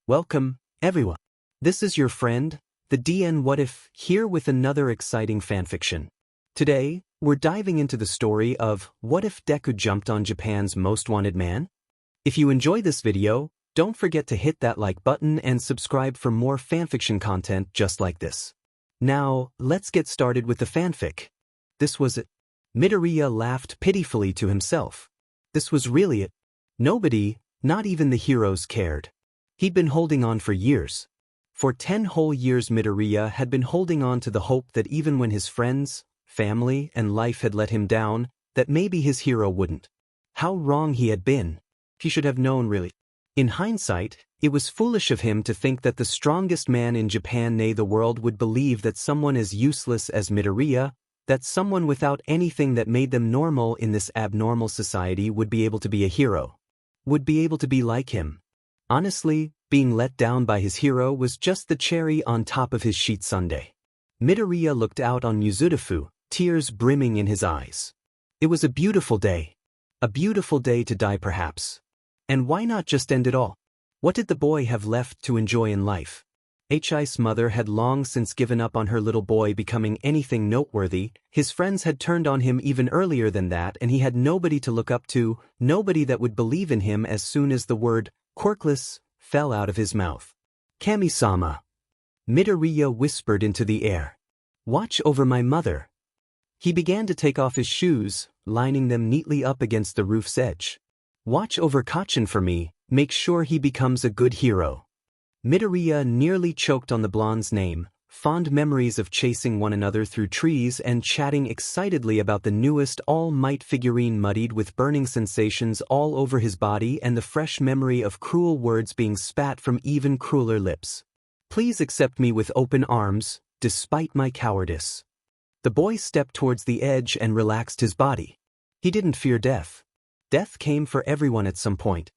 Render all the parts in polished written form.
Welcome, everyone. This is your friend, the DN What If, here with another exciting fanfiction. Today, we're diving into the story of What If Deku Jumped on Japan's Most Wanted Man? If you enjoy this video, don't forget to hit that like button and subscribe for more fanfiction content just like this. Now, let's get started with the fanfic. This was it. Midoriya laughed pitifully to himself. This was really it. Nobody, not even the heroes, cared. He'd been holding on for years. For 10 whole years Midoriya had been holding on to the hope that even when his friends, family, and life had let him down, that maybe his hero wouldn't. How wrong he had been. He should have known really. In hindsight, it was foolish of him to think that the strongest man in Japan, nay the world, would believe that someone as useless as Midoriya, that someone without anything that made them normal in this abnormal society would be able to be a hero. Would be able to be like him. Honestly, being let down by his hero was just the cherry on top of his sheet sundae. Midoriya looked out on Mizudafu, tears brimming in his eyes. It was a beautiful day. A beautiful day to die perhaps. And why not just end it all? What did the boy have left to enjoy in life? Hi's mother had long since given up on her little boy becoming anything noteworthy. His friends had turned on him even earlier than that, and he had nobody to look up to, nobody that would believe in him as soon as the word quirkless fell out of his mouth. Kami-sama. Midoriya whispered into the air. Watch over my mother. He began to take off his shoes, lining them neatly up against the roof's edge. Watch over Kachin for me, make sure he becomes a good hero. Midoriya nearly choked on the blonde's name, fond memories of chasing one another through trees and chatting excitedly about the newest All Might figurine muddied with burning sensations all over his body and the fresh memory of cruel words being spat from even crueler lips. Please accept me with open arms, despite my cowardice. The boy stepped towards the edge and relaxed his body. He didn't fear death. Death came for everyone at some point.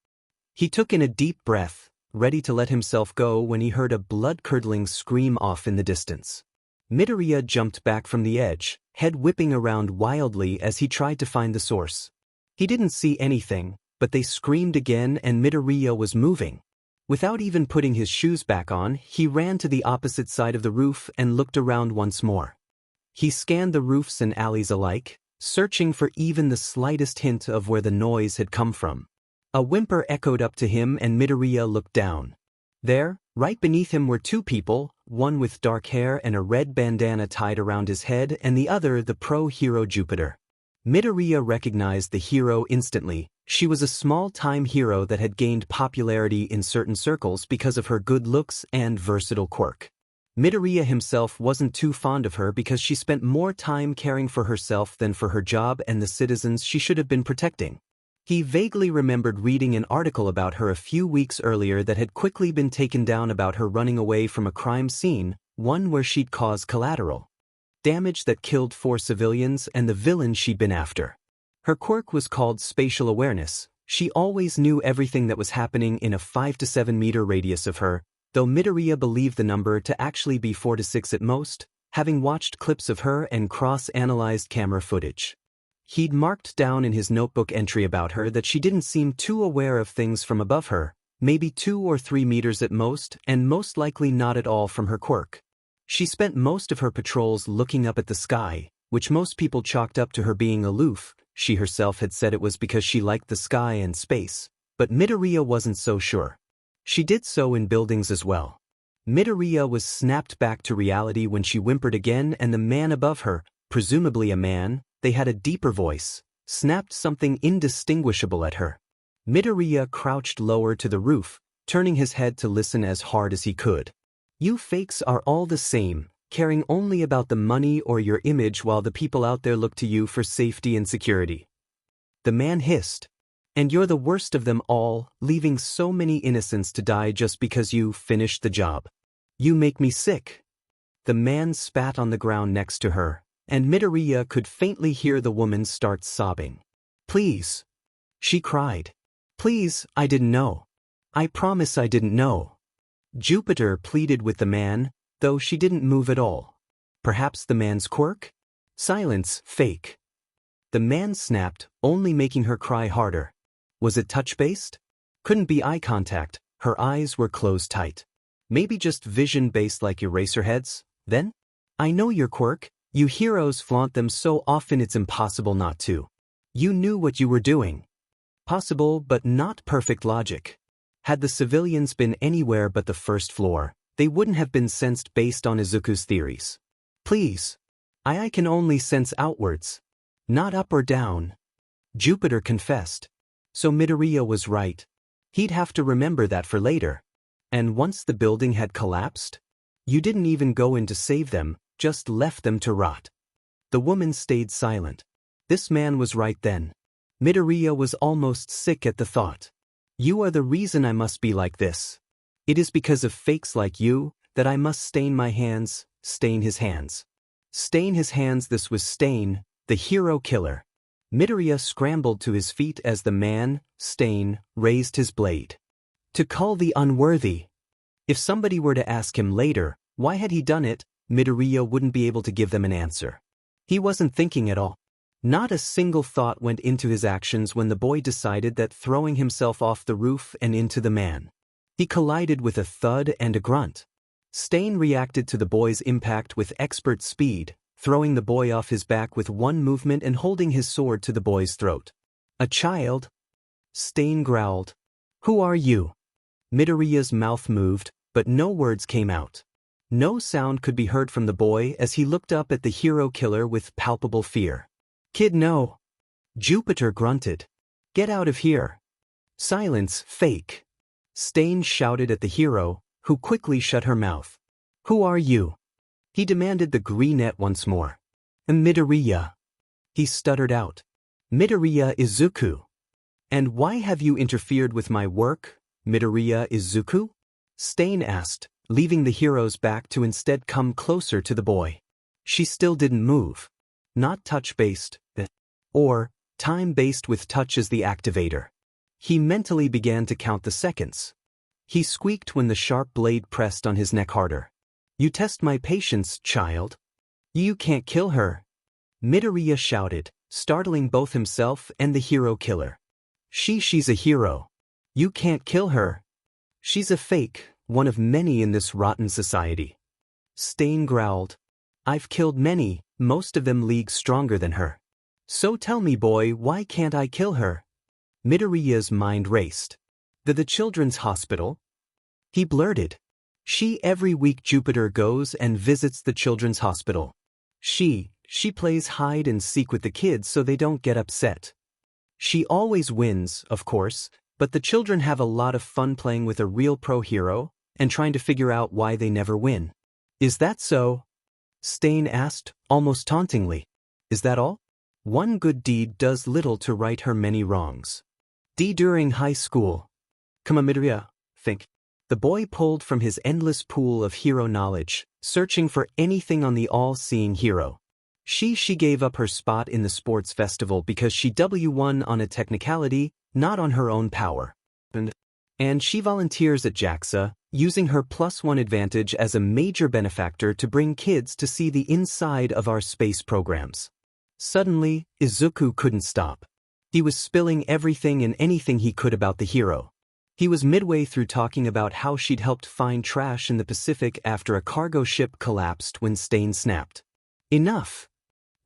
He took in a deep breath, ready to let himself go when he heard a blood-curdling scream off in the distance. Midoriya jumped back from the edge, head whipping around wildly as he tried to find the source. He didn't see anything, but they screamed again and Midoriya was moving. Without even putting his shoes back on, he ran to the opposite side of the roof and looked around once more. He scanned the roofs and alleys alike, searching for even the slightest hint of where the noise had come from. A whimper echoed up to him and Midoriya looked down. There, right beneath him were two people, one with dark hair and a red bandana tied around his head and the other the pro-hero Jupiter. Midoriya recognized the hero instantly. She was a small-time hero that had gained popularity in certain circles because of her good looks and versatile quirk. Midoriya himself wasn't too fond of her because she spent more time caring for herself than for her job and the citizens she should have been protecting. He vaguely remembered reading an article about her a few weeks earlier that had quickly been taken down about her running away from a crime scene, one where she'd caused collateral damage that killed 4 civilians and the villain she'd been after. Her quirk was called spatial awareness. She always knew everything that was happening in a 5 to 7 meter radius of her, though Midoriya believed the number to actually be 4 to 6 at most, having watched clips of her and cross-analyzed camera footage. He'd marked down in his notebook entry about her that she didn't seem too aware of things from above her, maybe 2 or 3 meters at most, and most likely not at all from her quirk. She spent most of her patrols looking up at the sky, which most people chalked up to her being aloof. She herself had said it was because she liked the sky and space, but Midoriya wasn't so sure. She did so in buildings as well. Midoriya was snapped back to reality when she whimpered again and the man above her, presumably a man, they had a deeper voice, snapped something indistinguishable at her. Midoriya crouched lower to the roof, turning his head to listen as hard as he could. You fakes are all the same, caring only about the money or your image while the people out there look to you for safety and security. The man hissed. And you're the worst of them all, leaving so many innocents to die just because you finished the job. You make me sick. The man spat on the ground next to her, and Midoriya could faintly hear the woman start sobbing. Please. She cried. Please, I didn't know. I promise I didn't know. Jupiter pleaded with the man, though she didn't move at all. Perhaps the man's quirk? Silence, fake. The man snapped, only making her cry harder. Was it touch-based? Couldn't be eye contact. Her eyes were closed tight. Maybe just vision-based like Eraserhead's, then? I know your quirk. You heroes flaunt them so often it's impossible not to. You knew what you were doing. Possible but not perfect logic. Had the civilians been anywhere but the first floor, they wouldn't have been sensed based on Izuku's theories. Please. I can only sense outwards. Not up or down. Jupiter confessed. So Midoriya was right. He'd have to remember that for later. And once the building had collapsed? You didn't even go in to save them, just left them to rot. The woman stayed silent. This man was right then. Midoriya was almost sick at the thought. You are the reason I must be like this. It is because of fakes like you that I must stain my hands, stain his hands. Stain his hands. This was Stain, the hero killer. Midoriya scrambled to his feet as the man, Stain, raised his blade. To call the unworthy. If somebody were to ask him later, why had he done it, Midoriya wouldn't be able to give them an answer. He wasn't thinking at all. Not a single thought went into his actions when the boy decided that throwing himself off the roof and into the man. He collided with a thud and a grunt. Stain reacted to the boy's impact with expert speed, throwing the boy off his back with one movement and holding his sword to the boy's throat. A child? Stain growled. Who are you? Midoriya's mouth moved, but no words came out. No sound could be heard from the boy as he looked up at the hero killer with palpable fear. Kid, no. Jupiter grunted. Get out of here. Silence, fake. Stain shouted at the hero, who quickly shut her mouth. Who are you? He demanded the greenette once more. Midoriya. He stuttered out. Midoriya Izuku. And why have you interfered with my work, Midoriya Izuku? Stain asked, leaving the hero's back to instead come closer to the boy. She still didn't move. Not touch-based, or time-based with touch as the activator. He mentally began to count the seconds. He squeaked when the sharp blade pressed on his neck harder. You test my patience, child. You can't kill her. Midoriya shouted, startling both himself and the hero killer. She's a hero. You can't kill her. She's a fake, one of many in this rotten society. Stain growled. I've killed many, most of them leagues stronger than her. So tell me, boy, why can't I kill her? Midoriya's mind raced. The children's hospital? He blurted. Every week Jupiter goes and visits the children's hospital. She plays hide and seek with the kids so they don't get upset. She always wins, of course, but the children have a lot of fun playing with a real pro hero and trying to figure out why they never win. Is that so? Stain asked, almost tauntingly. Is that all? One good deed does little to right her many wrongs. During high school. Come on, Midoriya, think. The boy pulled from his endless pool of hero knowledge, searching for anything on the all-seeing hero. She gave up her spot in the sports festival because she won on a technicality, not on her own power. And she volunteers at JAXA, using her +1 advantage as a major benefactor to bring kids to see the inside of our space programs. Suddenly, Izuku couldn't stop. He was spilling everything and anything he could about the hero. He was midway through talking about how she'd helped find trash in the Pacific after a cargo ship collapsed when Stain snapped. Enough!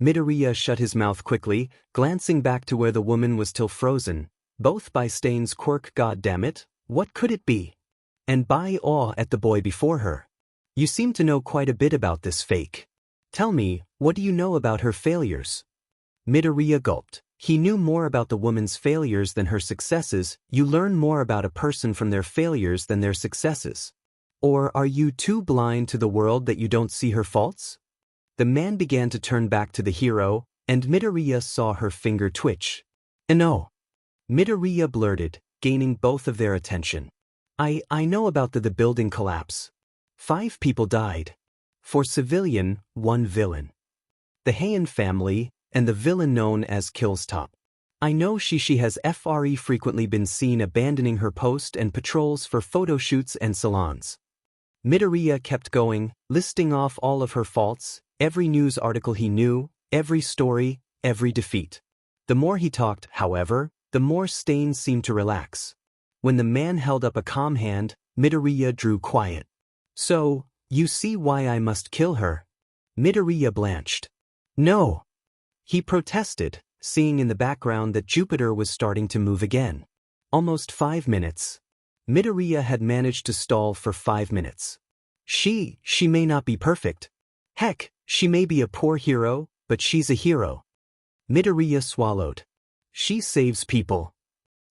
Midoriya shut his mouth quickly, glancing back to where the woman was still frozen, both by Stain's quirk. Goddammit, what could it be? And by awe at the boy before her. You seem to know quite a bit about this fake. Tell me, what do you know about her failures? Midoriya gulped. He knew more about the woman's failures than her successes. You learn more about a person from their failures than their successes. Or are you too blind to the world that you don't see her faults? The man began to turn back to the hero, and Midoriya saw her finger twitch. No. Midoriya blurted, gaining both of their attention. I know about the building collapse. 5 people died. 4 civilian, 1 villain. The Heian family, and the villain known as Killstop. I know she has frequently been seen abandoning her post and patrols for photo shoots and salons. Midoriya kept going, listing off all of her faults, every news article he knew, every story, every defeat. The more he talked, however, the more Stain seemed to relax. When the man held up a calm hand, Midoriya drew quiet. So, you see why I must kill her? Midoriya blanched. No. He protested, seeing in the background that Jupiter was starting to move again. Almost 5 minutes. Midoriya had managed to stall for 5 minutes. She may not be perfect. Heck, she may be a poor hero, but she's a hero. Midoriya swallowed. She saves people.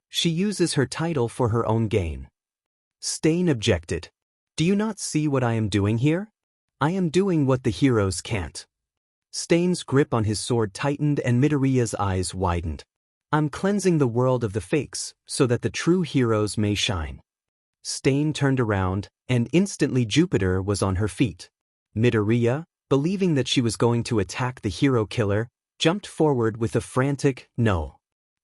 She uses her title for her own gain. Stain objected. Do you not see what I am doing here? I am doing what the heroes can't. Stain's grip on his sword tightened and Midoriya's eyes widened. I'm cleansing the world of the fakes so that the true heroes may shine. Stain turned around, and instantly Jupiter was on her feet. Midoriya, believing that she was going to attack the hero killer, jumped forward with a frantic no.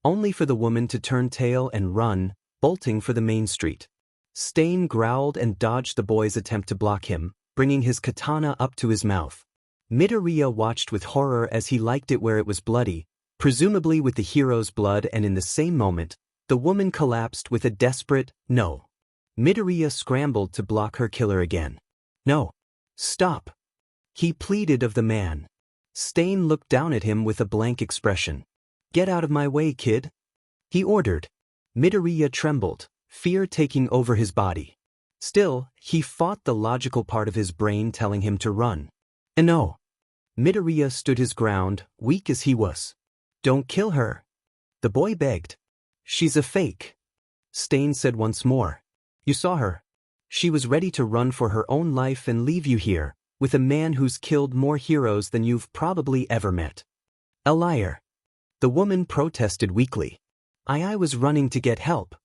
Only for the woman to turn tail and run, bolting for the main street. Stain growled and dodged the boy's attempt to block him, bringing his katana up to his mouth. Midoriya watched with horror as he liked it where it was bloody, presumably with the hero's blood, and in the same moment, the woman collapsed with a desperate no. Midoriya scrambled to block her killer again. No. Stop. He pleaded of the man. Stain looked down at him with a blank expression. Get out of my way, kid. He ordered. Midoriya trembled, fear taking over his body. Still, he fought the logical part of his brain telling him to run. No. Midoriya stood his ground, weak as he was. Don't kill her. The boy begged. She's a fake. Stain said once more. You saw her. She was ready to run for her own life and leave you here, with a man who's killed more heroes than you've probably ever met. A liar. The woman protested weakly. I was running to get help.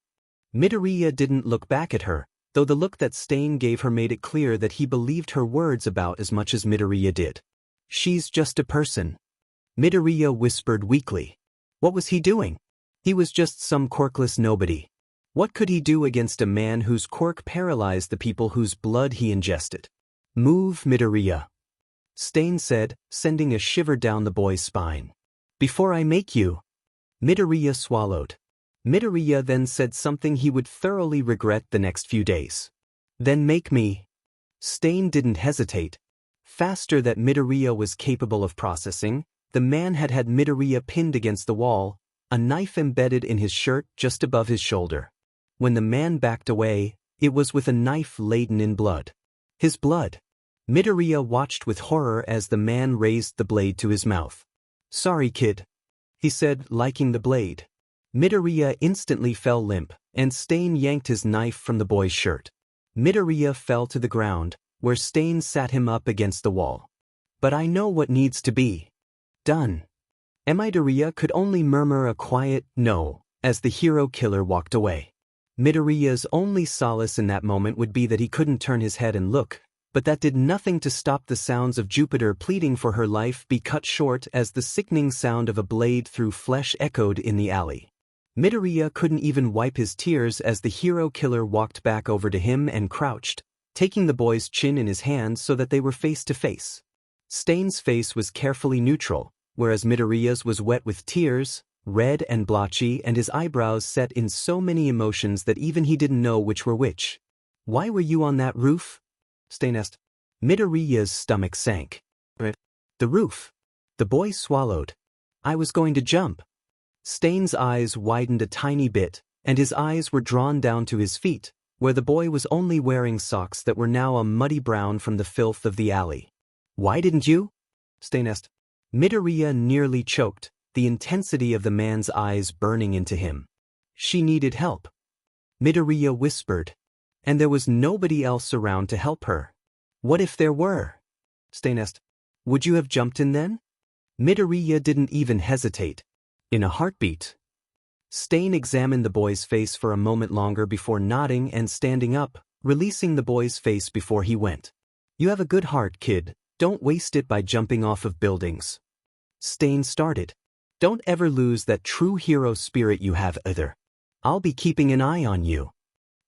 Midoriya didn't look back at her, though the look that Stain gave her made it clear that he believed her words about as much as Midoriya did. She's just a person. Midoriya whispered weakly. What was he doing? He was just some quirkless nobody. What could he do against a man whose quirk paralyzed the people whose blood he ingested? Move, Midoriya. Stain said, sending a shiver down the boy's spine. Before I make you. Midoriya swallowed. Midoriya then said something he would thoroughly regret the next few days. Then make me. Stain didn't hesitate. Faster than Midoriya was capable of processing, the man had Midoriya pinned against the wall, a knife embedded in his shirt just above his shoulder. When the man backed away, it was with a knife laden in blood. His blood. Midoriya watched with horror as the man raised the blade to his mouth. Sorry, kid. He said, liking the blade. Midoriya instantly fell limp, and Stain yanked his knife from the boy's shirt. Midoriya fell to the ground, where Stain sat him up against the wall. But I know what needs to be done. Midoriya could only murmur a quiet no, as the hero killer walked away. Midoriya's only solace in that moment would be that he couldn't turn his head and look, but that did nothing to stop the sounds of Jupiter pleading for her life be cut short as the sickening sound of a blade through flesh echoed in the alley. Midoriya couldn't even wipe his tears as the hero killer walked back over to him and crouched, taking the boy's chin in his hands so that they were face to face. Stain's face was carefully neutral, whereas Midoriya's was wet with tears, red and blotchy, and his eyebrows set in so many emotions that even he didn't know which were which. Why were you on that roof? Stain asked. Midoriya's stomach sank. The roof. The boy swallowed. I was going to jump. Stain's eyes widened a tiny bit, and his eyes were drawn down to his feet, where the boy was only wearing socks that were now a muddy brown from the filth of the alley. Why didn't you? Stain asked. Midoriya nearly choked, the intensity of the man's eyes burning into him. She needed help. Midoriya whispered. And there was nobody else around to help her. What if there were? Stain asked. Would you have jumped in then? Midoriya didn't even hesitate. In a heartbeat. Stain examined the boy's face for a moment longer before nodding and standing up, releasing the boy's face before he went. You have a good heart, kid. Don't waste it by jumping off of buildings. Stain started. Don't ever lose that true hero spirit you have either. I'll be keeping an eye on you.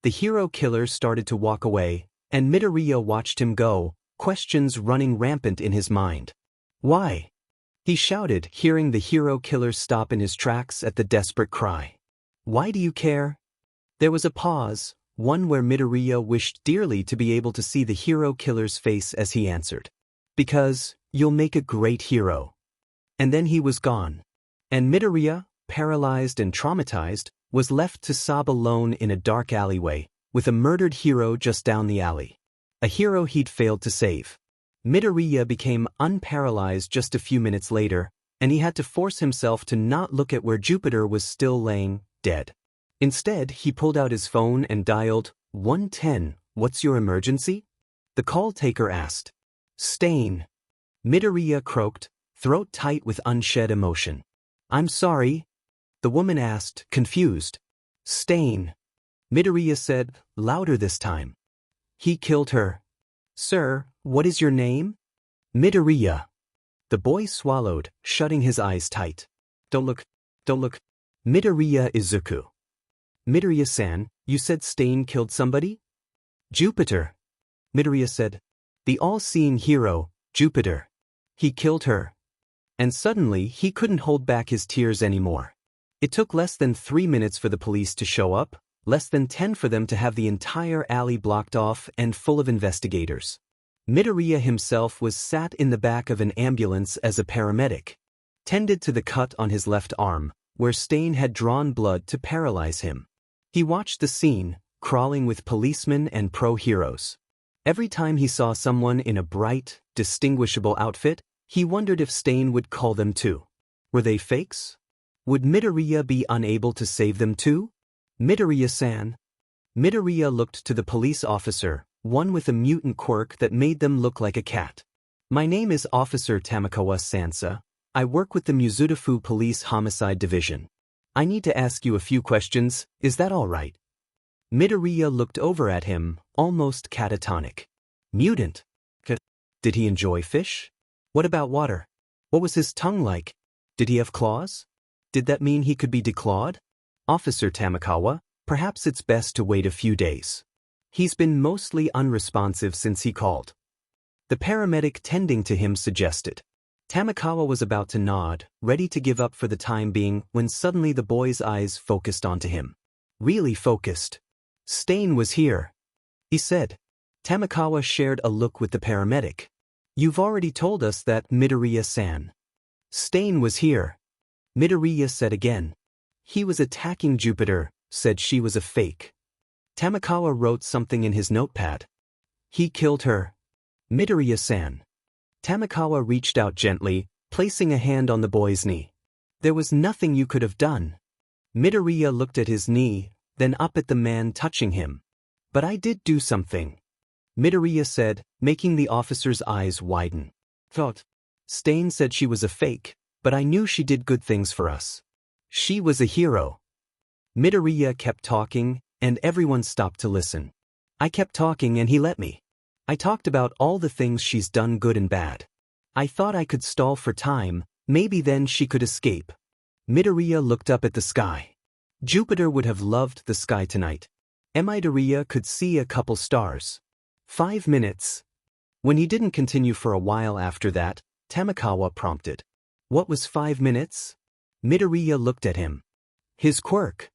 The hero killer started to walk away, and Midoriya watched him go, questions running rampant in his mind. Why? He shouted, hearing the hero killer stop in his tracks at the desperate cry. Why do you care? There was a pause, one where Midoriya wished dearly to be able to see the hero killer's face as he answered. Because, you'll make a great hero. And then he was gone. And Midoriya, paralyzed and traumatized, was left to sob alone in a dark alleyway, with a murdered hero just down the alley. A hero he'd failed to save. Midoriya became unparalyzed just a few minutes later, and he had to force himself to not look at where Jupiter was still laying, dead. Instead, he pulled out his phone and dialed 110. What's your emergency? The call taker asked. Stain. Midoriya croaked, throat tight with unshed emotion. I'm sorry. The woman asked, confused. Stain. Midoriya said, louder this time. He killed her. Sir, what is your name? Midoriya. The boy swallowed, shutting his eyes tight. Don't look. Midoriya Izuku. Midoriya-san, you said Stain killed somebody? Jupiter. Midoriya said. The all-seeing hero, Jupiter. He killed her. And suddenly, he couldn't hold back his tears anymore. It took less than 3 minutes for the police to show up, less than 10 for them to have the entire alley blocked off and full of investigators. Midoriya himself was sat in the back of an ambulance as a paramedic, tended to the cut on his left arm, where Stain had drawn blood to paralyze him. He watched the scene, crawling with policemen and pro-heroes. Every time he saw someone in a bright, distinguishable outfit, he wondered if Stain would call them too. Were they fakes? Would Midoriya be unable to save them too? Midoriya-san. Midoriya looked to the police officer, one with a mutant quirk that made them look like a cat. My name is Officer Tamakawa Sansa. I work with the Mizudafu Police Homicide Division. I need to ask you a few questions, is that all right? Midoriya looked over at him, almost catatonic. Mutant? Did he enjoy fish? What about water? What was his tongue like? Did he have claws? Did that mean he could be declawed? Officer Tamakawa, perhaps it's best to wait a few days. He's been mostly unresponsive since he called. The paramedic tending to him suggested. Tamakawa was about to nod, ready to give up for the time being, when suddenly the boy's eyes focused onto him. Really focused. Stain was here, he said. Tamakawa shared a look with the paramedic. You've already told us that, Midoriya-san. Stain was here. Midoriya said again. He was attacking Jupiter, said she was a fake. Tamakawa wrote something in his notepad. He killed her. Midoriya-san. Tamakawa reached out gently, placing a hand on the boy's knee. There was nothing you could have done. Midoriya looked at his knee, then up at the man touching him. But I did do something. Midoriya said, making the officer's eyes widen. Thought. Stain said she was a fake, but I knew she did good things for us. She was a hero. Midoriya kept talking, and everyone stopped to listen. I kept talking and he let me. I talked about all the things she's done good and bad. I thought I could stall for time, maybe then she could escape. Midoriya looked up at the sky. Jupiter would have loved the sky tonight. Midoriya could see a couple stars. 5 minutes. When he didn't continue for a while after that, Tamakawa prompted. What was 5 minutes? Midoriya looked at him. His quirk.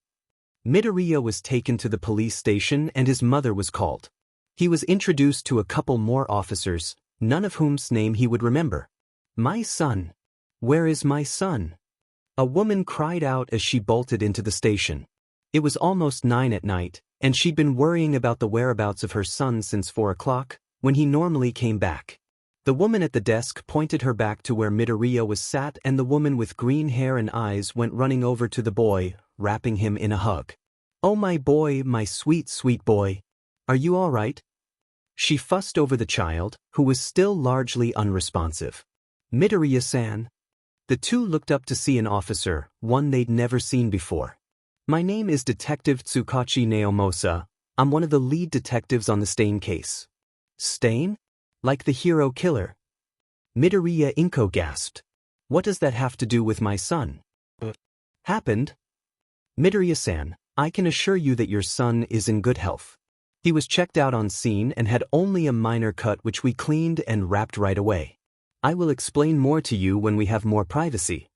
Midoriya was taken to the police station and his mother was called. He was introduced to a couple more officers, none of whom's name he would remember. My son. Where is my son? A woman cried out as she bolted into the station. It was almost 9 at night, and she'd been worrying about the whereabouts of her son since 4 o'clock, when he normally came back. The woman at the desk pointed her back to where Midoriya was sat, and the woman with green hair and eyes went running over to the boy, wrapping him in a hug. Oh my boy, my sweet, sweet boy. Are you all right? She fussed over the child, who was still largely unresponsive. Midoriya-san. The two looked up to see an officer, one they'd never seen before. My name is Detective Tsukachi Naomosa. I'm one of the lead detectives on the Stain case. Stain? Like the hero killer? Midoriya Inko gasped. What does that have to do with my son? Happened? Midoriya-san, I can assure you that your son is in good health. He was checked out on scene and had only a minor cut which we cleaned and wrapped right away. I will explain more to you when we have more privacy.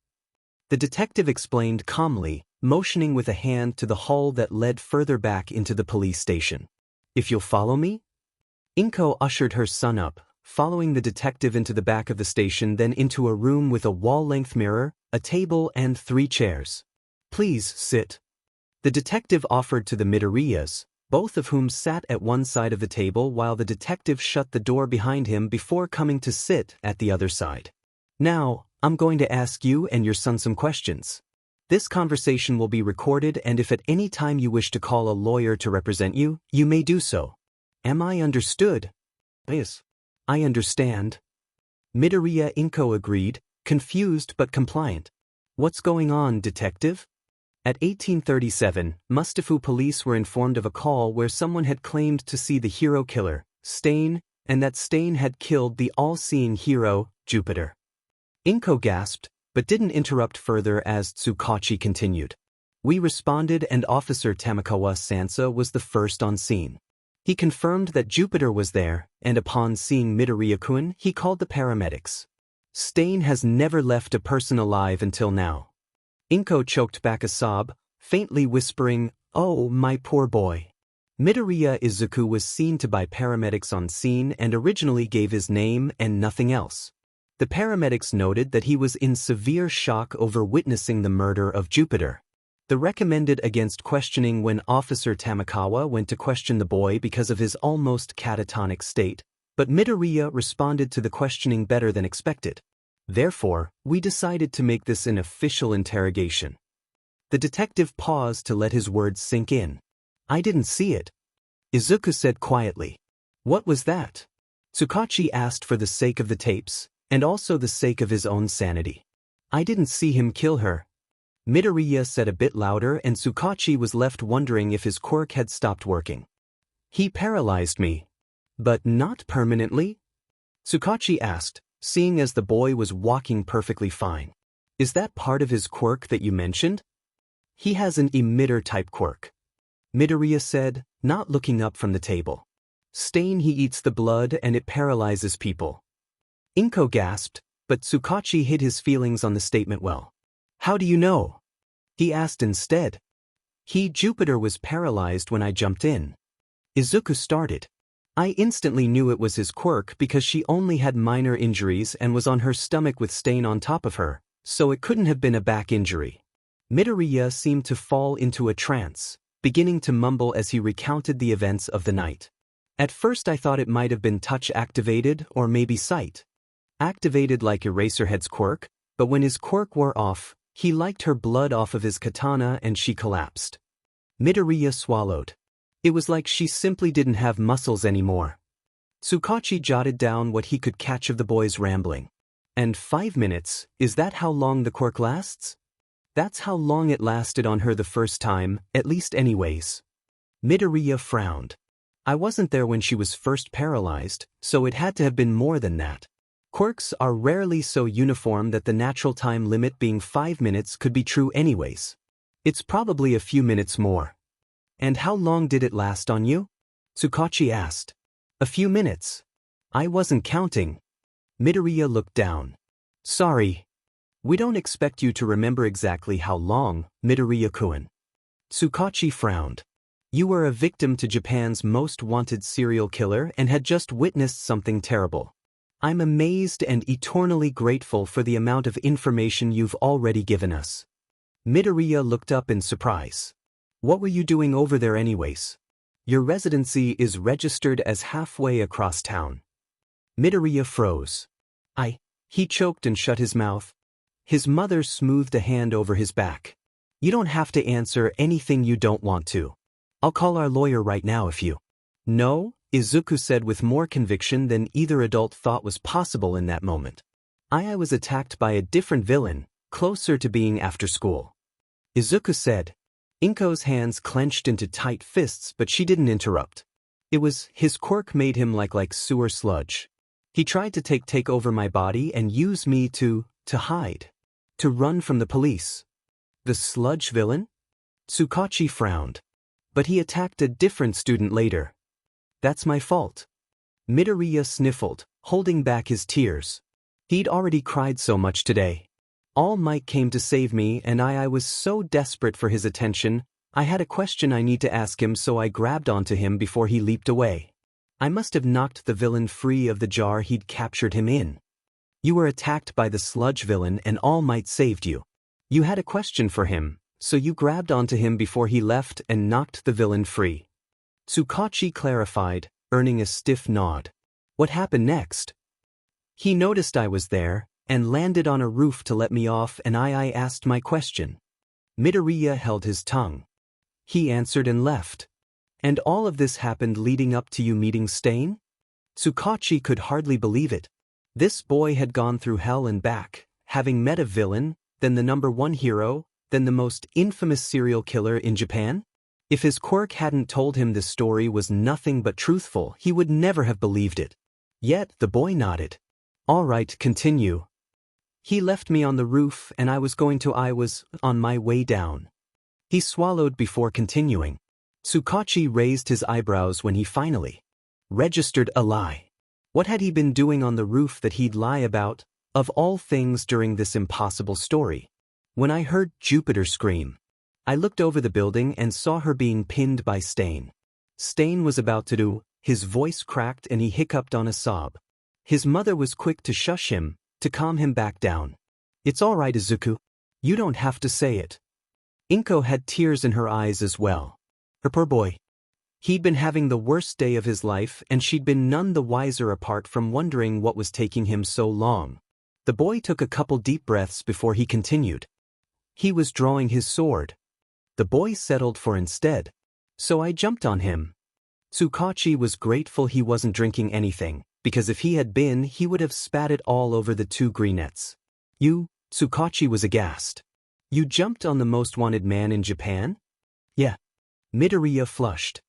The detective explained calmly, motioning with a hand to the hall that led further back into the police station. "If you'll follow me?" Inko ushered her son up, following the detective into the back of the station, then into a room with a wall-length mirror, a table and 3 chairs. "Please sit." The detective offered to the Midoriyas, both of whom sat at one side of the table while the detective shut the door behind him before coming to sit at the other side. "Now, I'm going to ask you and your son some questions. This conversation will be recorded, and if at any time you wish to call a lawyer to represent you, you may do so. Am I understood?" "Yes, I understand." Midoriya Inko agreed, confused but compliant. "What's going on, detective?" At 1837, Mustafu police were informed of a call where someone had claimed to see the hero killer, Stain, and that Stain had killed the all-seeing hero, Jupiter. Inko gasped, but didn't interrupt further as Tsukachi continued. "We responded and Officer Tamakawa Sansa was the first on scene. He confirmed that Jupiter was there, and upon seeing Midoriya-kun, he called the paramedics. Stain has never left a person alive until now." Inko choked back a sob, faintly whispering, "Oh, my poor boy." Midoriya Izuku was seen to by paramedics on scene and originally gave his name and nothing else. The paramedics noted that he was in severe shock over witnessing the murder of Jupiter. The recommended against questioning when Officer Tamakawa went to question the boy because of his almost catatonic state, but Midoriya responded to the questioning better than expected. Therefore, we decided to make this an official interrogation. The detective paused to let his words sink in. "I didn't see it," Izuku said quietly. "What was that?" Tsukachi asked for the sake of the tapes, and also the sake of his own sanity. "I didn't see him kill her," Midoriya said a bit louder, and Tsukachi was left wondering if his quirk had stopped working. "He paralyzed me." "But not permanently?" Tsukachi asked, seeing as the boy was walking perfectly fine. "Is that part of his quirk that you mentioned?" "He has an emitter-type quirk," Midoriya said, not looking up from the table. "Stain, he eats the blood and it paralyzes people." Inko gasped, but Tsukachi hid his feelings on the statement well. "How do you know?" he asked instead. Jupiter was paralyzed when I jumped in." Izuku started. "I instantly knew it was his quirk because she only had minor injuries and was on her stomach with Stain on top of her, so it couldn't have been a back injury." Midoriya seemed to fall into a trance, beginning to mumble as he recounted the events of the night. "At first I thought it might have been touch-activated or maybe sight. Activated like Eraserhead's quirk, but when his quirk wore off, he liked her blood off of his katana and she collapsed." Midoriya swallowed. It was like she simply didn't have muscles anymore. Tsukachi jotted down what he could catch of the boy's rambling. "And 5 minutes, is that how long the quirk lasts?" "That's how long it lasted on her the first time, at least anyways." Midoriya frowned. "I wasn't there when she was first paralyzed, so it had to have been more than that. Quirks are rarely so uniform that the natural time limit being 5 minutes could be true anyways. It's probably a few minutes more." "And how long did it last on you?" Tsukachi asked. "A few minutes. I wasn't counting." Midoriya looked down. "Sorry. We don't expect you to remember exactly how long, Midoriya-kun." Tsukachi frowned. "You were a victim to Japan's most wanted serial killer and had just witnessed something terrible. I'm amazed and eternally grateful for the amount of information you've already given us." Midoriya looked up in surprise. "What were you doing over there anyways? Your residency is registered as halfway across town." Midoriya froze. He choked and shut his mouth. His mother smoothed a hand over his back. "You don't have to answer anything you don't want to. I'll call our lawyer right now if you—" "No," Izuku said with more conviction than either adult thought was possible in that moment. I was attacked by a different villain, closer to being after school." Izuku said. Inko's hands clenched into tight fists, but she didn't interrupt. "It was his quirk made him like sewer sludge. He tried to take over my body and use me to hide. To run from the police." "The sludge villain?" Tsukachi frowned. "But he attacked a different student later." "That's my fault." Midoriya sniffled, holding back his tears. He'd already cried so much today. All Might came to save me and I was so desperate for his attention, I had a question I need to ask him, so I grabbed onto him before he leaped away. I must have knocked the villain free of the jar he'd captured him in. You were attacked by the sludge villain and All Might saved you. You had a question for him, so you grabbed onto him before he left and knocked the villain free. Tsukachi clarified, earning a stiff nod. What happened next? He noticed I was there, and landed on a roof to let me off, and I asked my question. Midoriya held his tongue. He answered and left. And all of this happened leading up to you meeting Stain? Tsukachi could hardly believe it. This boy had gone through hell and back, having met a villain, then the #1 hero, then the most infamous serial killer in Japan? If his quirk hadn't told him this story was nothing but truthful, he would never have believed it. Yet the boy nodded. All right, continue. He left me on the roof and I was on my way down. He swallowed before continuing. Tsukachi raised his eyebrows when he finally registered a lie. What had he been doing on the roof that he'd lie about, of all things, during this impossible story? When I heard Jupiter scream, I looked over the building and saw her being pinned by Stain. Stain was about to do, his voice cracked and he hiccuped on a sob. His mother was quick to shush him, to calm him back down. It's all right, Izuku. You don't have to say it. Inko had tears in her eyes as well. Her poor boy. He'd been having the worst day of his life and she'd been none the wiser apart from wondering what was taking him so long. The boy took a couple deep breaths before he continued. He was drawing his sword. The boy settled for instead. So I jumped on him. Tsukachi was grateful he wasn't drinking anything, because if he had been, he would have spat it all over the two greenettes. You, Tsukachi was aghast. You jumped on the most wanted man in Japan? Yeah. Midoriya flushed.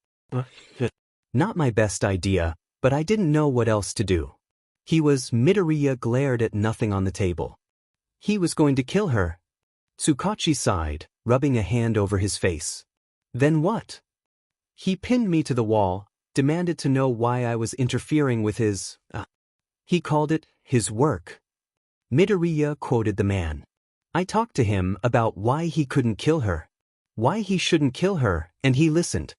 Not my best idea, but I didn't know what else to do. Midoriya glared at nothing on the table. He was going to kill her. Tsukachi sighed, rubbing a hand over his face. Then what? He pinned me to the wall, demanded to know why I was interfering with he called it, his work. Midoriya quoted the man. I talked to him about why he couldn't kill her. Why he shouldn't kill her, and he listened.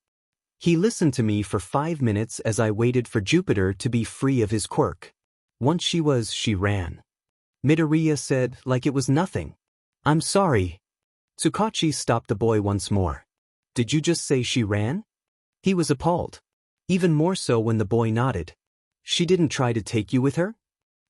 He listened to me for 5 minutes as I waited for Jupiter to be free of his quirk. Once she ran. Midoriya said, like it was nothing. I'm sorry. Tsukachi stopped the boy once more. Did you just say she ran? He was appalled. Even more so when the boy nodded. She didn't try to take you with her?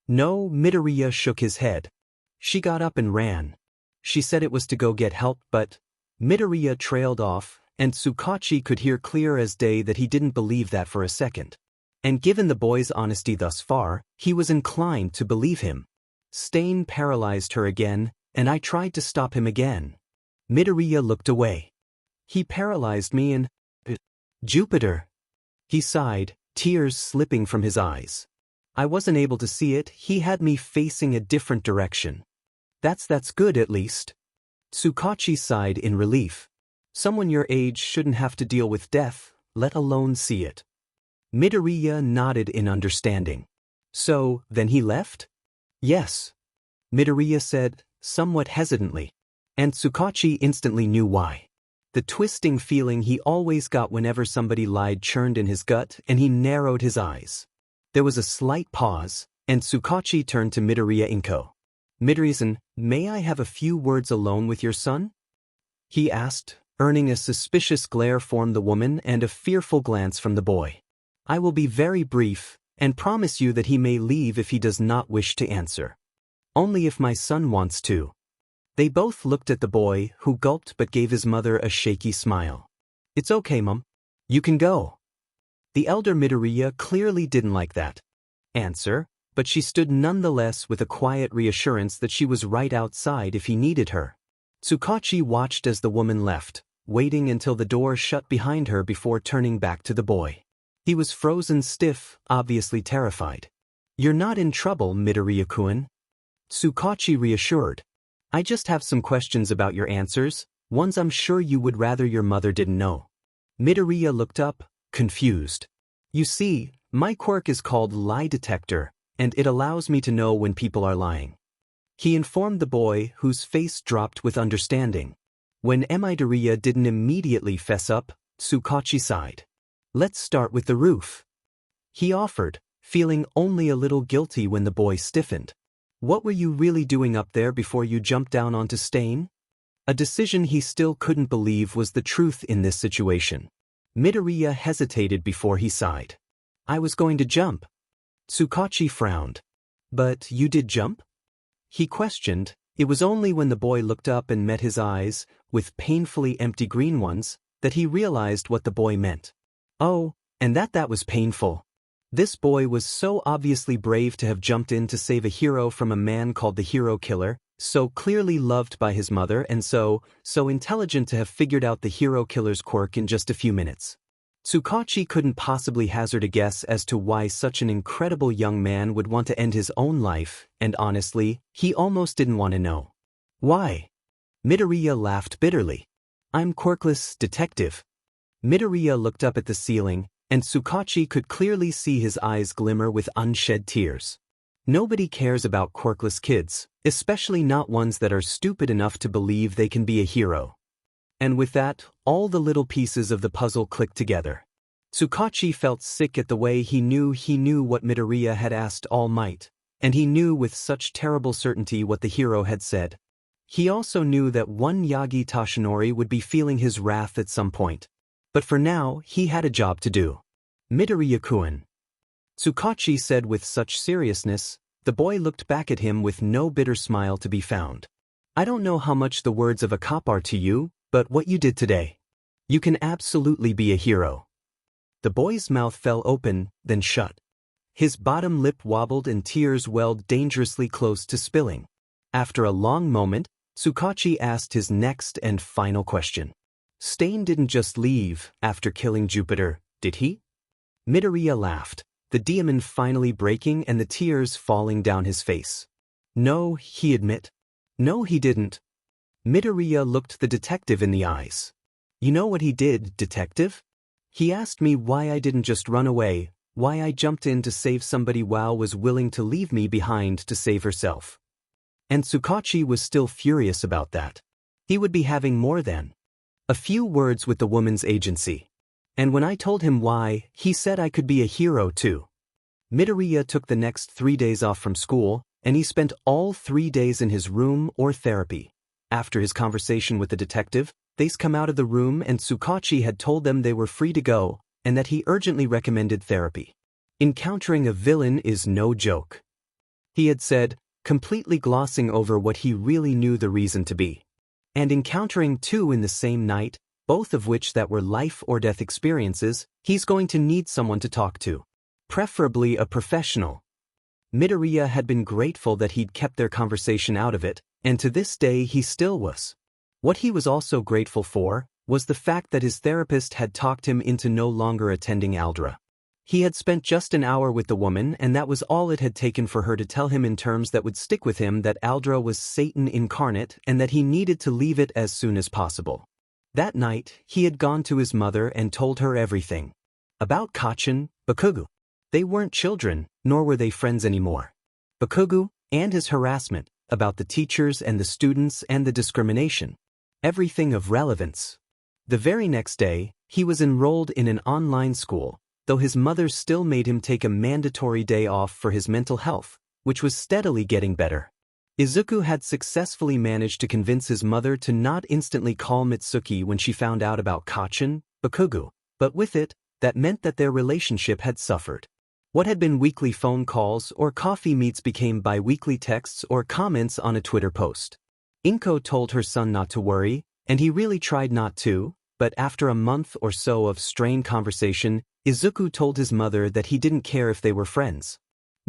No, Midoriya shook his head. She got up and ran. She said it was to go get help, but Midoriya trailed off, and Tsukachi could hear clear as day that he didn't believe that for a second. And given the boy's honesty thus far, he was inclined to believe him. Stain paralyzed her again, and I tried to stop him again. Midoriya looked away. He paralyzed me and... Jupiter. He sighed, tears slipping from his eyes. I wasn't able to see it, he had me facing a different direction. That's good at least. Tsukachi sighed in relief. Someone your age shouldn't have to deal with death, let alone see it. Midoriya nodded in understanding. So, then he left? Yes. Midoriya said, somewhat hesitantly. And Tsukachi instantly knew why. The twisting feeling he always got whenever somebody lied churned in his gut, and he narrowed his eyes. There was a slight pause, and Tsukachi turned to Midoriya Inko. Midoriya-san, may I have a few words alone with your son? He asked, earning a suspicious glare from the woman and a fearful glance from the boy. I will be very brief, and promise you that he may leave if he does not wish to answer. Only if my son wants to. They both looked at the boy, who gulped but gave his mother a shaky smile. It's okay, Mum. You can go. The elder Midoriya clearly didn't like that answer, but she stood nonetheless with a quiet reassurance that she was right outside if he needed her. Tsukachi watched as the woman left, waiting until the door shut behind her before turning back to the boy. He was frozen stiff, obviously terrified. You're not in trouble, Midoriya-kun. Tsukachi reassured. I just have some questions about your answers, ones I'm sure you would rather your mother didn't know. Midoriya looked up, confused. You see, my quirk is called Lie Detector, and it allows me to know when people are lying. He informed the boy, whose face dropped with understanding. When Midoriya didn't immediately fess up, Tsukachi sighed. "Let's start with the roof," he offered, feeling only a little guilty when the boy stiffened. "What were you really doing up there before you jumped down onto Stain?" A decision he still couldn't believe was the truth in this situation. Midoriya hesitated before he sighed. "I was going to jump." Tsukachi frowned. "But you did jump?" he questioned. It was only when the boy looked up and met his eyes, with painfully empty green ones, that he realized what the boy meant. Oh, and that was painful. This boy was so obviously brave to have jumped in to save a hero from a man called the Hero Killer, so clearly loved by his mother, and so intelligent to have figured out the Hero Killer's quirk in just a few minutes. Tsukachi couldn't possibly hazard a guess as to why such an incredible young man would want to end his own life, and honestly, he almost didn't want to know. "Why?" Midoriya laughed bitterly. "I'm quirkless detective." Midoriya looked up at the ceiling, and Tsukachi could clearly see his eyes glimmer with unshed tears. Nobody cares about quirkless kids, especially not ones that are stupid enough to believe they can be a hero. And with that, all the little pieces of the puzzle clicked together. Tsukachi felt sick at the way he knew what Midoriya had asked All Might, and he knew with such terrible certainty what the hero had said. He also knew that one Yagi Tashinori would be feeling his wrath at some point. But for now, he had a job to do. "Midoriya-kun," Tsukachi said with such seriousness. The boy looked back at him with no bitter smile to be found. "I don't know how much the words of a cop are to you, but what you did today. You can absolutely be a hero." The boy's mouth fell open, then shut. His bottom lip wobbled and tears welled dangerously close to spilling. After a long moment, Tsukachi asked his next and final question. "Stain didn't just leave after killing Jupiter, did he?" Midoriya laughed, the demon finally breaking and the tears falling down his face. "No," he admitted. "No, he didn't." Midoriya looked the detective in the eyes. "You know what he did, detective? He asked me why I didn't just run away, why I jumped in to save somebody while was willing to leave me behind to save herself." And Tsukachi was still furious about that. He would be having more than a few words with the woman's agency. And when I told him why, he said I could be a hero too. Midoriya took the next 3 days off from school, and he spent all 3 days in his room or therapy. After his conversation with the detective, they's come out of the room and Tsukachi had told them they were free to go, and that he urgently recommended therapy. Encountering a villain is no joke, he had said, completely glossing over what he really knew the reason to be. And encountering two in the same night, both of which that were life or death experiences, he's going to need someone to talk to. Preferably a professional. Midoriya had been grateful that he'd kept their conversation out of it, and to this day he still was. What he was also grateful for was the fact that his therapist had talked him into no longer attending Aldra. He had spent just an hour with the woman, and that was all it had taken for her to tell him in terms that would stick with him that Aldra was Satan incarnate and that he needed to leave it as soon as possible. That night, he had gone to his mother and told her everything. About Kacchan, Bakugo. They weren't children, nor were they friends anymore. Bakugo, and his harassment, about the teachers and the students and the discrimination. Everything of relevance. The very next day, he was enrolled in an online school, though his mother still made him take a mandatory day off for his mental health, which was steadily getting better. Izuku had successfully managed to convince his mother to not instantly call Mitsuki when she found out about Kacchan, Bakugo, but with it, that meant that their relationship had suffered. What had been weekly phone calls or coffee meets became bi-weekly texts or comments on a Twitter post. Inko told her son not to worry, and he really tried not to, but after a month or so of strained conversation, Izuku told his mother that he didn't care if they were friends.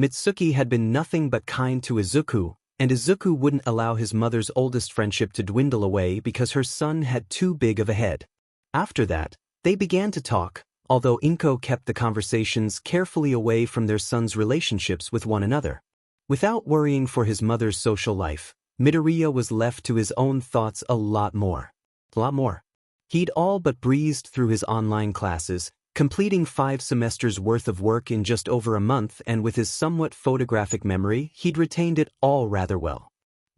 Mitsuki had been nothing but kind to Izuku, and Izuku wouldn't allow his mother's oldest friendship to dwindle away because her son had too big of a head. After that, they began to talk, although Inko kept the conversations carefully away from their sons' relationships with one another. Without worrying for his mother's social life, Midoriya was left to his own thoughts a lot more. He'd all but breezed through his online classes, completing 5 semesters worth of work in just over a month, and with his somewhat photographic memory, he'd retained it all rather well.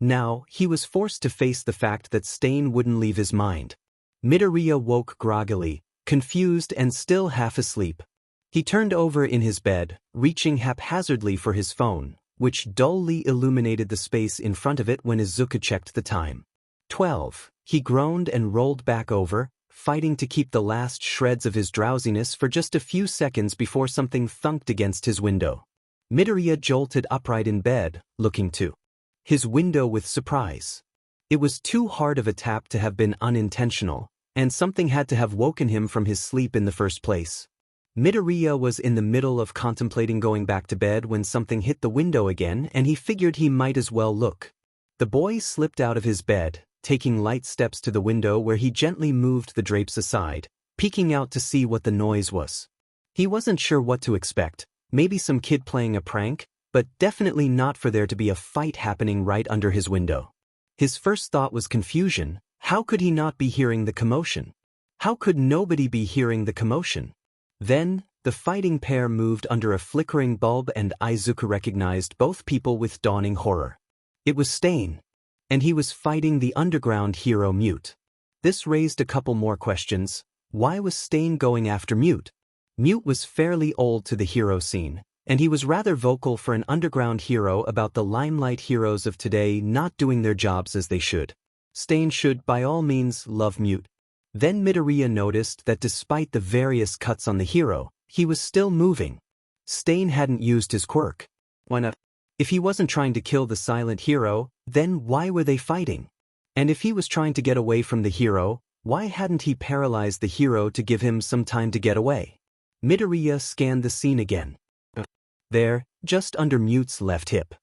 Now, he was forced to face the fact that Stain wouldn't leave his mind. Midoriya woke groggily, confused and still half asleep. He turned over in his bed, reaching haphazardly for his phone, which dully illuminated the space in front of it when Izuku checked the time. 12. He groaned and rolled back over, fighting to keep the last shreds of his drowsiness for just a few seconds before something thunked against his window. Midoriya jolted upright in bed, looking to his window with surprise. It was too hard of a tap to have been unintentional, and something had to have woken him from his sleep in the first place. Midoriya was in the middle of contemplating going back to bed when something hit the window again, and he figured he might as well look. The boy slipped out of his bed, taking light steps to the window where he gently moved the drapes aside, peeking out to see what the noise was. He wasn't sure what to expect, maybe some kid playing a prank, but definitely not for there to be a fight happening right under his window. His first thought was confusion. How could he not be hearing the commotion? How could nobody be hearing the commotion? Then, the fighting pair moved under a flickering bulb and Izuku recognized both people with dawning horror. It was Stain. And he was fighting the underground hero Mute. This raised a couple more questions. Why was Stain going after Mute? Mute was fairly old to the hero scene, and he was rather vocal for an underground hero about the limelight heroes of today not doing their jobs as they should. Stain should by all means love Mute. Then Midoriya noticed that despite the various cuts on the hero, he was still moving. Stain hadn't used his quirk. Why not? If he wasn't trying to kill the silent hero, then why were they fighting? And if he was trying to get away from the hero, why hadn't he paralyzed the hero to give him some time to get away? Midoriya scanned the scene again. There, just under Mute's left hip,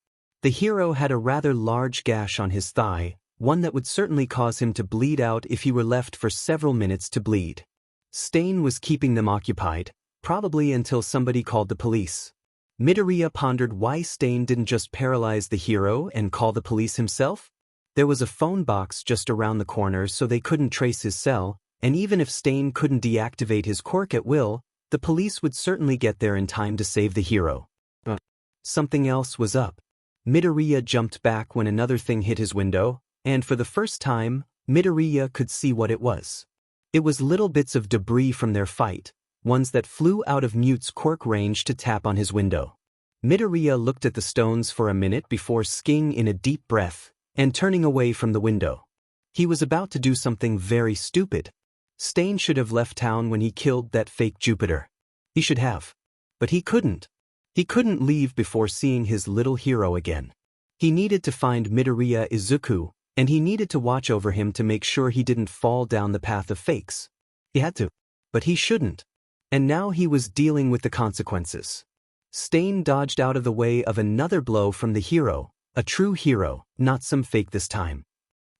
the hero had a rather large gash on his thigh, one that would certainly cause him to bleed out if he were left for several minutes to bleed. Stain was keeping them occupied, probably until somebody called the police. Midoriya pondered why Stain didn't just paralyze the hero and call the police himself. There was a phone box just around the corner so they couldn't trace his cell, and even if Stain couldn't deactivate his quirk at will, the police would certainly get there in time to save the hero. But something else was up. Midoriya jumped back when another thing hit his window, and for the first time, Midoriya could see what it was. It was little bits of debris from their fight, ones that flew out of Mute's quirk range to tap on his window. Midoriya looked at the stones for a minute before skiing in a deep breath and turning away from the window. He was about to do something very stupid. Stain should have left town when he killed that fake Jupiter. He should have. But he couldn't. He couldn't leave before seeing his little hero again. He needed to find Midoriya Izuku, and he needed to watch over him to make sure he didn't fall down the path of fakes. He had to. But he shouldn't. And now he was dealing with the consequences. Stain dodged out of the way of another blow from the hero, a true hero, not some fake this time.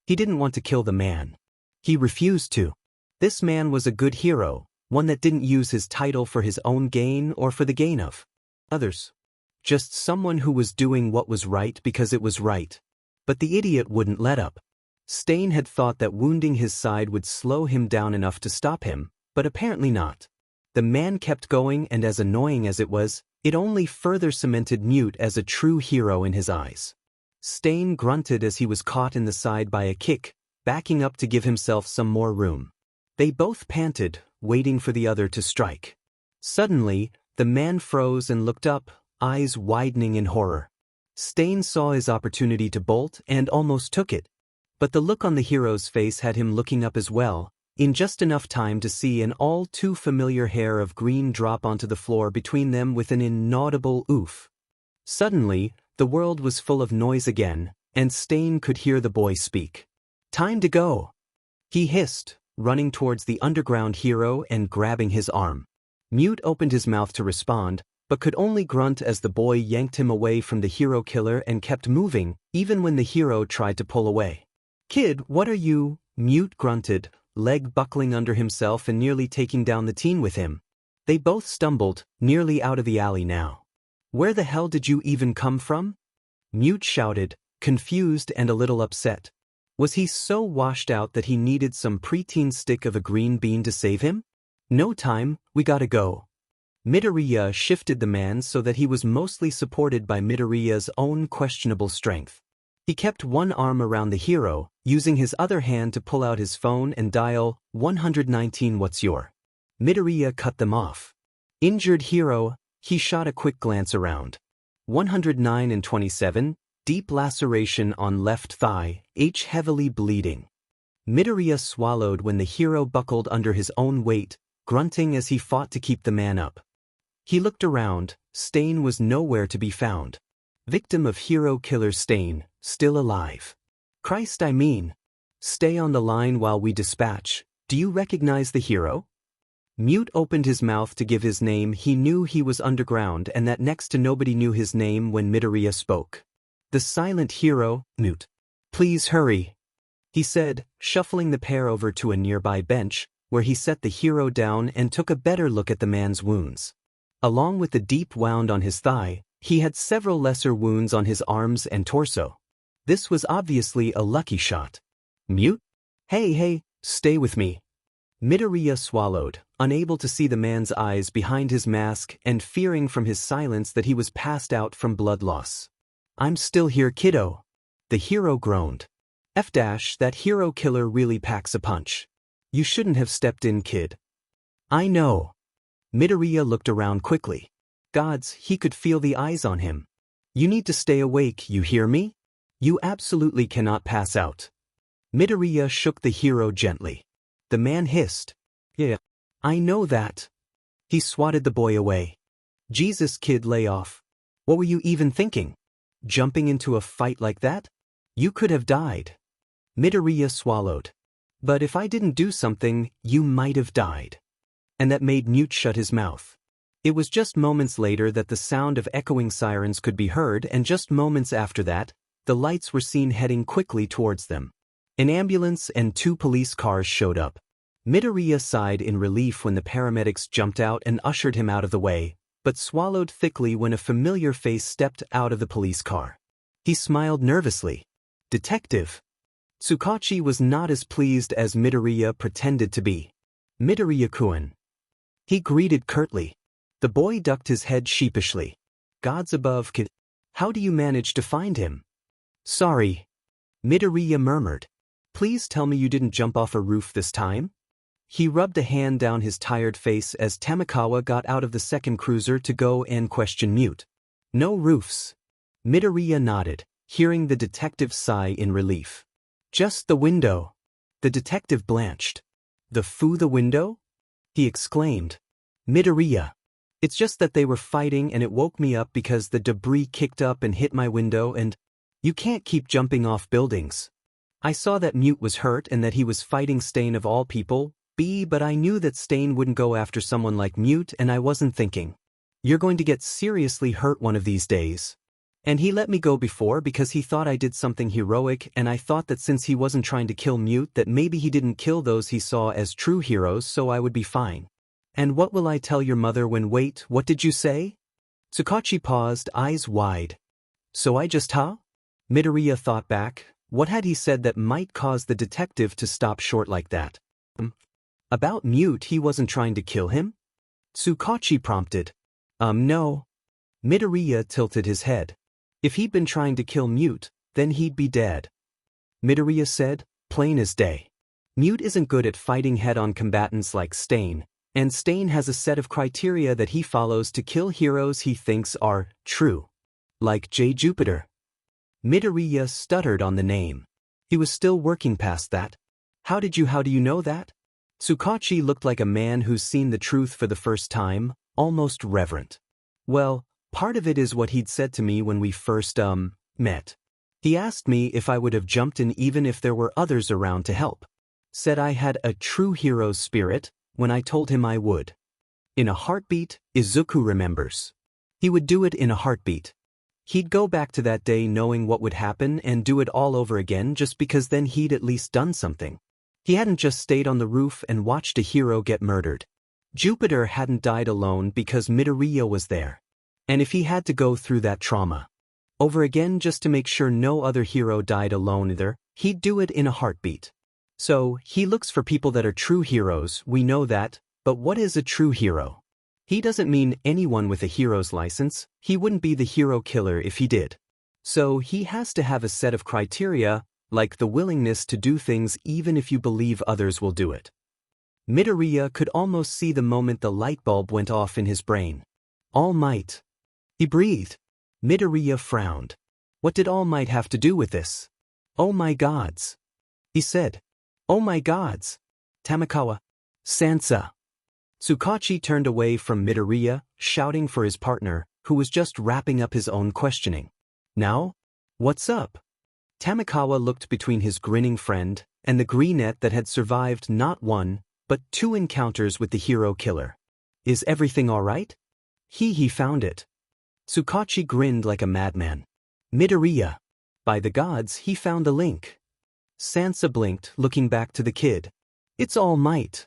He didn't want to kill the man. He refused to. This man was a good hero, one that didn't use his title for his own gain or for the gain of others. Just someone who was doing what was right because it was right. But the idiot wouldn't let up. Stain had thought that wounding his side would slow him down enough to stop him, but apparently not. The man kept going, and as annoying as it was, it only further cemented Mute as a true hero in his eyes. Stain grunted as he was caught in the side by a kick, backing up to give himself some more room. They both panted, waiting for the other to strike. Suddenly, the man froze and looked up, eyes widening in horror. Stain saw his opportunity to bolt and almost took it. But the look on the hero's face had him looking up as well, in just enough time to see an all-too-familiar hair of green drop onto the floor between them with an inaudible oof. Suddenly, the world was full of noise again, and Stain could hear the boy speak. "Time to go," he hissed, running towards the underground hero and grabbing his arm. Mute opened his mouth to respond, but could only grunt as the boy yanked him away from the hero killer and kept moving, even when the hero tried to pull away. "Kid, what are you?" Mute grunted, leg buckling under himself and nearly taking down the teen with him. They both stumbled, nearly out of the alley now. "Where the hell did you even come from?" Mute shouted, confused and a little upset. Was he so washed out that he needed some preteen stick of a green bean to save him? "No time, we gotta go." Midoriya shifted the man so that he was mostly supported by Midoriya's own questionable strength. He kept one arm around the hero, using his other hand to pull out his phone and dial 119. What's your? Midoriya cut them off. Injured hero, he shot a quick glance around. 109 and 27, deep laceration on left thigh, H heavily bleeding. Midoriya swallowed when the hero buckled under his own weight, grunting as he fought to keep the man up. He looked around, Stain was nowhere to be found. Victim of hero killer Stain, still alive. Christ, I mean. Stay on the line while we dispatch. Do you recognize the hero? Mute opened his mouth to give his name. He knew he was underground and that next to nobody knew his name when Midoriya spoke. The silent hero, Mute. Please hurry, he said, shuffling the pair over to a nearby bench, where he set the hero down and took a better look at the man's wounds. Along with the deep wound on his thigh, he had several lesser wounds on his arms and torso. This was obviously a lucky shot. Mute? Hey, stay with me. Midoriya swallowed, unable to see the man's eyes behind his mask and fearing from his silence that he was passed out from blood loss. I'm still here, kiddo. The hero groaned. That hero killer really packs a punch. You shouldn't have stepped in, kid. I know. Midoriya looked around quickly. Gods, he could feel the eyes on him. You need to stay awake, you hear me? You absolutely cannot pass out. Midoriya shook the hero gently. The man hissed. Yeah, I know that. He swatted the boy away. Jesus, kid, lay off. What were you even thinking? Jumping into a fight like that? You could have died. Midoriya swallowed. But if I didn't do something, you might have died. And that made Mute shut his mouth. It was just moments later that the sound of echoing sirens could be heard, and just moments after that, the lights were seen heading quickly towards them. An ambulance and 2 police cars showed up. Midoriya sighed in relief when the paramedics jumped out and ushered him out of the way, but swallowed thickly when a familiar face stepped out of the police car. He smiled nervously. Detective. Tsukachi was not as pleased as Midoriya pretended to be. Midoriya-kun. He greeted curtly. The boy ducked his head sheepishly. Gods above, kid. How do you manage to find him? Sorry. Midoriya murmured. Please tell me you didn't jump off a roof this time? He rubbed a hand down his tired face as Tamakawa got out of the second cruiser to go and question Mute. No roofs. Midoriya nodded, hearing the detective sigh in relief. Just the window. The detective blanched. The window? He exclaimed. Midoriya. It's just that they were fighting and it woke me up because the debris kicked up and hit my window and you can't keep jumping off buildings. I saw that Mute was hurt and that he was fighting Stain of all people, but I knew that Stain wouldn't go after someone like Mute and I wasn't thinking. You're going to get seriously hurt one of these days. And he let me go before because he thought I did something heroic, and I thought that since he wasn't trying to kill Mute that maybe he didn't kill those he saw as true heroes, so I would be fine. And what will I tell your mother when what did you say? Tsukachi paused, eyes wide. So I just Midoriya thought back. What had he said that might cause the detective to stop short like that? About Mute, he wasn't trying to kill him? Tsukachi prompted. No. Midoriya tilted his head. If he'd been trying to kill Mute, then he'd be dead. Midoriya said, plain as day. Mute isn't good at fighting head-on combatants like Stain, and Stain has a set of criteria that he follows to kill heroes he thinks are true. Like J. Jupiter. Midoriya stuttered on the name. He was still working past that. How do you know that? Tsukachi looked like a man who's seen the truth for the first time, almost reverent. Well, part of it is what he'd said to me when we first, met. He asked me if I would have jumped in even if there were others around to help. Said I had a true hero's spirit, when I told him I would. In a heartbeat, Izuku remembers. He would do it in a heartbeat. He'd go back to that day knowing what would happen and do it all over again just because then he'd at least done something. He hadn't just stayed on the roof and watched a hero get murdered. Jupiter hadn't died alone because Midoriya was there. And if he had to go through that trauma over again just to make sure no other hero died alone either, he'd do it in a heartbeat. So, he looks for people that are true heroes, we know that, but what is a true hero? He doesn't mean anyone with a hero's license, he wouldn't be the hero killer if he did. So he has to have a set of criteria, like the willingness to do things even if you believe others will do it. Midoriya could almost see the moment the light bulb went off in his brain. All Might. He breathed. Midoriya frowned. What did All Might have to do with this? Oh my gods. He said. Oh my gods. Tamakawa. Sansa. Tsukachi turned away from Midoriya, shouting for his partner, who was just wrapping up his own questioning. Now? What's up? Tamakawa looked between his grinning friend and the greenette that had survived not one, but 2 encounters with the hero killer. Is everything all right? He found it. Tsukachi grinned like a madman. Midoriya. By the gods, he found the link. Sansa blinked, looking back to the kid. It's All Might.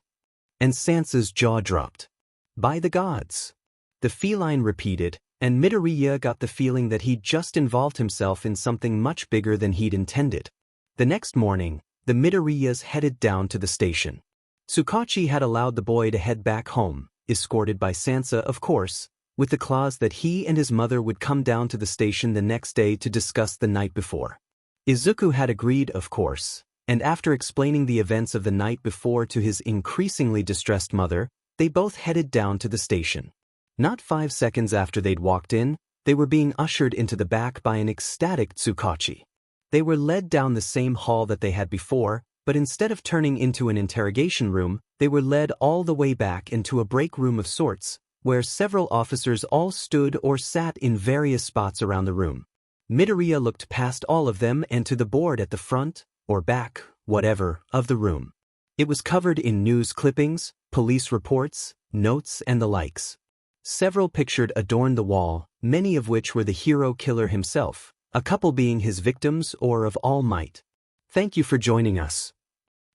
And Sansa's jaw dropped. By the gods. The feline repeated, and Midoriya got the feeling that he'd just involved himself in something much bigger than he'd intended. The next morning, the Midoriyas headed down to the station. Tsukachi had allowed the boy to head back home, escorted by Sansa, of course, with the clause that he and his mother would come down to the station the next day to discuss the night before. Izuku had agreed, of course, and after explaining the events of the night before to his increasingly distressed mother, they both headed down to the station. Not 5 seconds after they'd walked in, they were being ushered into the back by an ecstatic Tsukachi. They were led down the same hall that they had before, but instead of turning into an interrogation room, they were led all the way back into a break room of sorts, where several officers all stood or sat in various spots around the room. Midoriya looked past all of them and to the board at the front, or back, whatever, of the room. It was covered in news clippings, police reports, notes, and the likes. Several pictures adorned the wall, many of which were the hero killer himself, a couple being his victims or of All Might. Thank you for joining us.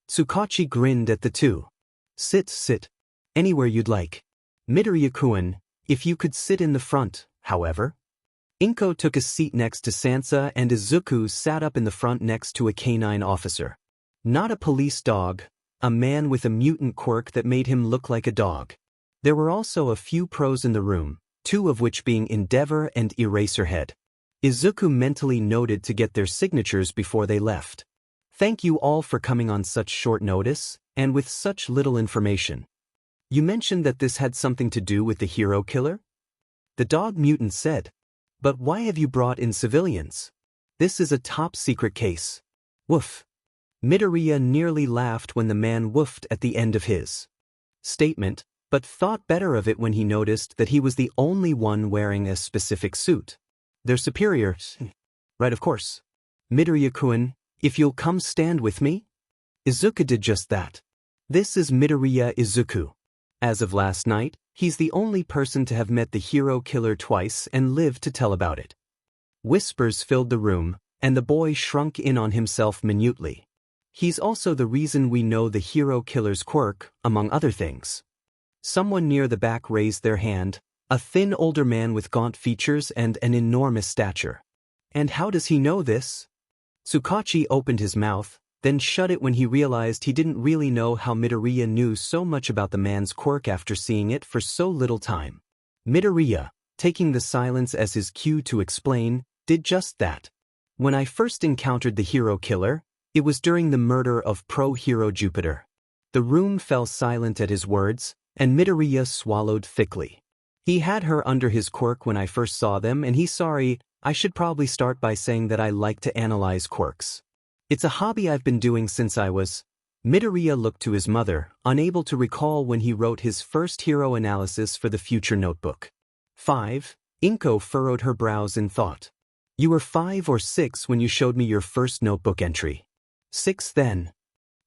Tsukachi grinned at the two. Sit. Anywhere you'd like. Midoriya-kun, if you could sit in the front, however. Inko took a seat next to Sansa and Izuku sat up in the front next to a canine officer. Not a police dog, a man with a mutant quirk that made him look like a dog. There were also a few pros in the room, 2 of which being Endeavor and Eraserhead. Izuku mentally noted to get their signatures before they left. Thank you all for coming on such short notice, and with such little information. You mentioned that this had something to do with the hero killer? The dog mutant said. But why have you brought in civilians? This is a top-secret case. Woof. Midoriya nearly laughed when the man woofed at the end of his statement, but thought better of it when he noticed that he was the only one wearing a specific suit. Their superiors. Right, of course. Midoriya-kun, if you'll come stand with me? Izuku did just that. This is Midoriya Izuku. As of last night, he's the only person to have met the hero killer twice and lived to tell about it. Whispers filled the room, and the boy shrunk in on himself minutely. He's also the reason we know the hero killer's quirk, among other things. Someone near the back raised their hand, a thin older man with gaunt features and an enormous stature. And how does he know this? Tsukachi opened his mouth, then shut it when he realized he didn't really know how Midoriya knew so much about the man's quirk after seeing it for so little time. Midoriya, taking the silence as his cue to explain, did just that. When I first encountered the hero killer, it was during the murder of pro-hero Jupiter. The room fell silent at his words, and Midoriya swallowed thickly. He had her under his quirk when I first saw them, and he's sorry. I should probably start by saying that I like to analyze quirks. It's a hobby I've been doing since I was. Midoriya looked to his mother, unable to recall when he wrote his first hero analysis for the future notebook. 5. Inko furrowed her brows in thought. You were 5 or 6 when you showed me your first notebook entry. 6 then.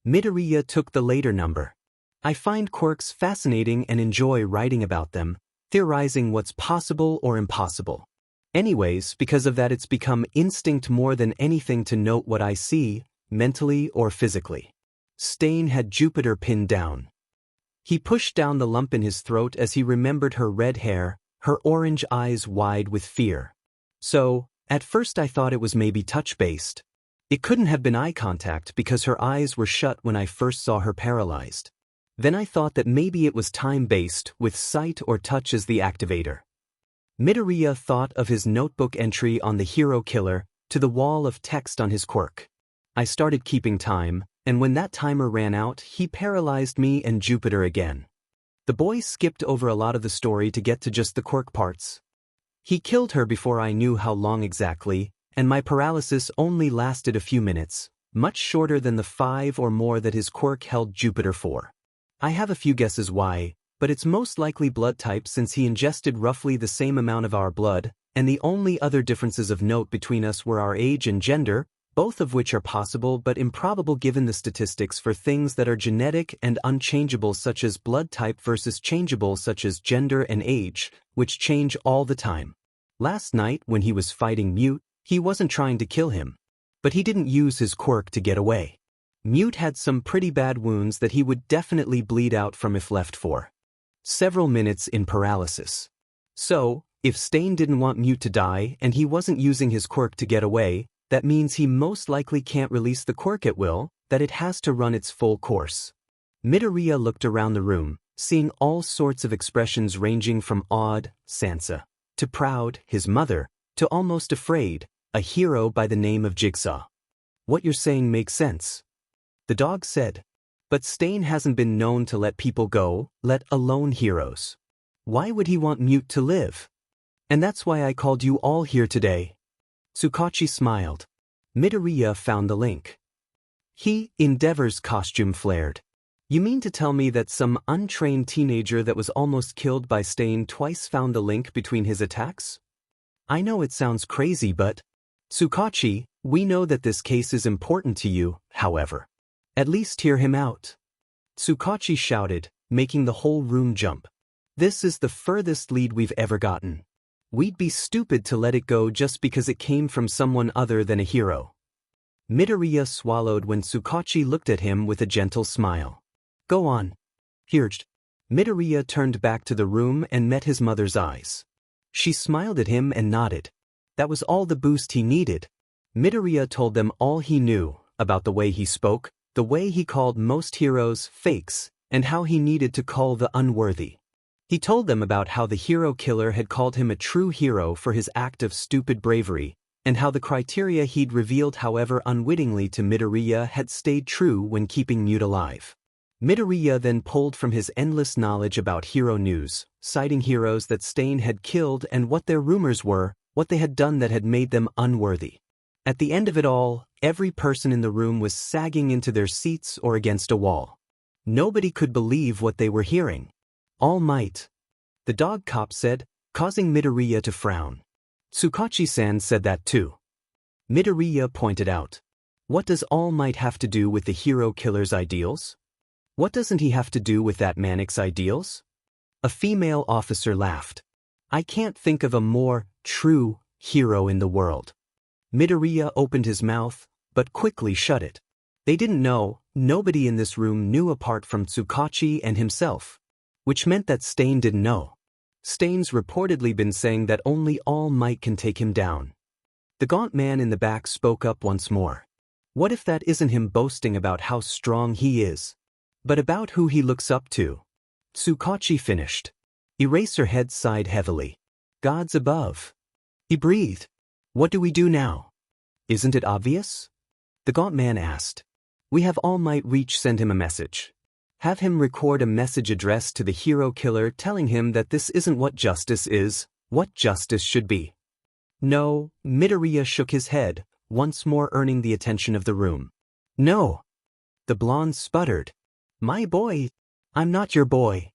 Midoriya took the later number. I find quirks fascinating and enjoy writing about them, theorizing what's possible or impossible. Anyways, because of that it's become instinct more than anything to note what I see, mentally or physically. Stain had Jupiter pinned down. He pushed down the lump in his throat as he remembered her red hair, her orange eyes wide with fear. So, at first I thought it was maybe touch-based. It couldn't have been eye contact because her eyes were shut when I first saw her paralyzed. Then I thought that maybe it was time-based with sight or touch as the activator. Midoriya thought of his notebook entry on the hero killer, to the wall of text on his quirk. I started keeping time, and when that timer ran out, he paralyzed me and Jupiter again. The boy skipped over a lot of the story to get to just the quirk parts. He killed her before I knew how long exactly, and my paralysis only lasted a few minutes, much shorter than the 5 or more that his quirk held Jupiter for. I have a few guesses why, but it's most likely blood type since he ingested roughly the same amount of our blood, and the only other differences of note between us were our age and gender, both of which are possible but improbable given the statistics for things that are genetic and unchangeable such as blood type versus changeable such as gender and age, which change all the time. Last night when he was fighting Mute, he wasn't trying to kill him. But he didn't use his quirk to get away. Mute had some pretty bad wounds that he would definitely bleed out from if left for several minutes in paralysis. So, if Stain didn't want Mute to die and he wasn't using his quirk to get away, that means he most likely can't release the quirk at will, that it has to run its full course. Midoriya looked around the room, seeing all sorts of expressions ranging from awed, Sansa, to proud, his mother, to almost afraid, a hero by the name of Jigsaw. What you're saying makes sense. The dog said. But Stain hasn't been known to let people go, let alone heroes. Why would he want Mute to live? And that's why I called you all here today. Tsukachi smiled. Midoriya found the link. Endeavor's costume flared. You mean to tell me that some untrained teenager that was almost killed by Stain twice found the link between his attacks? I know it sounds crazy, but... Tsukachi, we know that this case is important to you, however. At least hear him out. Tsukachi shouted, making the whole room jump. This is the furthest lead we've ever gotten. We'd be stupid to let it go just because it came from someone other than a hero. Midoriya swallowed when Tsukachi looked at him with a gentle smile. Go on. Hirged. Midoriya turned back to the room and met his mother's eyes. She smiled at him and nodded. That was all the boost he needed. Midoriya told them all he knew about the way he spoke, the way he called most heroes fakes, and how he needed to call the unworthy. He told them about how the hero killer had called him a true hero for his act of stupid bravery, and how the criteria he'd revealed however unwittingly to Midoriya had stayed true when keeping Mute alive. Midoriya then pulled from his endless knowledge about hero news, citing heroes that Stain had killed and what their rumors were, what they had done that had made them unworthy. At the end of it all, every person in the room was sagging into their seats or against a wall. Nobody could believe what they were hearing. All Might. The dog cop said, causing Midoriya to frown. Tsukachi-san said that too. Midoriya pointed out. What does All Might have to do with the hero killer's ideals? What doesn't he have to do with that manic's ideals? A female officer laughed. I can't think of a more true hero in the world. Midoriya opened his mouth, but quickly shut it. They didn't know, nobody in this room knew apart from Tsukachi and himself. Which meant that Stain didn't know. Stain's reportedly been saying that only All Might can take him down. The gaunt man in the back spoke up once more. What if that isn't him boasting about how strong he is, but about who he looks up to? Tsukachi finished. Eraserhead sighed heavily. Gods above. He breathed. What do we do now? Isn't it obvious? The gaunt man asked. We have All Might reach send him a message. Have him record a message addressed to the hero killer telling him that this isn't what justice is, what justice should be. No, Midoriya shook his head, once more earning the attention of the room. No. The blonde sputtered. My boy. I'm not your boy.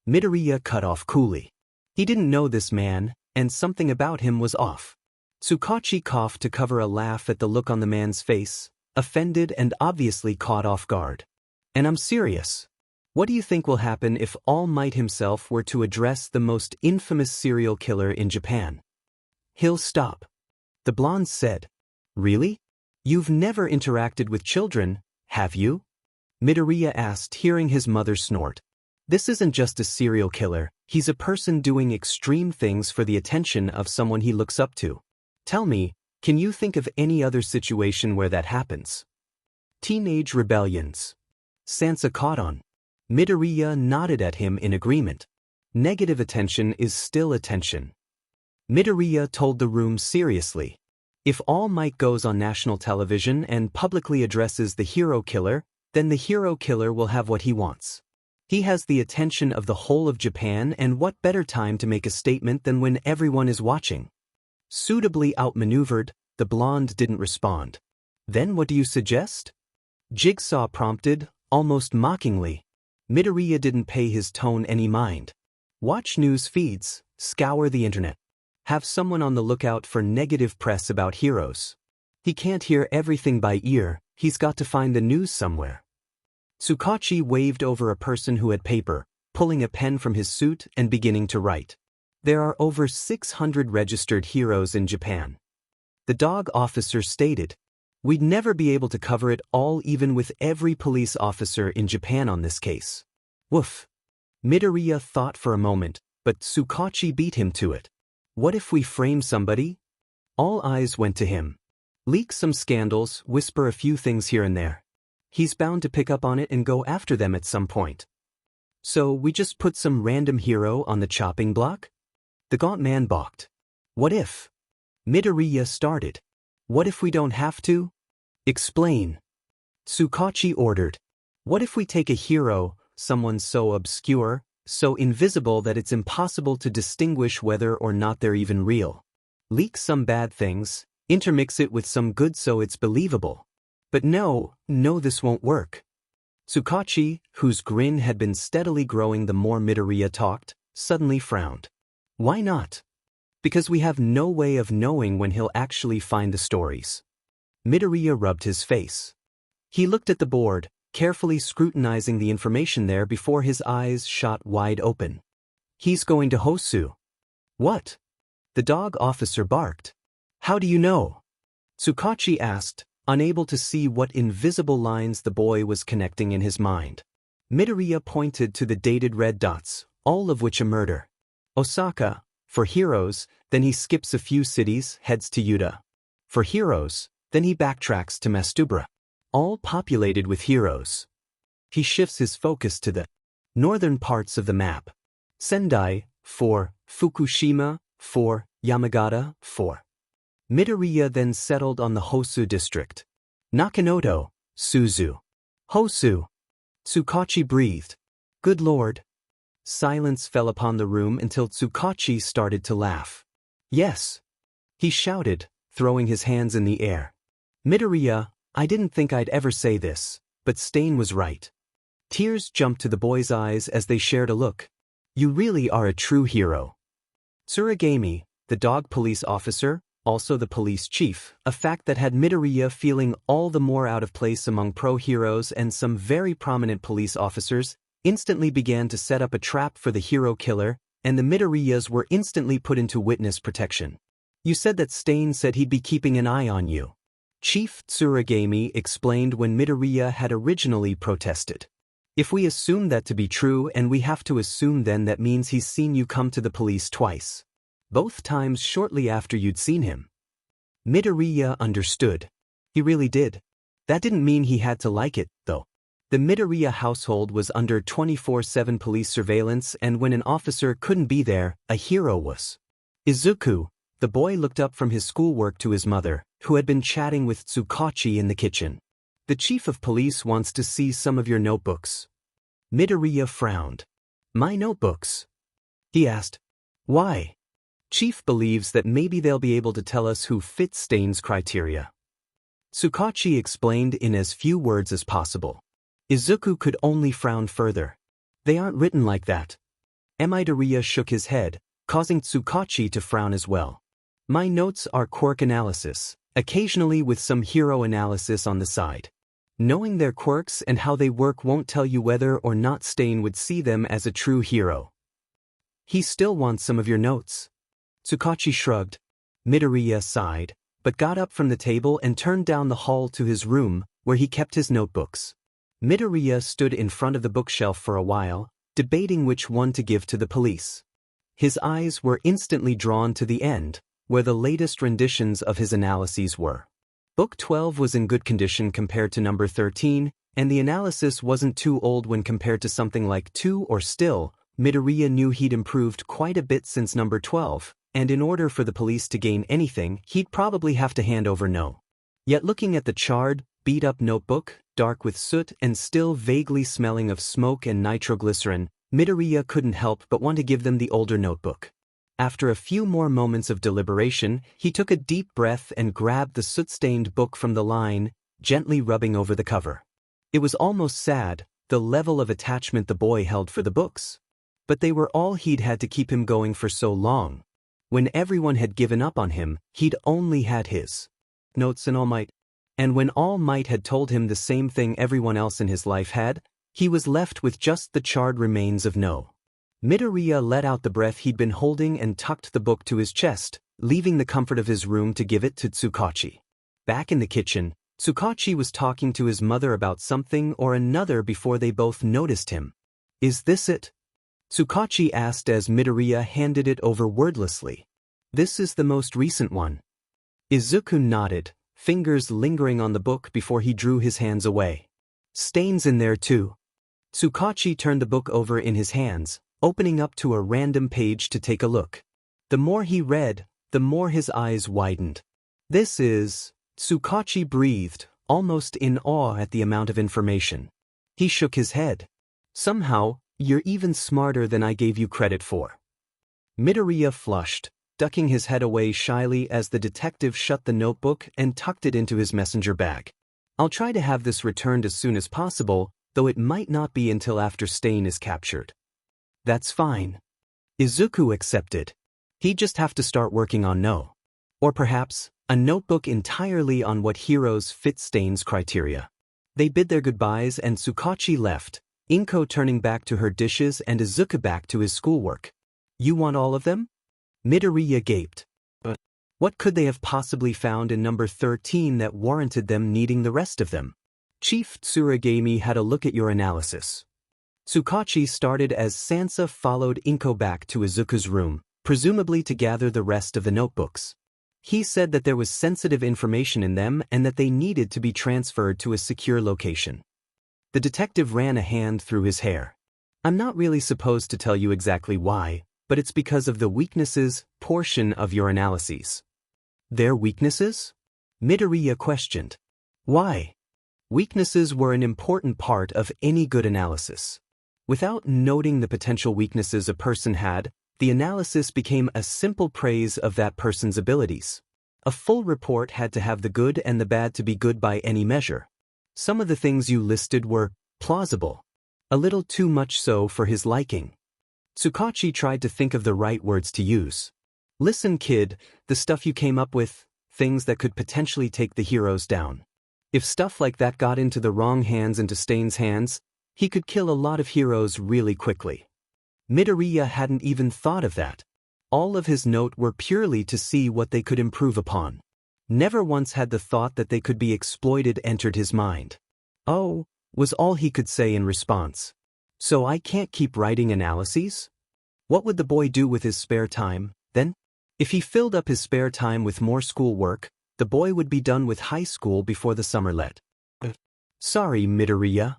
Midoriya cut off coolly. He didn't know this man, and something about him was off. Tsukachi coughed to cover a laugh at the look on the man's face, offended and obviously caught off guard. And I'm serious. What do you think will happen if All Might himself were to address the most infamous serial killer in Japan? He'll stop. The blonde said. Really? You've never interacted with children, have you? Midoriya asked, hearing his mother snort. This isn't just a serial killer, he's a person doing extreme things for the attention of someone he looks up to. Tell me, can you think of any other situation where that happens? Teenage rebellions. Sansa caught on. Midoriya nodded at him in agreement. Negative attention is still attention. Midoriya told the room seriously. If All Might goes on national television and publicly addresses the hero killer, then the hero killer will have what he wants. He has the attention of the whole of Japan, and what better time to make a statement than when everyone is watching? Suitably outmaneuvered, the blonde didn't respond. Then what do you suggest? Jigsaw prompted, almost mockingly. Midoriya didn't pay his tone any mind. Watch news feeds, scour the internet. Have someone on the lookout for negative press about heroes. He can't hear everything by ear, he's got to find the news somewhere. Tsukachi waved over a person who had paper, pulling a pen from his suit and beginning to write. There are over 600 registered heroes in Japan. The dog officer stated, "We'd never be able to cover it all even with every police officer in Japan on this case." Woof. Midoriya thought for a moment, but Tsukachi beat him to it. What if we frame somebody? All eyes went to him. Leak some scandals, whisper a few things here and there. He's bound to pick up on it and go after them at some point. So we just put some random hero on the chopping block? The gaunt man balked. What if? Midoriya started. What if we don't have to? Explain. Tsukachi ordered. What if we take a hero, someone so obscure, so invisible that it's impossible to distinguish whether or not they're even real? Leak some bad things, intermix it with some good so it's believable. But no, this won't work. Tsukachi, whose grin had been steadily growing the more Midoriya talked, suddenly frowned. Why not? Because we have no way of knowing when he'll actually find the stories. Midoriya rubbed his face. He looked at the board, carefully scrutinizing the information there before his eyes shot wide open. He's going to Hosu. What? The dog officer barked. How do you know? Tsukachi asked, unable to see what invisible lines the boy was connecting in his mind. Midoriya pointed to the dated red dots, all of which a murder. Osaka, for heroes, then he skips a few cities, heads to Yuta. For heroes, then he backtracks to Mastubra. All populated with heroes. He shifts his focus to the northern parts of the map. Sendai, 4, Fukushima, 4, Yamagata, 4. Midoriya then settled on the Hosu district. Nakanoto, Suzu. Hosu. Tsukachi breathed. Good lord. Silence fell upon the room until Tsukachi started to laugh. Yes. He shouted, throwing his hands in the air. Midoriya, I didn't think I'd ever say this, but Stain was right. Tears jumped to the boy's eyes as they shared a look. You really are a true hero. Tsuragami, the dog police officer, also the police chief, a fact that had Midoriya feeling all the more out of place among pro-heroes and some very prominent police officers, instantly began to set up a trap for the hero killer, and the Midoriyas were instantly put into witness protection. You said that Stain said he'd be keeping an eye on you. Chief Tsuragami explained when Midoriya had originally protested. If we assume that to be true, and we have to assume then that means he's seen you come to the police twice. Both times shortly after you'd seen him. Midoriya understood. He really did. That didn't mean he had to like it, though. The Midoriya household was under 24/7 police surveillance, and when an officer couldn't be there, a hero was. Izuku, the boy looked up from his schoolwork to his mother, who had been chatting with Tsukachi in the kitchen. The chief of police wants to see some of your notebooks. Midoriya frowned. My notebooks? He asked. Why? Chief believes that maybe they'll be able to tell us who fits Stain's criteria. Tsukachi explained in as few words as possible. Izuku could only frown further. They aren't written like that. Midoriya shook his head, causing Tsukachi to frown as well. My notes are quirk analysis, occasionally with some hero analysis on the side. Knowing their quirks and how they work won't tell you whether or not Stain would see them as a true hero. He still wants some of your notes. Tsukachi shrugged. Midoriya sighed, but got up from the table and turned down the hall to his room, where he kept his notebooks. Midoriya stood in front of the bookshelf for a while, debating which one to give to the police. His eyes were instantly drawn to the end, where the latest renditions of his analyses were. Book 12 was in good condition compared to number 13, and the analysis wasn't too old when compared to something like 2 or still. Midoriya knew he'd improved quite a bit since number 12, and in order for the police to gain anything, he'd probably have to hand over No. Yet looking at the charred, beat-up notebook, dark with soot and still vaguely smelling of smoke and nitroglycerin, Midoriya couldn't help but want to give them the older notebook. After a few more moments of deliberation, he took a deep breath and grabbed the soot-stained book from the line, gently rubbing over the cover. It was almost sad, the level of attachment the boy held for the books. But they were all he'd had to keep him going for so long. When everyone had given up on him, he'd only had his notes and All Might. And when All Might had told him the same thing everyone else in his life had, he was left with just the charred remains of No. Midoriya let out the breath he'd been holding and tucked the book to his chest, leaving the comfort of his room to give it to Tsukachi. Back in the kitchen, Tsukachi was talking to his mother about something or another before they both noticed him. "Is this it?" Tsukachi asked as Midoriya handed it over wordlessly. "This is the most recent one." Izuku nodded, fingers lingering on the book before he drew his hands away. "Stains in there too." Tsukachi turned the book over in his hands, opening up to a random page to take a look. The more he read, the more his eyes widened. "This is..." Tsukachi breathed, almost in awe at the amount of information. He shook his head. "Somehow, you're even smarter than I gave you credit for." Midoriya flushed, ducking his head away shyly as the detective shut the notebook and tucked it into his messenger bag. "I'll try to have this returned as soon as possible, though it might not be until after Stain is captured." "That's fine." Izuku accepted. He'd just have to start working on No. Or perhaps, a notebook entirely on what heroes fit Stain's criteria. They bid their goodbyes and Tsukachi left, Inko turning back to her dishes and Izuku back to his schoolwork. "You want all of them?" Midoriya gaped. But what could they have possibly found in number 13 that warranted them needing the rest of them? "Chief Tsuragami had a look at your analysis." Tsukachi started as Sansa followed Inko back to Izuku's room, presumably to gather the rest of the notebooks. He said that there was sensitive information in them and that they needed to be transferred to a secure location. The detective ran a hand through his hair. "I'm not really supposed to tell you exactly why, but it's because of the weaknesses portion of your analyses." "Their weaknesses?" Midoriya questioned. "Why?" Weaknesses were an important part of any good analysis. Without noting the potential weaknesses a person had, the analysis became a simple praise of that person's abilities. A full report had to have the good and the bad to be good by any measure. Some of the things you listed were plausible. A little too much so for his liking. Tsukachi tried to think of the right words to use. "Listen, kid, the stuff you came up with, things that could potentially take the heroes down. If stuff like that got into the wrong hands, into Stain's hands, he could kill a lot of heroes really quickly." Midoriya hadn't even thought of that. All of his note were purely to see what they could improve upon. Never once had the thought that they could be exploited entered his mind. "Oh," was all he could say in response. "So I can't keep writing analyses?" What would the boy do with his spare time, then? If he filled up his spare time with more schoolwork, the boy would be done with high school before the summer let. "Sorry, Midoriya."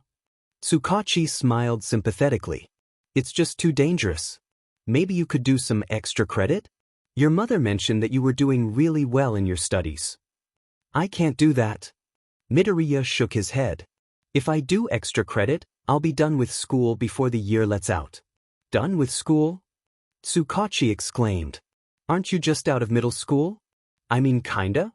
Tsukachi smiled sympathetically. "It's just too dangerous. Maybe you could do some extra credit? Your mother mentioned that you were doing really well in your studies." "I can't do that." Midoriya shook his head. "If I do extra credit, I'll be done with school before the year lets out." "Done with school?" Tsukachi exclaimed. "Aren't you just out of middle school? I mean, kinda?"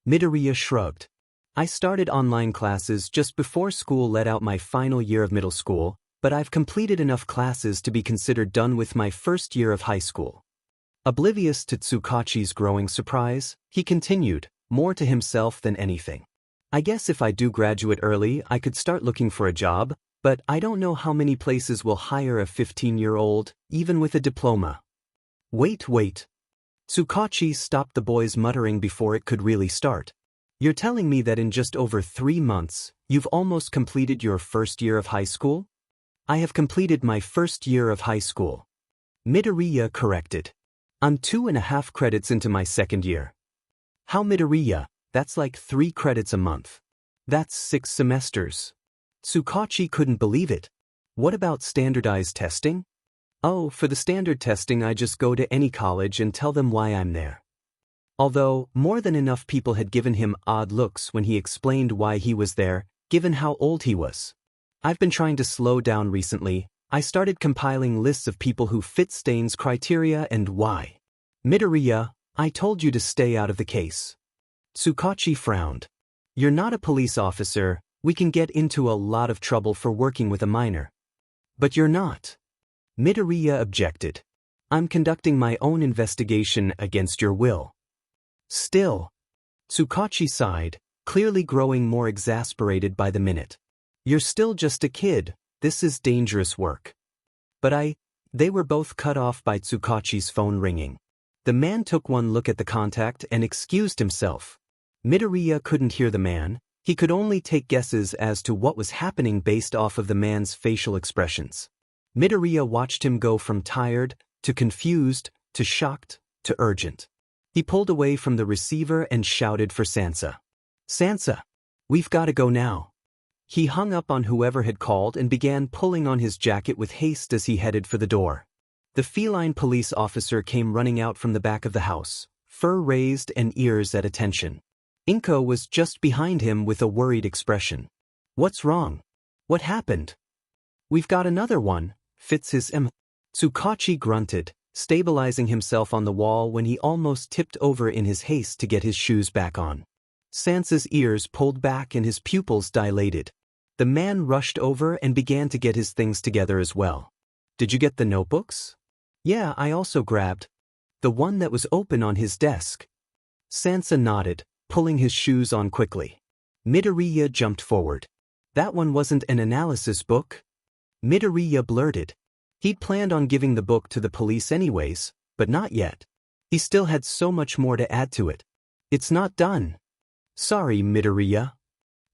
Midoriya shrugged. "I started online classes just before school let out my final year of middle school, but I've completed enough classes to be considered done with my first year of high school." Oblivious to Tsukachi's growing surprise, he continued, more to himself than anything. "I guess if I do graduate early, I could start looking for a job, but I don't know how many places will hire a 15-year-old, even with a diploma." Wait. Tsukachi stopped the boy's muttering before it could really start. "You're telling me that in just over 3 months, you've almost completed your first year of high school?" "I have completed my first year of high school." Midoriya corrected. "I'm 2.5 credits into my second year." "How, Midoriya? That's like 3 credits a month. That's 6 semesters." Tsukachi couldn't believe it. "What about standardized testing?" Oh, for the standard testing I just go to any college and tell them why I'm there. Although, more than enough people had given him odd looks when he explained why he was there, given how old he was. I've been trying to slow down recently. I started compiling lists of people who fit Stain's criteria and why. Midoriya, I told you to stay out of the case. Tsukachi frowned. You're not a police officer, we can get into a lot of trouble for working with a minor. But you're not. Midoriya objected. I'm conducting my own investigation against your will. Still. Tsukachi sighed, clearly growing more exasperated by the minute. You're still just a kid, this is dangerous work. But they were both cut off by Tsukachi's phone ringing. The man took one look at the contact and excused himself. Midoriya couldn't hear the man, he could only take guesses as to what was happening based off of the man's facial expressions. Midoriya watched him go from tired, to confused, to shocked, to urgent. He pulled away from the receiver and shouted for Sansa. Sansa! We've got to go now. He hung up on whoever had called and began pulling on his jacket with haste as he headed for the door. The feline police officer came running out from the back of the house, fur raised and ears at attention. Inko was just behind him with a worried expression. What's wrong? What happened? We've got another one, fits his Tsukachi grunted, stabilizing himself on the wall when he almost tipped over in his haste to get his shoes back on. Sansa's ears pulled back and his pupils dilated. The man rushed over and began to get his things together as well. Did you get the notebooks? Yeah, I also grabbed the one that was open on his desk. Sansa nodded, pulling his shoes on quickly. Midoriya jumped forward. That one wasn't an analysis book? Midoriya blurted. He'd planned on giving the book to the police anyways, but not yet. He still had so much more to add to it. It's not done. Sorry, Midoriya.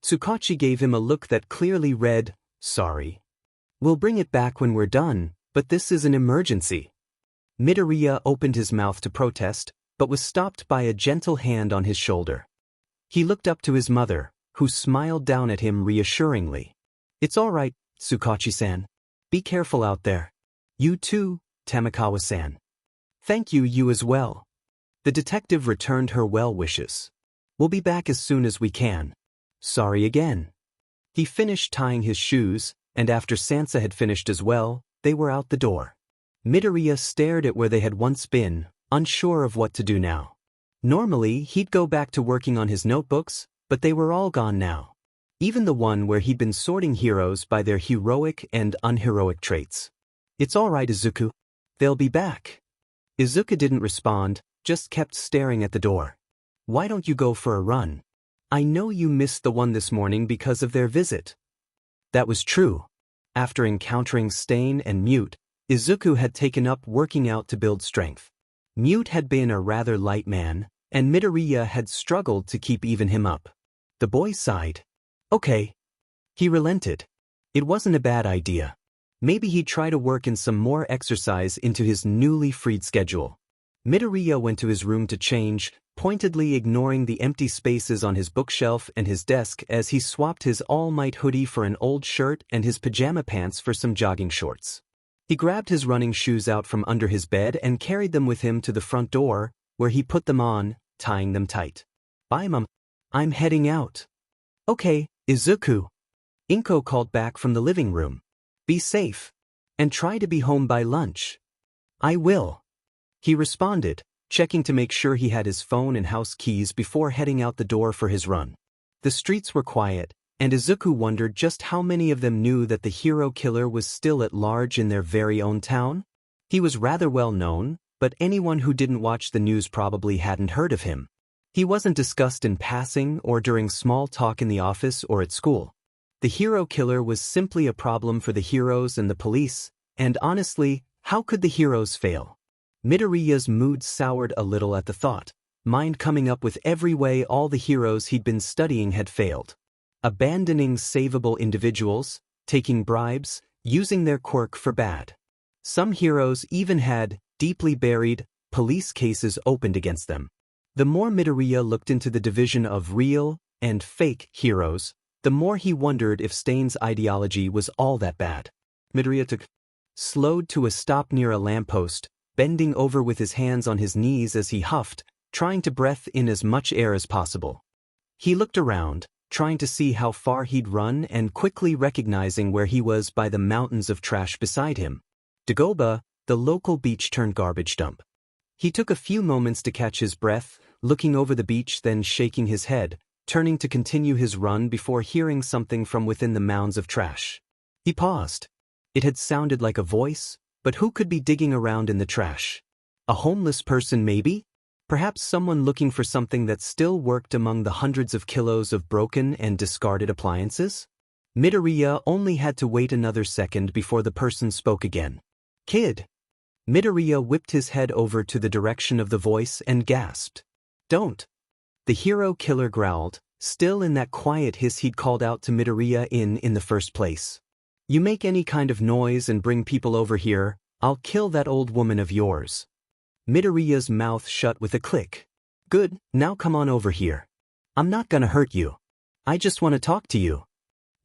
Tsukachi gave him a look that clearly read, sorry. We'll bring it back when we're done, but this is an emergency. Midoriya opened his mouth to protest, but was stopped by a gentle hand on his shoulder. He looked up to his mother, who smiled down at him reassuringly. It's all right, Tsukachi-san. Be careful out there. You too, Tamakawa-san. Thank you, you as well. The detective returned her well wishes. We'll be back as soon as we can. Sorry again. He finished tying his shoes, and after Sansa had finished as well, they were out the door. Midoriya stared at where they had once been, unsure of what to do now. Normally, he'd go back to working on his notebooks, but they were all gone now. Even the one where he'd been sorting heroes by their heroic and unheroic traits. It's all right, Izuku. They'll be back. Izuku didn't respond, just kept staring at the door. Why don't you go for a run? I know you missed the one this morning because of their visit. That was true. After encountering Stain and Mute, Izuku had taken up working out to build strength. Mute had been a rather light man, and Midoriya had struggled to keep even him up. The boy sighed. Okay. He relented. It wasn't a bad idea. Maybe he'd try to work in some more exercise into his newly freed schedule. Midoriya went to his room to change, pointedly ignoring the empty spaces on his bookshelf and his desk as he swapped his All Might hoodie for an old shirt and his pajama pants for some jogging shorts. He grabbed his running shoes out from under his bed and carried them with him to the front door, where he put them on, tying them tight. Bye, Mom. I'm heading out. Okay, Izuku. Inko called back from the living room. Be safe. And try to be home by lunch. I will. He responded, checking to make sure he had his phone and house keys before heading out the door for his run. The streets were quiet, and Izuku wondered just how many of them knew that the hero killer was still at large in their very own town. He was rather well known, but anyone who didn't watch the news probably hadn't heard of him. He wasn't discussed in passing or during small talk in the office or at school. The hero killer was simply a problem for the heroes and the police, and honestly, how could the heroes fail? Midoriya's mood soured a little at the thought, mind coming up with every way all the heroes he'd been studying had failed. Abandoning savable individuals, taking bribes, using their quirk for bad. Some heroes even had, deeply buried, police cases opened against them. The more Midoriya looked into the division of real and fake heroes, the more he wondered if Stain's ideology was all that bad. Midoriya took slowed to a stop near a lamppost, bending over with his hands on his knees as he huffed, trying to breathe in as much air as possible. He looked around, trying to see how far he'd run and quickly recognizing where he was by the mountains of trash beside him. Dagoba, the local beach-turned-garbage dump. He took a few moments to catch his breath, looking over the beach, then shaking his head, turning to continue his run before hearing something from within the mounds of trash. He paused. It had sounded like a voice, but who could be digging around in the trash? A homeless person, maybe? Perhaps someone looking for something that still worked among the hundreds of kilos of broken and discarded appliances? Midoriya only had to wait another second before the person spoke again. "Kid." Midoriya whipped his head over to the direction of the voice and gasped. "Don't." The hero killer growled, still in that quiet hiss he'd called out to Midoriya in the first place. "You make any kind of noise and bring people over here, I'll kill that old woman of yours." Midoriya's mouth shut with a click. "Good, now come on over here. I'm not gonna hurt you. I just want to talk to you."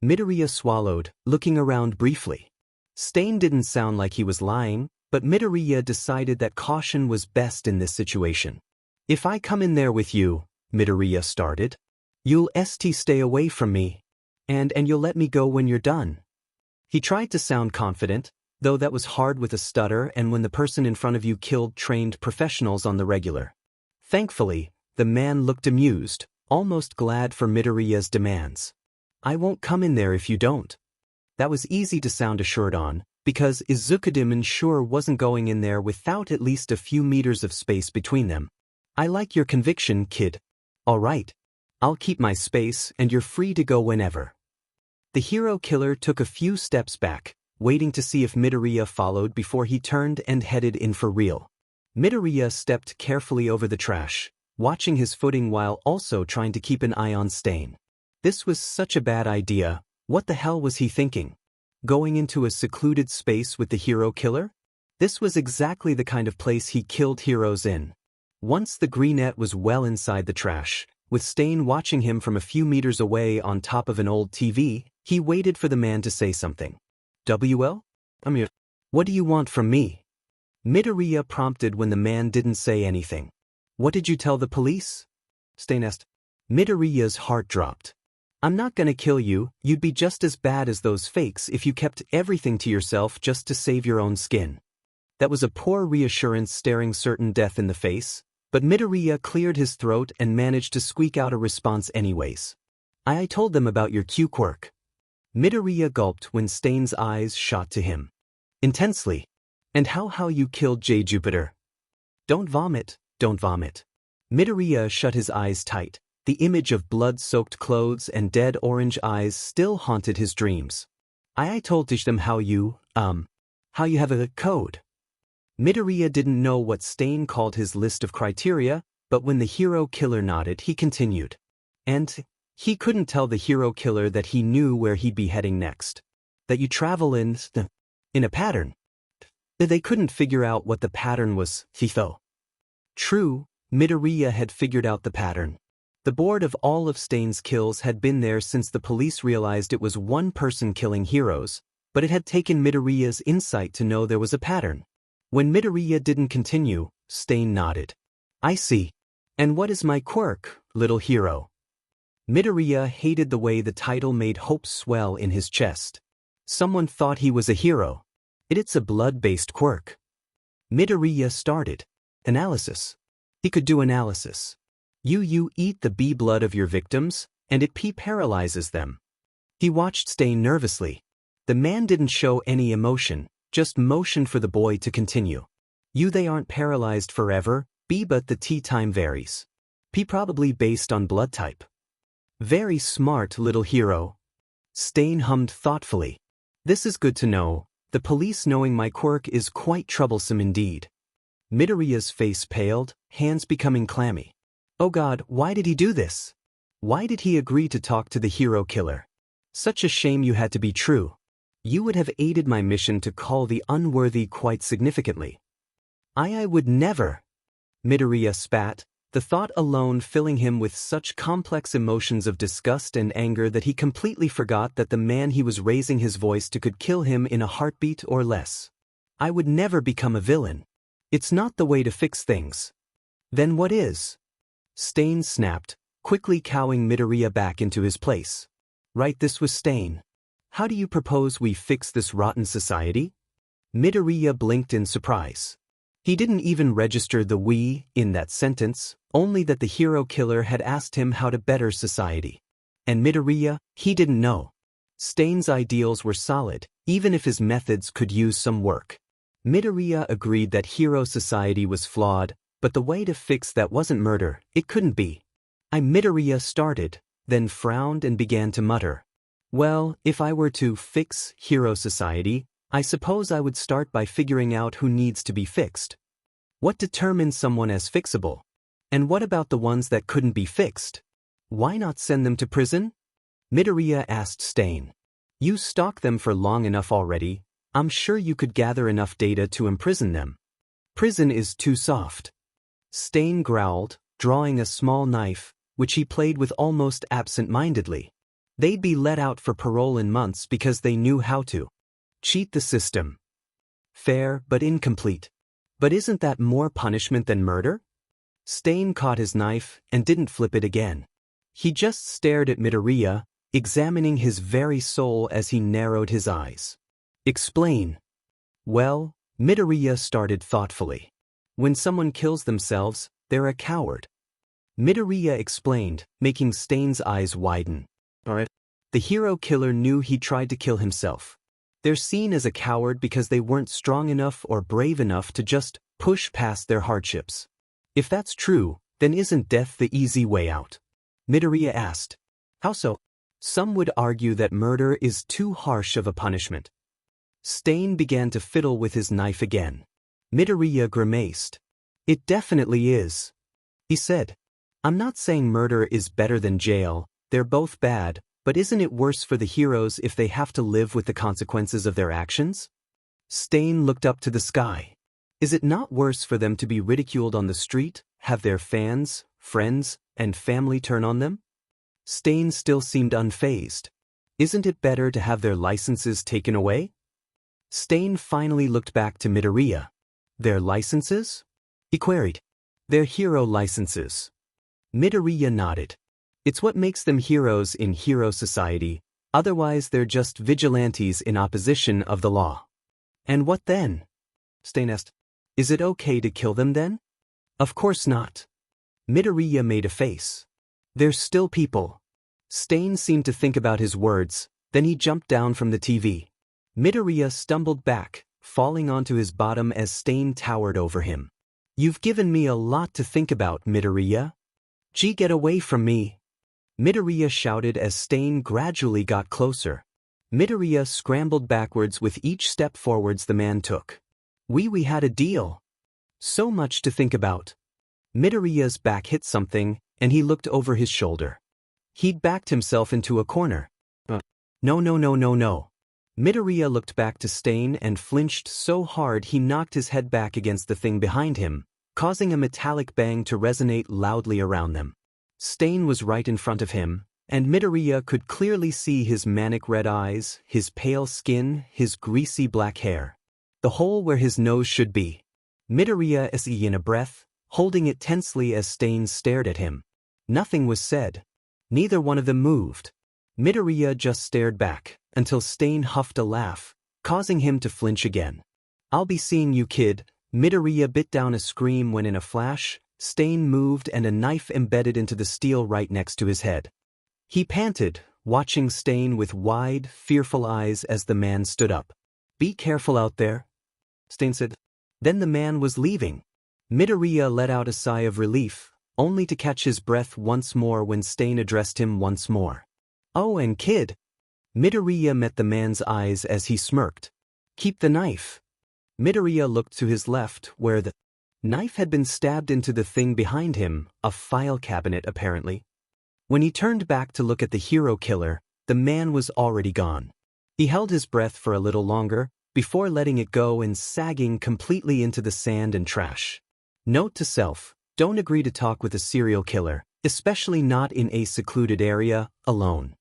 Midoriya swallowed, looking around briefly. Stain didn't sound like he was lying, but Midoriya decided that caution was best in this situation. "If I come in there with you," Midoriya started, "you'll stay away from me. And you'll let me go when you're done." He tried to sound confident, though that was hard with a stutter and when the person in front of you killed trained professionals on the regular. Thankfully, the man looked amused, almost glad for Midoriya's demands. "I won't come in there if you don't." That was easy to sound assured on, because Izukademon sure wasn't going in there without at least a few meters of space between them. "I like your conviction, kid. All right. I'll keep my space and you're free to go whenever." The hero killer took a few steps back, waiting to see if Midoriya followed before he turned and headed in for real. Midoriya stepped carefully over the trash, watching his footing while also trying to keep an eye on Stain. This was such a bad idea. What the hell was he thinking? Going into a secluded space with the hero killer? This was exactly the kind of place he killed heroes in. Once the greenette was well inside the trash, with Stain watching him from a few meters away on top of an old TV, he waited for the man to say something. "WL? I'm here. What do you want from me?" Midoriya prompted when the man didn't say anything. "What did you tell the police?" Stain asked. Midoriya's heart dropped. "I'm not gonna kill you, you'd be just as bad as those fakes if you kept everything to yourself just to save your own skin." That was a poor reassurance staring certain death in the face, but Midoriya cleared his throat and managed to squeak out a response anyways. I told them about your Q quirk." Midoriya gulped when Stain's eyes shot to him. Intensely. "And how you killed J. Jupiter." Don't vomit. Midoriya shut his eyes tight. The image of blood-soaked clothes and dead orange eyes still haunted his dreams. I told them how you have a code." Midoriya didn't know what Stain called his list of criteria, but when the hero killer nodded, he continued. "And he couldn't tell the hero killer that he knew where he'd be heading next. That you travel in a pattern. They couldn't figure out what the pattern was, though." True, Midoriya had figured out the pattern. The board of all of Stain's kills had been there since the police realized it was one person killing heroes, but it had taken Midoriya's insight to know there was a pattern. When Midoriya didn't continue, Stain nodded. "I see. And what is my quirk, little hero?" Midoriya hated the way the title made hope swell in his chest. Someone thought he was a hero. It's a blood-based quirk. Midoriya started. Analysis. He could do analysis. You eat the bee blood of your victims, and it paralyzes them. He watched Stain nervously. The man didn't show any emotion, just motioned for the boy to continue. They aren't paralyzed forever, but the time varies. Probably based on blood type." "Very smart, little hero." Stain hummed thoughtfully. "This is good to know. The police knowing my quirk is quite troublesome indeed." Midoriya's face paled, hands becoming clammy. Oh God, why did he do this? Why did he agree to talk to the hero killer? Such a shame you had to be true. You would have aided my mission to call the unworthy quite significantly. I would never. Midoriya spat, the thought alone filling him with such complex emotions of disgust and anger that he completely forgot that the man he was raising his voice to could kill him in a heartbeat or less. I would never become a villain. It's not the way to fix things. Then what is? Stain snapped, quickly cowing Midoriya back into his place. Right, this was Stain. How do you propose we fix this rotten society? Midoriya blinked in surprise. He didn't even register the "we" in that sentence, only that the hero killer had asked him how to better society. And Midoriya, he didn't know. Stain's ideals were solid, even if his methods could use some work. Midoriya agreed that hero society was flawed, but the way to fix that wasn't murder, it couldn't be. Midoriya started, then frowned and began to mutter. Well, if I were to fix hero society, I suppose I would start by figuring out who needs to be fixed. What determines someone as fixable? And what about the ones that couldn't be fixed? Why not send them to prison? Midoriya asked Stain. You stalked them for long enough already, I'm sure you could gather enough data to imprison them. Prison is too soft. Stain growled, drawing a small knife, which he played with almost absent-mindedly. They'd be let out for parole in months because they knew how to cheat the system. Fair, but incomplete. But isn't that more punishment than murder? Stain caught his knife and didn't flip it again. He just stared at Midoriya, examining his very soul as he narrowed his eyes. Explain. Well, Midoriya started thoughtfully. When someone kills themselves, they're a coward. Midoriya explained, making Stain's eyes widen. Alright. The hero killer knew he tried to kill himself. They're seen as a coward because they weren't strong enough or brave enough to just push past their hardships. If that's true, then isn't death the easy way out? Midoriya asked. How so? Some would argue that murder is too harsh of a punishment. Stain began to fiddle with his knife again. Midoriya grimaced. It definitely is. He said. I'm not saying murder is better than jail, they're both bad, but isn't it worse for the heroes if they have to live with the consequences of their actions? Stain looked up to the sky. Is it not worse for them to be ridiculed on the street, have their fans, friends, and family turn on them? Stain still seemed unfazed. Isn't it better to have their licenses taken away? Stain finally looked back to Midoriya. Their licenses? He queried. Their hero licenses. Midoriya nodded. It's what makes them heroes in hero society, otherwise they're just vigilantes in opposition of the law. And what then? Stain asked. Is it okay to kill them then? Of course not. Midoriya made a face. They're still people. Stain seemed to think about his words, then he jumped down from the TV. Midoriya stumbled back, falling onto his bottom as Stain towered over him. You've given me a lot to think about, Midoriya. Gee, get away from me. Midoriya shouted as Stain gradually got closer. Midoriya scrambled backwards with each step forwards the man took. We had a deal. So much to think about. Midoriya's back hit something, and he looked over his shoulder. He'd backed himself into a corner. No. Midoriya looked back to Stain and flinched so hard he knocked his head back against the thing behind him, causing a metallic bang to resonate loudly around them. Stain was right in front of him, and Midoriya could clearly see his manic red eyes, his pale skin, his greasy black hair. The hole where his nose should be. Midoriya essayed in a breath, holding it tensely as Stain stared at him. Nothing was said. Neither one of them moved. Midoriya just stared back, until Stain huffed a laugh, causing him to flinch again. I'll be seeing you, kid. Midoriya bit down a scream when in a flash, Stain moved and a knife embedded into the steel right next to his head. He panted, watching Stain with wide, fearful eyes as the man stood up. Be careful out there, Stain said. Then the man was leaving. Midoriya let out a sigh of relief, only to catch his breath once more when Stain addressed him once more. Oh, and kid. Midoriya met the man's eyes as he smirked. Keep the knife. Midoriya looked to his left where the knife had been stabbed into the thing behind him, a file cabinet apparently. When he turned back to look at the hero killer, the man was already gone. He held his breath for a little longer, before letting it go and sagging completely into the sand and trash. Note to self, don't agree to talk with a serial killer, especially not in a secluded area, alone.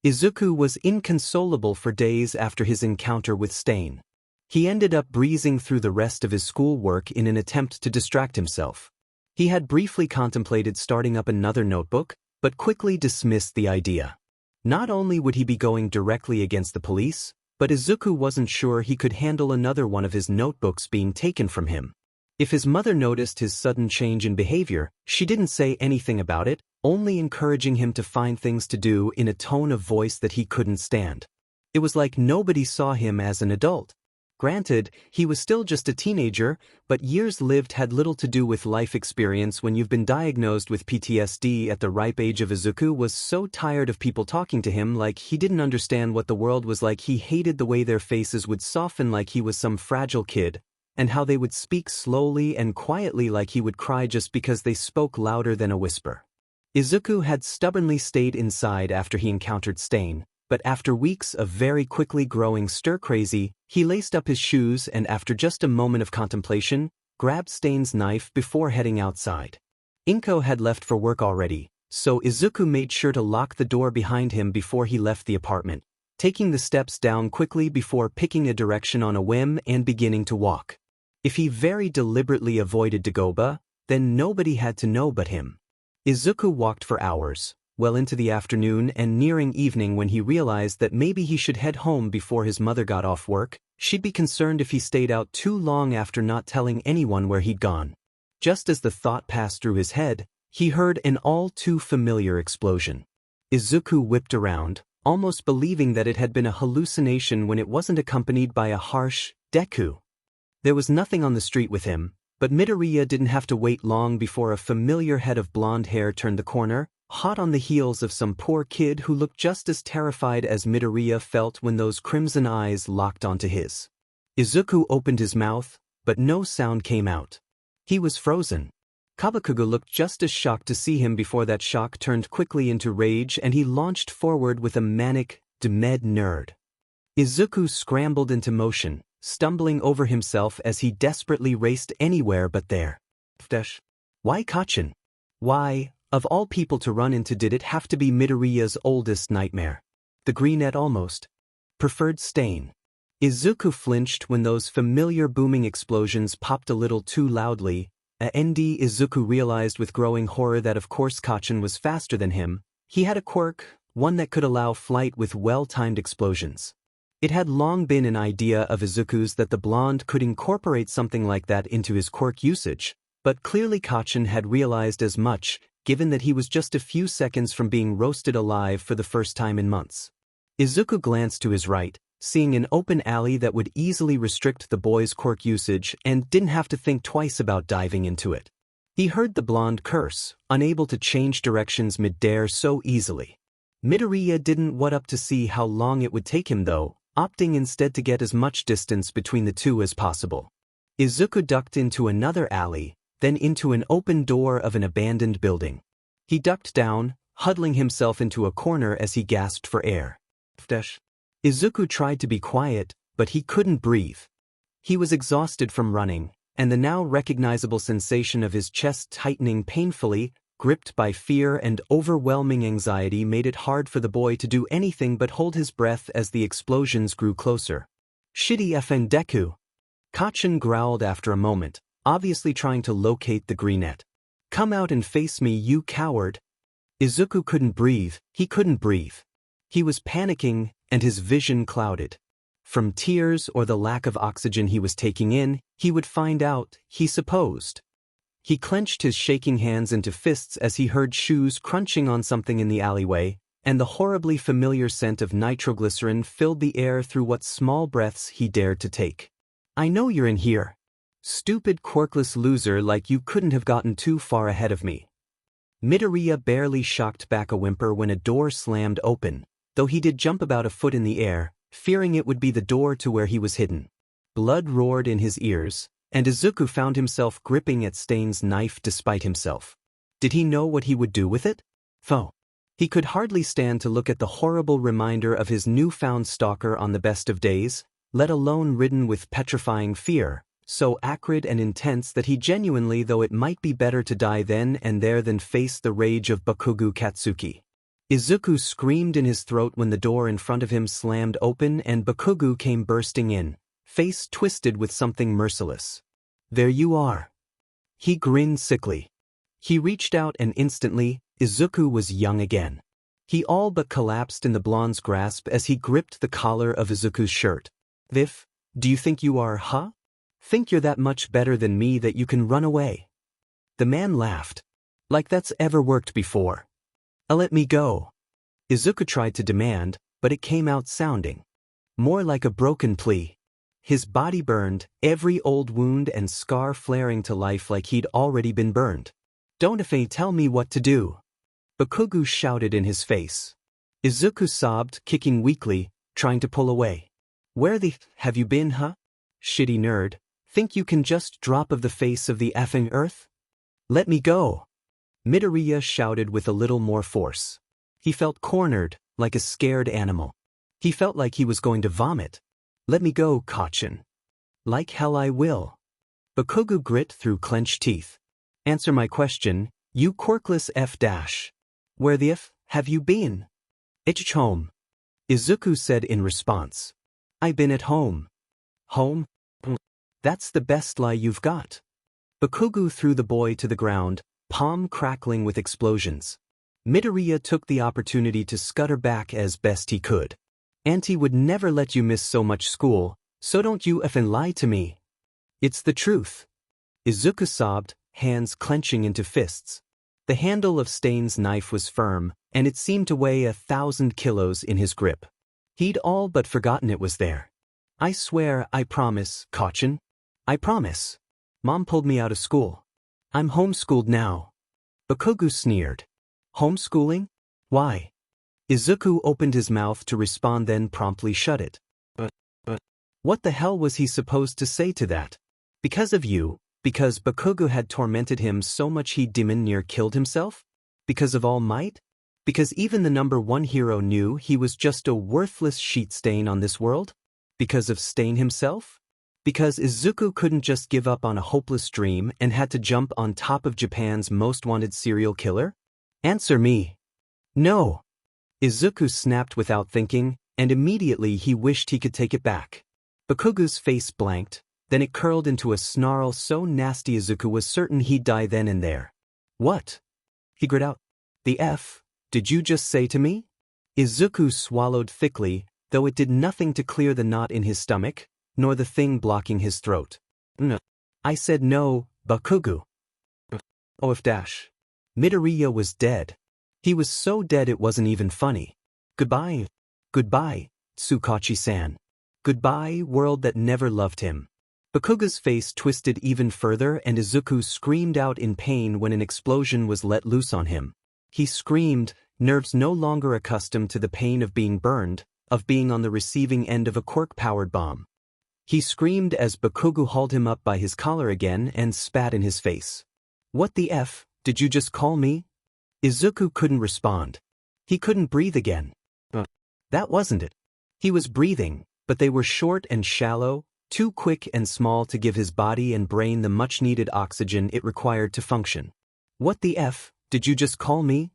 Izuku was inconsolable for days after his encounter with Stain. He ended up breezing through the rest of his schoolwork in an attempt to distract himself. He had briefly contemplated starting up another notebook, but quickly dismissed the idea. Not only would he be going directly against the police, but Izuku wasn't sure he could handle another one of his notebooks being taken from him. If his mother noticed his sudden change in behavior, she didn't say anything about it, only encouraging him to find things to do in a tone of voice that he couldn't stand. It was like nobody saw him as an adult. Granted, he was still just a teenager, but years lived had little to do with life experience when you've been diagnosed with PTSD at the ripe age of Izuku was so tired of people talking to him like he didn't understand what the world was like. He hated the way their faces would soften like he was some fragile kid, and how they would speak slowly and quietly like he would cry just because they spoke louder than a whisper. Izuku had stubbornly stayed inside after he encountered Stain, but after weeks of very quickly growing stir-crazy, he laced up his shoes and after just a moment of contemplation, grabbed Stain's knife before heading outside. Inko had left for work already, so Izuku made sure to lock the door behind him before he left the apartment, taking the steps down quickly before picking a direction on a whim and beginning to walk. If he very deliberately avoided Dagobah, then nobody had to know but him. Izuku walked for hours, well into the afternoon and nearing evening when he realized that maybe he should head home before his mother got off work. She'd be concerned if he stayed out too long after not telling anyone where he'd gone. Just as the thought passed through his head, he heard an all too familiar explosion. Izuku whipped around, almost believing that it had been a hallucination when it wasn't accompanied by a harsh Deku. There was nothing on the street with him, but Midoriya didn't have to wait long before a familiar head of blonde hair turned the corner, hot on the heels of some poor kid who looked just as terrified as Midoriya felt when those crimson eyes locked onto his. Izuku opened his mouth, but no sound came out. He was frozen. Kabakugo looked just as shocked to see him before that shock turned quickly into rage and he launched forward with a manic, "Demed nerd." Izuku scrambled into motion, stumbling over himself as he desperately raced anywhere but there. Why Kacchan? Why, of all people to run into, did it have to be Midoriya's oldest nightmare? The greenette almost preferred Stain. Izuku flinched when those familiar booming explosions popped a little too loudly. Izuku realized with growing horror that of course Kacchan was faster than him. He had a quirk, one that could allow flight with well-timed explosions. It had long been an idea of Izuku's that the blonde could incorporate something like that into his quirk usage, but clearly Kacchan had realized as much, given that he was just a few seconds from being roasted alive for the first time in months. Izuku glanced to his right, seeing an open alley that would easily restrict the boy's quirk usage and didn't have to think twice about diving into it. He heard the blonde curse, unable to change directions mid-air so easily. Midoriya didn't wait up to see how long it would take him though, opting instead to get as much distance between the two as possible. Izuku ducked into another alley, then into an open door of an abandoned building. He ducked down, huddling himself into a corner as he gasped for air. Izuku tried to be quiet, but he couldn't breathe. He was exhausted from running, and the now recognizable sensation of his chest tightening painfully, gripped by fear and overwhelming anxiety, made it hard for the boy to do anything but hold his breath as the explosions grew closer. "Shitty effing Deku!" Kacchan growled after a moment, obviously trying to locate the greenette. "Come out and face me, you coward!" Izuku couldn't breathe, he couldn't breathe. He was panicking, and his vision clouded. From tears or the lack of oxygen he was taking in, he would find out, he supposed. He clenched his shaking hands into fists as he heard shoes crunching on something in the alleyway, and the horribly familiar scent of nitroglycerin filled the air through what small breaths he dared to take. "I know you're in here. Stupid quirkless loser, like you couldn't have gotten too far ahead of me." Midoriya barely shocked back a whimper when a door slammed open, though he did jump about a foot in the air, fearing it would be the door to where he was hidden. Blood roared in his ears, and Izuku found himself gripping at Stain's knife despite himself. Did he know what he would do with it? He could hardly stand to look at the horrible reminder of his newfound stalker on the best of days, let alone ridden with petrifying fear, so acrid and intense that he genuinely, though it might be better to die then and there than face the rage of Bakugo Katsuki. Izuku screamed in his throat when the door in front of him slammed open and Bakugo came bursting in, face twisted with something merciless. There you are. He grinned sickly. He reached out and instantly, Izuku was young again. He all but collapsed in the blonde's grasp as he gripped the collar of Izuku's shirt. "If, do you think you are, huh? Think you're that much better than me that you can run away?" The man laughed. "Like that's ever worked before. Let me go." Izuku tried to demand, but it came out sounding more like a broken plea. His body burned, every old wound and scar flaring to life like he'd already been burned. "Don't tell me what to do," Bakugo shouted in his face. Izuku sobbed, kicking weakly, trying to pull away. "Where the have you been, huh? Shitty nerd. Think you can just drop of the face of the effing earth? Let me go!" Midoriya shouted with a little more force. He felt cornered, like a scared animal. He felt like he was going to vomit. "Let me go, Kachin." "Like hell I will." Bakugo grit through clenched teeth. "Answer my question, you quirkless F-. Where the F have you been?" "It's home," Izuku said in response. "I been at home." "Home? That's the best lie you've got." Bakugo threw the boy to the ground, palm crackling with explosions. Midoriya took the opportunity to scutter back as best he could. "Auntie would never let you miss so much school, so don't you effing lie to me." "It's the truth." Izuku sobbed, hands clenching into fists. The handle of Stain's knife was firm, and it seemed to weigh 1,000 kilos in his grip. He'd all but forgotten it was there. "I swear, I promise, Kachin. I promise. Mom pulled me out of school. I'm homeschooled now." Bakugo sneered. "Homeschooling? Why?" Izuku opened his mouth to respond, then promptly shut it. But what the hell was he supposed to say to that? "Because of you, because Bakugo had tormented him so much he demon near killed himself? Because of All Might? Because even the #1 hero knew he was just a worthless sheet stain on this world? Because of Stain himself? Because Izuku couldn't just give up on a hopeless dream and had to jump on top of Japan's most wanted serial killer? Answer me." "No." Izuku snapped without thinking, and immediately he wished he could take it back. Bakugo's face blanked, then it curled into a snarl so nasty Izuku was certain he'd die then and there. "What?" he grit out. "The F, did you just say to me?" Izuku swallowed thickly, though it did nothing to clear the knot in his stomach, nor the thing blocking his throat. "No. I said no, Bakugo." "OF dash." Midoriya was dead. He was so dead it wasn't even funny. "Goodbye. Goodbye, Tsukachi-san. Goodbye, world that never loved him." Bakugo's face twisted even further and Izuku screamed out in pain when an explosion was let loose on him. He screamed, nerves no longer accustomed to the pain of being burned, of being on the receiving end of a quirk-powered bomb. He screamed as Bakugo hauled him up by his collar again and spat in his face. "What the F, did you just call me?" Izuku couldn't respond. He couldn't breathe again. That wasn't it. He was breathing, but they were short and shallow, too quick and small to give his body and brain the much-needed oxygen it required to function. "What the F, did you just call me?"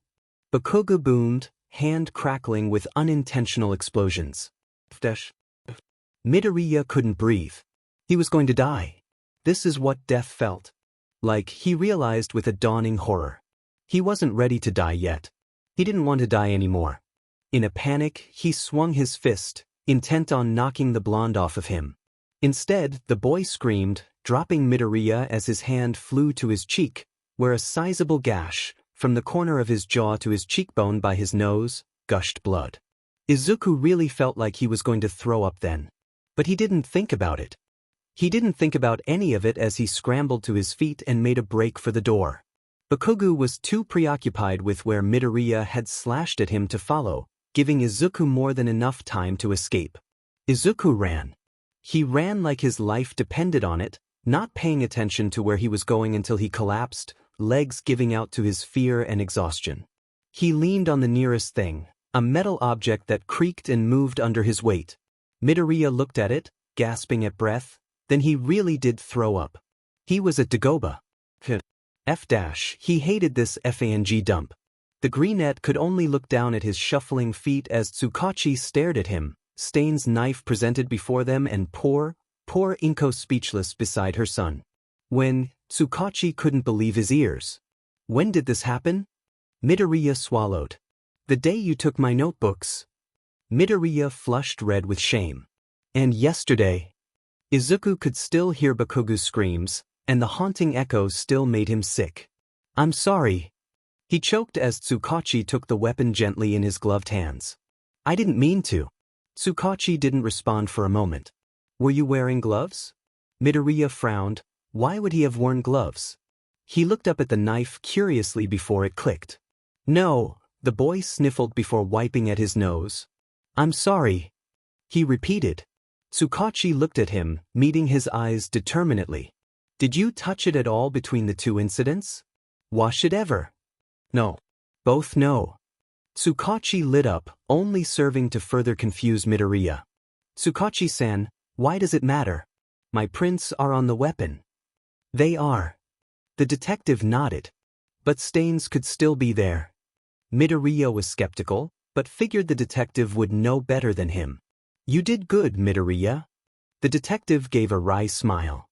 Bakugo boomed, hand crackling with unintentional explosions. Midoriya couldn't breathe. He was going to die. This is what death felt like, he realized with a dawning horror. He wasn't ready to die yet. He didn't want to die anymore. In a panic, he swung his fist, intent on knocking the blonde off of him. Instead, the boy screamed, dropping Midoriya as his hand flew to his cheek, where a sizable gash, from the corner of his jaw to his cheekbone by his nose, gushed blood. Izuku really felt like he was going to throw up then. But he didn't think about it. He didn't think about any of it as he scrambled to his feet and made a break for the door. Bakugo was too preoccupied with where Midoriya had slashed at him to follow, giving Izuku more than enough time to escape. Izuku ran. He ran like his life depended on it, not paying attention to where he was going until he collapsed, legs giving out to his fear and exhaustion. He leaned on the nearest thing, a metal object that creaked and moved under his weight. Midoriya looked at it, gasping at breath, then he really did throw up. He was at Dagoba. F-. He hated this FANG dump. The greenette could only look down at his shuffling feet as Tsukachi stared at him, Stain's knife presented before them and poor poor Inko speechless beside her son. When, Tsukachi couldn't believe his ears. When did this happen? Midoriya swallowed. The day you took my notebooks. Midoriya flushed red with shame. And yesterday. Izuku could still hear Bakugo's screams, and the haunting echoes still made him sick. I'm sorry. He choked as Tsukachi took the weapon gently in his gloved hands. I didn't mean to. Tsukachi didn't respond for a moment. Were you wearing gloves? Midoriya frowned. Why would he have worn gloves? He looked up at the knife curiously before it clicked. No, the boy sniffled before wiping at his nose. I'm sorry. He repeated. Tsukachi looked at him, meeting his eyes determinedly. Did you touch it at all between the two incidents? Wash it ever? No. Both no. Tsukachi lit up, only serving to further confuse Midoriya. Tsukachi-san, why does it matter? My prints are on the weapon. They are. The detective nodded. But stains could still be there. Midoriya was skeptical, but figured the detective would know better than him. You did good, Midoriya. The detective gave a wry smile.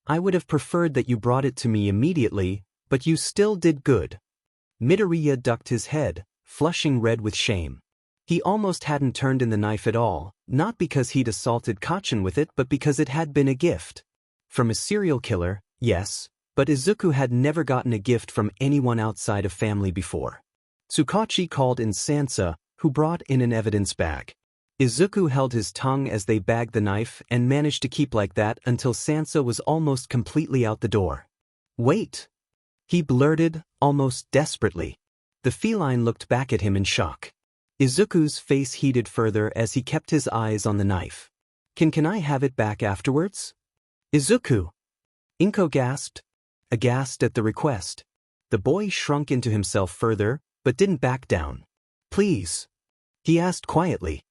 I would have preferred that you brought it to me immediately, but you still did good. Midoriya ducked his head, flushing red with shame. He almost hadn't turned in the knife at all, not because he'd assaulted Kacchan with it but because it had been a gift. From a serial killer, yes, but Izuku had never gotten a gift from anyone outside of family before. Tsukachi called in Sansa, who brought in an evidence bag. Izuku held his tongue as they bagged the knife and managed to keep like that until Sansa was almost completely out the door. Wait! He blurted, almost desperately. The feline looked back at him in shock. Izuku's face heated further as he kept his eyes on the knife. Can I have it back afterwards? Izuku! Inko gasped, aghast at the request. The boy shrunk into himself further, but didn't back down. Please? He asked quietly.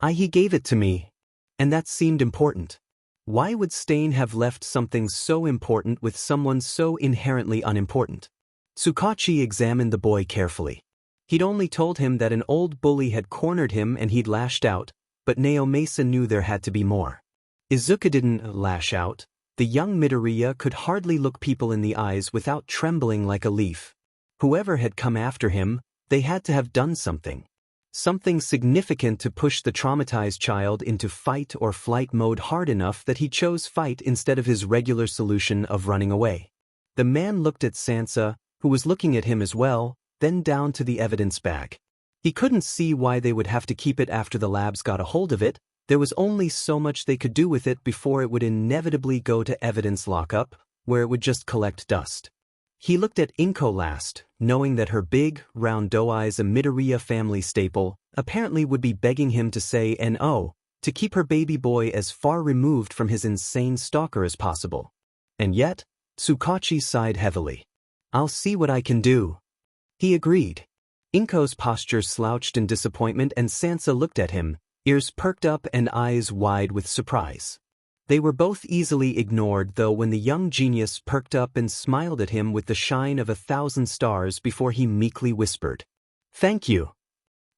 He gave it to me. And that seemed important. Why would Stain have left something so important with someone so inherently unimportant? Tsukachi examined the boy carefully. He'd only told him that an old bully had cornered him and he'd lashed out, but Naomasa knew there had to be more. Izuku didn't lash out. The young Midoriya could hardly look people in the eyes without trembling like a leaf. Whoever had come after him, they had to have done something. Something significant to push the traumatized child into fight or flight mode hard enough that he chose fight instead of his regular solution of running away. The man looked at Sansa, who was looking at him as well, then down to the evidence bag. He couldn't see why they would have to keep it after the labs got a hold of it. There was only so much they could do with it before it would inevitably go to evidence lockup, where it would just collect dust. He looked at Inko last, knowing that her big, round doe eyes, a Midoriya family staple, apparently would be begging him to say no, to keep her baby boy as far removed from his insane stalker as possible. And yet, Tsukachi sighed heavily. I'll see what I can do. He agreed. Inko's posture slouched in disappointment and Sansa looked at him, ears perked up and eyes wide with surprise. They were both easily ignored though when the young genius perked up and smiled at him with the shine of 1,000 stars before he meekly whispered, "Thank you."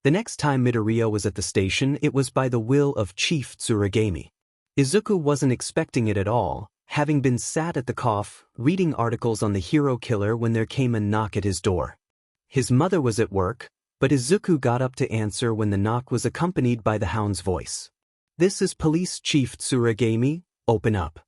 The next time Midoriya was at the station it was by the will of Chief Tsuragami. Izuku wasn't expecting it at all, having been sat at the cough, reading articles on the hero killer when there came a knock at his door. His mother was at work, but Izuku got up to answer when the knock was accompanied by the hound's voice. "This is Police Chief Tsuragami, open up."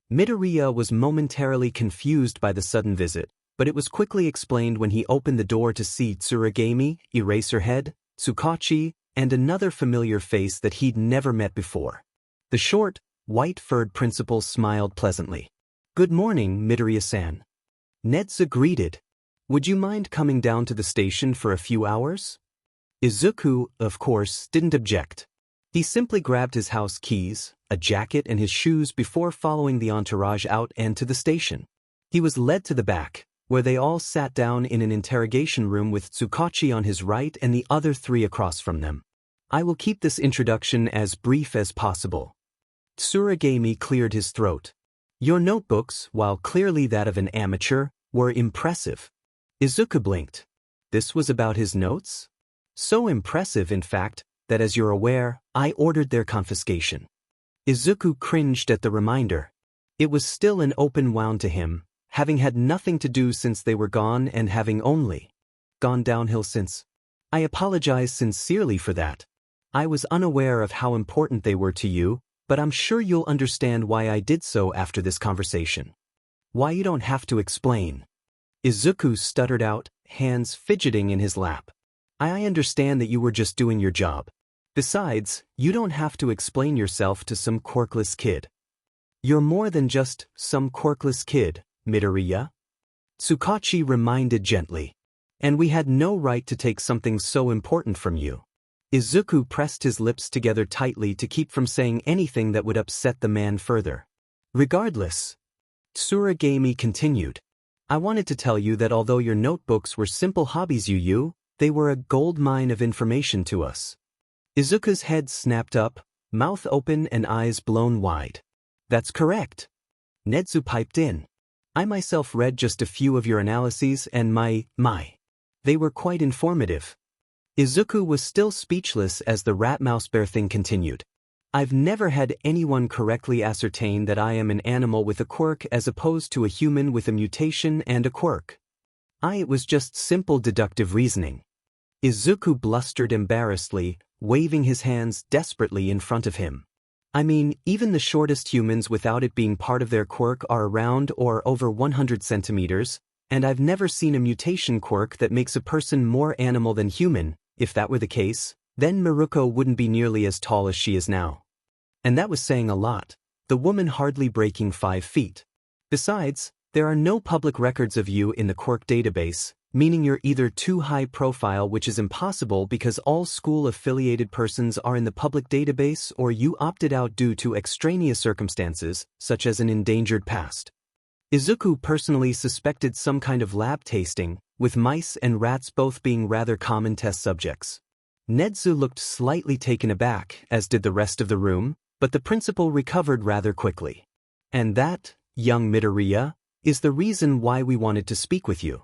Midoriya was momentarily confused by the sudden visit, but it was quickly explained when he opened the door to see Tsuragami, Eraserhead, Tsukachi, and another familiar face that he'd never met before. The short, white-furred principal smiled pleasantly. "Good morning, Midoriya-san." Netsu greeted. "Would you mind coming down to the station for a few hours?" Izuku, of course, didn't object. He simply grabbed his house keys, a jacket and his shoes before following the entourage out and to the station. He was led to the back, where they all sat down in an interrogation room with Tsukachi on his right and the other three across from them. I will keep this introduction as brief as possible. Tsuragami cleared his throat. Your notebooks, while clearly that of an amateur, were impressive. Izuku blinked. This was about his notes? So impressive, in fact, that as you're aware, I ordered their confiscation. Izuku cringed at the reminder. It was still an open wound to him, having had nothing to do since they were gone and having only gone downhill since. I apologize sincerely for that. I was unaware of how important they were to you, but I'm sure you'll understand why I did so after this conversation. Why you don't have to explain. Izuku stuttered out, hands fidgeting in his lap. I understand that you were just doing your job. Besides, you don't have to explain yourself to some quirkless kid. You're more than just some quirkless kid, Midoriya. Tsukachi reminded gently. And we had no right to take something so important from you. Izuku pressed his lips together tightly to keep from saying anything that would upset the man further. Regardless, Tsuragami continued. I wanted to tell you that although your notebooks were simple hobbies they were a goldmine of information to us. Izuku's head snapped up, mouth open and eyes blown wide. That's correct. Netsu piped in. I myself read just a few of your analyses and they were quite informative. Izuku was still speechless as the rat-mouse-bear thing continued. I've never had anyone correctly ascertain that I am an animal with a quirk as opposed to a human with a mutation and a quirk. It was just simple deductive reasoning. Izuku blustered embarrassedly, waving his hands desperately in front of him. I mean, even the shortest humans without it being part of their quirk are around or over 100 centimeters, and I've never seen a mutation quirk that makes a person more animal than human. If that were the case, then Miruko wouldn't be nearly as tall as she is now. And that was saying a lot, the woman hardly breaking 5 feet. Besides, there are no public records of you in the quirk database, meaning you're either too high profile, which is impossible because all school-affiliated persons are in the public database, or you opted out due to extraneous circumstances, such as an endangered past. Izuku personally suspected some kind of lab tasting, with mice and rats both being rather common test subjects. Netsu looked slightly taken aback, as did the rest of the room, but the principal recovered rather quickly. And that, young Midoriya, is the reason why we wanted to speak with you.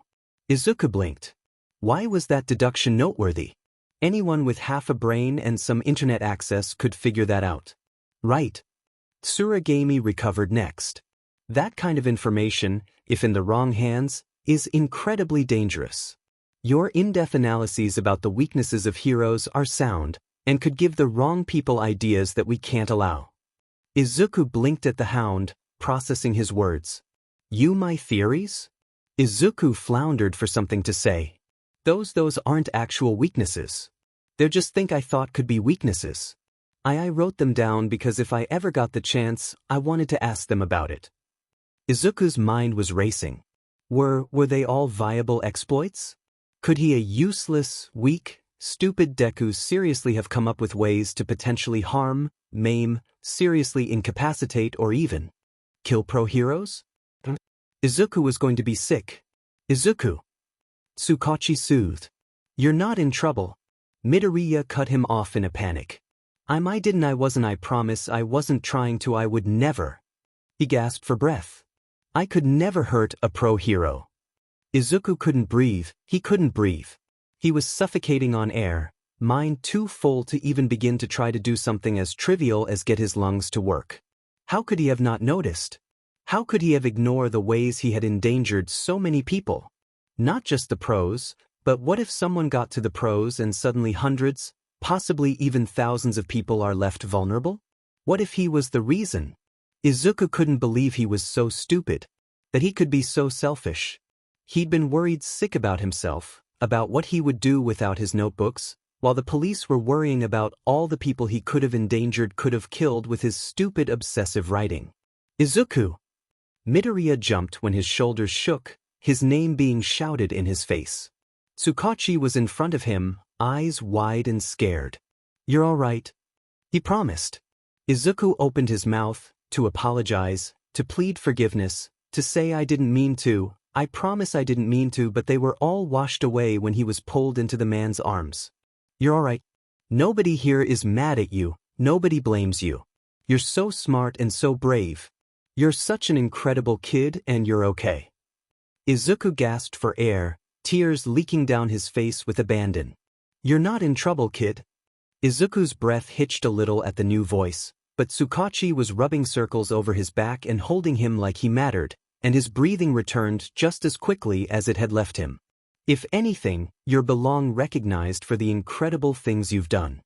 Izuku blinked. Why was that deduction noteworthy? Anyone with half a brain and some internet access could figure that out. Right. Tsuragami recovered next. That kind of information, if in the wrong hands, is incredibly dangerous. Your in-depth analyses about the weaknesses of heroes are sound, and could give the wrong people ideas that we can't allow. Izuku blinked at the hound, processing his words. You my theories? Izuku floundered for something to say. Those aren't actual weaknesses. They're just I thought could be weaknesses. I wrote them down because if I ever got the chance, I wanted to ask them about it. Izuku's mind was racing. Were they all viable exploits? Could he, a useless, weak, stupid Deku, seriously have come up with ways to potentially harm, maim, seriously incapacitate or even kill pro heroes? Izuku was going to be sick. Izuku. Tsukachi soothed. You're not in trouble. Midoriya cut him off in a panic. I promise I wasn't trying to, I would never. He gasped for breath. I could never hurt a pro hero. Izuku couldn't breathe, he couldn't breathe. He was suffocating on air, mind too full to even begin to try to do something as trivial as get his lungs to work. How could he have not noticed? How could he have ignored the ways he had endangered so many people? Not just the pros, but what if someone got to the pros and suddenly hundreds, possibly even thousands of people are left vulnerable? What if he was the reason? Izuku couldn't believe he was so stupid, that he could be so selfish. He'd been worried sick about himself, about what he would do without his notebooks, while the police were worrying about all the people he could have endangered, could have killed with his stupid obsessive writing. Izuku! Midoriya jumped when his shoulders shook, his name being shouted in his face. Tsukachi was in front of him, eyes wide and scared. You're all right. He promised. Izuku opened his mouth, to apologize, to plead forgiveness, to say I didn't mean to, I promise I didn't mean to, but they were all washed away when he was pulled into the man's arms. You're all right. Nobody here is mad at you, nobody blames you. You're so smart and so brave. You're such an incredible kid and you're okay. Izuku gasped for air, tears leaking down his face with abandon. You're not in trouble, kid. Izuku's breath hitched a little at the new voice. but Tsukachi was rubbing circles over his back and holding him like he mattered, and his breathing returned just as quickly as it had left him. If anything, you're belong recognized for the incredible things you've done.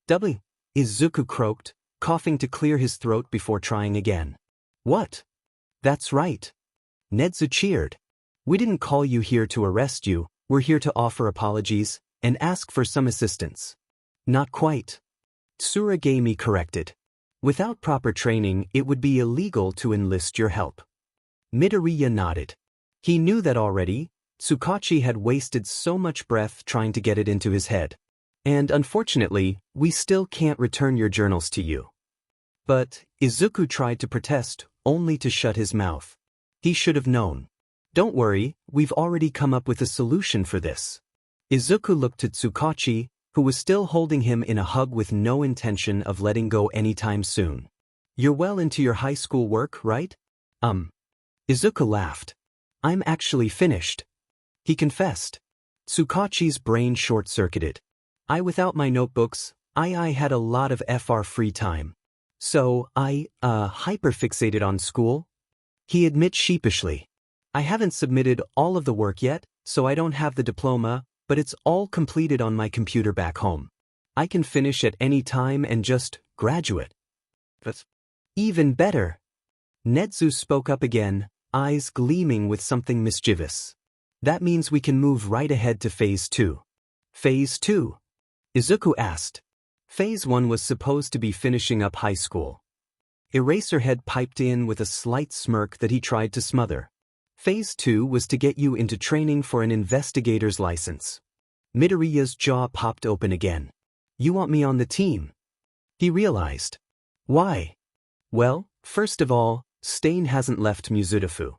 W. Izuku croaked, coughing to clear his throat before trying again. What? That's right. Nedzu cheered. We didn't call you here to arrest you, we're here to offer apologies and ask for some assistance. Not quite. Tsuragami corrected. Without proper training, it would be illegal to enlist your help. Midoriya nodded. He knew that already. Tsukachi had wasted so much breath trying to get it into his head. And unfortunately, we still can't return your journals to you. But Izuku tried to protest, only to shut his mouth. He should have known. Don't worry, we've already come up with a solution for this. Izuku looked at Tsukachi, who was still holding him in a hug with no intention of letting go anytime soon. You're well into your high school work, right? Izuku laughed. I'm actually finished. He confessed. Tsukachi's brain short-circuited. Without my notebooks, I had a lot of FR free time. So, hyperfixated on school? He admits sheepishly. I haven't submitted all of the work yet, so I don't have the diploma, but it's all completed on my computer back home. I can finish at any time and just graduate. That's even better. Nedzu spoke up again, eyes gleaming with something mischievous. That means we can move right ahead to Phase 2. Phase 2? Izuku asked. Phase 1 was supposed to be finishing up high school. Eraserhead piped in with a slight smirk that he tried to smother. Phase 2 was to get you into training for an investigator's license. Midoriya's jaw popped open again. You want me on the team? He realized. Why? Well, first of all, Stain hasn't left Mizudafu.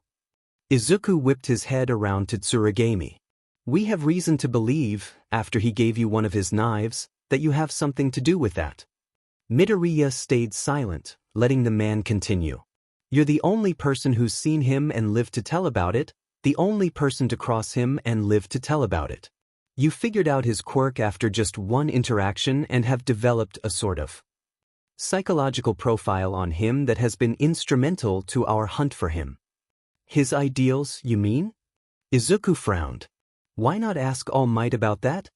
Izuku whipped his head around to Tsuragami. We have reason to believe, after he gave you one of his knives, that you have something to do with that. Midoriya stayed silent, letting the man continue. You're the only person who's seen him and lived to tell about it, the only person to cross him and live to tell about it. You figured out his quirk after just one interaction and have developed a sort of psychological profile on him that has been instrumental to our hunt for him. His ideals, you mean? Izuku frowned. Why not ask All Might about that?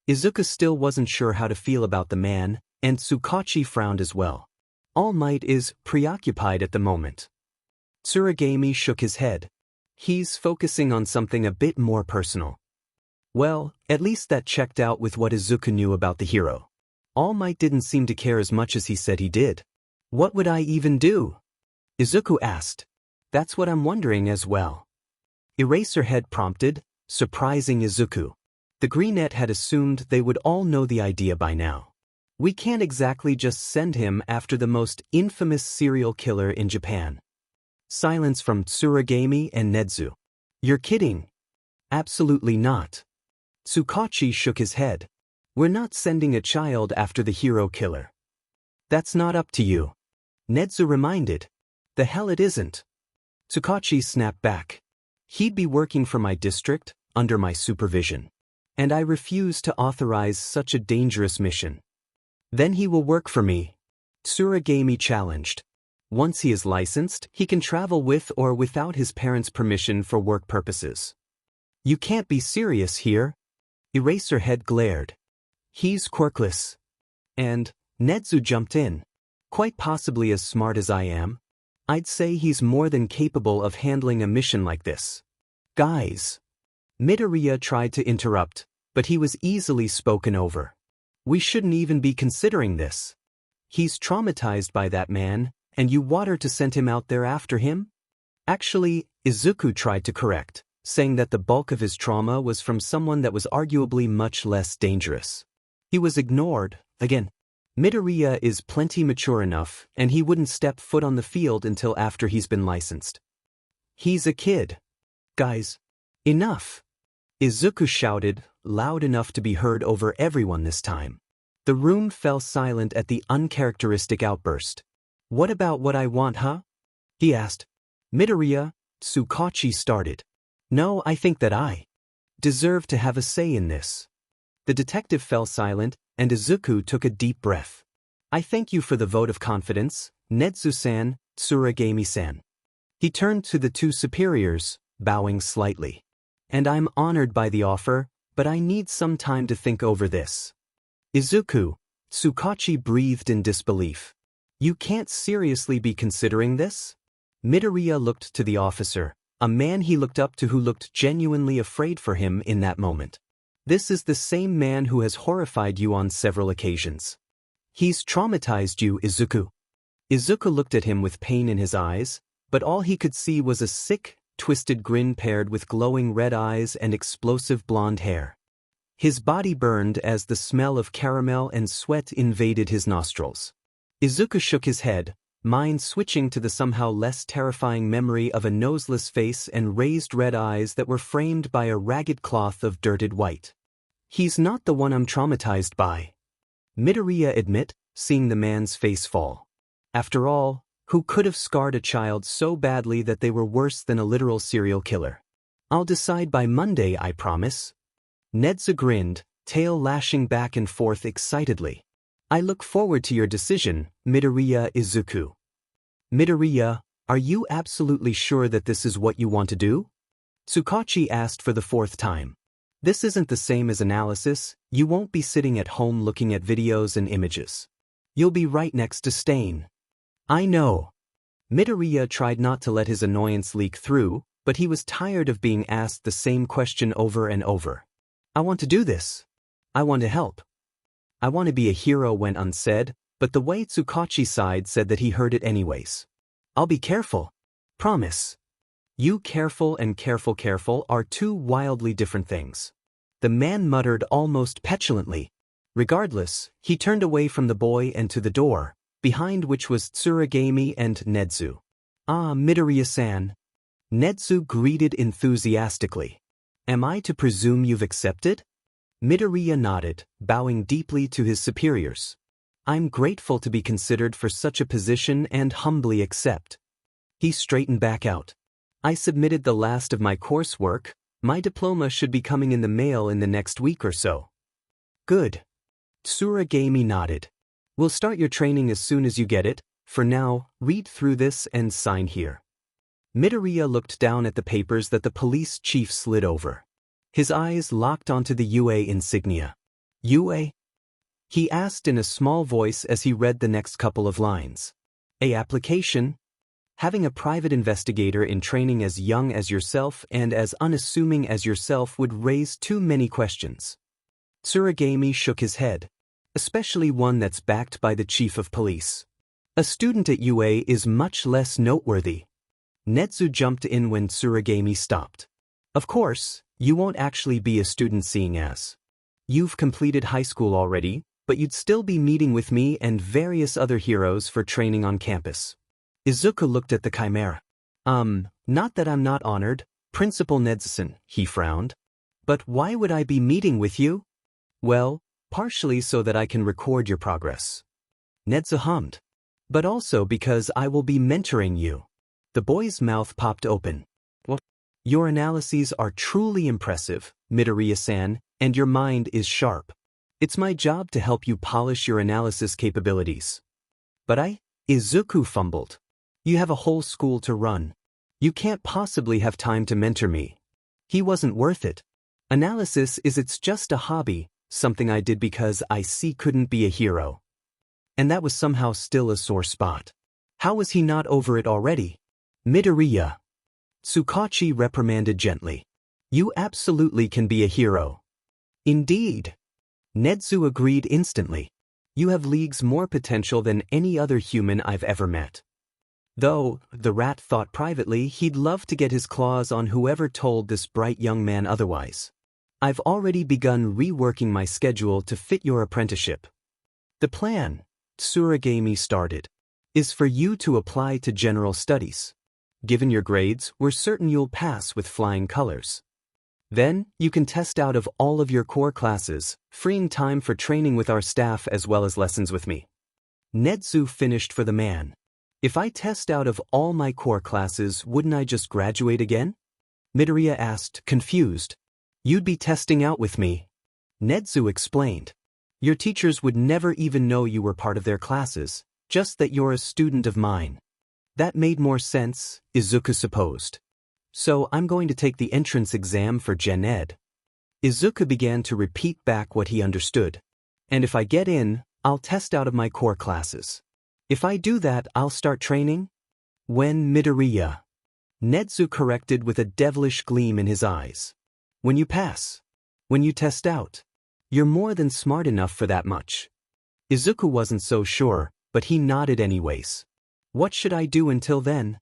Izuku still wasn't sure how to feel about the man, and Tsukachi frowned as well. All Might is preoccupied at the moment. Tsuragami shook his head. He's focusing on something a bit more personal. Well, at least that checked out with what Izuku knew about the hero. All Might didn't seem to care as much as he said he did. What would I even do? Izuku asked. That's what I'm wondering as well. Eraserhead prompted, surprising Izuku. The Greenette had assumed they would all know the idea by now. We can't exactly just send him after the most infamous serial killer in Japan. Silence from Tsuragami and Nedzu. You're kidding. Absolutely not. Tsukachi shook his head. We're not sending a child after the hero killer. That's not up to you. Nedzu reminded. The hell it isn't. Tsukachi snapped back. He'd be working for my district, under my supervision. And I refuse to authorize such a dangerous mission. Then he will work for me. Tsuragami challenged. Once he is licensed, he can travel with or without his parents' permission for work purposes. You can't be serious here. Eraserhead glared. He's quirkless. And Nedzu jumped in. Quite possibly as smart as I am. I'd say he's more than capable of handling a mission like this. Guys. Midoriya tried to interrupt, but he was easily spoken over. We shouldn't even be considering this. He's traumatized by that man, and you water to send him out there after him? Actually, Izuku tried to correct, saying that the bulk of his trauma was from someone that was arguably much less dangerous. He was ignored, again. Midoriya is plenty mature enough, and he wouldn't step foot on the field until after he's been licensed. He's a kid. Guys, enough. Izuku shouted, loud enough to be heard over everyone this time. The room fell silent at the uncharacteristic outburst. What about what I want, huh? He asked. Midoriya, Tsukachi started. No, I think that I deserve to have a say in this. The detective fell silent, and Izuku took a deep breath. I thank you for the vote of confidence, Netsu-san, Tsuragami-san. He turned to the two superiors, bowing slightly. And I'm honored by the offer, but I need some time to think over this. Izuku, Tsukachi breathed in disbelief. You can't seriously be considering this? Midoriya looked to the officer, a man he looked up to who looked genuinely afraid for him in that moment. This is the same man who has horrified you on several occasions. He's traumatized you, Izuku. Izuku looked at him with pain in his eyes, but all he could see was a sick, twisted grin paired with glowing red eyes and explosive blonde hair. His body burned as the smell of caramel and sweat invaded his nostrils. Izuku shook his head, mind switching to the somehow less terrifying memory of a noseless face and raised red eyes that were framed by a ragged cloth of dirted white. He's not the one I'm traumatized by. Midoriya admit, seeing the man's face fall. After all, who could have scarred a child so badly that they were worse than a literal serial killer? I'll decide by Monday, I promise. Netsu grinned, tail lashing back and forth excitedly. I look forward to your decision, Midoriya Izuku. Midoriya, are you absolutely sure that this is what you want to do? Tsukachi asked for the fourth time. This isn't the same as analysis. You won't be sitting at home looking at videos and images. You'll be right next to Stain. I know. Midoriya tried not to let his annoyance leak through, but he was tired of being asked the same question over and over. I want to do this. I want to help. I want to be a hero went unsaid, but the way Tsukachi sighed said that he heard it anyways. I'll be careful. Promise. You careful and careful are two wildly different things. The man muttered almost petulantly. Regardless, he turned away from the boy and to the door, behind which was Tsuragami and Netsu. Ah, Midoriya-san. Netsu greeted enthusiastically. Am I to presume you've accepted? Midoriya nodded, bowing deeply to his superiors. I'm grateful to be considered for such a position and humbly accept. He straightened back out. I submitted the last of my coursework. My diploma should be coming in the mail in the next week or so. Good. Tsuragami nodded. We'll start your training as soon as you get it. For now, read through this and sign here. Midoriya looked down at the papers that the police chief slid over. His eyes locked onto the UA insignia. UA? He asked in a small voice as he read the next couple of lines. A application? Having a private investigator in training as young as yourself and as unassuming as yourself would raise too many questions. Tsuragami shook his head. Especially one that's backed by the chief of police. A student at UA is much less noteworthy. Netsu jumped in when Tsuragami stopped. Of course, you won't actually be a student seeing as. You've completed high school already, but you'd still be meeting with me and various other heroes for training on campus. Izuku looked at the chimera. Not that I'm not honored, Principal Netsu-san, he frowned. But why would I be meeting with you? Well, partially so that I can record your progress. Netsu hummed. But also because I will be mentoring you. The boy's mouth popped open. What? Your analyses are truly impressive, Midoriya-san, and your mind is sharp. It's my job to help you polish your analysis capabilities. But Izuku fumbled. You have a whole school to run. You can't possibly have time to mentor me. He wasn't worth it. Analysis it's just a hobby, something I did because I couldn't be a hero. And that was somehow still a sore spot. How was he not over it already? Midoriya. Tsukachi reprimanded gently. You absolutely can be a hero. Indeed. Netsu agreed instantly. You have leagues more potential than any other human I've ever met. Though, the rat thought privately he'd love to get his claws on whoever told this bright young man otherwise. I've already begun reworking my schedule to fit your apprenticeship. The plan, Tsuragami started, is for you to apply to general studies. Given your grades, we're certain you'll pass with flying colors. Then, you can test out of all of your core classes, freeing time for training with our staff as well as lessons with me. Netsu finished for the man. If I test out of all my core classes, wouldn't I just graduate again? Midoriya asked, confused. You'd be testing out with me. Netsu explained. Your teachers would never even know you were part of their classes, just that you're a student of mine. That made more sense, Izuku supposed. So I'm going to take the entrance exam for Gen Ed. Izuku began to repeat back what he understood. And if I get in, I'll test out of my core classes. If I do that, I'll start training? When Midoriya. Netsu corrected with a devilish gleam in his eyes. When you pass. When you test out. You're more than smart enough for that much. Izuku wasn't so sure, but he nodded anyways. What should I do until then?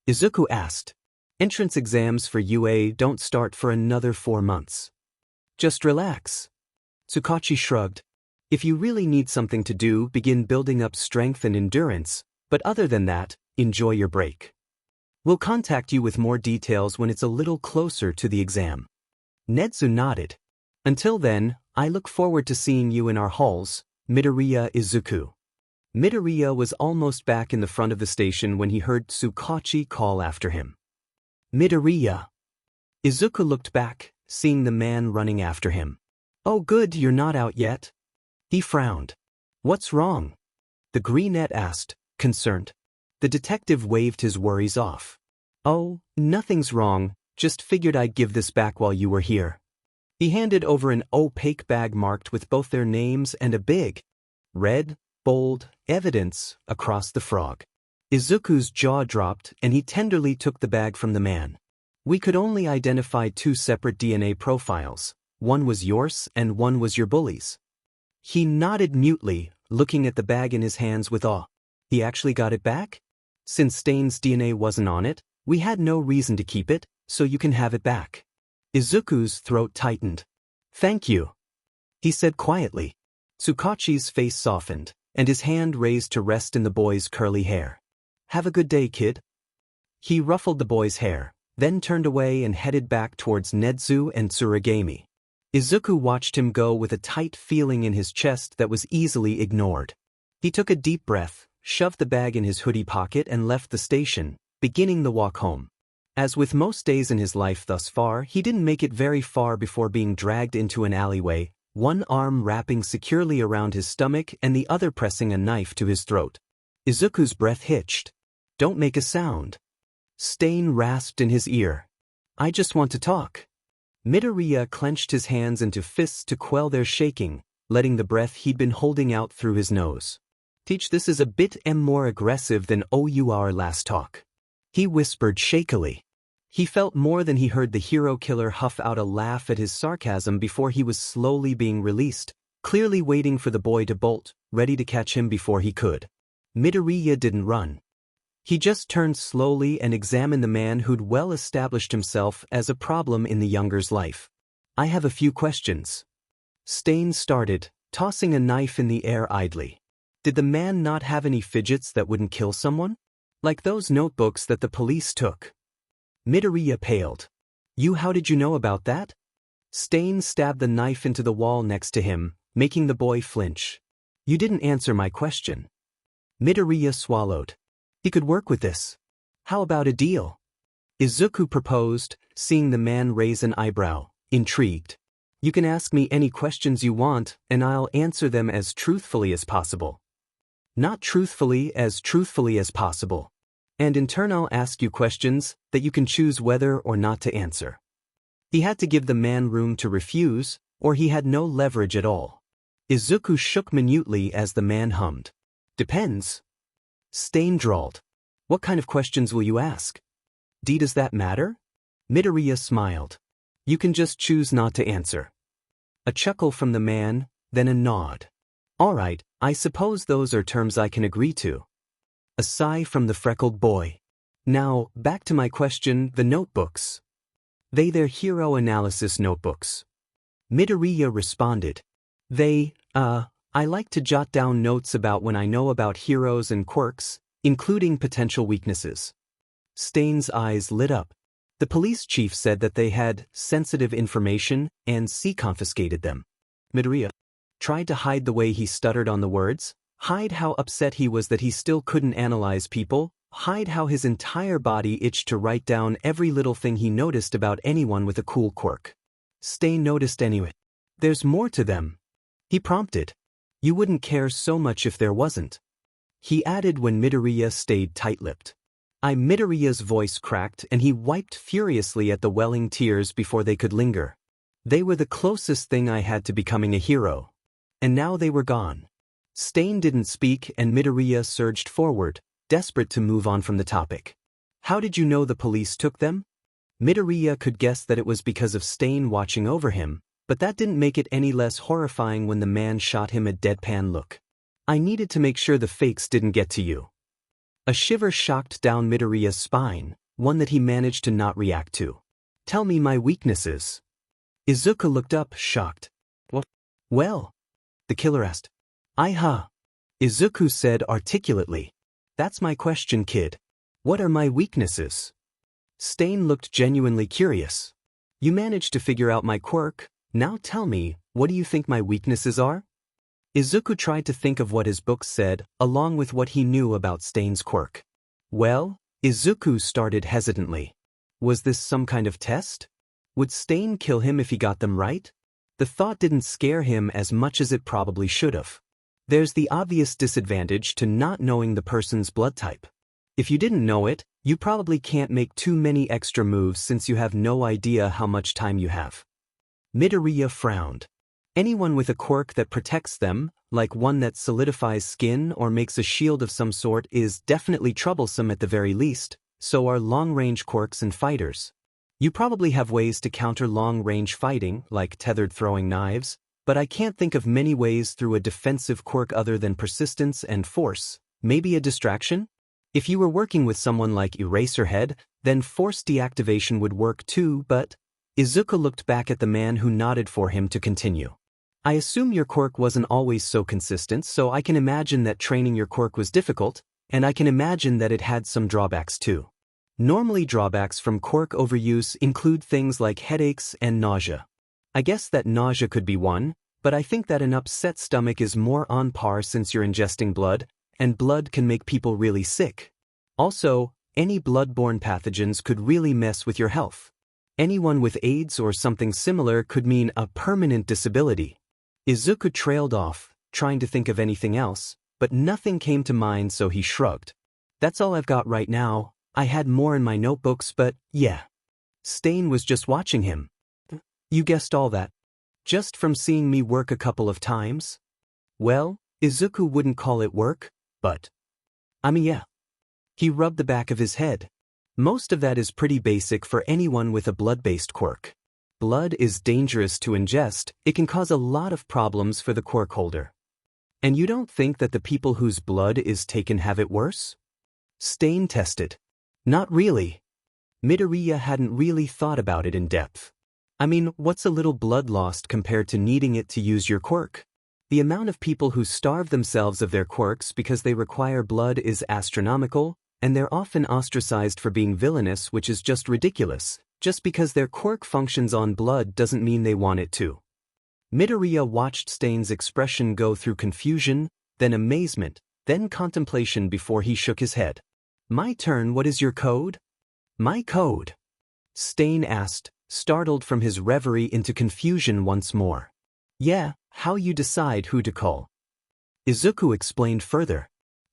Izuku asked. Entrance exams for UA don't start for another 4 months. Just relax. Tsukachi shrugged. If you really need something to do, begin building up strength and endurance, but other than that, enjoy your break. We'll contact you with more details when it's a little closer to the exam. Netsu nodded. Until then, I look forward to seeing you in our halls, Midoriya Izuku. Midoriya was almost back in the front of the station when he heard Tsukachi call after him. Midoriya. Izuku looked back, seeing the man running after him. Oh good, you're not out yet? He frowned. What's wrong? The greenette asked, concerned. The detective waved his worries off. Oh, nothing's wrong, just figured I'd give this back while you were here. He handed over an opaque bag marked with both their names and a big, red, bold, evidence across the frog. Izuku's jaw dropped and he tenderly took the bag from the man. We could only identify 2 separate DNA profiles. One was yours and one was your bully's. He nodded mutely, looking at the bag in his hands with awe. He actually got it back? Since Stain's DNA wasn't on it, we had no reason to keep it, so you can have it back. Izuku's throat tightened. Thank you, he said quietly. Tsukachi's face softened, and his hand raised to rest in the boy's curly hair. Have a good day, kid. He ruffled the boy's hair, then turned away and headed back towards Netsu and Tsuragami. Izuku watched him go with a tight feeling in his chest that was easily ignored. He took a deep breath, shoved the bag in his hoodie pocket and left the station, beginning the walk home. As with most days in his life thus far, he didn't make it very far before being dragged into an alleyway, one arm wrapping securely around his stomach and the other pressing a knife to his throat. Izuku's breath hitched. Don't make a sound. Stain rasped in his ear. I just want to talk. Midoriya clenched his hands into fists to quell their shaking, letting the breath he'd been holding out through his nose. Teach, this is a bit more aggressive than our last talk. He whispered shakily. He felt more than he heard the hero killer huff out a laugh at his sarcasm before he was slowly being released, clearly waiting for the boy to bolt, ready to catch him before he could. Midoriya didn't run. He just turned slowly and examined the man who'd well established himself as a problem in the younger's life. I have a few questions. Stain started, tossing a knife in the air idly. Did the man not have any fidgets that wouldn't kill someone? Like those notebooks that the police took. Midoriya paled. How did you know about that? Stain stabbed the knife into the wall next to him, making the boy flinch. You didn't answer my question. Midoriya swallowed. He could work with this. How about a deal? Izuku proposed, seeing the man raise an eyebrow, intrigued. You can ask me any questions you want, and I'll answer them as truthfully as possible. Not truthfully as possible. And in turn I'll ask you questions that you can choose whether or not to answer. He had to give the man room to refuse, or he had no leverage at all. Izuku shook minutely as the man hummed. Depends. Stain drawled. What kind of questions will you ask? Does that matter? Midoriya smiled. You can just choose not to answer. A chuckle from the man, then a nod. All right, I suppose those are terms I can agree to. A sigh from the freckled boy. Now, back to my question, the notebooks. They're hero analysis notebooks. Midoriya responded. I like to jot down notes about when I know about heroes and quirks, including potential weaknesses. Stain's eyes lit up. The police chief said that they had sensitive information and confiscated them. Midoriya tried to hide the way he stuttered on the words, hide how upset he was that he still couldn't analyze people, hide how his entire body itched to write down every little thing he noticed about anyone with a cool quirk. Stain noticed anyway. There's more to them. He prompted. You wouldn't care so much if there wasn't. He added when Midoriya stayed tight-lipped. Midoriya's voice cracked and he wiped furiously at the welling tears before they could linger. They were the closest thing I had to becoming a hero. And now they were gone. Stain didn't speak and Midoriya surged forward, desperate to move on from the topic. How did you know the police took them? Midoriya could guess that it was because of Stain watching over him, but that didn't make it any less horrifying when the man shot him a deadpan look. I needed to make sure the fakes didn't get to you. A shiver shocked down Midoriya's spine, one that he managed to not react to. Tell me my weaknesses. Izuku looked up, shocked. What? Well? The killer asked. Izuku said articulately. That's my question, kid. What are my weaknesses? Stain looked genuinely curious. You managed to figure out my quirk, now tell me, what do you think my weaknesses are? Izuku tried to think of what his books said, along with what he knew about Stain's quirk. Well, Izuku started hesitantly. Was this some kind of test? Would Stain kill him if he got them right? The thought didn't scare him as much as it probably should have. There's the obvious disadvantage to not knowing the person's blood type. If you didn't know it, you probably can't make too many extra moves since you have no idea how much time you have. Midoriya frowned. Anyone with a quirk that protects them, like one that solidifies skin or makes a shield of some sort, is definitely troublesome at the very least, so are long-range quirks and fighters. You probably have ways to counter long-range fighting, like tethered throwing knives, but I can't think of many ways through a defensive quirk other than persistence and force. Maybe a distraction? If you were working with someone like Eraserhead, then force deactivation would work too, but... Izuku looked back at the man who nodded for him to continue. I assume your quirk wasn't always so consistent, so I can imagine that training your quirk was difficult, and I can imagine that it had some drawbacks too. Normally drawbacks from quirk overuse include things like headaches and nausea. I guess that nausea could be one, but I think that an upset stomach is more on par since you're ingesting blood, and blood can make people really sick. Also, any blood-borne pathogens could really mess with your health. Anyone with AIDS or something similar could mean a permanent disability. Izuku trailed off, trying to think of anything else, but nothing came to mind, so he shrugged. That's all I've got right now. I had more in my notebooks, but yeah. Stain was just watching him. You guessed all that. Just from seeing me work a couple of times? Well, Izuku wouldn't call it work, but... yeah. He rubbed the back of his head. Most of that is pretty basic for anyone with a blood-based quirk. Blood is dangerous to ingest, it can cause a lot of problems for the quirk holder. And you don't think that the people whose blood is taken have it worse? Stain tested. Not really. Midoriya hadn't really thought about it in depth. What's a little blood lost compared to needing it to use your quirk? The amount of people who starve themselves of their quirks because they require blood is astronomical, and they're often ostracized for being villainous, which is just ridiculous. Just because their quirk functions on blood doesn't mean they want it to. Midoriya watched Stain's expression go through confusion, then amazement, then contemplation before he shook his head. My turn, what is your code? My code? Stain asked, startled from his reverie into confusion once more. Yeah, how you decide who to call. Izuku explained further.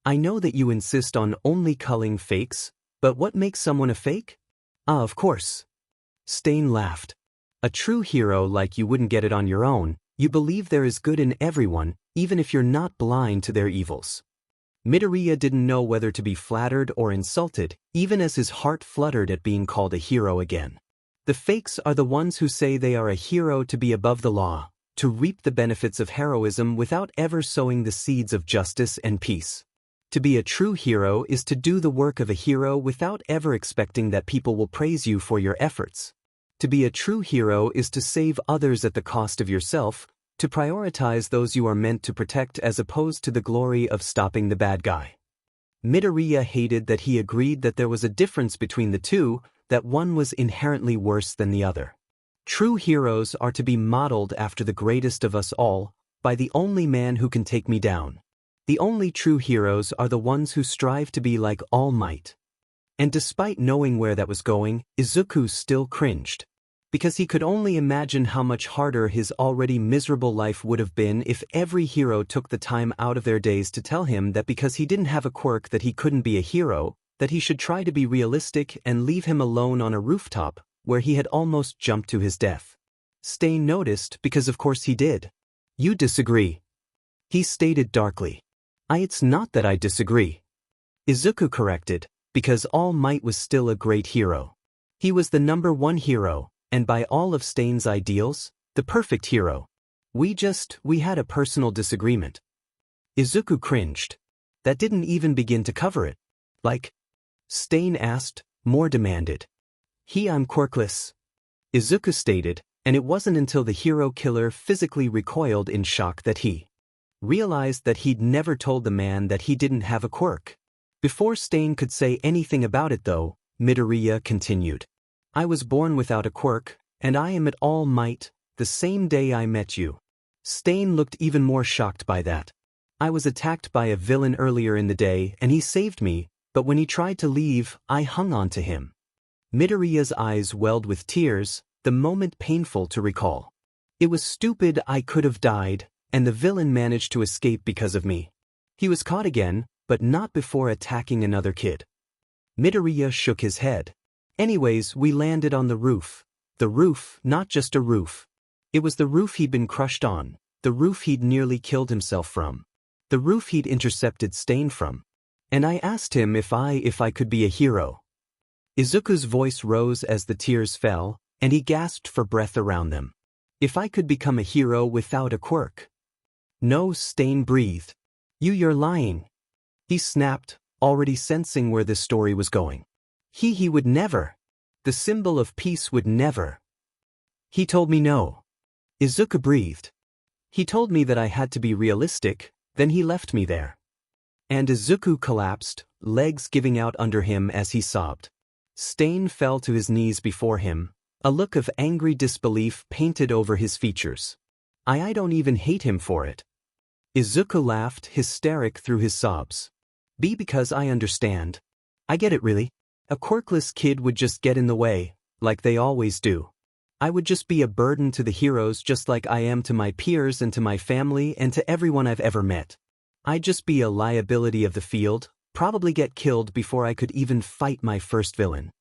I know that you insist on only culling fakes, but what makes someone a fake? Of course. Stain laughed. A true hero like you wouldn't get it on your own. You believe there is good in everyone, even if you're not blind to their evils. Midoriya didn't know whether to be flattered or insulted, even as his heart fluttered at being called a hero again. The fakes are the ones who say they are a hero to be above the law, to reap the benefits of heroism without ever sowing the seeds of justice and peace. To be a true hero is to do the work of a hero without ever expecting that people will praise you for your efforts. To be a true hero is to save others at the cost of yourself, to prioritize those you are meant to protect as opposed to the glory of stopping the bad guy. Midoriya hated that he agreed that there was a difference between the two, that one was inherently worse than the other. True heroes are to be modeled after the greatest of us all, by the only man who can take me down. The only true heroes are the ones who strive to be like All Might. And despite knowing where that was going, Izuku still cringed. because he could only imagine how much harder his already miserable life would have been if every hero took the time out of their days to tell him that because he didn't have a quirk that he couldn't be a hero, that he should try to be realistic and leave him alone on a rooftop, where he had almost jumped to his death. Stain noticed because of course he did. "You disagree," he stated darkly. "It's not that I disagree," Izuku corrected, because All Might was still a great hero. He was the #1 hero, and by all of Stain's ideals, the perfect hero. We had a personal disagreement." Izuku cringed. "That didn't even begin to cover it." "Like?" Stain asked, more demanded. "I'm quirkless," Izuku stated, and it wasn't until the hero killer physically recoiled in shock that he realized that he'd never told the man that he didn't have a quirk. Before Stain could say anything about it though, Midoriya continued. "I was born without a quirk, and I am at All Might, the same day I met you." Stain looked even more shocked by that. "I was attacked by a villain earlier in the day and he saved me, but when he tried to leave, I hung on to him." Midoriya's eyes welled with tears, the moment painful to recall. "It was stupid, I could have died, and the villain managed to escape because of me. He was caught again, but not before attacking another kid." Midoriya shook his head. "Anyways, we landed on the roof. The roof, not just a roof. It was the roof he'd been crushed on, the roof he'd nearly killed himself from, the roof he'd intercepted Stain from. And I asked him if I could be a hero." Izuku's voice rose as the tears fell, and he gasped for breath around them. "If I could become a hero without a quirk?" "No," Stain breathed. You're lying," he snapped, already sensing where this story was going. He would never. The symbol of peace would never. "He told me no." Izuku breathed. "He told me that I had to be realistic, then he left me there." And Izuku collapsed, legs giving out under him as he sobbed. Stain fell to his knees before him, a look of angry disbelief painted over his features. I don't even hate him for it." Izuku laughed, hysteric through his sobs. Because I understand. I get it really. A quirkless kid would just get in the way, like they always do. I would just be a burden to the heroes just like I am to my peers and to my family and to everyone I've ever met. I'd just be a liability of the field, probably get killed before I could even fight my first villain."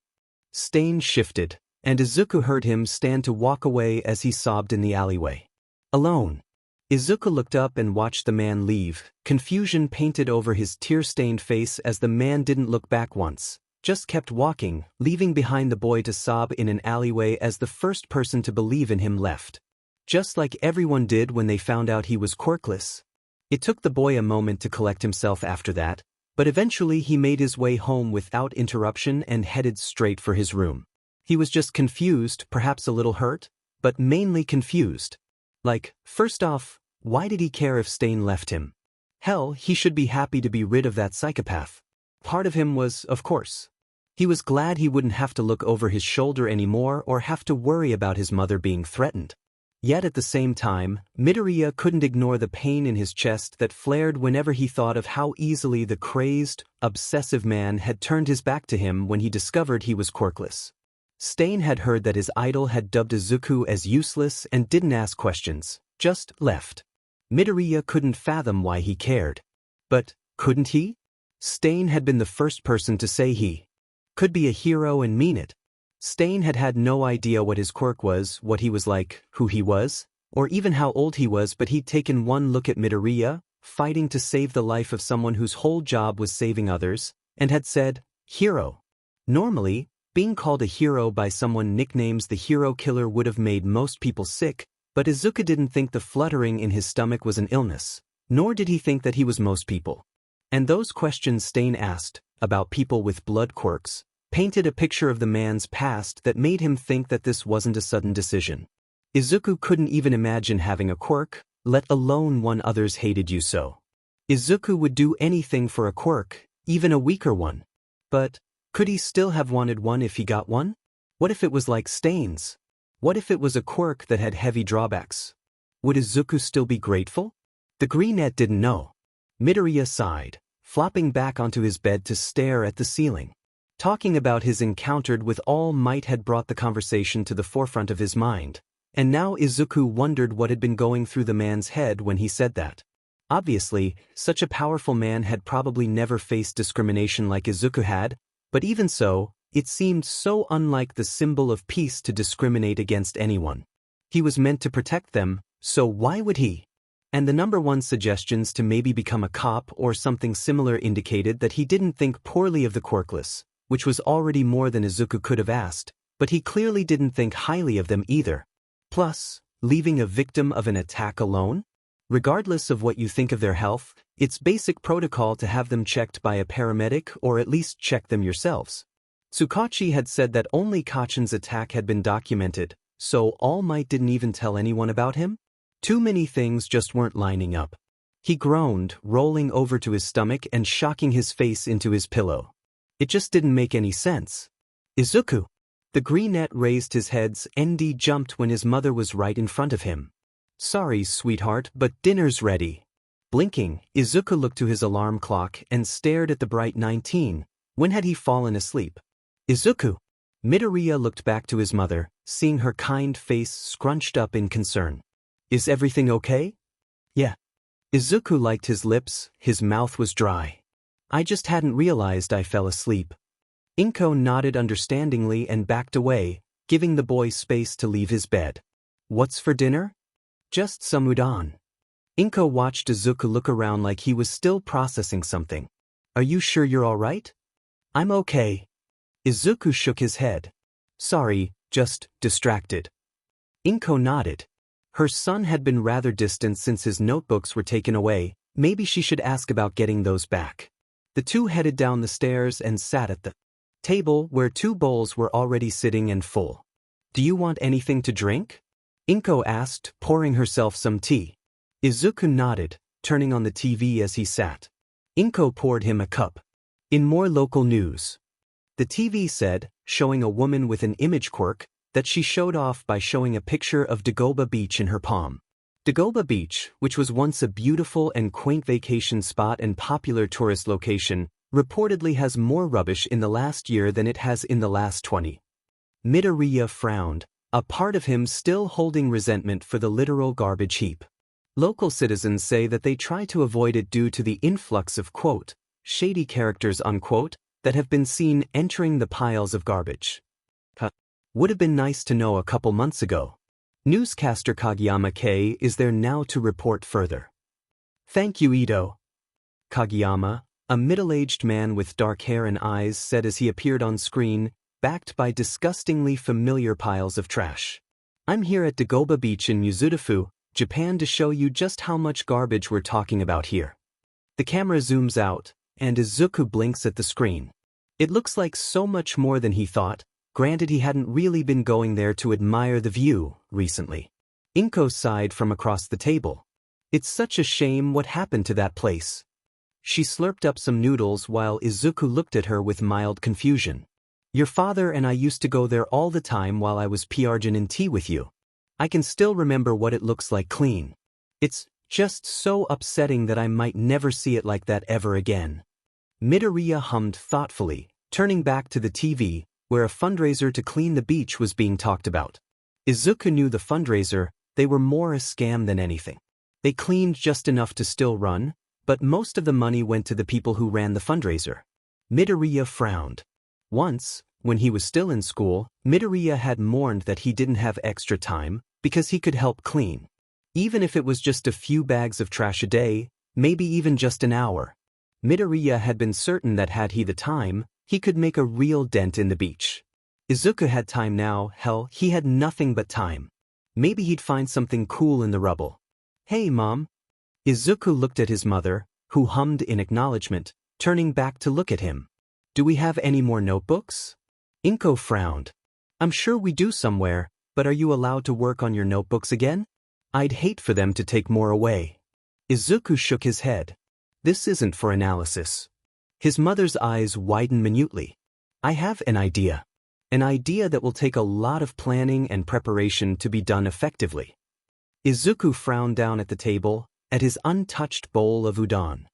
Stain shifted, and Izuku heard him stand to walk away as he sobbed in the alleyway. Alone. Izuku looked up and watched the man leave, confusion painted over his tear-stained face as the man didn't look back once, just kept walking, leaving behind the boy to sob in an alleyway as the first person to believe in him left. Just like everyone did when they found out he was quirkless. It took the boy a moment to collect himself after that, but eventually he made his way home without interruption and headed straight for his room. He was just confused, perhaps a little hurt, but mainly confused. Like, first off, why did he care if Stain left him? Hell, he should be happy to be rid of that psychopath. Part of him was, of course. He was glad he wouldn't have to look over his shoulder anymore or have to worry about his mother being threatened. Yet at the same time, Midoriya couldn't ignore the pain in his chest that flared whenever he thought of how easily the crazed, obsessive man had turned his back to him when he discovered he was quirkless. Stain had heard that his idol had dubbed Izuku as useless and didn't ask questions, just left. Midoriya couldn't fathom why he cared. But, couldn't he? Stain had been the first person to say he could be a hero and mean it. Stain had had no idea what his quirk was, what he was like, who he was, or even how old he was, but he'd taken one look at Midoriya, fighting to save the life of someone whose whole job was saving others, and had said, hero. Normally, being called a hero by someone nicknames the hero killer would have made most people sick, but Izuku didn't think the fluttering in his stomach was an illness, nor did he think that he was most people. And those questions Stain asked, about people with blood quirks, painted a picture of the man's past that made him think that this wasn't a sudden decision. Izuku couldn't even imagine having a quirk, let alone one others hated you so. Izuku would do anything for a quirk, even a weaker one. But, could he still have wanted one if he got one? What if it was like Stain's? What if it was a quirk that had heavy drawbacks? Would Izuku still be grateful? The greenette didn't know. Midoriya sighed, flopping back onto his bed to stare at the ceiling. Talking about his encounter with All Might had brought the conversation to the forefront of his mind, and now Izuku wondered what had been going through the man's head when he said that. Obviously, such a powerful man had probably never faced discrimination like Izuku had, but even so, it seemed so unlike the symbol of peace to discriminate against anyone. He was meant to protect them, so why would he? And the number one suggestions to maybe become a cop or something similar indicated that he didn't think poorly of the quirkless, which was already more than Izuku could have asked, but he clearly didn't think highly of them either. Plus, leaving a victim of an attack alone? Regardless of what you think of their health, it's basic protocol to have them checked by a paramedic or at least check them yourselves. Tsukachi had said that only Kachin's attack had been documented, so All Might didn't even tell anyone about him? Too many things just weren't lining up. He groaned, rolling over to his stomach and shocking his face into his pillow. It just didn't make any sense. Izuku! The greenette raised his head and he jumped when his mother was right in front of him. Sorry, sweetheart, but dinner's ready. Blinking, Izuku looked to his alarm clock and stared at the bright 19. When had he fallen asleep? Izuku! Midoriya looked back to his mother, seeing her kind face scrunched up in concern. Is everything okay? Yeah. Izuku liked his lips, his mouth was dry. I just hadn't realized I fell asleep. Inko nodded understandingly and backed away, giving the boy space to leave his bed. What's for dinner? Just some udon. Inko watched Izuku look around like he was still processing something. Are you sure you're all right? I'm okay. Izuku shook his head. Sorry, just distracted. Inko nodded. Her son had been rather distant since his notebooks were taken away, maybe she should ask about getting those back. The two headed down the stairs and sat at the table where 2 bowls were already sitting and full. Do you want anything to drink? Inko asked, pouring herself some tea. Izuku nodded, turning on the TV as he sat. Inko poured him a cup. In more local news. The TV said, showing a woman with an image quirk, that she showed off by showing a picture of Dagoba Beach in her palm. Dagoba Beach, which was once a beautiful and quaint vacation spot and popular tourist location, reportedly has more rubbish in the last year than it has in the last 20. Midoriya frowned, a part of him still holding resentment for the literal garbage heap. Local citizens say that they try to avoid it due to the influx of, quote, shady characters, unquote, that have been seen entering the piles of garbage. Would have been nice to know a couple months ago. Newscaster Kageyama K is there now to report further. Thank you, Ito. Kageyama, a middle-aged man with dark hair and eyes, said as he appeared on screen, backed by disgustingly familiar piles of trash. I'm here at Dagoba Beach in Mizudafu, Japan to show you just how much garbage we're talking about here. The camera zooms out, and Izuku blinks at the screen. It looks like so much more than he thought, granted he hadn't really been going there to admire the view recently. Inko sighed from across the table. It's such a shame what happened to that place. She slurped up some noodles while Izuku looked at her with mild confusion. Your father and I used to go there all the time while I was PR'ing in tea with you. I can still remember what it looks like clean. It's just so upsetting that I might never see it like that ever again. Midoriya hummed thoughtfully, turning back to the TV, where a fundraiser to clean the beach was being talked about. Izuku knew the fundraiser, they were more a scam than anything. They cleaned just enough to still run, but most of the money went to the people who ran the fundraiser. Midoriya frowned. Once, when he was still in school, Midoriya had mourned that he didn't have extra time, because he could help clean. Even if it was just a few bags of trash a day, maybe even just an hour. Midoriya had been certain that had he the time, he could make a real dent in the beach. Izuku had time now, hell, he had nothing but time. Maybe he'd find something cool in the rubble. Hey, Mom. Izuku looked at his mother, who hummed in acknowledgement, turning back to look at him. Do we have any more notebooks? Inko frowned. I'm sure we do somewhere, but are you allowed to work on your notebooks again? I'd hate for them to take more away. Izuku shook his head. This isn't for analysis. His mother's eyes widened minutely. I have an idea. An idea that will take a lot of planning and preparation to be done effectively. Izuku frowned down at the table, at his untouched bowl of udon.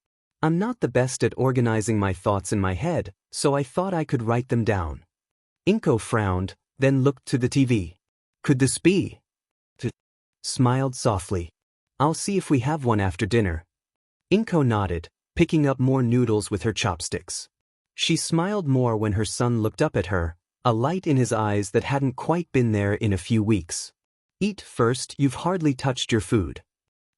I'm not the best at organizing my thoughts in my head, so I thought I could write them down. Inko frowned, then looked to the TV. Could this be? Smiled softly. I'll see if we have one after dinner. Inko nodded, picking up more noodles with her chopsticks. She smiled more when her son looked up at her, a light in his eyes that hadn't quite been there in a few weeks. Eat first, you've hardly touched your food.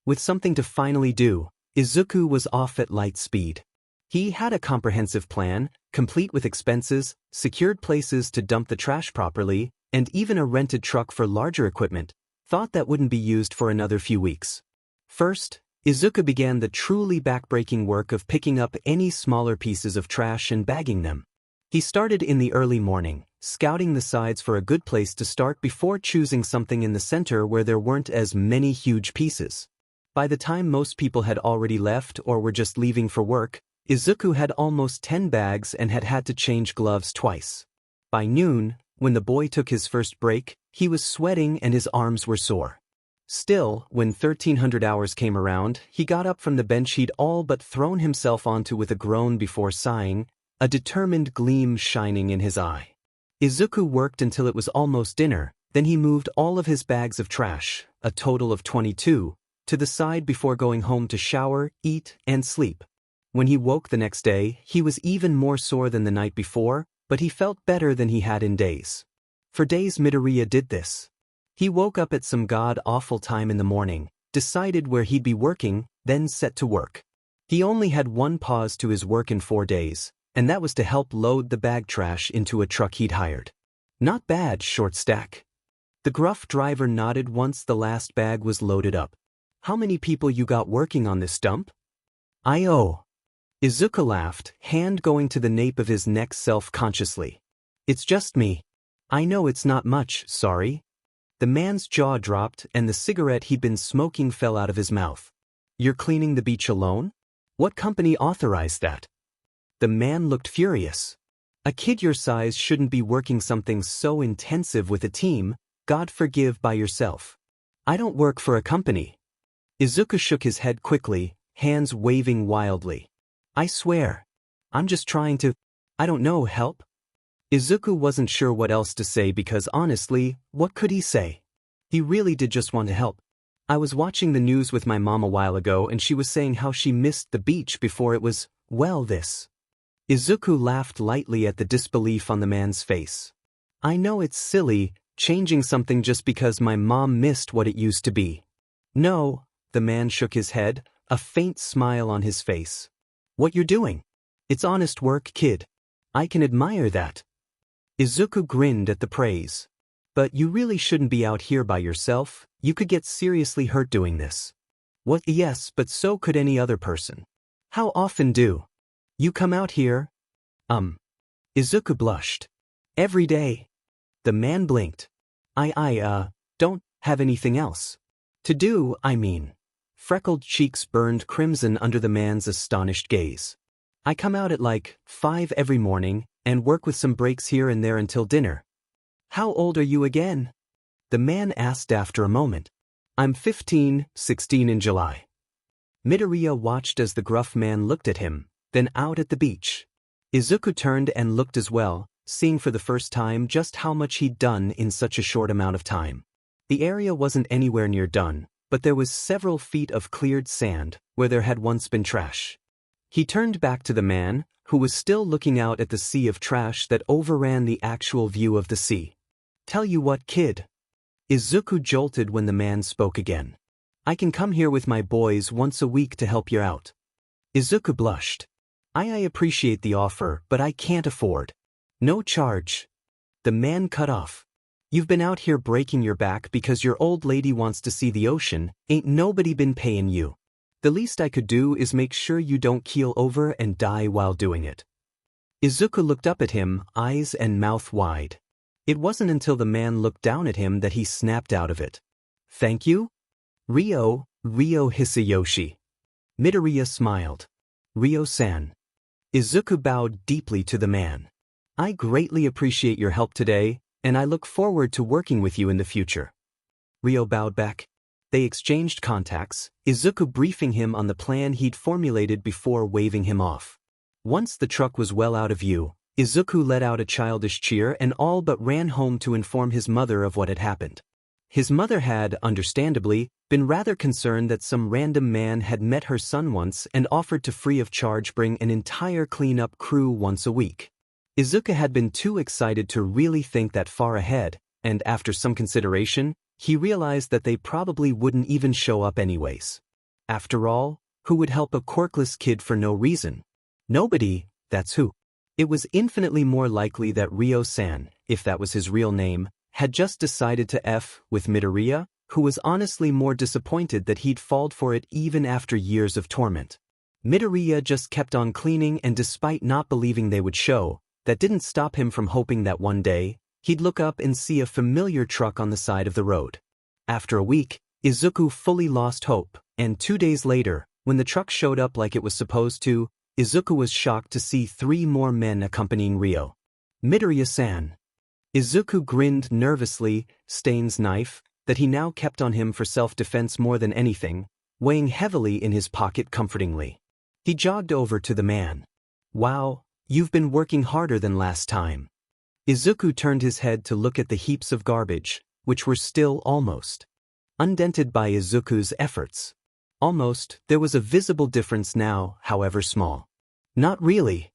With something to finally do, Izuku was off at light speed. He had a comprehensive plan, complete with expenses, secured places to dump the trash properly, and even a rented truck for larger equipment, thought that wouldn't be used for another few weeks. First, Izuku began the truly backbreaking work of picking up any smaller pieces of trash and bagging them. He started in the early morning, scouting the sides for a good place to start before choosing something in the center where there weren't as many huge pieces. By the time most people had already left or were just leaving for work, Izuku had almost 10 bags and had to change gloves twice. By noon, when the boy took his first break, he was sweating and his arms were sore. Still, when 1300 hours came around, he got up from the bench he'd all but thrown himself onto with a groan before sighing, a determined gleam shining in his eye. Izuku worked until it was almost dinner, then he moved all of his bags of trash, a total of 22, to the side before going home to shower, eat, and sleep. When he woke the next day, he was even more sore than the night before, but he felt better than he had in days. For days Midoriya did this. He woke up at some god-awful time in the morning, decided where he'd be working, then set to work. He only had one pause to his work in 4 days, and that was to help load the bag trash into a truck he'd hired. Not bad, short stack. The gruff driver nodded once the last bag was loaded up. How many people you got working on this dump? I-oh. Izuku laughed, hand going to the nape of his neck self-consciously. It's just me. I know it's not much, sorry. The man's jaw dropped and the cigarette he'd been smoking fell out of his mouth. You're cleaning the beach alone? What company authorized that? The man looked furious. A kid your size shouldn't be working something so intensive with a team, God forgive by yourself. I don't work for a company. Izuku shook his head quickly, hands waving wildly. I swear. I'm just trying to, I don't know, help? Izuku wasn't sure what else to say because honestly, what could he say? He really did just want to help. I was watching the news with my mom a while ago and she was saying how she missed the beach before it was, well, this. Izuku laughed lightly at the disbelief on the man's face. I know it's silly, changing something just because my mom missed what it used to be. No, the man shook his head, a faint smile on his face. What you're doing? It's honest work, kid. I can admire that. Izuku grinned at the praise. But you really shouldn't be out here by yourself, you could get seriously hurt doing this. What? Yes, but so could any other person. How often do you come out here? Izuku blushed. Every day. The man blinked. I don't have anything else to do, I mean. Freckled cheeks burned crimson under the man's astonished gaze. I come out at like 5 every morning and work with some breaks here and there until dinner. How old are you again? The man asked after a moment. I'm 15, 16 in July. Midoriya watched as the gruff man looked at him, then out at the beach. Izuku turned and looked as well, seeing for the first time just how much he'd done in such a short amount of time. The area wasn't anywhere near done, but there was several feet of cleared sand where there had once been trash. He turned back to the man, who was still looking out at the sea of trash that overran the actual view of the sea. Tell you what, kid. Izuku jolted when the man spoke again. I can come here with my boys once a week to help you out. Izuku blushed. I appreciate the offer, but I can't afford. No charge. The man cut off. You've been out here breaking your back because your old lady wants to see the ocean, ain't nobody been paying you. The least I could do is make sure you don't keel over and die while doing it. Izuku looked up at him, eyes and mouth wide. It wasn't until the man looked down at him that he snapped out of it. Thank you? Ryo Hisayoshi. Midoriya smiled. Ryo-san. Izuku bowed deeply to the man. I greatly appreciate your help today, and I look forward to working with you in the future. Ryo bowed back. They exchanged contacts, Izuku briefing him on the plan he'd formulated before waving him off. Once the truck was well out of view, Izuku let out a childish cheer and all but ran home to inform his mother of what had happened. His mother had, understandably, been rather concerned that some random man had met her son once and offered to free of charge bring an entire cleanup crew once a week. Izuku had been too excited to really think that far ahead, and after some consideration, he realized that they probably wouldn't even show up anyways. After all, who would help a quirkless kid for no reason? Nobody, that's who. It was infinitely more likely that Ryo-san, if that was his real name, had just decided to F with Midoriya, who was honestly more disappointed that he'd fallen for it even after years of torment. Midoriya just kept on cleaning, and despite not believing they would show, that didn't stop him from hoping that one day, he'd look up and see a familiar truck on the side of the road. After a week, Izuku fully lost hope, and 2 days later, when the truck showed up like it was supposed to, Izuku was shocked to see 3 more men accompanying Ryo. Midoriya-san. Izuku grinned nervously, Stain's knife, that he now kept on him for self-defense more than anything, weighing heavily in his pocket comfortingly. He jogged over to the man. Wow, you've been working harder than last time. Izuku turned his head to look at the heaps of garbage, which were still almost undented by Izuku's efforts. Almost, there was a visible difference now, however small. Not really.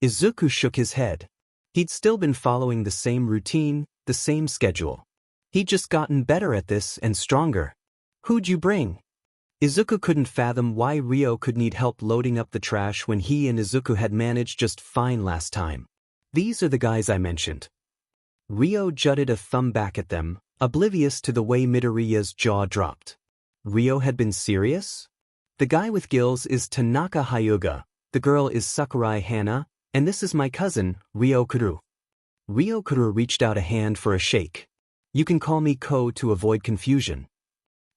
Izuku shook his head. He'd still been following the same routine, the same schedule. He'd just gotten better at this and stronger. Who'd you bring? Izuku couldn't fathom why Ryo could need help loading up the trash when he and Izuku had managed just fine last time. These are the guys I mentioned. Ryo jutted a thumb back at them, oblivious to the way Midoriya's jaw dropped. Ryo had been serious? The guy with gills is Tanaka Hyuga, the girl is Sakurai Hana, and this is my cousin, Ryokuru. Ryokuru reached out a hand for a shake. You can call me Ko to avoid confusion.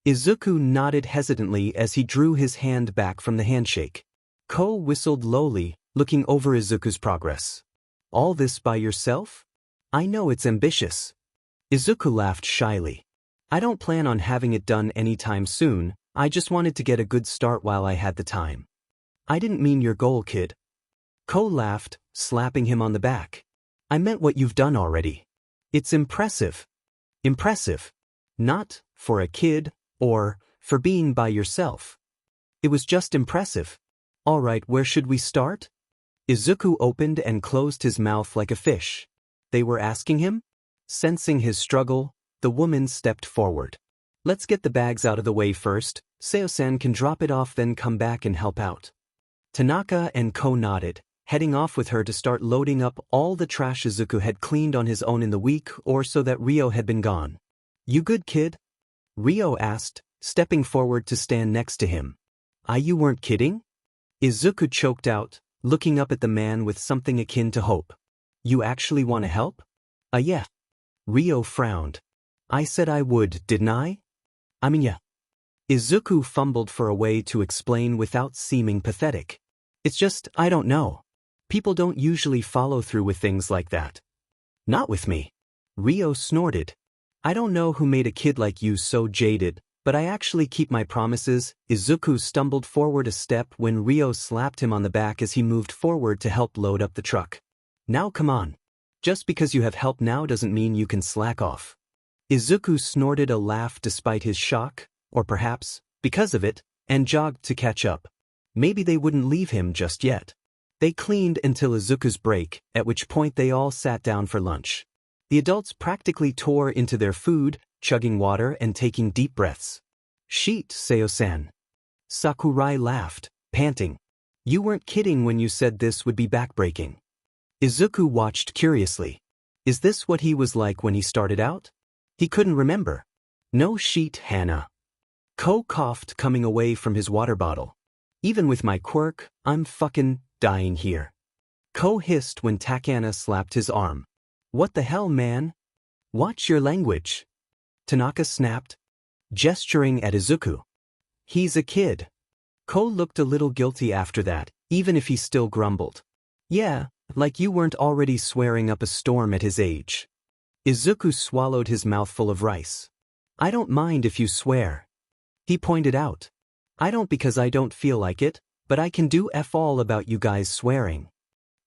Izuku nodded hesitantly as he drew his hand back from the handshake. Ko whistled lowly, looking over Izuku's progress. All this by yourself? I know it's ambitious. Izuku laughed shyly. I don't plan on having it done anytime soon, I just wanted to get a good start while I had the time. I didn't mean your goal, kid. Ko laughed, slapping him on the back. I meant what you've done already. It's impressive. Impressive. Not for a kid, or for being by yourself. It was just impressive. All right, where should we start? Izuku opened and closed his mouth like a fish. They were asking him? Sensing his struggle, the woman stepped forward. Let's get the bags out of the way first. Seo-san can drop it off then come back and help out. Tanaka and Ko nodded, heading off with her to start loading up all the trash Izuku had cleaned on his own in the week or so that Ryo had been gone. You good, kid? Ryo asked, stepping forward to stand next to him. You weren't kidding? Izuku choked out, looking up at the man with something akin to hope. You actually want to help? Yeah. Ryo frowned. I said I would, didn't I? I mean, yeah. Izuku fumbled for a way to explain without seeming pathetic. It's just, I don't know. People don't usually follow through with things like that. Not with me. Ryo snorted. I don't know who made a kid like you so jaded, but I actually keep my promises. Izuku stumbled forward a step when Ryo slapped him on the back as he moved forward to help load up the truck. Now come on. Just because you have help now doesn't mean you can slack off. Izuku snorted a laugh despite his shock, or perhaps, because of it, and jogged to catch up. Maybe they wouldn't leave him just yet. They cleaned until Izuku's break, at which point they all sat down for lunch. The adults practically tore into their food, chugging water and taking deep breaths. Sheet, Seo-san. Sakurai laughed, panting. You weren't kidding when you said this would be backbreaking. Izuku watched curiously. Is this what he was like when he started out? He couldn't remember. No sheet, Hana. Ko coughed, coming away from his water bottle. Even with my quirk, I'm fucking dying here. Ko hissed when Takana slapped his arm. What the hell, man? Watch your language. Tanaka snapped, gesturing at Izuku. He's a kid. Ko looked a little guilty after that, even if he still grumbled. Yeah, like you weren't already swearing up a storm at his age. Izuku swallowed his mouthful of rice. I don't mind if you swear. He pointed out. I don't because I don't feel like it, but I can do F all about you guys swearing.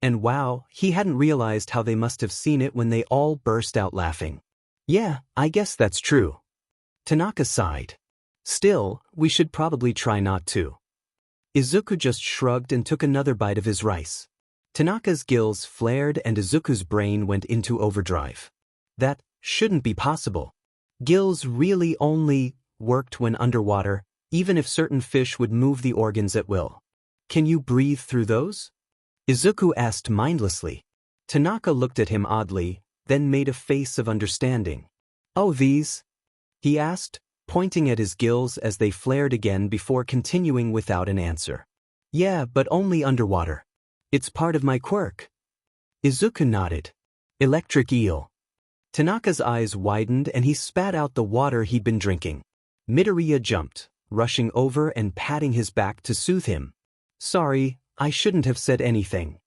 And wow, he hadn't realized how they must have seen it when they all burst out laughing. Yeah, I guess that's true. Tanaka sighed. Still, we should probably try not to. Izuku just shrugged and took another bite of his rice. Tanaka's gills flared and Izuku's brain went into overdrive. That shouldn't be possible. Gills really only worked when underwater, even if certain fish would move the organs at will. Can you breathe through those? Izuku asked mindlessly. Tanaka looked at him oddly, then made a face of understanding. Oh, these? He asked, pointing at his gills as they flared again before continuing without an answer. Yeah, but only underwater. It's part of my quirk. Izuku nodded. Electric eel. Tanaka's eyes widened and he spat out the water he'd been drinking. Midoriya jumped, rushing over and patting his back to soothe him. Sorry, I shouldn't have said anything.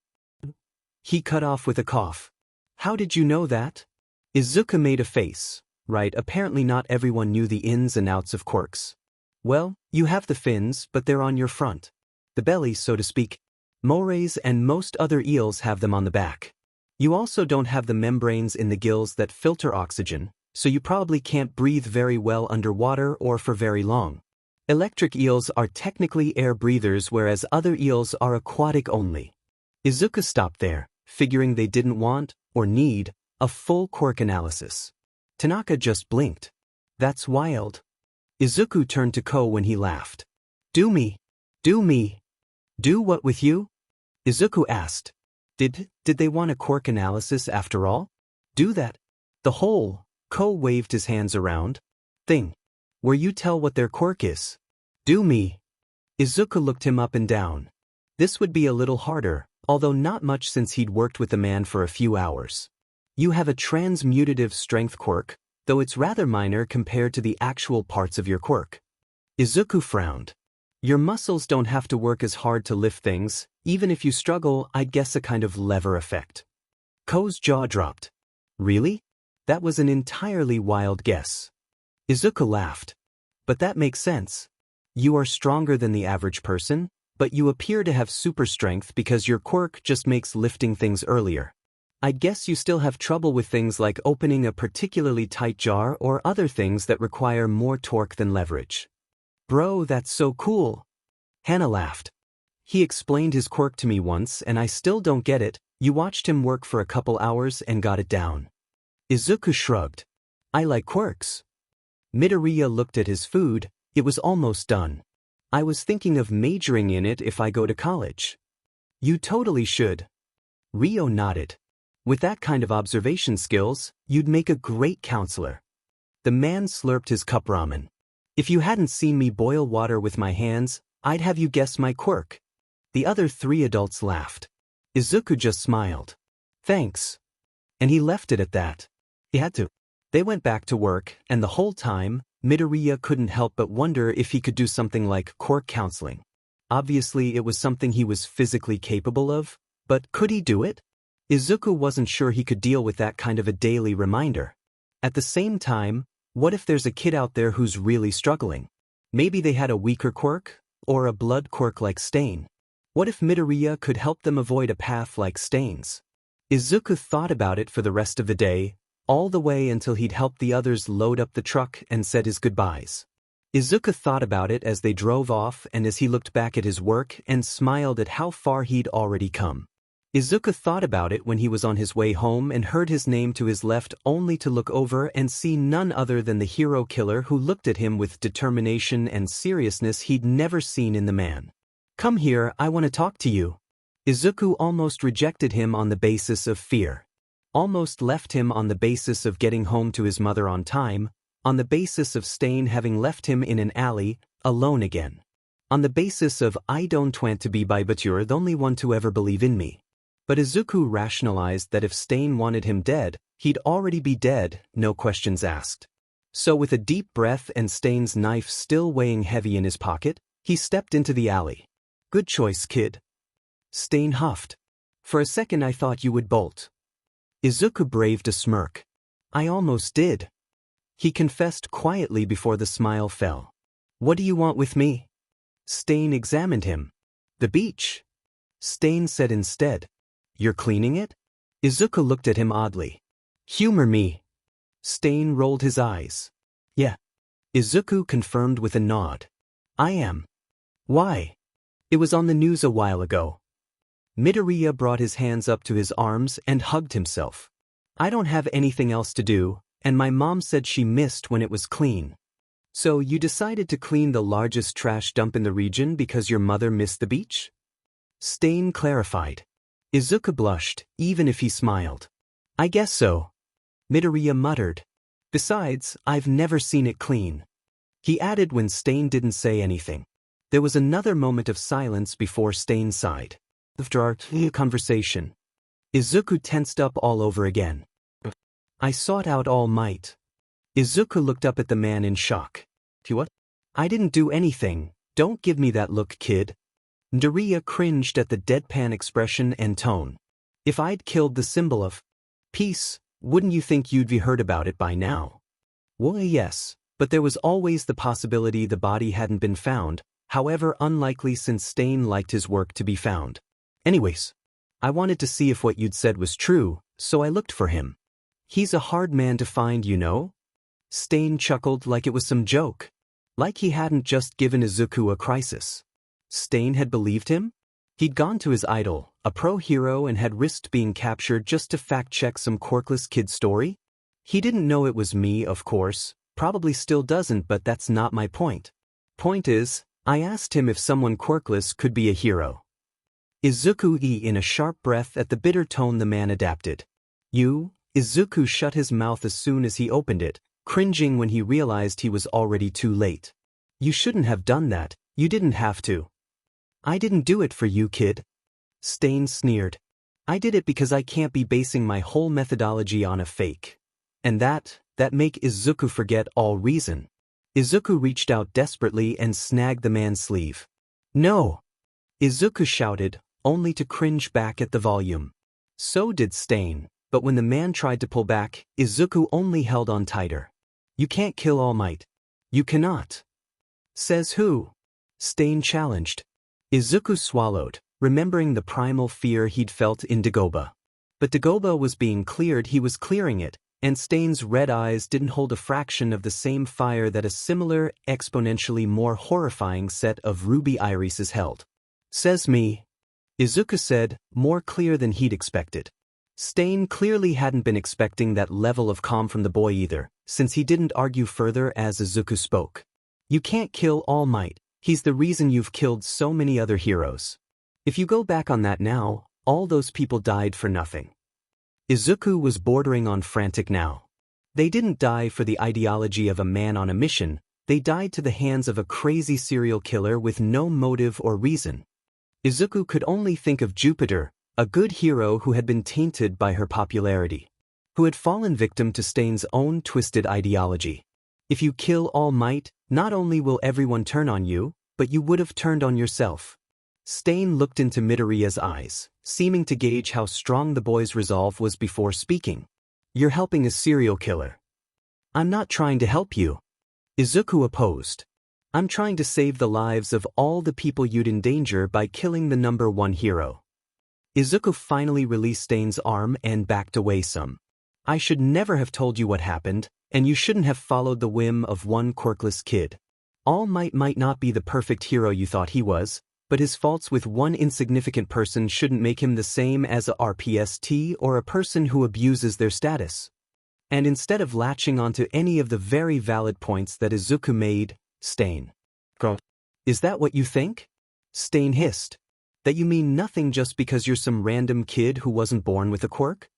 He cut off with a cough. How did you know that? Izuku made a face. Right, apparently not everyone knew the ins and outs of quirks. Well, you have the fins, but they're on your front. The belly, so to speak. Morays and most other eels have them on the back. You also don't have the membranes in the gills that filter oxygen, so you probably can't breathe very well underwater or for very long. Electric eels are technically air breathers whereas other eels are aquatic only. Izuku stopped there, figuring they didn't want, or need, a full quirk analysis. Tanaka just blinked. That's wild. Izuku turned to Ko when he laughed. Do me. Do me. Do what with you? Izuku asked. Did they want a quirk analysis after all? Do that. The whole, Ko waved his hands around, thing. Where you tell what their quirk is. Do me. Izuku looked him up and down. This would be a little harder, although not much since he'd worked with the man for a few hours. You have a transmutative strength quirk, though it's rather minor compared to the actual parts of your quirk. Izuku frowned. Your muscles don't have to work as hard to lift things, even if you struggle, I'd guess a kind of lever effect. Ko's jaw dropped. Really? That was an entirely wild guess. Izuku laughed. But that makes sense. You are stronger than the average person, but you appear to have super strength because your quirk just makes lifting things earlier. I'd guess you still have trouble with things like opening a particularly tight jar or other things that require more torque than leverage. Bro, that's so cool. Hana laughed. He explained his quirk to me once and I still don't get it. You watched him work for a couple hours and got it down. Izuku shrugged. I like quirks. Midoriya looked at his food. It was almost done. I was thinking of majoring in it if I go to college. You totally should. Ryo nodded. With that kind of observation skills, you'd make a great counselor. The man slurped his cup ramen. If you hadn't seen me boil water with my hands, I'd have you guess my quirk. The other three adults laughed. Izuku just smiled. Thanks. And he left it at that. He had to. They went back to work, and the whole time, Midoriya couldn't help but wonder if he could do something like quirk counseling. Obviously it was something he was physically capable of, but could he do it? Izuku wasn't sure he could deal with that kind of a daily reminder. At the same time, what if there's a kid out there who's really struggling? Maybe they had a weaker quirk, or a blood quirk like Stain. What if Midoriya could help them avoid a path like Stain's? Izuku thought about it for the rest of the day, all the way until he'd helped the others load up the truck and said his goodbyes. Izuku thought about it as they drove off and as he looked back at his work and smiled at how far he'd already come. Izuku thought about it when he was on his way home and heard his name to his left only to look over and see none other than the hero killer who looked at him with determination and seriousness he'd never seen in the man. Come here, I want to talk to you. Izuku almost rejected him on the basis of fear. Almost left him on the basis of getting home to his mother on time, on the basis of Stain having left him in an alley, alone again. On the basis of I don't want to be but you're the only one to ever believe in me. But Izuku rationalized that if Stain wanted him dead, he'd already be dead, no questions asked. So with a deep breath and Stain's knife still weighing heavy in his pocket, he stepped into the alley. Good choice, kid. Stain huffed. For a second I thought you would bolt. Izuku braved a smirk. I almost did. He confessed quietly before the smile fell. What do you want with me? Stain examined him. The beach. Stain said instead. You're cleaning it? Izuku looked at him oddly. Humor me. Stain rolled his eyes. Yeah. Izuku confirmed with a nod. I am. Why? It was on the news a while ago. Midoriya brought his hands up to his arms and hugged himself. I don't have anything else to do, and my mom said she missed when it was clean. So you decided to clean the largest trash dump in the region because your mother missed the beach? Stain clarified. Izuku blushed, even if he smiled. I guess so. Midoriya muttered. Besides, I've never seen it clean. He added when Stain didn't say anything. There was another moment of silence before Stain sighed. After our conversation, Izuku tensed up all over again. I sought out All Might. Izuku looked up at the man in shock. What? I didn't do anything. Don't give me that look, kid. Midoriya cringed at the deadpan expression and tone. If I'd killed the symbol of peace, wouldn't you think you'd be heard about it by now? Well, yes, but there was always the possibility the body hadn't been found, however unlikely since Stain liked his work to be found. Anyways, I wanted to see if what you'd said was true, so I looked for him. He's a hard man to find, you know? Stain chuckled like it was some joke. Like he hadn't just given Izuku a crisis. Stain had believed him? He'd gone to his idol, a pro-hero, and had risked being captured just to fact-check some quirkless kid story? He didn't know it was me, of course, probably still doesn't, but that's not my point. Point is, I asked him if someone quirkless could be a hero. Izuku in a sharp breath at the bitter tone the man adapted. You? Izuku shut his mouth as soon as he opened it, cringing when he realized he was already too late. You shouldn't have done that, you didn't have to. I didn't do it for you, kid. Stain sneered. I did it because I can't be basing my whole methodology on a fake. And that make Izuku forget all reason. Izuku reached out desperately and snagged the man's sleeve. No! Izuku shouted, only to cringe back at the volume. So did Stain, but when the man tried to pull back, Izuku only held on tighter. You can't kill All Might. You cannot. Says who? Stain challenged. Izuku swallowed, remembering the primal fear he'd felt in Dagobah. But Dagobah was being cleared, he was clearing it, and Stain's red eyes didn't hold a fraction of the same fire that a similar, exponentially more horrifying set of ruby irises held. Says me. Izuku said, more clear than he'd expected. Stain clearly hadn't been expecting that level of calm from the boy either, since he didn't argue further as Izuku spoke. You can't kill All Might, he's the reason you've killed so many other heroes. If you go back on that now, all those people died for nothing. Izuku was bordering on frantic now. They didn't die for the ideology of a man on a mission, they died to the hands of a crazy serial killer with no motive or reason. Izuku could only think of Jupiter, a good hero who had been tainted by her popularity, who had fallen victim to Stain's own twisted ideology. If you kill All Might, not only will everyone turn on you, but you would have turned on yourself. Stain looked into Midoriya's eyes, seeming to gauge how strong the boy's resolve was before speaking. You're helping a serial killer. I'm not trying to help you. Izuku opposed. I'm trying to save the lives of all the people you'd endanger by killing the number one hero. Izuku finally released Stain's arm and backed away some. I should never have told you what happened, and you shouldn't have followed the whim of one quirkless kid. All Might not be the perfect hero you thought he was, but his faults with one insignificant person shouldn't make him the same as a RPST or a person who abuses their status. And instead of latching onto any of the very valid points that Izuku made, Stain. Is that what you think? Stain hissed. That you mean nothing just because you're some random kid who wasn't born with a quirk?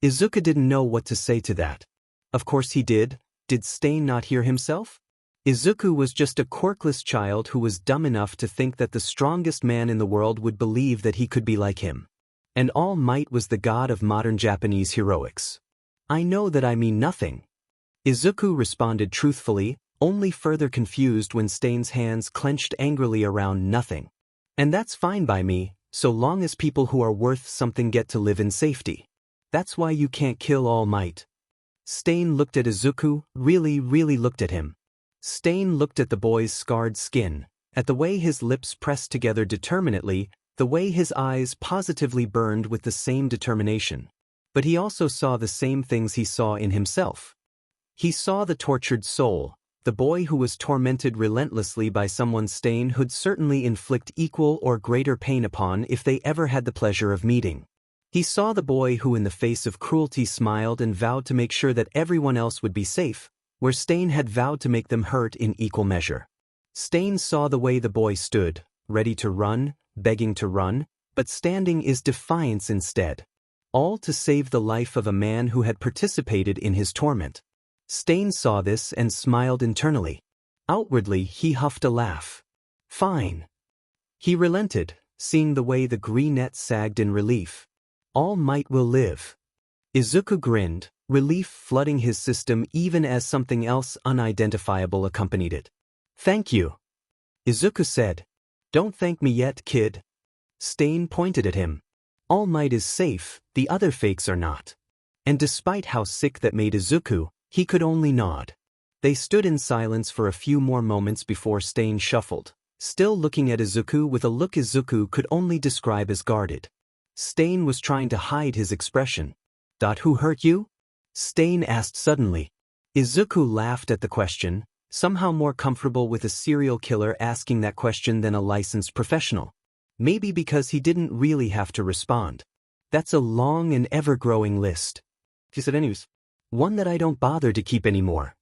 Izuku didn't know what to say to that. Of course he did. Did Stain not hear himself? Izuku was just a quirkless child who was dumb enough to think that the strongest man in the world would believe that he could be like him. And All Might was the god of modern Japanese heroics. I know that I mean nothing. Izuku responded truthfully, only further confused when Stain's hands clenched angrily around nothing. And that's fine by me, so long as people who are worth something get to live in safety. That's why you can't kill All Might. Stain looked at Izuku, really looked at him. Stain looked at the boy's scarred skin, at the way his lips pressed together determinately, the way his eyes positively burned with the same determination. But he also saw the same things he saw in himself. He saw the tortured soul, the boy who was tormented relentlessly by someone Stain who'd certainly inflict equal or greater pain upon if they ever had the pleasure of meeting. He saw the boy who in the face of cruelty smiled and vowed to make sure that everyone else would be safe, where Stain had vowed to make them hurt in equal measure. Stain saw the way the boy stood, ready to run, begging to run, but standing is defiance instead. All to save the life of a man who had participated in his torment. Stain saw this and smiled internally. Outwardly, he huffed a laugh. Fine. He relented, seeing the way the green net sagged in relief. All might will live. Izuku grinned, relief flooding his system even as something else unidentifiable accompanied it. Thank you. Izuku said. Don't thank me yet, kid. Stain pointed at him. All Might is safe, the other fakes are not. And despite how sick that made Izuku, he could only nod. They stood in silence for a few more moments before Stain shuffled, still looking at Izuku with a look Izuku could only describe as guarded. Stain was trying to hide his expression. Who hurt you? Stain asked suddenly. Izuku laughed at the question, somehow more comfortable with a serial killer asking that question than a licensed professional. Maybe because he didn't really have to respond. That's a long and ever-growing list. He said anyways. One that I don't bother to keep anymore.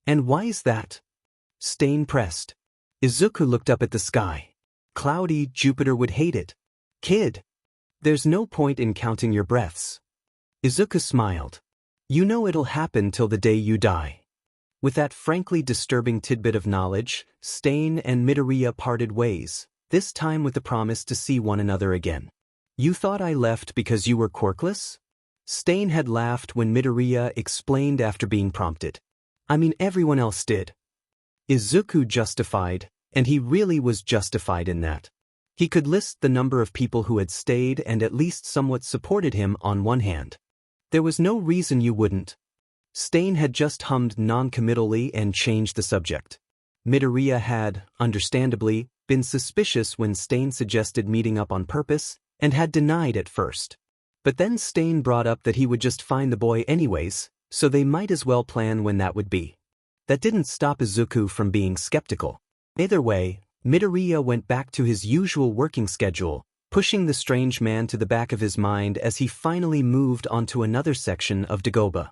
And why is that? Stain pressed. Izuku looked up at the sky. Cloudy, Jupiter would hate it. Kid. There's no point in counting your breaths. Izuku smiled. You know it'll happen till the day you die. With that frankly disturbing tidbit of knowledge, Stain and Midoriya parted ways, this time with the promise to see one another again. You thought I left because you were quirkless? Stain had laughed when Midoriya explained after being prompted. I mean everyone else did. Izuku justified, and he really was justified in that. He could list the number of people who had stayed and at least somewhat supported him on one hand. There was no reason you wouldn't. Stain had just hummed non-committally and changed the subject. Midoriya had, understandably, been suspicious when Stain suggested meeting up on purpose, and had denied at first. But then Stain brought up that he would just find the boy anyways, so they might as well plan when that would be. That didn't stop Izuku from being skeptical. Either way, Midoriya went back to his usual working schedule, pushing the strange man to the back of his mind as he finally moved onto another section of Dagoba.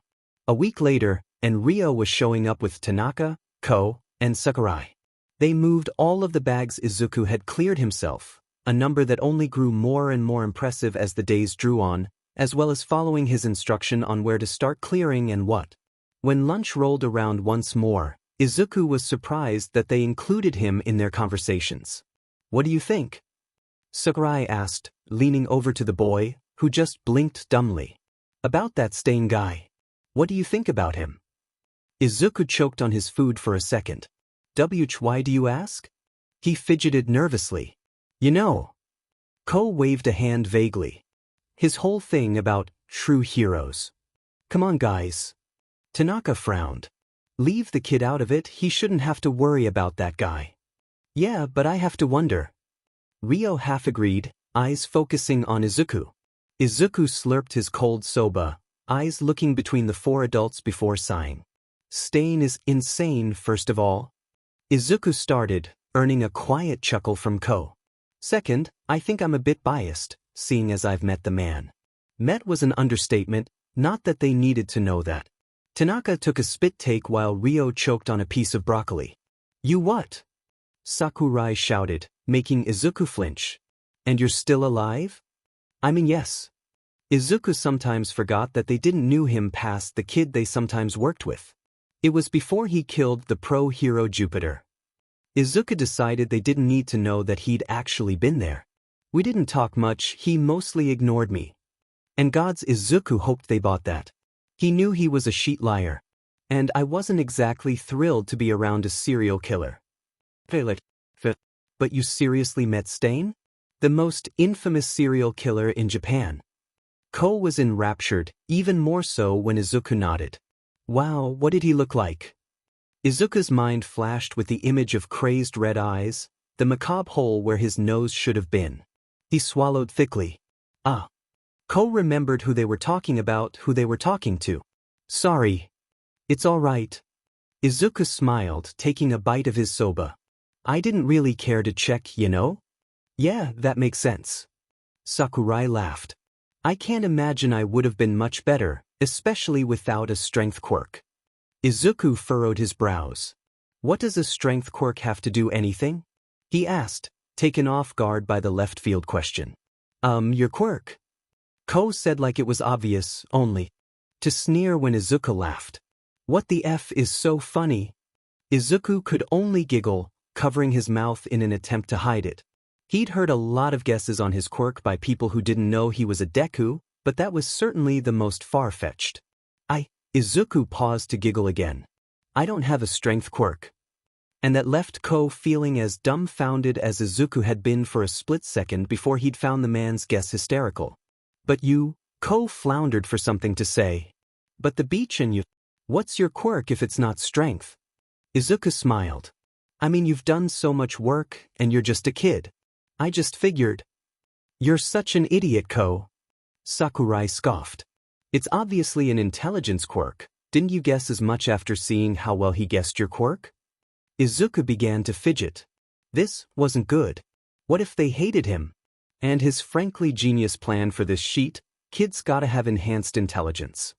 A week later, and Ryo was showing up with Tanaka, Ko, and Sakurai. They moved all of the bags Izuku had cleared himself, a number that only grew more and more impressive as the days drew on, as well as following his instruction on where to start clearing and what. When lunch rolled around once more, Izuku was surprised that they included him in their conversations. What do you think? Sakurai asked, leaning over to the boy, who just blinked dumbly. About that Stain guy. What do you think about him? Izuku choked on his food for a second. Why do you ask? He fidgeted nervously. You know. Ko waved a hand vaguely. His whole thing about true heroes. Come on, guys. Tanaka frowned. Leave the kid out of it, he shouldn't have to worry about that guy. Yeah, but I have to wonder. Ryo half agreed, eyes focusing on Izuku. Izuku slurped his cold soba, eyes looking between the four adults before sighing. Stain is insane, first of all. Izuku started, earning a quiet chuckle from Ko. Second, I think I'm a bit biased, seeing as I've met the man. Met was an understatement, not that they needed to know that. Tanaka took a spit take while Ryo choked on a piece of broccoli. You what? Sakurai shouted, making Izuku flinch. And you're still alive? I mean yes. Izuku sometimes forgot that they didn't knew him past the kid they sometimes worked with. It was before he killed the pro-hero Jupiter. Izuku decided they didn't need to know that he'd actually been there. We didn't talk much, he mostly ignored me. And God's Izuku hoped they bought that. He knew he was a sheet liar. And I wasn't exactly thrilled to be around a serial killer. But you seriously met Stain? The most infamous serial killer in Japan. Ko was enraptured, even more so when Izuku nodded. Wow, what did he look like? Izuku's mind flashed with the image of crazed red eyes, the macabre hole where his nose should have been. He swallowed thickly. Ah. Ko remembered who they were talking about, who they were talking to. Sorry. It's all right. Izuku smiled, taking a bite of his soba. I didn't really care to check, you know? Yeah, that makes sense. Sakurai laughed. I can't imagine I would have been much better, especially without a strength quirk. Izuku furrowed his brows. What does a strength quirk have to do anything? He asked, taken off guard by the left field question. Your quirk. Ko said like it was obvious, only to sneer when Izuku laughed. What the F is so funny? Izuku could only giggle, covering his mouth in an attempt to hide it. He'd heard a lot of guesses on his quirk by people who didn't know he was a Deku, but that was certainly the most far-fetched. Izuku paused to giggle again. I don't have a strength quirk. And that left Ko feeling as dumbfounded as Izuku had been for a split second before he'd found the man's guess hysterical. But you, Ko floundered for something to say. But the beach and you. What's your quirk if it's not strength? Izuku smiled. I mean, you've done so much work, and you're just a kid. I just figured. You're such an idiot, Ko. Sakurai scoffed. It's obviously an intelligence quirk. Didn't you guess as much after seeing how well he guessed your quirk? Izuku began to fidget. This wasn't good. What if they hated him? And his frankly genius plan for this sheet, kids gotta have enhanced intelligence.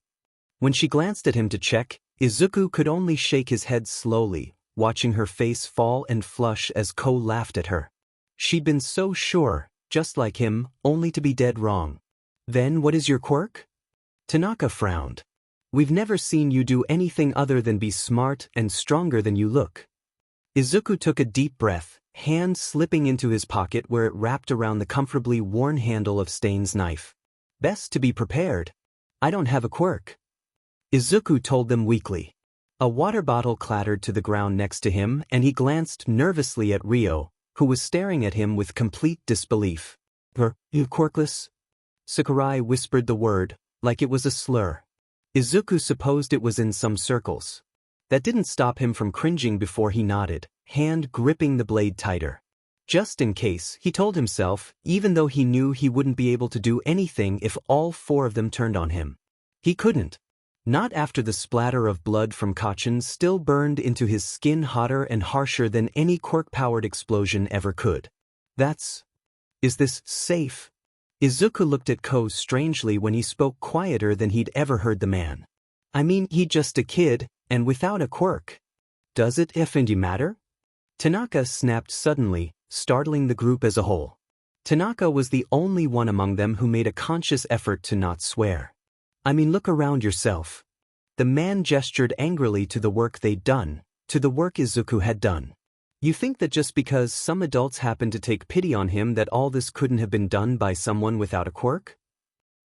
When she glanced at him to check, Izuku could only shake his head slowly, watching her face fall and flush as Ko laughed at her. She'd been so sure, just like him, only to be dead wrong. Then what is your quirk? Tanaka frowned. We've never seen you do anything other than be smart and stronger than you look. Izuku took a deep breath, hand slipping into his pocket where it wrapped around the comfortably worn handle of Stain's knife. Best to be prepared. I don't have a quirk. Izuku told them weakly. A water bottle clattered to the ground next to him and he glanced nervously at Ryo, who was staring at him with complete disbelief. You quirkless? Sakurai whispered the word, like it was a slur. Izuku supposed it was in some circles. That didn't stop him from cringing before he nodded, hand gripping the blade tighter. Just in case, he told himself, even though he knew he wouldn't be able to do anything if all four of them turned on him. He couldn't. Not after the splatter of blood from Kachin still burned into his skin hotter and harsher than any quirk-powered explosion ever could. Is this safe? Izuku looked at Ko strangely when he spoke quieter than he'd ever heard the man. I mean, he's just a kid, and without a quirk. Does it effing matter? Tanaka snapped suddenly, startling the group as a whole. Tanaka was the only one among them who made a conscious effort to not swear. I mean, look around yourself. The man gestured angrily to the work they'd done, to the work Izuku had done. You think that just because some adults happened to take pity on him that all this couldn't have been done by someone without a quirk?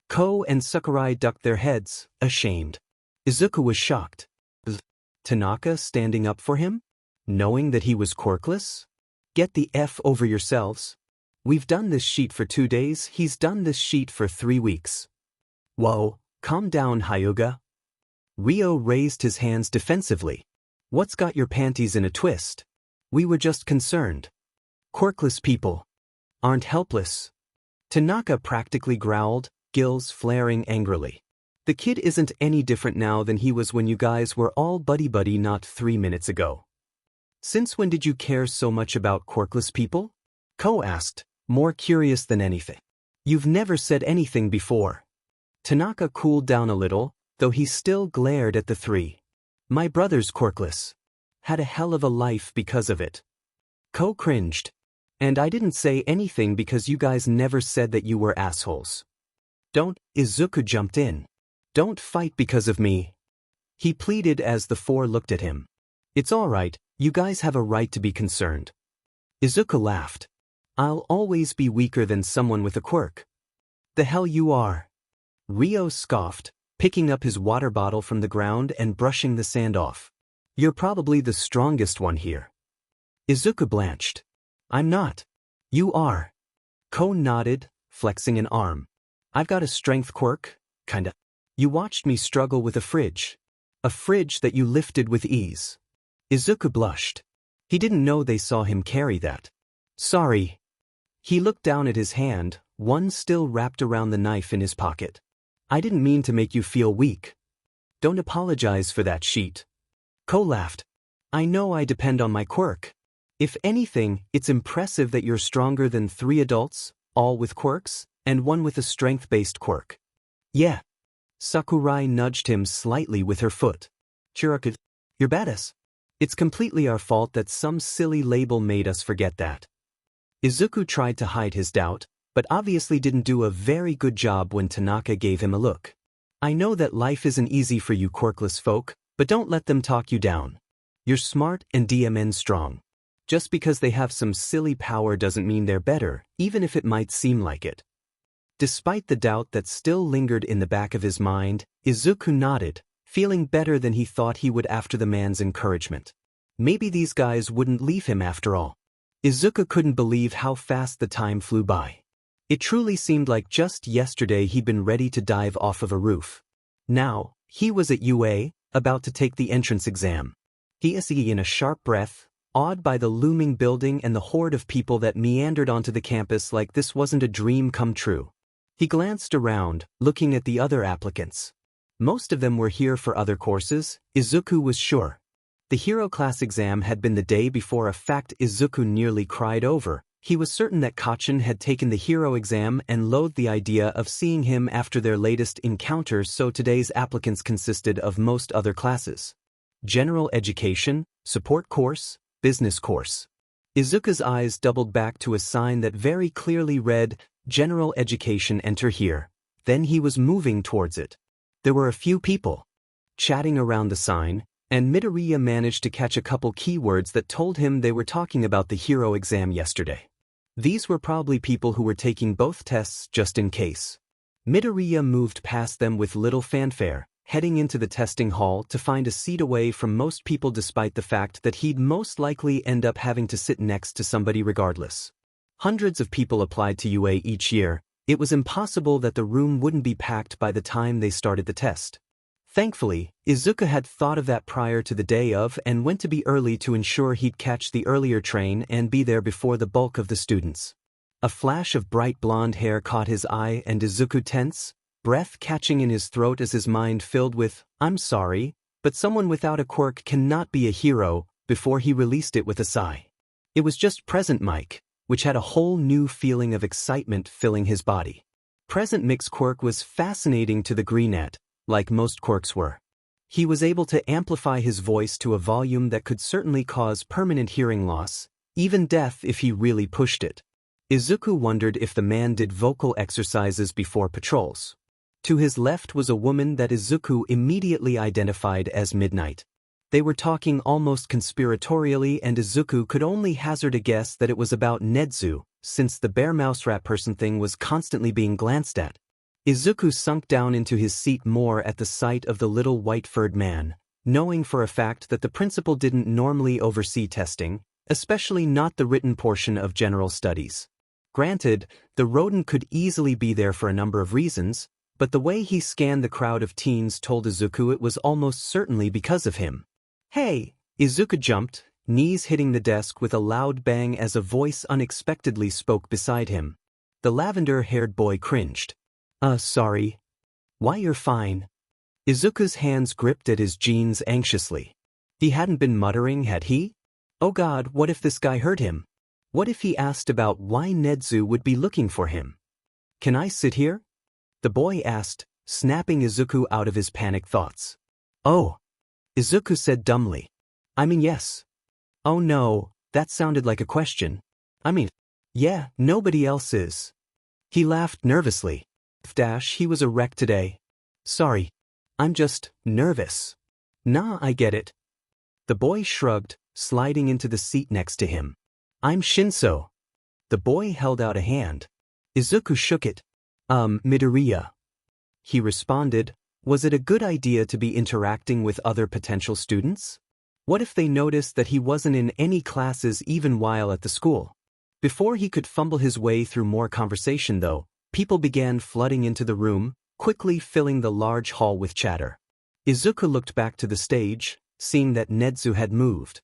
Ko and Sakurai ducked their heads, ashamed. Izuku was shocked. Tanaka standing up for him? Knowing that he was quirkless? Get the F over yourselves. We've done this sheet for 2 days, he's done this sheet for 3 weeks. Whoa, calm down, Hyuga. Ryo raised his hands defensively. What's got your panties in a twist? We were just concerned. Quirkless people aren't helpless. Tanaka practically growled, gills flaring angrily. The kid isn't any different now than he was when you guys were all buddy-buddy not 3 minutes ago. Since when did you care so much about quirkless people? Ko asked, more curious than anything. You've never said anything before. Tanaka cooled down a little, though he still glared at the three. My brother's quirkless. Had a hell of a life because of it. Ko cringed. And I didn't say anything because you guys never said that you were assholes. Izuku jumped in. Don't fight because of me. He pleaded as the four looked at him. It's all right, you guys have a right to be concerned. Izuku laughed. I'll always be weaker than someone with a quirk. The hell you are. Ryo scoffed, picking up his water bottle from the ground and brushing the sand off. You're probably the strongest one here. Izuku blanched. I'm not. You are. Ko nodded, flexing an arm. I've got a strength quirk, kinda. You watched me struggle with a fridge. A fridge that you lifted with ease. Izuku blushed. He didn't know they saw him carry that. Sorry. He looked down at his hand, one still wrapped around the knife in his pocket. I didn't mean to make you feel weak. Don't apologize for that sheet. Ko laughed. I know I depend on my quirk. If anything, it's impressive that you're stronger than 3 adults, all with quirks, and one with a strength-based quirk. Yeah. Sakurai nudged him slightly with her foot. Chiraku, you're badass. It's completely our fault that some silly label made us forget that. Izuku tried to hide his doubt, but obviously didn't do a very good job when Tanaka gave him a look. I know that life isn't easy for you quirkless folk, but don't let them talk you down. You're smart and DMN strong. Just because they have some silly power doesn't mean they're better, even if it might seem like it. Despite the doubt that still lingered in the back of his mind, Izuku nodded, feeling better than he thought he would after the man's encouragement. Maybe these guys wouldn't leave him after all. Izuku couldn't believe how fast the time flew by. It truly seemed like just yesterday he'd been ready to dive off of a roof. Now, he was at UA, about to take the entrance exam. He sighed in a sharp breath, awed by the looming building and the horde of people that meandered onto the campus like this wasn't a dream come true. He glanced around, looking at the other applicants. Most of them were here for other courses, Izuku was sure. The hero class exam had been the day before, a fact Izuku nearly cried over. He was certain that Kachin had taken the hero exam and loathed the idea of seeing him after their latest encounter, so today's applicants consisted of most other classes. General education, support course, business course. Izuku's eyes doubled back to a sign that very clearly read, General Education, enter here. Then he was moving towards it. There were a few people chatting around the sign, and Midoriya managed to catch a couple keywords that told him they were talking about the hero exam yesterday. These were probably people who were taking both tests just in case. Midoriya moved past them with little fanfare, heading into the testing hall to find a seat away from most people despite the fact that he'd most likely end up having to sit next to somebody regardless. Hundreds of people applied to UA each year. It was impossible that the room wouldn't be packed by the time they started the test. Thankfully, Izuku had thought of that prior to the day of and went to be early to ensure he'd catch the earlier train and be there before the bulk of the students. A flash of bright blonde hair caught his eye and Izuku tense, breath catching in his throat as his mind filled with, I'm sorry, but someone without a quirk cannot be a hero, before he released it with a sigh. It was just Present Mike, which had a whole new feeling of excitement filling his body. Present Mike's quirk was fascinating to the greenette, like most quirks were. He was able to amplify his voice to a volume that could certainly cause permanent hearing loss, even death if he really pushed it. Izuku wondered if the man did vocal exercises before patrols. To his left was a woman that Izuku immediately identified as Midnight. They were talking almost conspiratorially and Izuku could only hazard a guess that it was about Nedzu, since the bear mouse rat person thing was constantly being glanced at. Izuku sunk down into his seat more at the sight of the little white-furred man, knowing for a fact that the principal didn't normally oversee testing, especially not the written portion of general studies. Granted, the rodent could easily be there for a number of reasons, but the way he scanned the crowd of teens told Izuku it was almost certainly because of him. Hey! Izuku jumped, knees hitting the desk with a loud bang as a voice unexpectedly spoke beside him. The lavender-haired boy cringed. Sorry. Why, you're fine. Izuku's hands gripped at his jeans anxiously. He hadn't been muttering, had he? Oh God, what if this guy heard him? What if he asked about why Nedzu would be looking for him? Can I sit here? The boy asked, snapping Izuku out of his panicked thoughts. Oh. Izuku said dumbly. I mean, yes. Oh no, that sounded like a question. I mean, yeah, nobody else is. He laughed nervously. He was a wreck today. Sorry. I'm just nervous. Nah, I get it. The boy shrugged, sliding into the seat next to him. I'm Shinso. The boy held out a hand. Izuku shook it. Midoriya. He responded, was it a good idea to be interacting with other potential students? What if they noticed that he wasn't in any classes even while at the school? Before he could fumble his way through more conversation though, people began flooding into the room, quickly filling the large hall with chatter. Izuku looked back to the stage, seeing that Nezu had moved.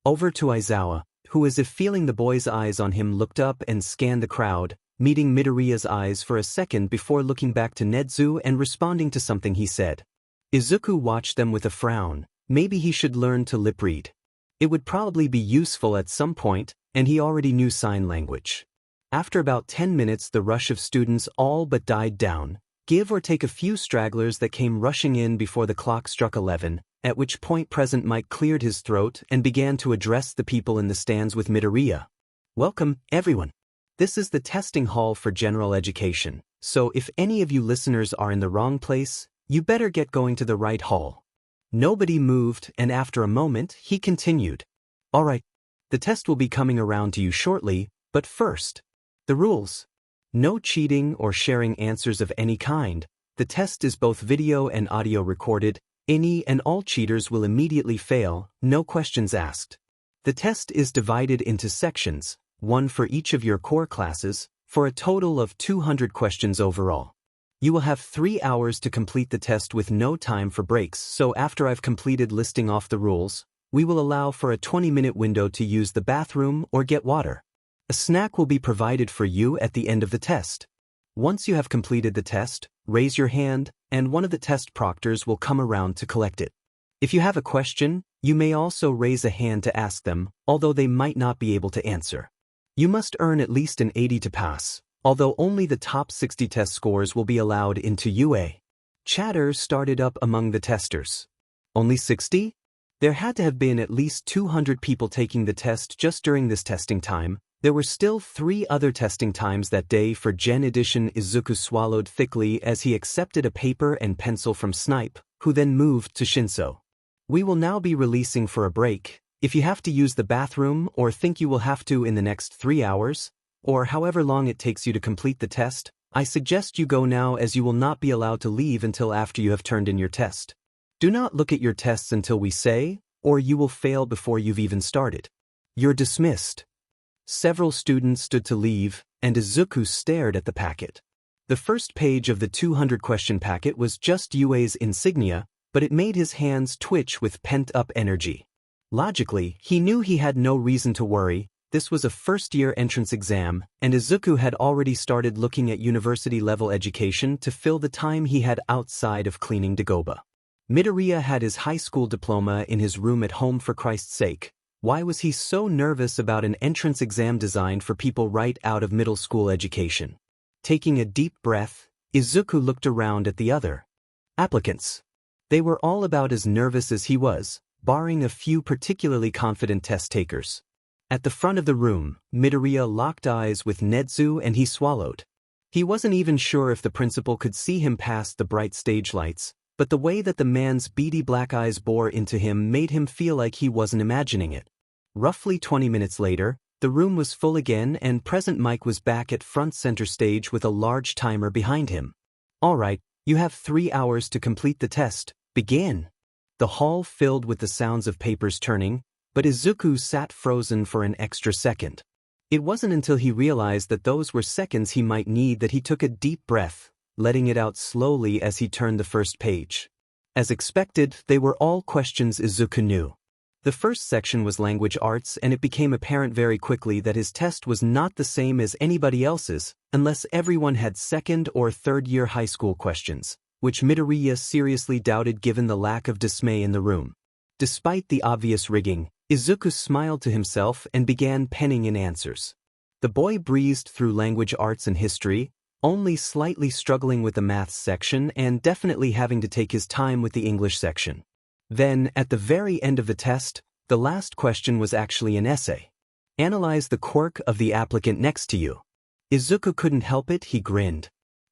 Over to Aizawa, who as if feeling the boy's eyes on him looked up and scanned the crowd, meeting Midoriya's eyes for a second before looking back to Nezu and responding to something he said. Izuku watched them with a frown. Maybe he should learn to lip read. It would probably be useful at some point, and he already knew sign language. After about 10 minutes the rush of students all but died down, give or take a few stragglers that came rushing in before the clock struck 11, at which point Present Mike cleared his throat and began to address the people in the stands with Midoriya. Welcome, everyone. This is the testing hall for general education, so if any of you listeners are in the wrong place, you better get going to the right hall. Nobody moved, and after a moment, he continued. Alright, the test will be coming around to you shortly, but first, the rules. No cheating or sharing answers of any kind. The test is both video and audio recorded. Any and all cheaters will immediately fail, no questions asked. The test is divided into sections, one for each of your core classes, for a total of 200 questions overall. You will have 3 hours to complete the test with no time for breaks, so after I've completed listing off the rules, we will allow for a 20-minute window to use the bathroom or get water. A snack will be provided for you at the end of the test. Once you have completed the test, raise your hand, and one of the test proctors will come around to collect it. If you have a question, you may also raise a hand to ask them, although they might not be able to answer. You must earn at least an 80 to pass, although only the top 60 test scores will be allowed into UA. Chatter started up among the testers. Only 60? There had to have been at least 200 people taking the test just during this testing time. There were still 3 other testing times that day for Gen Edition. Izuku swallowed thickly as he accepted a paper and pencil from Snipe, who then moved to Shinso. We will now be releasing for a break. If you have to use the bathroom or think you will have to in the next 3 hours, or however long it takes you to complete the test, I suggest you go now as you will not be allowed to leave until after you have turned in your test. Do not look at your tests until we say, or you will fail before you've even started. You're dismissed. Several students stood to leave, and Izuku stared at the packet. The first page of the 200-question packet was just UA's insignia, but it made his hands twitch with pent-up energy. Logically, he knew he had no reason to worry. This was a first-year entrance exam, and Izuku had already started looking at university-level education to fill the time he had outside of cleaning Dagoba. Midoriya had his high school diploma in his room at home. For Christ's sake. Why was he so nervous about an entrance exam designed for people right out of middle school education? Taking a deep breath, Izuku looked around at the other applicants. They were all about as nervous as he was, barring a few particularly confident test takers. At the front of the room, Midoriya locked eyes with Nezu and he swallowed. He wasn't even sure if the principal could see him past the bright stage lights, but the way that the man's beady black eyes bore into him made him feel like he wasn't imagining it. Roughly 20 minutes later, the room was full again and Present Mike was back at front center stage with a large timer behind him. Alright, you have 3 hours to complete the test. Begin. The hall filled with the sounds of papers turning, but Izuku sat frozen for an extra second. It wasn't until he realized that those were seconds he might need that he took a deep breath, letting it out slowly as he turned the first page. As expected, they were all questions Izuku knew. The first section was language arts, and it became apparent very quickly that his test was not the same as anybody else's, unless everyone had second or third-year high school questions, which Midoriya seriously doubted given the lack of dismay in the room. Despite the obvious rigging, Izuku smiled to himself and began penning in answers. The boy breezed through language arts and history, only slightly struggling with the maths section and definitely having to take his time with the English section. Then, at the very end of the test, the last question was actually an essay. Analyze the quirk of the applicant next to you. Izuku couldn't help it, he grinned.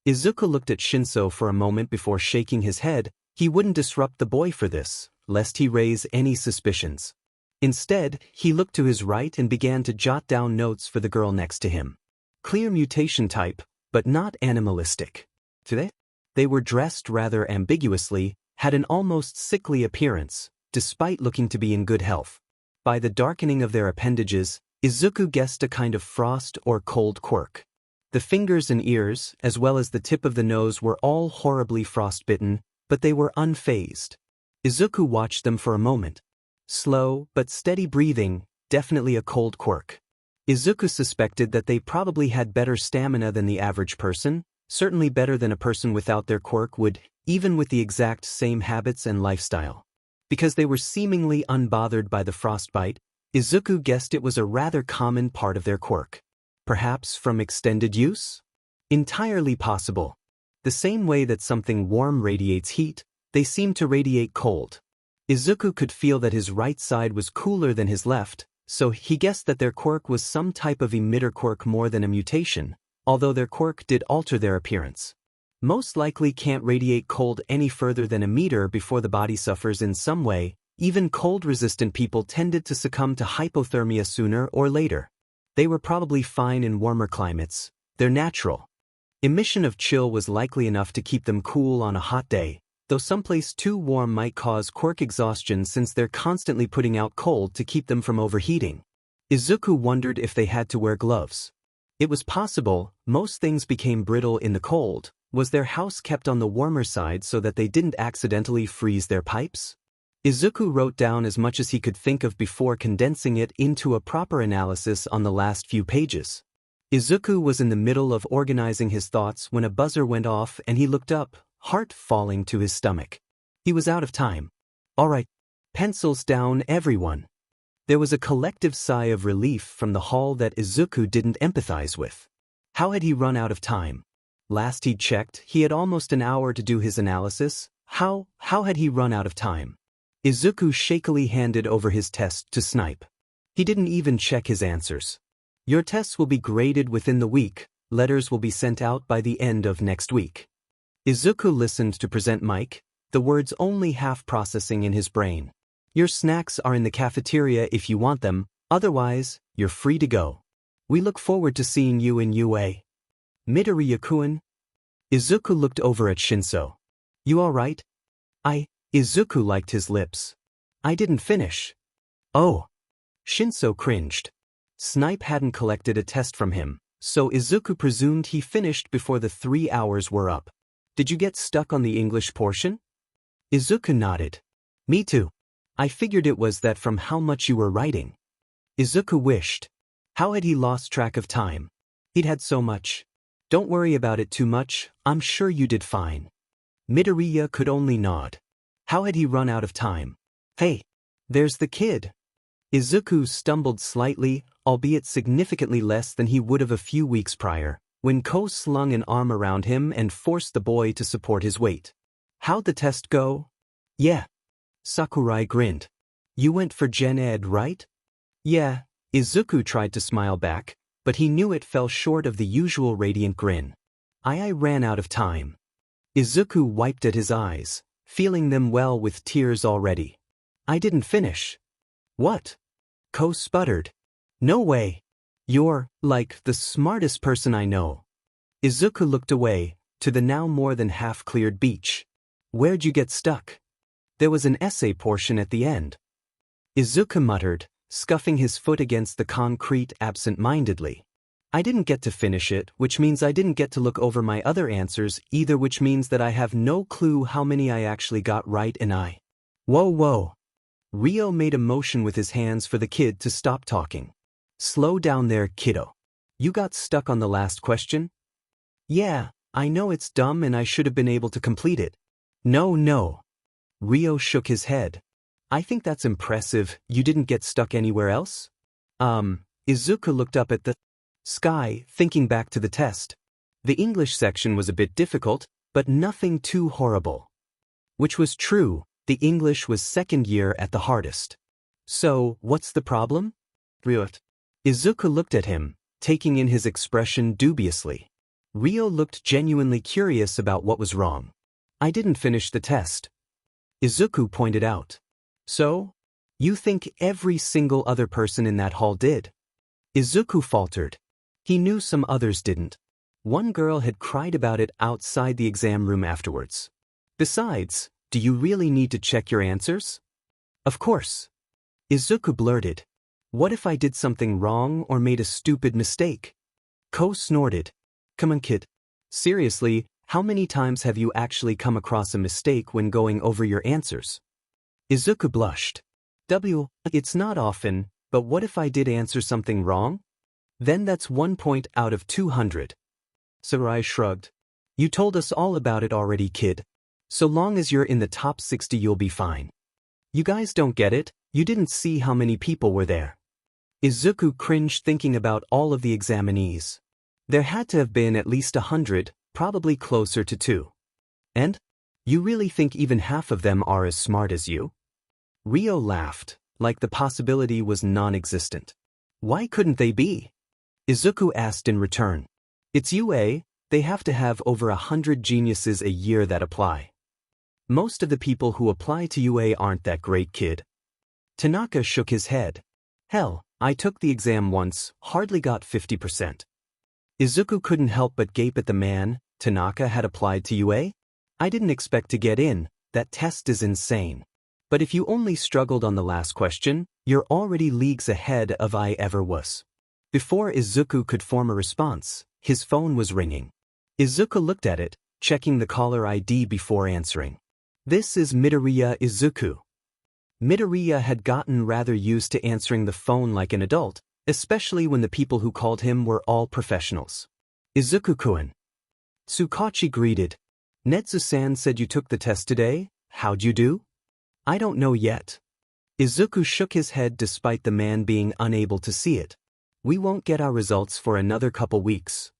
Izuku looked at Shinso for a moment before shaking his head. He wouldn't disrupt the boy for this, lest he raise any suspicions. Instead, he looked to his right and began to jot down notes for the girl next to him. Clear mutation type, but not animalistic. They were dressed rather ambiguously, had an almost sickly appearance, despite looking to be in good health. By the darkening of their appendages, Izuku guessed a kind of frost or cold quirk. The fingers and ears, as well as the tip of the nose, were all horribly frostbitten, but they were unfazed. Izuku watched them for a moment, Slow but steady breathing, definitely a cold quirk. Izuku suspected that they probably had better stamina than the average person, certainly better than a person without their quirk would, even with the exact same habits and lifestyle. Because they were seemingly unbothered by the frostbite, Izuku guessed it was a rather common part of their quirk. Perhaps from extended use? Entirely possible. The same way that something warm radiates heat, they seemed to radiate cold. Izuku could feel that his right side was cooler than his left, so he guessed that their quirk was some type of emitter quirk more than a mutation, although their quirk did alter their appearance. Most likely can't radiate cold any further than a meter before the body suffers in some way. Even cold-resistant people tended to succumb to hypothermia sooner or later. They were probably fine in warmer climates. They're natural. Emission of chill was likely enough to keep them cool on a hot day, though someplace too warm might cause quirk exhaustion since they're constantly putting out cold to keep them from overheating. Izuku wondered if they had to wear gloves. It was possible. Most things became brittle in the cold. Was their house kept on the warmer side so that they didn't accidentally freeze their pipes? Izuku wrote down as much as he could think of before condensing it into a proper analysis on the last few pages. Izuku was in the middle of organizing his thoughts when a buzzer went off and he looked up, heart falling to his stomach. He was out of time. All right, pencils down, everyone. There was a collective sigh of relief from the hall that Izuku didn't empathize with. How had he run out of time? Last he'd checked, he had almost an hour to do his analysis. How had he run out of time? Izuku shakily handed over his test to Snipe. He didn't even check his answers. Your tests will be graded within the week. Letters will be sent out by the end of next week. Izuku listened to present Mike, the words only half processing in his brain. Your snacks are in the cafeteria if you want them, otherwise, you're free to go. We look forward to seeing you in UA. Midoriya-kun? Izuku looked over at Shinso. You alright? Izuku liked his lips. I didn't finish. Oh. Shinso cringed. Snipe hadn't collected a test from him, so Izuku presumed he finished before the 3 hours were up. Did you get stuck on the English portion? Izuku nodded. Me too. I figured it was that from how much you were writing. Izuku wished. How had he lost track of time? He'd had so much. Don't worry about it too much, I'm sure you did fine. Midoriya could only nod. How had he run out of time? Hey, there's the kid. Izuku stumbled slightly, albeit significantly less than he would have a few weeks prior, when Ko slung an arm around him and forced the boy to support his weight. How'd the test go? Yeah. Sakurai grinned. You went for Gen Ed, right? Yeah. Izuku tried to smile back, but he knew it fell short of the usual radiant grin. I ran out of time. Izuku wiped at his eyes, feeling them well with tears already. I didn't finish. What? Ko sputtered. No way. You're, like, the smartest person I know. Izuku looked away, to the now more than half-cleared beach. Where'd you get stuck? There was an essay portion at the end. Izuku muttered, scuffing his foot against the concrete absent-mindedly. I didn't get to finish it, which means I didn't get to look over my other answers either, which means that I have no clue how many I actually got right and I. Whoa. Rio made a motion with his hands for the kid to stop talking. Slow down there, kiddo. You got stuck on the last question? Yeah, I know it's dumb and I should have been able to complete it. No. Rio shook his head. I think that's impressive. You didn't get stuck anywhere else? Izuku looked up at the sky, thinking back to the test. The English section was a bit difficult, but nothing too horrible. Which was true, the English was second year at the hardest. So, what's the problem? Ryot. Izuku looked at him, taking in his expression dubiously. Rio looked genuinely curious about what was wrong. I didn't finish the test. Izuku pointed out. So? You think every single other person in that hall did? Izuku faltered. He knew some others didn't. One girl had cried about it outside the exam room afterwards. Besides, do you really need to check your answers? Of course. Izuku blurted. What if I did something wrong or made a stupid mistake? Ko snorted. Come on, kid. Seriously, how many times have you actually come across a mistake when going over your answers? Izuku blushed. It's not often, but what if I did answer something wrong? Then that's 1 point out of 200. Sarai shrugged. You told us all about it already, kid. So long as you're in the top 60 you'll be fine. You guys don't get it, you didn't see how many people were there. Izuku cringed thinking about all of the examinees. There had to have been at least 100, probably closer to 2. And? You really think even half of them are as smart as you? Rio laughed, like the possibility was non-existent. Why couldn't they be? Izuku asked in return. It's UA, they have to have over 100 geniuses a year that apply. Most of the people who apply to UA aren't that great, kid. Tanaka shook his head. Hell, I took the exam once, hardly got 50%. Izuku couldn't help but gape at the man. Tanaka had applied to UA? I didn't expect to get in, that test is insane. But if you only struggled on the last question, you're already leagues ahead of I ever was. Before Izuku could form a response, his phone was ringing. Izuku looked at it, checking the caller ID before answering. This is Midoriya Izuku. Midoriya had gotten rather used to answering the phone like an adult, especially when the people who called him were all professionals. Izuku-kun. Tsukachi greeted. Netsu-san said you took the test today, how'd you do? I don't know yet. Izuku shook his head despite the man being unable to see it. We won't get our results for another couple weeks.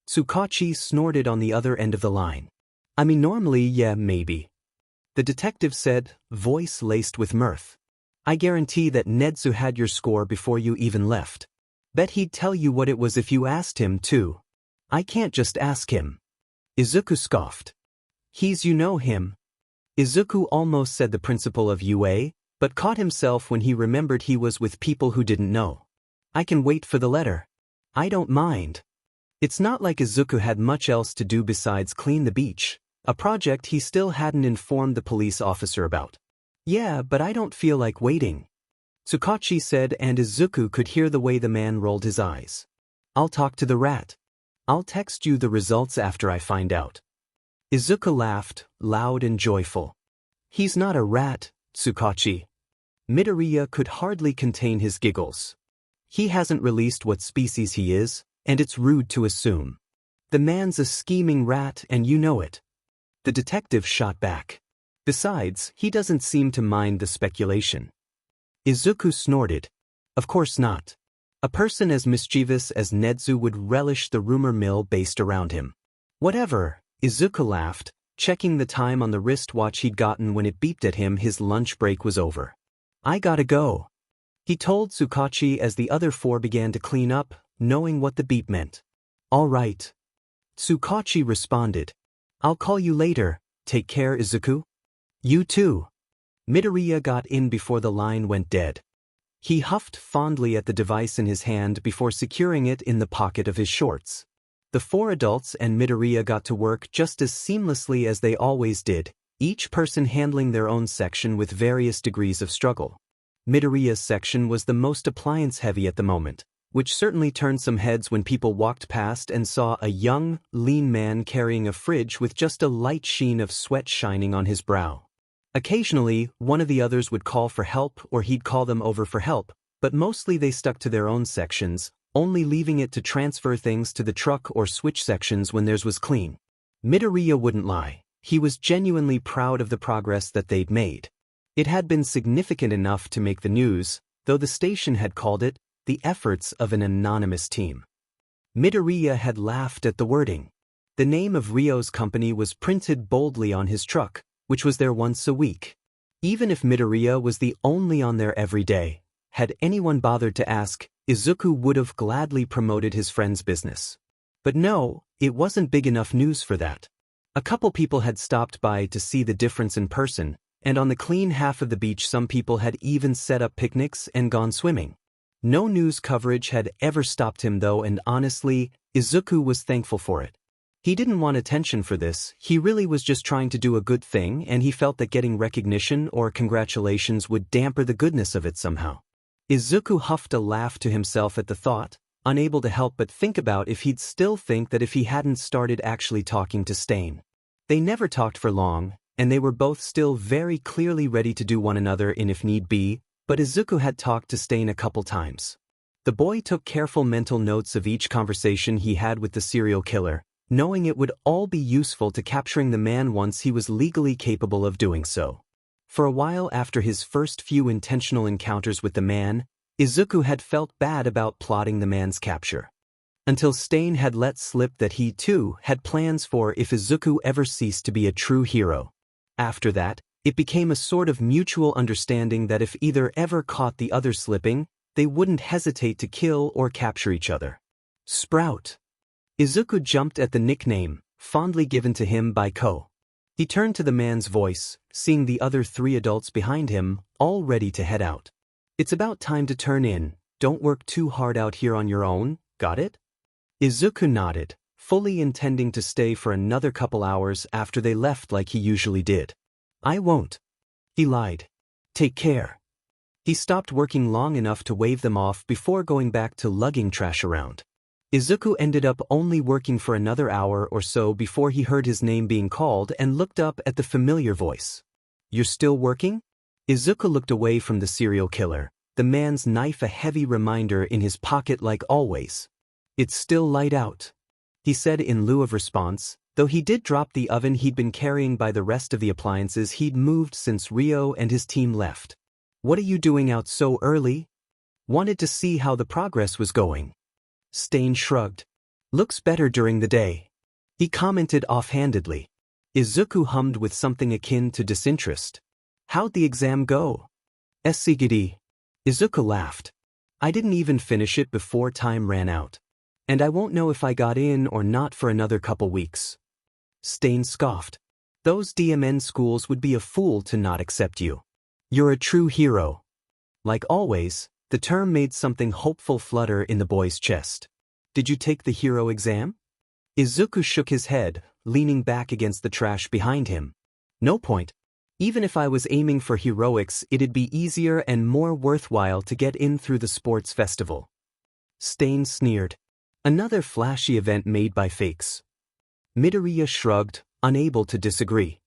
Tsukachi snorted on the other end of the line. I mean normally, yeah, maybe. The detective said, voice laced with mirth. I guarantee that Netsu had your score before you even left. Bet he'd tell you what it was if you asked him too. I can't just ask him. Izuku scoffed. You know him. Izuku almost said the principal of UA, but caught himself when he remembered he was with people who didn't know. I can wait for the letter. I don't mind. It's not like Izuku had much else to do besides clean the beach, a project he still hadn't informed the police officer about. Yeah, but I don't feel like waiting. Tsukachi said, and Izuku could hear the way the man rolled his eyes. I'll talk to the rat. I'll text you the results after I find out. Izuku laughed, loud and joyful. He's not a rat, Tsukachi. Midoriya could hardly contain his giggles. He hasn't released what species he is, and it's rude to assume. The man's a scheming rat and you know it. The detective shot back. Besides, he doesn't seem to mind the speculation. Izuku snorted. Of course not. A person as mischievous as Netsu would relish the rumor mill based around him. Whatever, Izuku laughed, checking the time on the wristwatch he'd gotten when it beeped at him his lunch break was over. I gotta go. He told Tsukachi as the other 4 began to clean up, knowing what the beep meant. All right. Tsukachi responded. I'll call you later, take care Izuku. You too. Midoriya got in before the line went dead. He huffed fondly at the device in his hand before securing it in the pocket of his shorts. The 4 adults and Midoriya got to work just as seamlessly as they always did, each person handling their own section with various degrees of struggle. Midoriya's section was the most appliance-heavy at the moment, which certainly turned some heads when people walked past and saw a young, lean man carrying a fridge with just a light sheen of sweat shining on his brow. Occasionally, one of the others would call for help or he'd call them over for help, but mostly they stuck to their own sections, only leaving it to transfer things to the truck or switch sections when theirs was clean. Midoriya wouldn't lie, he was genuinely proud of the progress that they'd made. It had been significant enough to make the news, though the station had called it, the efforts of an anonymous team. Midoriya had laughed at the wording. The name of Ryo's company was printed boldly on his truck, which was there once a week. Even if Midoriya was the only on there every day, had anyone bothered to ask, Izuku would have gladly promoted his friend's business. But no, it wasn't big enough news for that. A couple people had stopped by to see the difference in person, and on the clean half of the beach some people had even set up picnics and gone swimming. No news coverage had ever stopped him though, and honestly, Izuku was thankful for it. He didn't want attention for this, he really was just trying to do a good thing, and he felt that getting recognition or congratulations would damper the goodness of it somehow. Izuku huffed a laugh to himself at the thought, unable to help but think about if he'd still think that if he hadn't started actually talking to Stain. They never talked for long, and they were both still very clearly ready to do one another in if need be, But Izuku had talked to Stain a couple times. The boy took careful mental notes of each conversation he had with the serial killer, knowing it would all be useful to capturing the man once he was legally capable of doing so. For a while after his first few intentional encounters with the man, Izuku had felt bad about plotting the man's capture. Until Stain had let slip that he, too, had plans for if Izuku ever ceased to be a true hero. After that, it became a sort of mutual understanding that if either ever caught the other slipping, they wouldn't hesitate to kill or capture each other. Sprout. Izuku jumped at the nickname, fondly given to him by Ko. He turned to the man's voice, seeing the other 3 adults behind him, all ready to head out. It's about time to turn in, don't work too hard out here on your own, got it? Izuku nodded, fully intending to stay for another couple hours after they left like he usually did. I won't. He lied. Take care. He stopped working long enough to wave them off before going back to lugging trash around. Izuku ended up only working for another hour or so before he heard his name being called and looked up at the familiar voice. You're still working? Izuku looked away from the serial killer, the man's knife a heavy reminder in his pocket like always. It's still light out, he said in lieu of response, though he did drop the oven he'd been carrying by the rest of the appliances he'd moved since Rio and his team left. What are you doing out so early? Wanted to see how the progress was going. Stain shrugged. Looks better during the day. He commented offhandedly. Izuku hummed with something akin to disinterest. How'd the exam go? Essigiri. Izuku laughed. I didn't even finish it before time ran out. And I won't know if I got in or not for another couple weeks. Stain scoffed. Those DMN schools would be a fool to not accept you. You're a true hero. Like always, the term made something hopeful flutter in the boy's chest. Did you take the hero exam? Izuku shook his head, leaning back against the trash behind him. No point. Even if I was aiming for heroics, it'd be easier and more worthwhile to get in through the sports festival. Stain sneered. Another flashy event made by fakes. Midoriya shrugged, unable to disagree.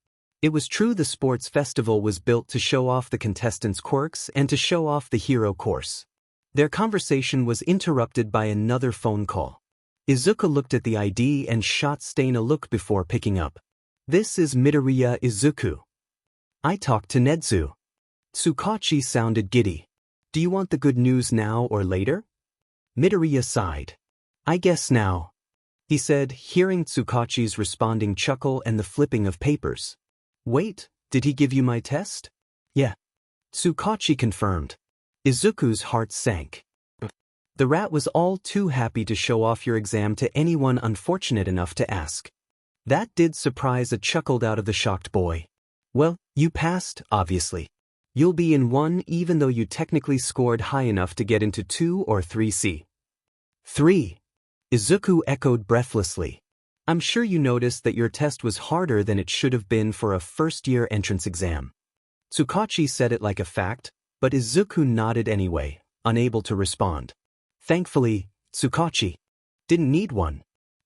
It was true the sports festival was built to show off the contestants' quirks and to show off the hero course. Their conversation was interrupted by another phone call. Izuku looked at the ID and shot Stain a look before picking up. This is Midoriya Izuku. I talked to Nedzu. Tsukachi sounded giddy. Do you want the good news now or later? Midoriya sighed. I guess now, he said, hearing Tsukachi's responding chuckle and the flipping of papers. Wait, did he give you my test? Yeah. Tsukachi confirmed. Izuku's heart sank. The rat was all too happy to show off your exam to anyone unfortunate enough to ask. That did surprise a chuckled out of the shocked boy. Well, you passed, obviously. You'll be in 1 even though you technically scored high enough to get into 2 or 3C. 3. Izuku echoed breathlessly. I'm sure you noticed that your test was harder than it should have been for a first-year entrance exam. Tsukachi said it like a fact, but Izuku nodded anyway, unable to respond. Thankfully, Tsukachi didn't need one.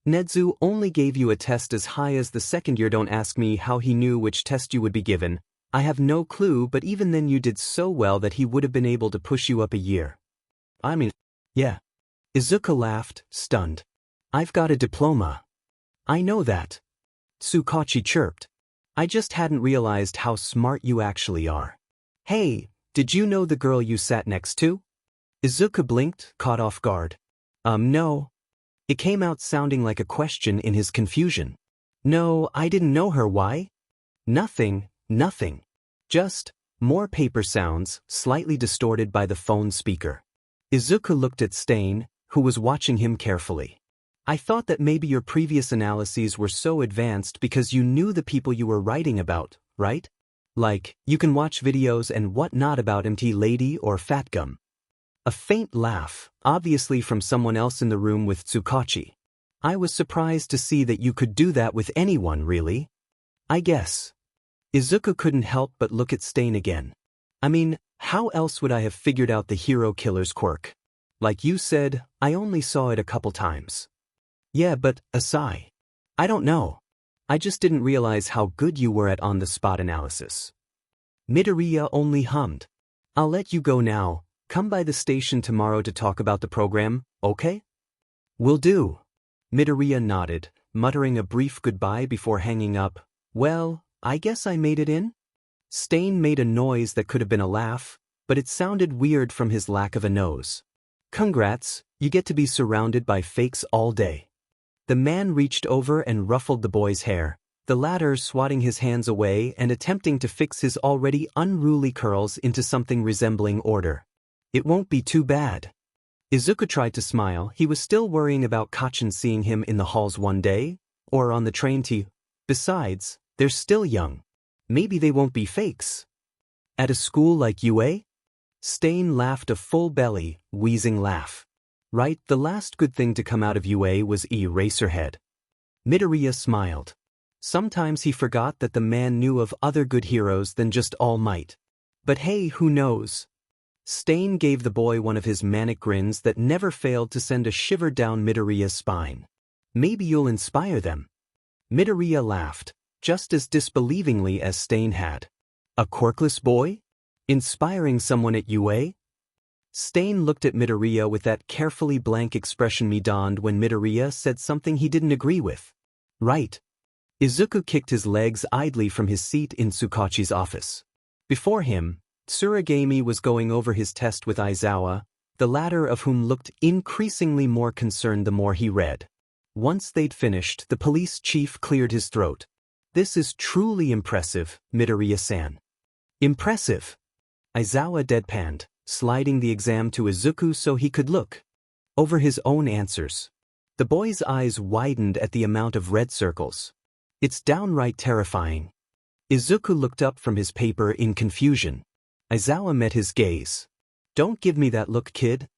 Nedzu only gave you a test as high as the second year. Don't ask me how he knew which test you would be given. I have no clue, but even then you did so well that he would have been able to push you up a year. I mean, yeah. Izuku laughed, stunned. I've got a diploma. I know that. Tsukachi chirped. I just hadn't realized how smart you actually are. Hey, did you know the girl you sat next to? Izuku blinked, caught off guard. No. It came out sounding like a question in his confusion. No, I didn't know her. Why? Nothing. Just more paper sounds, slightly distorted by the phone speaker. Izuku looked at Stain, who was watching him carefully. I thought that maybe your previous analyses were so advanced because you knew the people you were writing about, right? Like, you can watch videos and whatnot about MT Lady or Fat Gum. A faint laugh, obviously from someone else in the room with Tsukachi. I was surprised to see that you could do that with anyone, really. I guess. Izuku couldn't help but look at Stain again. I mean, how else would I have figured out the hero killer's quirk? Like you said, I only saw it a couple times. Yeah, but, Asai. I don't know. I just didn't realize how good you were at on-the-spot analysis. Midoriya only hummed. I'll let you go now. Come by the station tomorrow to talk about the program, okay? Will do. Midoriya nodded, muttering a brief goodbye before hanging up. Well, I guess I made it in? Stain made a noise that could have been a laugh, but it sounded weird from his lack of a nose. Congrats, you get to be surrounded by fakes all day. The man reached over and ruffled the boy's hair, the latter swatting his hands away and attempting to fix his already unruly curls into something resembling order. It won't be too bad. Izuku tried to smile. He was still worrying about Kacchan seeing him in the halls one day, or on the train to... Besides, they're still young. Maybe they won't be fakes. At a school like UA? Stain laughed a full belly, wheezing laugh. Right, the last good thing to come out of UA was Eraserhead. Midoriya smiled. Sometimes he forgot that the man knew of other good heroes than just All Might. But hey, who knows? Stain gave the boy one of his manic grins that never failed to send a shiver down Midoriya's spine. Maybe you'll inspire them. Midoriya laughed, just as disbelievingly as Stain had. A quirkless boy? Inspiring someone at UA? Stain looked at Midoriya with that carefully blank expression he donned when Midoriya said something he didn't agree with. Right. Izuku kicked his legs idly from his seat in Tsukachi's office. Before him, Tsuragami was going over his test with Aizawa, the latter of whom looked increasingly more concerned the more he read. Once they'd finished, the police chief cleared his throat. This is truly impressive, Midoriya-san. Impressive. Aizawa deadpanned, sliding the exam to Izuku so he could look over his own answers. The boy's eyes widened at the amount of red circles. It's downright terrifying. Izuku looked up from his paper in confusion. Aizawa met his gaze. Don't give me that look, kid.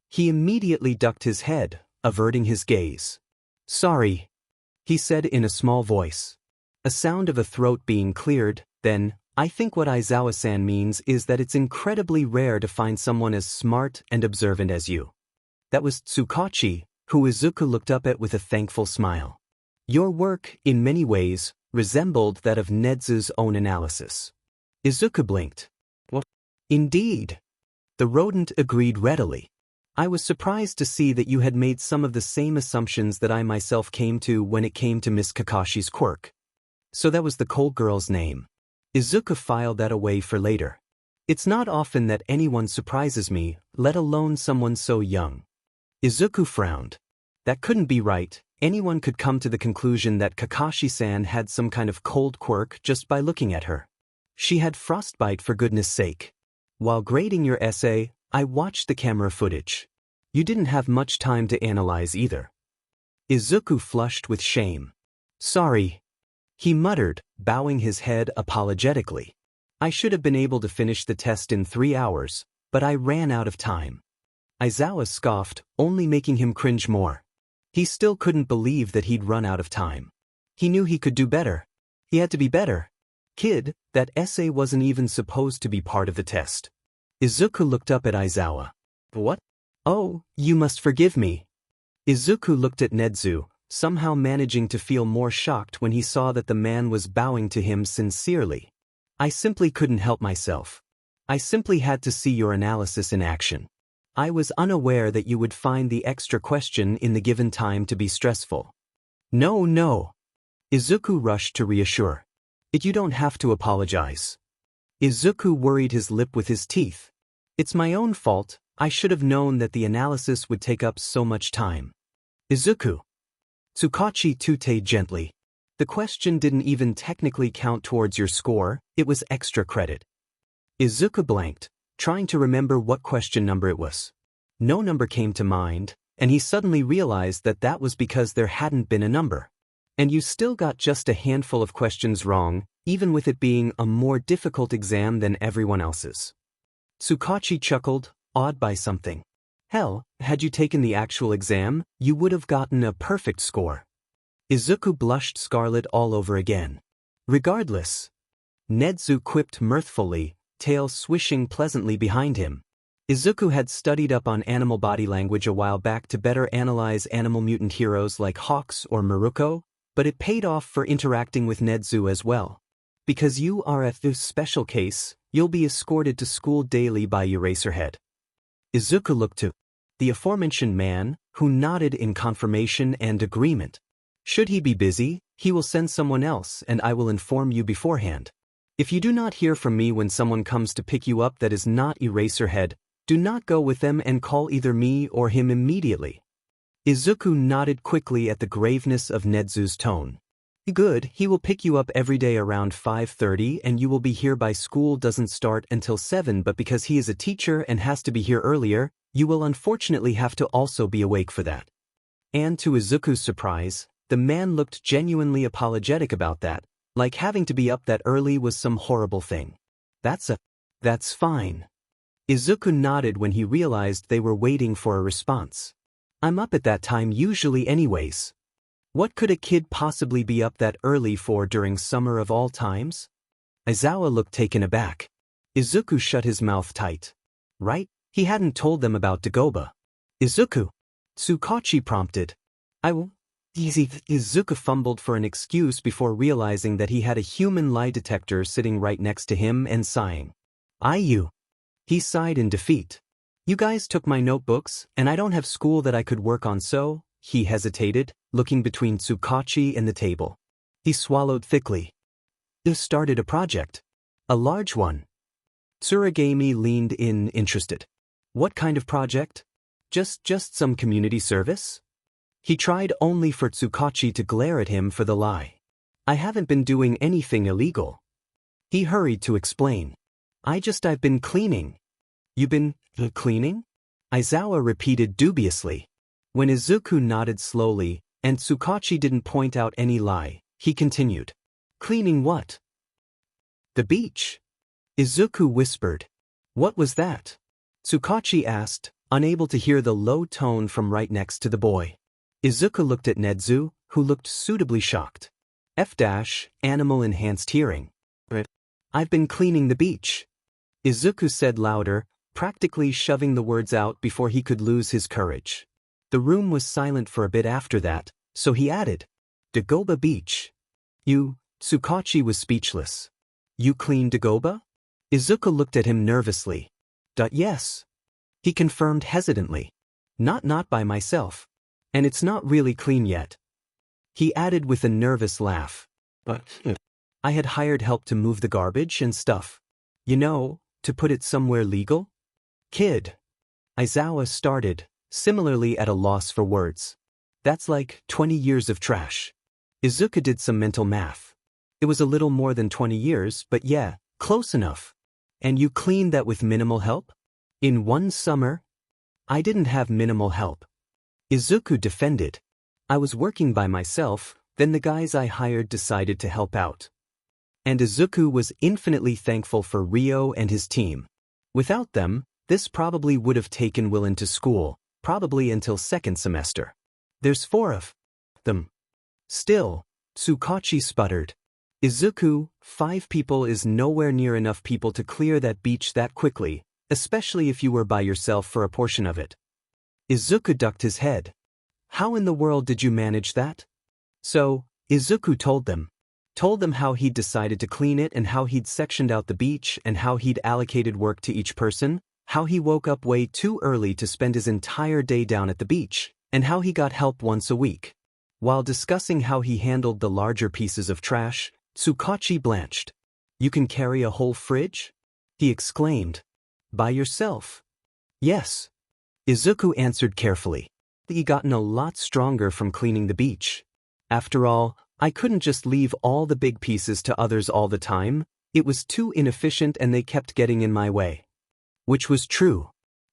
He immediately ducked his head, averting his gaze. Sorry, he said in a small voice. A sound of a throat being cleared, then, I think what Aizawa-san means is that it's incredibly rare to find someone as smart and observant as you. That was Tsukachi, who Izuku looked up at with a thankful smile. Your work, in many ways, resembled that of Nedzu's own analysis. Izuku blinked. What? Indeed. The rodent agreed readily. I was surprised to see that you had made some of the same assumptions that I myself came to when it came to Miss Kakashi's quirk. So that was the cold girl's name. Izuku filed that away for later. It's not often that anyone surprises me, let alone someone so young. Izuku frowned. That couldn't be right. Anyone could come to the conclusion that Kakashi-san had some kind of cold quirk just by looking at her. She had frostbite, for goodness sake. While grading your essay, I watched the camera footage. You didn't have much time to analyze either. Izuku flushed with shame. Sorry, he muttered, bowing his head apologetically. I should have been able to finish the test in 3 hours, but I ran out of time. Aizawa scoffed, only making him cringe more. He still couldn't believe that he'd run out of time. He knew he could do better. He had to be better. Kid, that essay wasn't even supposed to be part of the test. Izuku looked up at Aizawa. What? Oh, you must forgive me. Izuku looked at Nedzu, somehow managing to feel more shocked when he saw that the man was bowing to him sincerely. I simply couldn't help myself. I simply had to see your analysis in action. I was unaware that you would find the extra question in the given time to be stressful. No. Izuku rushed to reassure. You don't have to apologize. Izuku worried his lip with his teeth. It's my own fault. I should have known that the analysis would take up so much time. Izuku. Tsukachi tutted gently. The question didn't even technically count towards your score, it was extra credit. Izuku blanked, trying to remember what question number it was. No number came to mind, and he suddenly realized that that was because there hadn't been a number. And you still got just a handful of questions wrong, even with it being a more difficult exam than everyone else's. Tsukachi chuckled, awed by something. Hell, had you taken the actual exam, you would have gotten a perfect score. Izuku blushed scarlet all over again. Regardless. Nedzu quipped mirthfully, tail swishing pleasantly behind him. Izuku had studied up on animal body language a while back to better analyze animal mutant heroes like Hawks or Maruko, but it paid off for interacting with Nedzu as well. Because you are a special case, you'll be escorted to school daily by Eraserhead. Izuku looked to the aforementioned man, who nodded in confirmation and agreement. Should he be busy, he will send someone else and I will inform you beforehand. If you do not hear from me when someone comes to pick you up that is not Eraserhead, do not go with them and call either me or him immediately. Izuku nodded quickly at the graveness of Nedzu's tone. Good, he will pick you up every day around 5:30 and you will be here by school doesn't start until 7, but because he is a teacher and has to be here earlier, you will unfortunately have to also be awake for that. And to Izuku's surprise, the man looked genuinely apologetic about that, like having to be up that early was some horrible thing. That's fine. Izuku nodded when he realized they were waiting for a response. I'm up at that time usually anyways. What could a kid possibly be up that early for during summer of all times? Aizawa looked taken aback. Izuku shut his mouth tight. Right? He hadn't told them about Dagoba. Izuku. Tsukachi prompted. I will. Easy. Izuku fumbled for an excuse before realizing that he had a human lie detector sitting right next to him and sighing. You. He sighed in defeat. You guys took my notebooks, and I don't have school that I could work on so, he hesitated, looking between Tsukachi and the table. He swallowed thickly. You started a project. A large one. Tsuragami leaned in, interested. What kind of project? Just some community service? He tried only for Tsukachi to glare at him for the lie. I haven't been doing anything illegal. He hurried to explain. I've been cleaning. You been cleaning? Aizawa repeated dubiously. When Izuku nodded slowly, and Tsukachi didn't point out any lie, he continued. Cleaning what? The beach. Izuku whispered. What was that? Tsukachi asked, unable to hear the low tone from right next to the boy. Izuku looked at Nedzu, who looked suitably shocked. Animal-enhanced hearing. I've been cleaning the beach. Izuku said louder, practically shoving the words out before he could lose his courage. The room was silent for a bit after that, so he added. Dagoba Beach. Tsukachi was speechless. You cleaned Dagoba? Izuku looked at him nervously. Yes. He confirmed hesitantly. Not by myself. And it's not really clean yet. He added with a nervous laugh. But I had hired help to move the garbage and stuff. To put it somewhere legal? Kid. Aizawa started, similarly at a loss for words. That's like 20 years of trash. Izuku did some mental math. It was a little more than 20 years, but yeah, close enough. And you cleaned that with minimal help? In one summer? I didn't have minimal help. Izuku defended. I was working by myself, then the guys I hired decided to help out. And Izuku was infinitely thankful for Ryo and his team. Without them, this probably would have taken Will into school, probably until second semester. There's 4 of them. Still, Tsukachi sputtered. Izuku, 5 people is nowhere near enough people to clear that beach that quickly, especially if you were by yourself for a portion of it. Izuku ducked his head. How in the world did you manage that? So, Izuku told them how he'd decided to clean it and how he'd sectioned out the beach and how he'd allocated work to each person, how he woke up way too early to spend his entire day down at the beach, and how he got help once a week. While discussing how he handled the larger pieces of trash, Tsukachi blanched. You can carry a whole fridge? He exclaimed. By yourself? Yes. Izuku answered carefully. He'd gotten a lot stronger from cleaning the beach. After all, I couldn't just leave all the big pieces to others all the time. It was too inefficient and they kept getting in my way. Which was true.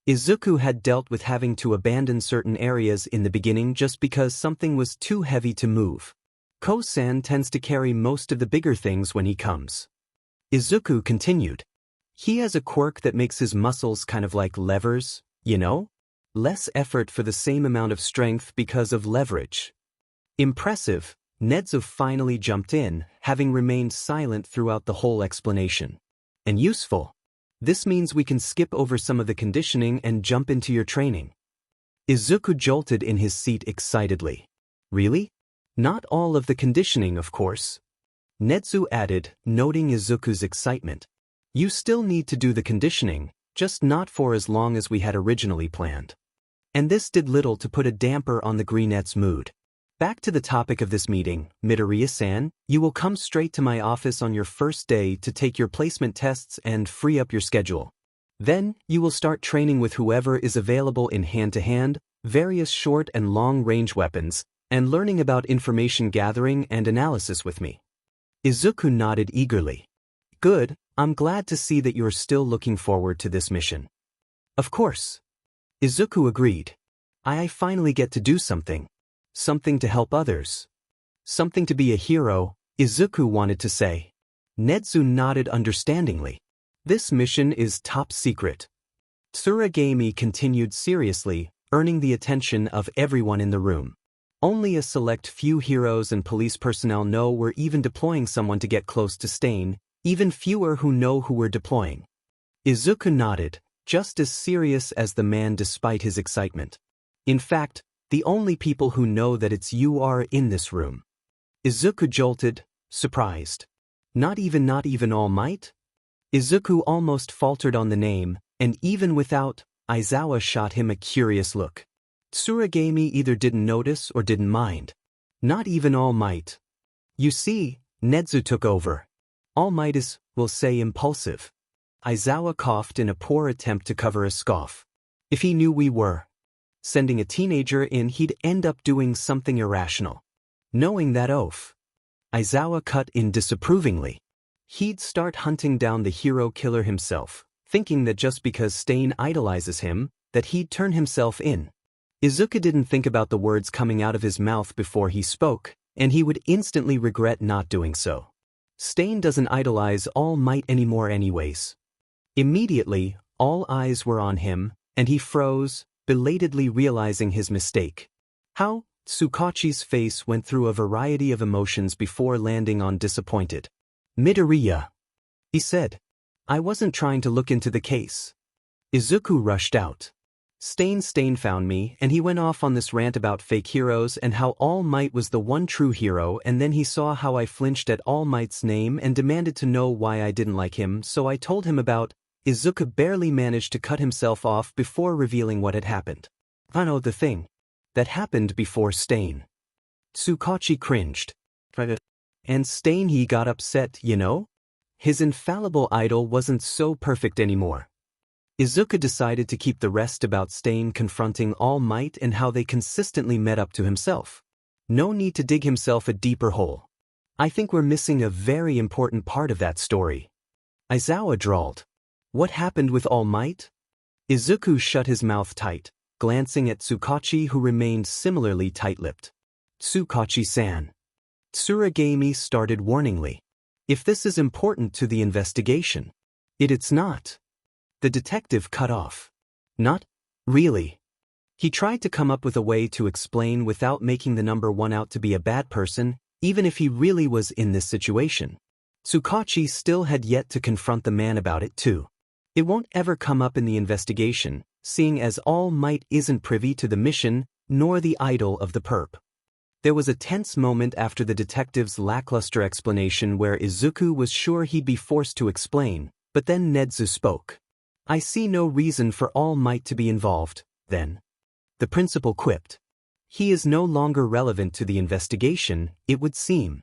Izuku had dealt with having to abandon certain areas in the beginning just because something was too heavy to move. Ko-san tends to carry most of the bigger things when he comes. Izuku continued. He has a quirk that makes his muscles kind of like levers, Less effort for the same amount of strength because of leverage. Impressive, Nedzu finally jumped in, having remained silent throughout the whole explanation. And useful. This means we can skip over some of the conditioning and jump into your training. Izuku jolted in his seat excitedly. Really? Not all of the conditioning, of course. Netsu added, noting Izuku's excitement. You still need to do the conditioning, just not for as long as we had originally planned. And this did little to put a damper on the Greenette's mood. Back to the topic of this meeting, Midoriya-san, you will come straight to my office on your first day to take your placement tests and free up your schedule. Then, you will start training with whoever is available in hand-to-hand, various short and long-range weapons, and learning about information gathering and analysis with me. Izuku nodded eagerly. Good, I'm glad to see that you're still looking forward to this mission. Of course. Izuku agreed. I finally get to do something. Something to help others. Something to be a hero, Izuku wanted to say. Netsu nodded understandingly. This mission is top secret. Tsuragami continued seriously, earning the attention of everyone in the room. Only a select few heroes and police personnel know we're even deploying someone to get close to Stain, even fewer who know who we're deploying. Izuku nodded, just as serious as the man despite his excitement. In fact, the only people who know that it's you are in this room. Izuku jolted, surprised. Not even All Might? Izuku almost faltered on the name, and even without, Aizawa shot him a curious look. Tsuragami either didn't notice or didn't mind. Not even All Might. You see, Netsu took over. All Might is, we'll say, impulsive. Aizawa coughed in a poor attempt to cover a scoff. If he knew we were sending a teenager in, he'd end up doing something irrational. Knowing that oaf, Aizawa cut in disapprovingly. He'd start hunting down the hero killer himself, thinking that just because Stain idolizes him, that he'd turn himself in. Izuku didn't think about the words coming out of his mouth before he spoke, and he would instantly regret not doing so. Stain doesn't idolize All Might anymore anyways. Immediately, all eyes were on him, and he froze, belatedly realizing his mistake. How? Tsukachi's face went through a variety of emotions before landing on disappointed. Midoriya, he said. I wasn't trying to look into the case. Izuku rushed out. Stain found me, and he went off on this rant about fake heroes and how All Might was the one true hero, and then he saw how I flinched at All Might's name and demanded to know why I didn't like him, so I told him about. Izuku barely managed to cut himself off before revealing what had happened. I know the thing that happened before Stain. Tsukachi cringed. And Stain, he got upset, you know? His infallible idol wasn't so perfect anymore. Izuku decided to keep the rest about Stain confronting All Might and how they consistently met up to himself. No need to dig himself a deeper hole. I think we're missing a very important part of that story. Aizawa drawled. What happened with All Might? Izuku shut his mouth tight, glancing at Tsukachi, who remained similarly tight-lipped. Tsukachi-san. Tsuragami started warningly. If this is important to the investigation. It's not. The detective cut off. Not really. He tried to come up with a way to explain without making the number one out to be a bad person, even if he really was in this situation. Tsukachi still had yet to confront the man about it too. It won't ever come up in the investigation, seeing as All Might isn't privy to the mission, nor the idol of the perp. There was a tense moment after the detective's lackluster explanation where Izuku was sure he'd be forced to explain, but then Netsu spoke. I see no reason for All Might to be involved, then. The principal quipped. He is no longer relevant to the investigation, it would seem.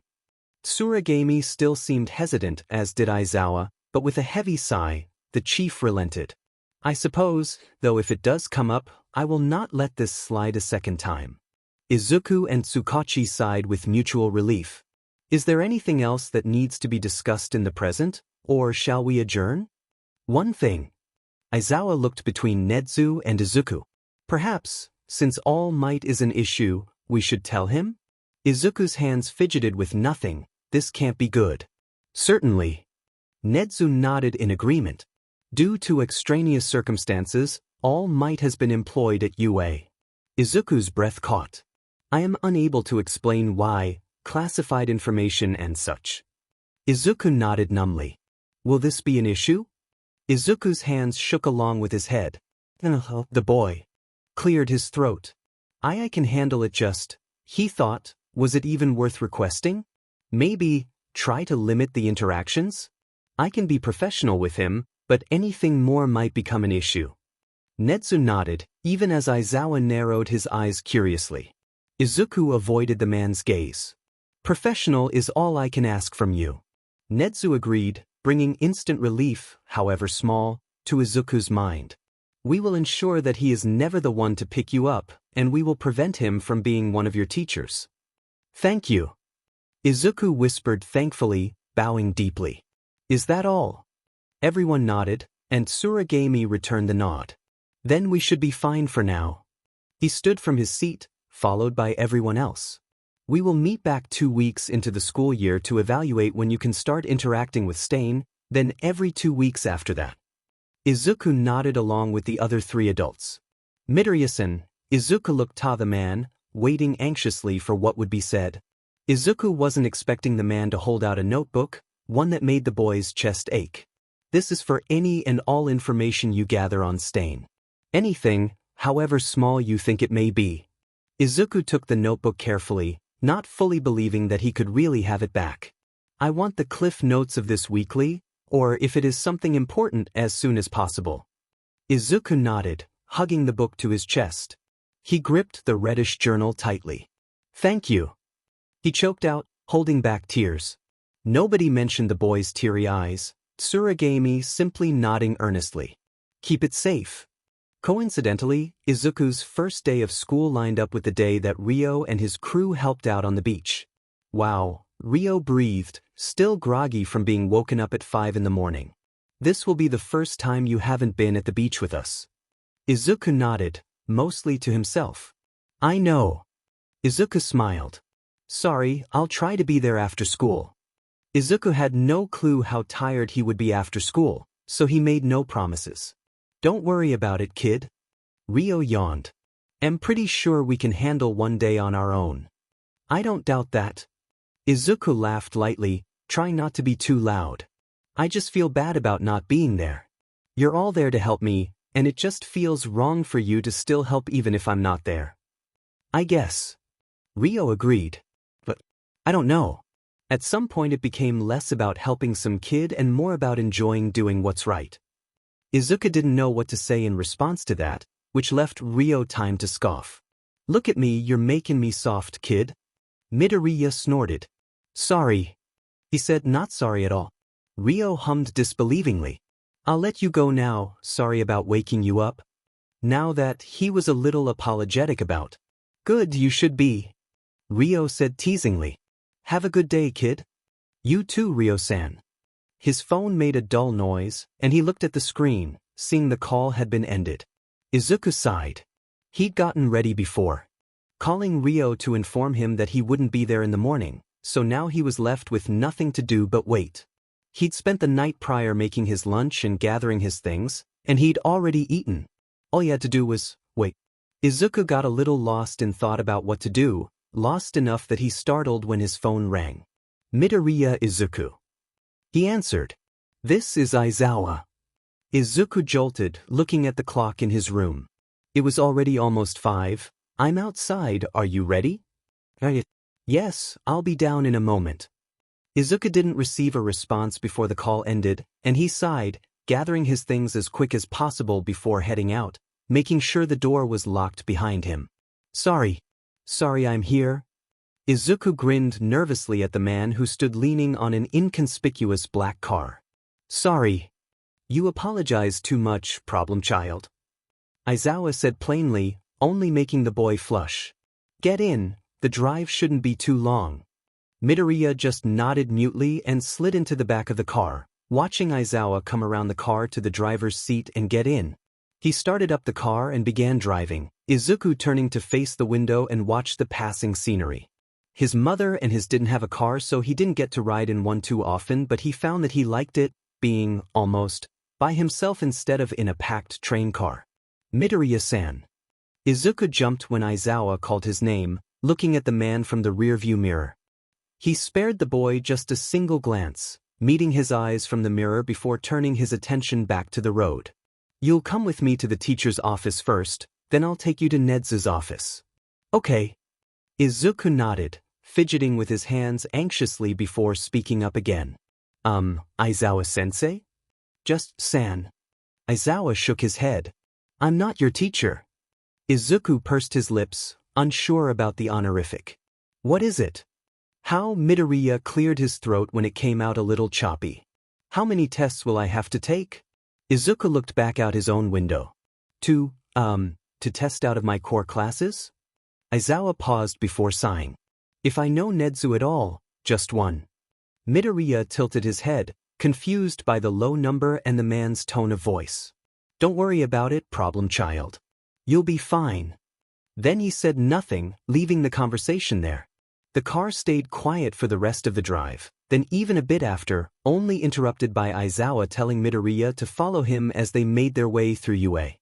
Tsuragami still seemed hesitant, as did Aizawa, but with a heavy sigh, the chief relented. I suppose, though if it does come up, I will not let this slide a second time. Izuku and Tsukachi sighed with mutual relief. Is there anything else that needs to be discussed in the present, or shall we adjourn? One thing. Aizawa looked between Netsu and Izuku. Perhaps, since All Might is an issue, we should tell him? Izuku's hands fidgeted with nothing. This can't be good. Certainly. Netsu nodded in agreement. Due to extraneous circumstances, All Might has been employed at UA. Izuku's breath caught. I am unable to explain why, classified information and such. Izuku nodded numbly. Will this be an issue? Izuku's hands shook along with his head. The boy cleared his throat. I can handle it just, he thought, was it even worth requesting? Maybe, try to limit the interactions? I can be professional with him, but anything more might become an issue. Nezu nodded, even as Aizawa narrowed his eyes curiously. Izuku avoided the man's gaze. Professional is all I can ask from you. Nezu agreed, bringing instant relief, however small, to Izuku's mind. We will ensure that he is never the one to pick you up, and we will prevent him from being one of your teachers. Thank you. Izuku whispered thankfully, bowing deeply. Is that all? Everyone nodded, and Tsuragami returned the nod. Then we should be fine for now. He stood from his seat, followed by everyone else. We will meet back 2 weeks into the school year to evaluate when you can start interacting with Stain, then every 2 weeks after that. Izuku nodded along with the other 3 adults. Midoriya-san, Izuku looked to the man, waiting anxiously for what would be said. Izuku wasn't expecting the man to hold out a notebook, one that made the boy's chest ache. This is for any and all information you gather on Stain. Anything, however small you think it may be. Izuku took the notebook carefully, not fully believing that he could really have it back. I want the cliff notes of this weekly, or if it is something important, as soon as possible. Izuku nodded, hugging the book to his chest. He gripped the reddish journal tightly. Thank you. He choked out, holding back tears. Nobody mentioned the boy's teary eyes, Tsuragami simply nodding earnestly. Keep it safe. Coincidentally, Izuku's first day of school lined up with the day that Ryo and his crew helped out on the beach. Wow, Ryo breathed, still groggy from being woken up at 5 in the morning. This will be the first time you haven't been at the beach with us. Izuku nodded, mostly to himself. I know. Izuku smiled. Sorry, I'll try to be there after school. Izuku had no clue how tired he would be after school, so he made no promises. Don't worry about it, kid. Ryo yawned. I'm pretty sure we can handle one day on our own. I don't doubt that. Izuku laughed lightly, trying not to be too loud. I just feel bad about not being there. You're all there to help me, and it just feels wrong for you to still help even if I'm not there. I guess. Ryo agreed. But I don't know. At some point it became less about helping some kid and more about enjoying doing what's right. Izuku didn't know what to say in response to that, which left Ryo time to scoff. Look at me, you're making me soft, kid. Midoriya snorted. Sorry. He said not sorry at all. Ryo hummed disbelievingly. I'll let you go now, sorry about waking you up. Now that he was a little apologetic about. Good, you should be. Ryo said teasingly. Have a good day, kid. You too, Ryo-san. His phone made a dull noise, and he looked at the screen, seeing the call had been ended. Izuku sighed. He'd gotten ready before, calling Ryo to inform him that he wouldn't be there in the morning, so now he was left with nothing to do but wait. He'd spent the night prior making his lunch and gathering his things, and he'd already eaten. All he had to do was wait. Izuku got a little lost in thought about what to do, lost enough that he startled when his phone rang. Midoriya Izuku. He answered. This is Aizawa. Izuku jolted, looking at the clock in his room. It was already almost 5. I'm outside, are you ready? Yes, I'll be down in a moment. Izuku didn't receive a response before the call ended, and he sighed, gathering his things as quick as possible before heading out, making sure the door was locked behind him. Sorry I'm here. Izuku grinned nervously at the man who stood leaning on an inconspicuous black car. Sorry. You apologize too much, problem child. Aizawa said plainly, only making the boy flush. Get in, the drive shouldn't be too long. Midoriya just nodded mutely and slid into the back of the car, watching Aizawa come around the car to the driver's seat and get in. He started up the car and began driving, Izuku turning to face the window and watch the passing scenery. His mother and his didn't have a car, so he didn't get to ride in one too often, but he found that he liked it, being, almost, by himself instead of in a packed train car. Midoriya-san. Izuku jumped when Aizawa called his name, looking at the man from the rearview mirror. He spared the boy just a single glance, meeting his eyes from the mirror before turning his attention back to the road. You'll come with me to the teacher's office first, then I'll take you to Nedzu's office. Okay. Izuku nodded, fidgeting with his hands anxiously before speaking up again. Aizawa-sensei? Just San. Aizawa shook his head. I'm not your teacher. Izuku pursed his lips, unsure about the honorific. What is it? How? Midoriya cleared his throat when it came out a little choppy. How many tests will I have to take? Izuku looked back out his own window. To test out of my core classes? Aizawa paused before sighing. If I know Nedzu at all, just one. Midoriya tilted his head, confused by the low number and the man's tone of voice. Don't worry about it, problem child. You'll be fine. Then he said nothing, leaving the conversation there. The car stayed quiet for the rest of the drive, then even a bit after, only interrupted by Aizawa telling Midoriya to follow him as they made their way through UA.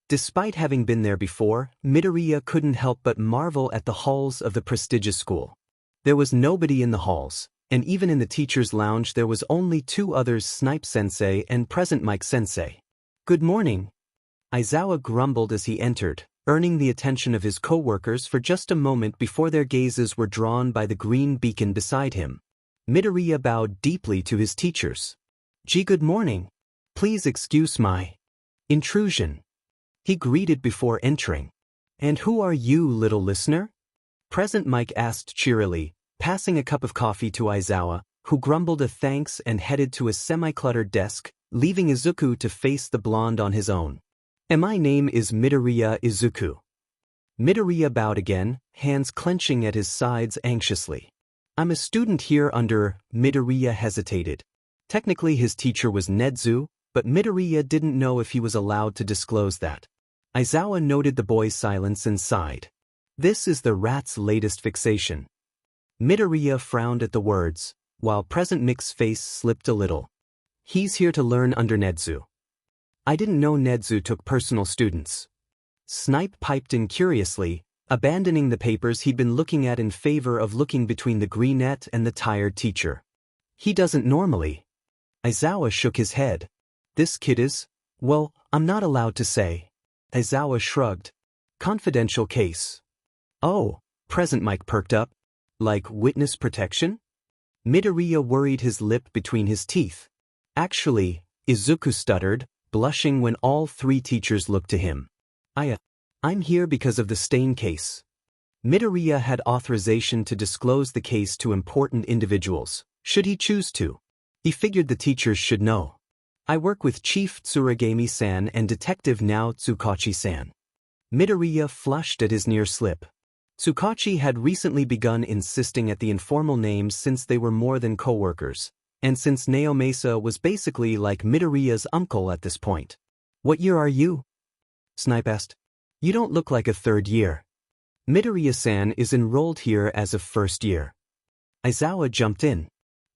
Despite having been there before, Midoriya couldn't help but marvel at the halls of the prestigious school. There was nobody in the halls, and even in the teacher's lounge there was only two others, Snipe-sensei and Present Mike-sensei. Good morning. Aizawa grumbled as he entered, earning the attention of his co-workers for just a moment before their gazes were drawn by the green beacon beside him. Midoriya bowed deeply to his teachers. Gee, good morning. Please excuse my intrusion. He greeted before entering. And who are you, little listener? Present Mike asked cheerily, passing a cup of coffee to Aizawa, who grumbled a thanks and headed to a semi-cluttered desk, leaving Izuku to face the blonde on his own. And my name is Midoriya Izuku. Midoriya bowed again, hands clenching at his sides anxiously. I'm a student here under. Midoriya hesitated. Technically his teacher was Nedzu, but Midoriya didn't know if he was allowed to disclose that. Aizawa noted the boy's silence and sighed. This is the rat's latest fixation. Midoriya frowned at the words, while Present Mike's face slipped a little. He's here to learn under Nedzu. I didn't know Nedzu took personal students. Snipe piped in curiously, abandoning the papers he'd been looking at in favor of looking between the greenette and the tired teacher. He doesn't normally. Aizawa shook his head. This kid is, well, I'm not allowed to say. Aizawa shrugged. Confidential case. Oh, Present Mike perked up. Like witness protection? Midoriya worried his lip between his teeth. Actually, Izuku stuttered, blushing when all three teachers looked to him. I'm here because of the stain case. Midoriya had authorization to disclose the case to important individuals, should he choose to. He figured the teachers should know. I work with Chief Tsuragami-san and Detective Nao Tsukachi-san. Midoriya flushed at his near slip. Tsukachi had recently begun insisting at the informal names since they were more than co-workers, and since Naomasa was basically like Midoriya's uncle at this point. What year are you? Snipe asked. You don't look like a third year. Midoriya-san is enrolled here as of first year. Aizawa jumped in.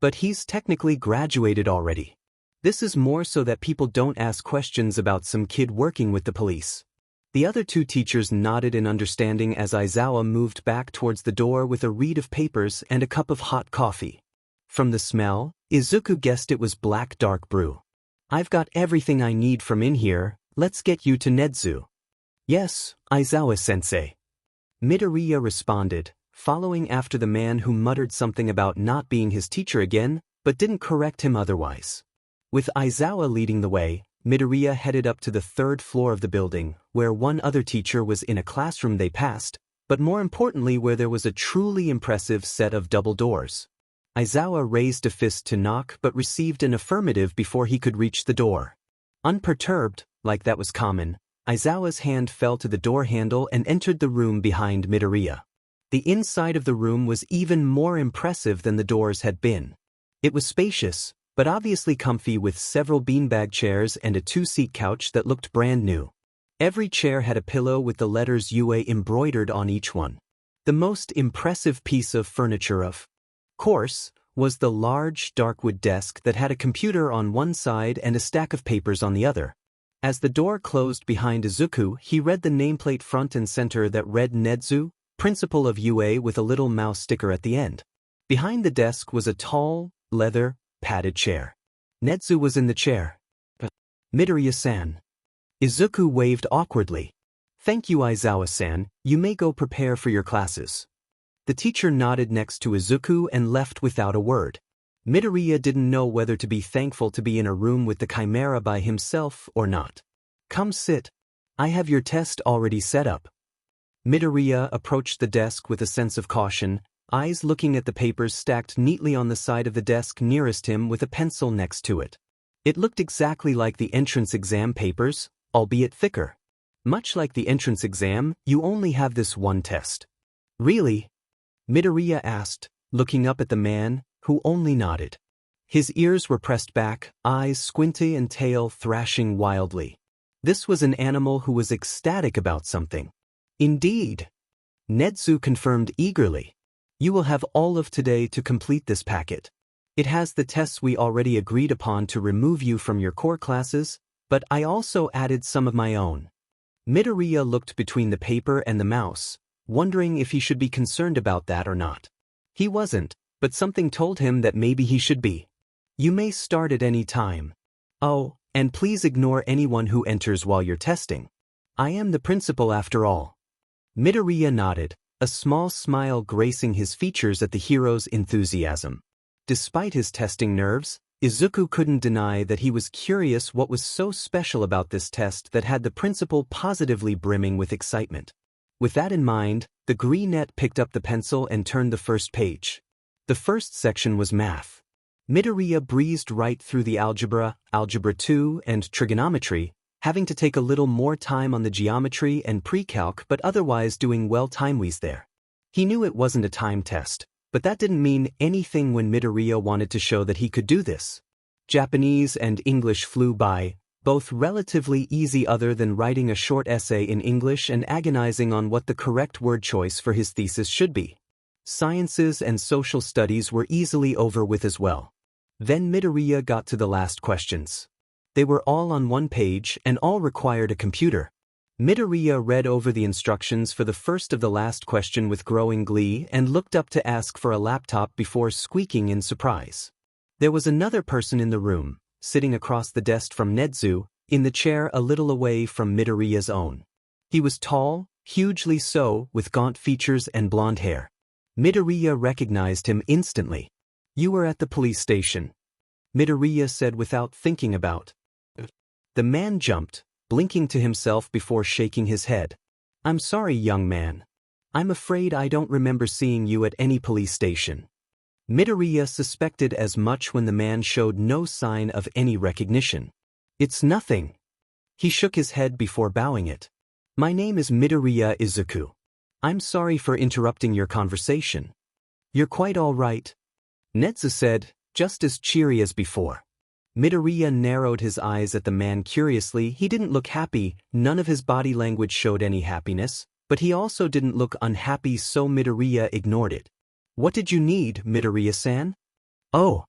But he's technically graduated already. This is more so that people don't ask questions about some kid working with the police. The other two teachers nodded in understanding as Aizawa moved back towards the door with a reed of papers and a cup of hot coffee. From the smell, Izuku guessed it was black dark brew. I've got everything I need from in here, let's get you to Nedzu. Yes, Aizawa-sensei. Midoriya responded, following after the man who muttered something about not being his teacher again, but didn't correct him otherwise. With Aizawa leading the way, Midoriya headed up to the third floor of the building, where one other teacher was in a classroom they passed, but more importantly where there was a truly impressive set of double doors. Aizawa raised a fist to knock but received an affirmative before he could reach the door. Unperturbed, like that was common, Aizawa's hand fell to the door handle and entered the room behind Midoriya. The inside of the room was even more impressive than the doors had been. It was spacious, but obviously comfy with several beanbag chairs and a two-seat couch that looked brand new. Every chair had a pillow with the letters UA embroidered on each one. The most impressive piece of furniture, of course, was the large, dark wood desk that had a computer on one side and a stack of papers on the other. As the door closed behind Izuku, he read the nameplate front and center that read Nedzu, Principal of UA, with a little mouse sticker at the end. Behind the desk was a tall, leather, padded chair. Nedzu was in the chair. Midoriya-san. Izuku waved awkwardly. Thank you, Aizawa-san, you may go prepare for your classes. The teacher nodded next to Izuku and left without a word. Midoriya didn't know whether to be thankful to be in a room with the Chimera by himself or not. Come sit. I have your test already set up. Midoriya approached the desk with a sense of caution, eyes looking at the papers stacked neatly on the side of the desk nearest him with a pencil next to it. It looked exactly like the entrance exam papers, albeit thicker. Much like the entrance exam, you only have this one test. Really? Midoriya asked, looking up at the man, who only nodded. His ears were pressed back, eyes squinty and tail thrashing wildly. This was an animal who was ecstatic about something. Indeed. Netsu confirmed eagerly. You will have all of today to complete this packet. It has the tests we already agreed upon to remove you from your core classes, but I also added some of my own. Midoriya looked between the paper and the mouse, wondering if he should be concerned about that or not. He wasn't, but something told him that maybe he should be. You may start at any time. Oh, and please ignore anyone who enters while you're testing. I am the principal after all. Midoriya nodded, a small smile gracing his features at the hero's enthusiasm. Despite his testing nerves, Izuku couldn't deny that he was curious what was so special about this test that had the principal positively brimming with excitement. With that in mind, the greenette picked up the pencil and turned the first page. The first section was math. Midoriya breezed right through the algebra, algebra 2, and trigonometry, having to take a little more time on the geometry and pre-calc but otherwise doing well time-wise there. He knew it wasn't a time test, but that didn't mean anything when Midoriya wanted to show that he could do this. Japanese and English flew by, both relatively easy other than writing a short essay in English and agonizing on what the correct word choice for his thesis should be. Sciences and social studies were easily over with as well. Then Midoriya got to the last questions. They were all on one page and all required a computer. Midoriya read over the instructions for the first of the last question with growing glee and looked up to ask for a laptop before squeaking in surprise. There was another person in the room, sitting across the desk from Netsu, in the chair a little away from Midoriya's own. He was tall, hugely so, with gaunt features and blonde hair. Midoriya recognized him instantly. You were at the police station, Midoriya said without thinking about it. The man jumped, blinking to himself before shaking his head. I'm sorry, young man. I'm afraid I don't remember seeing you at any police station. Midoriya suspected as much when the man showed no sign of any recognition. It's nothing. He shook his head before bowing it. My name is Midoriya Izuku. I'm sorry for interrupting your conversation. You're quite all right, Netsu said, just as cheery as before. Midoriya narrowed his eyes at the man curiously. He didn't look happy, none of his body language showed any happiness, but he also didn't look unhappy, so Midoriya ignored it. What did you need, Midoriya-san? Oh.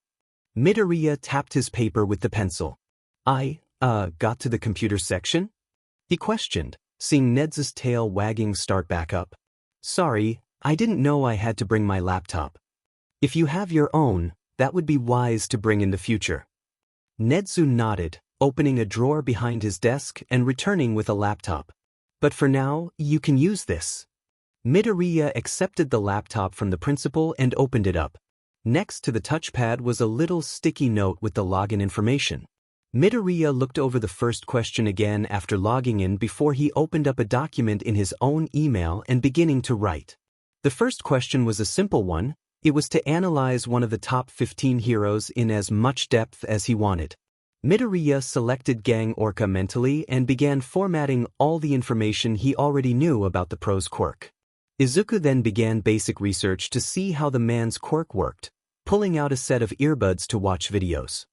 Midoriya tapped his paper with the pencil. I got to the computer section? He questioned, seeing Ned's tail wagging start back up. Sorry, I didn't know I had to bring my laptop. If you have your own, that would be wise to bring in the future. Netsu nodded, opening a drawer behind his desk and returning with a laptop. But for now, you can use this. Midoriya accepted the laptop from the principal and opened it up. Next to the touchpad was a little sticky note with the login information. Midoriya looked over the first question again after logging in before he opened up a document in his own email and beginning to write. The first question was a simple one. It was to analyze one of the top 15 heroes in as much depth as he wanted. Midoriya selected Gang Orca mentally and began formatting all the information he already knew about the pro's quirk. Izuku then began basic research to see how the man's quirk worked, pulling out a set of earbuds to watch videos.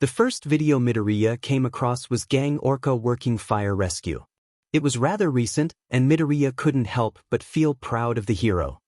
The first video Midoriya came across was Gang Orca working fire rescue. It was rather recent, and Midoriya couldn't help but feel proud of the hero.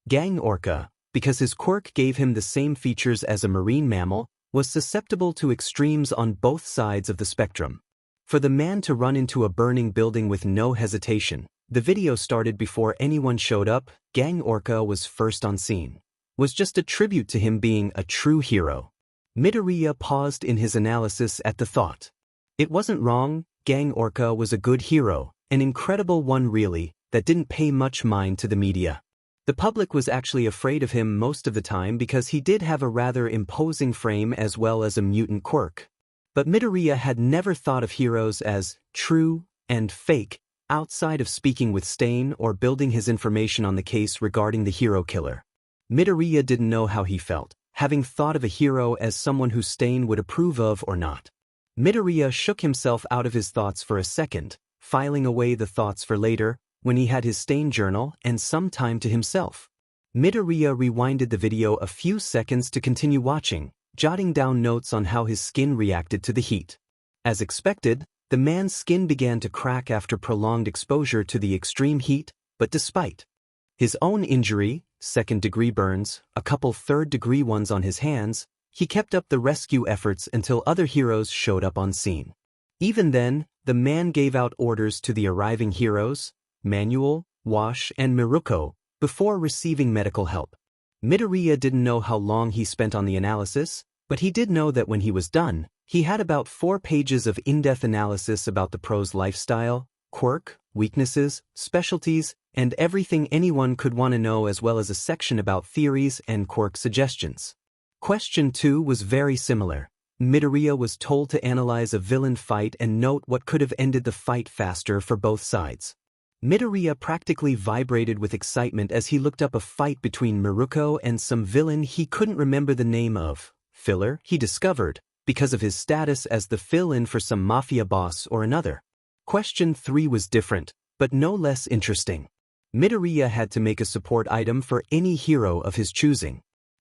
Gang Orca, because his quirk gave him the same features as a marine mammal, was susceptible to extremes on both sides of the spectrum. For the man to run into a burning building with no hesitation, the video started before anyone showed up. Gang Orca was first on scene. Was just a tribute to him being a true hero. Midoriya paused in his analysis at the thought. It wasn't wrong, Gang Orca was a good hero, an incredible one really, that didn't pay much mind to the media. The public was actually afraid of him most of the time because he did have a rather imposing frame as well as a mutant quirk. But Midoriya had never thought of heroes as true and fake outside of speaking with Stain or building his information on the case regarding the hero killer. Midoriya didn't know how he felt, having thought of a hero as someone who Stain would approve of or not. Midoriya shook himself out of his thoughts for a second, filing away the thoughts for later, when he had his Stain journal and some time to himself. Midoriya rewinded the video a few seconds to continue watching, jotting down notes on how his skin reacted to the heat. As expected, the man's skin began to crack after prolonged exposure to the extreme heat, but despite his own injury, second-degree burns, a couple third-degree ones on his hands, he kept up the rescue efforts until other heroes showed up on scene. Even then, the man gave out orders to the arriving heroes, Manuel, Wash, and Miruko, before receiving medical help. Midoriya didn't know how long he spent on the analysis, but he did know that when he was done, he had about 4 pages of in-depth analysis about the pro's lifestyle, quirk, weaknesses, specialties, and everything anyone could want to know, as well as a section about theories and quirk suggestions. Question 2 was very similar. Midoriya was told to analyze a villain fight and note what could have ended the fight faster for both sides. Midoriya practically vibrated with excitement as he looked up a fight between Miruko and some villain he couldn't remember the name of. Filler, he discovered, because of his status as the fill-in for some mafia boss or another. Question 3 was different, but no less interesting. Midoriya had to make a support item for any hero of his choosing.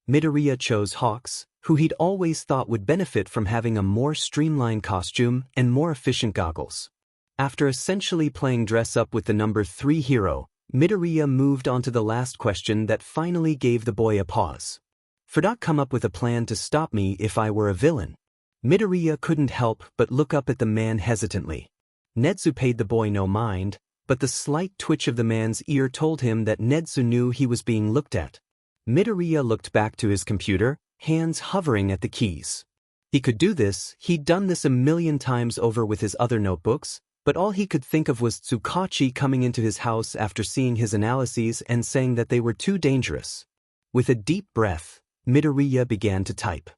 Midoriya chose Hawks, who he'd always thought would benefit from having a more streamlined costume and more efficient goggles. After essentially playing dress-up with the number 3 hero, Midoriya moved on to the last question that finally gave the boy a pause. "Forgot come up with a plan to stop me if I were a villain." Midoriya couldn't help but look up at the man hesitantly. Nedzu paid the boy no mind, but the slight twitch of the man's ear told him that Nedzu knew he was being looked at. Midoriya looked back to his computer, hands hovering at the keys. He could do this, he'd done this a million times over with his other notebooks, but all he could think of was Tsukachi coming into his house after seeing his analyses and saying that they were too dangerous. With a deep breath, Midoriya began to type.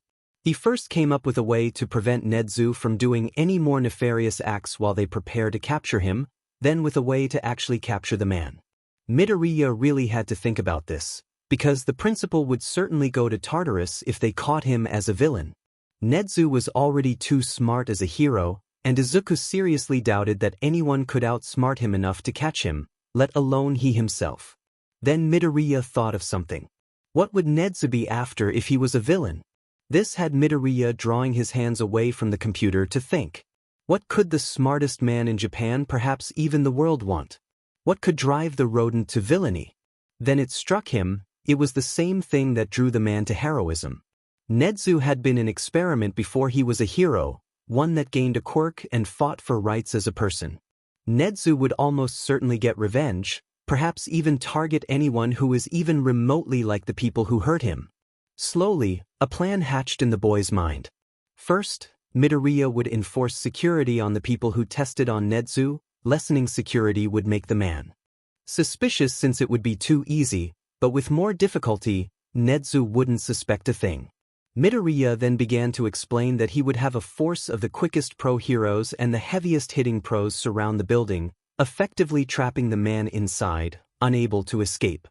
He first came up with a way to prevent Nedzu from doing any more nefarious acts while they prepare to capture him, then with a way to actually capture the man. Midoriya really had to think about this, because the principal would certainly go to Tartarus if they caught him as a villain. Nedzu was already too smart as a hero, and Izuku seriously doubted that anyone could outsmart him enough to catch him, let alone he himself. Then Midoriya thought of something. What would Nedzu be after if he was a villain? This had Midoriya drawing his hands away from the computer to think. What could the smartest man in Japan, perhaps even the world, want? What could drive the rodent to villainy? Then it struck him, it was the same thing that drew the man to heroism. Nedzu had been an experiment before he was a hero, one that gained a quirk and fought for rights as a person. Nedzu would almost certainly get revenge, perhaps even target anyone who is even remotely like the people who hurt him. Slowly, a plan hatched in the boy's mind. First, Midoriya would enforce security on the people who tested on Nedzu. Lessening security would make the man suspicious since it would be too easy, but with more difficulty, Nedzu wouldn't suspect a thing. Midoriya then began to explain that he would have a force of the quickest pro heroes and the heaviest hitting pros surround the building, effectively trapping the man inside, unable to escape.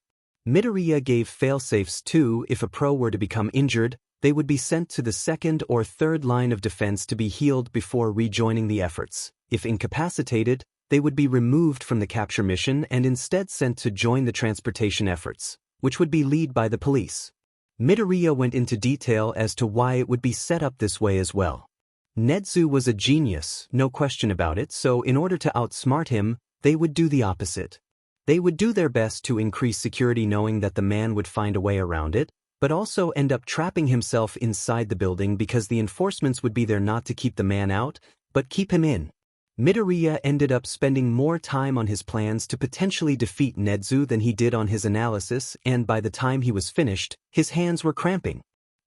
Midoriya gave failsafes too. If a pro were to become injured, they would be sent to the second or third line of defense to be healed before rejoining the efforts. If incapacitated, they would be removed from the capture mission and instead sent to join the transportation efforts, which would be led by the police. Midoriya went into detail as to why it would be set up this way as well. Nedzu was a genius, no question about it, so in order to outsmart him, they would do the opposite. They would do their best to increase security knowing that the man would find a way around it, but also end up trapping himself inside the building because the enforcements would be there not to keep the man out, but keep him in. Midoriya ended up spending more time on his plans to potentially defeat Nedzu than he did on his analysis, and by the time he was finished, his hands were cramping.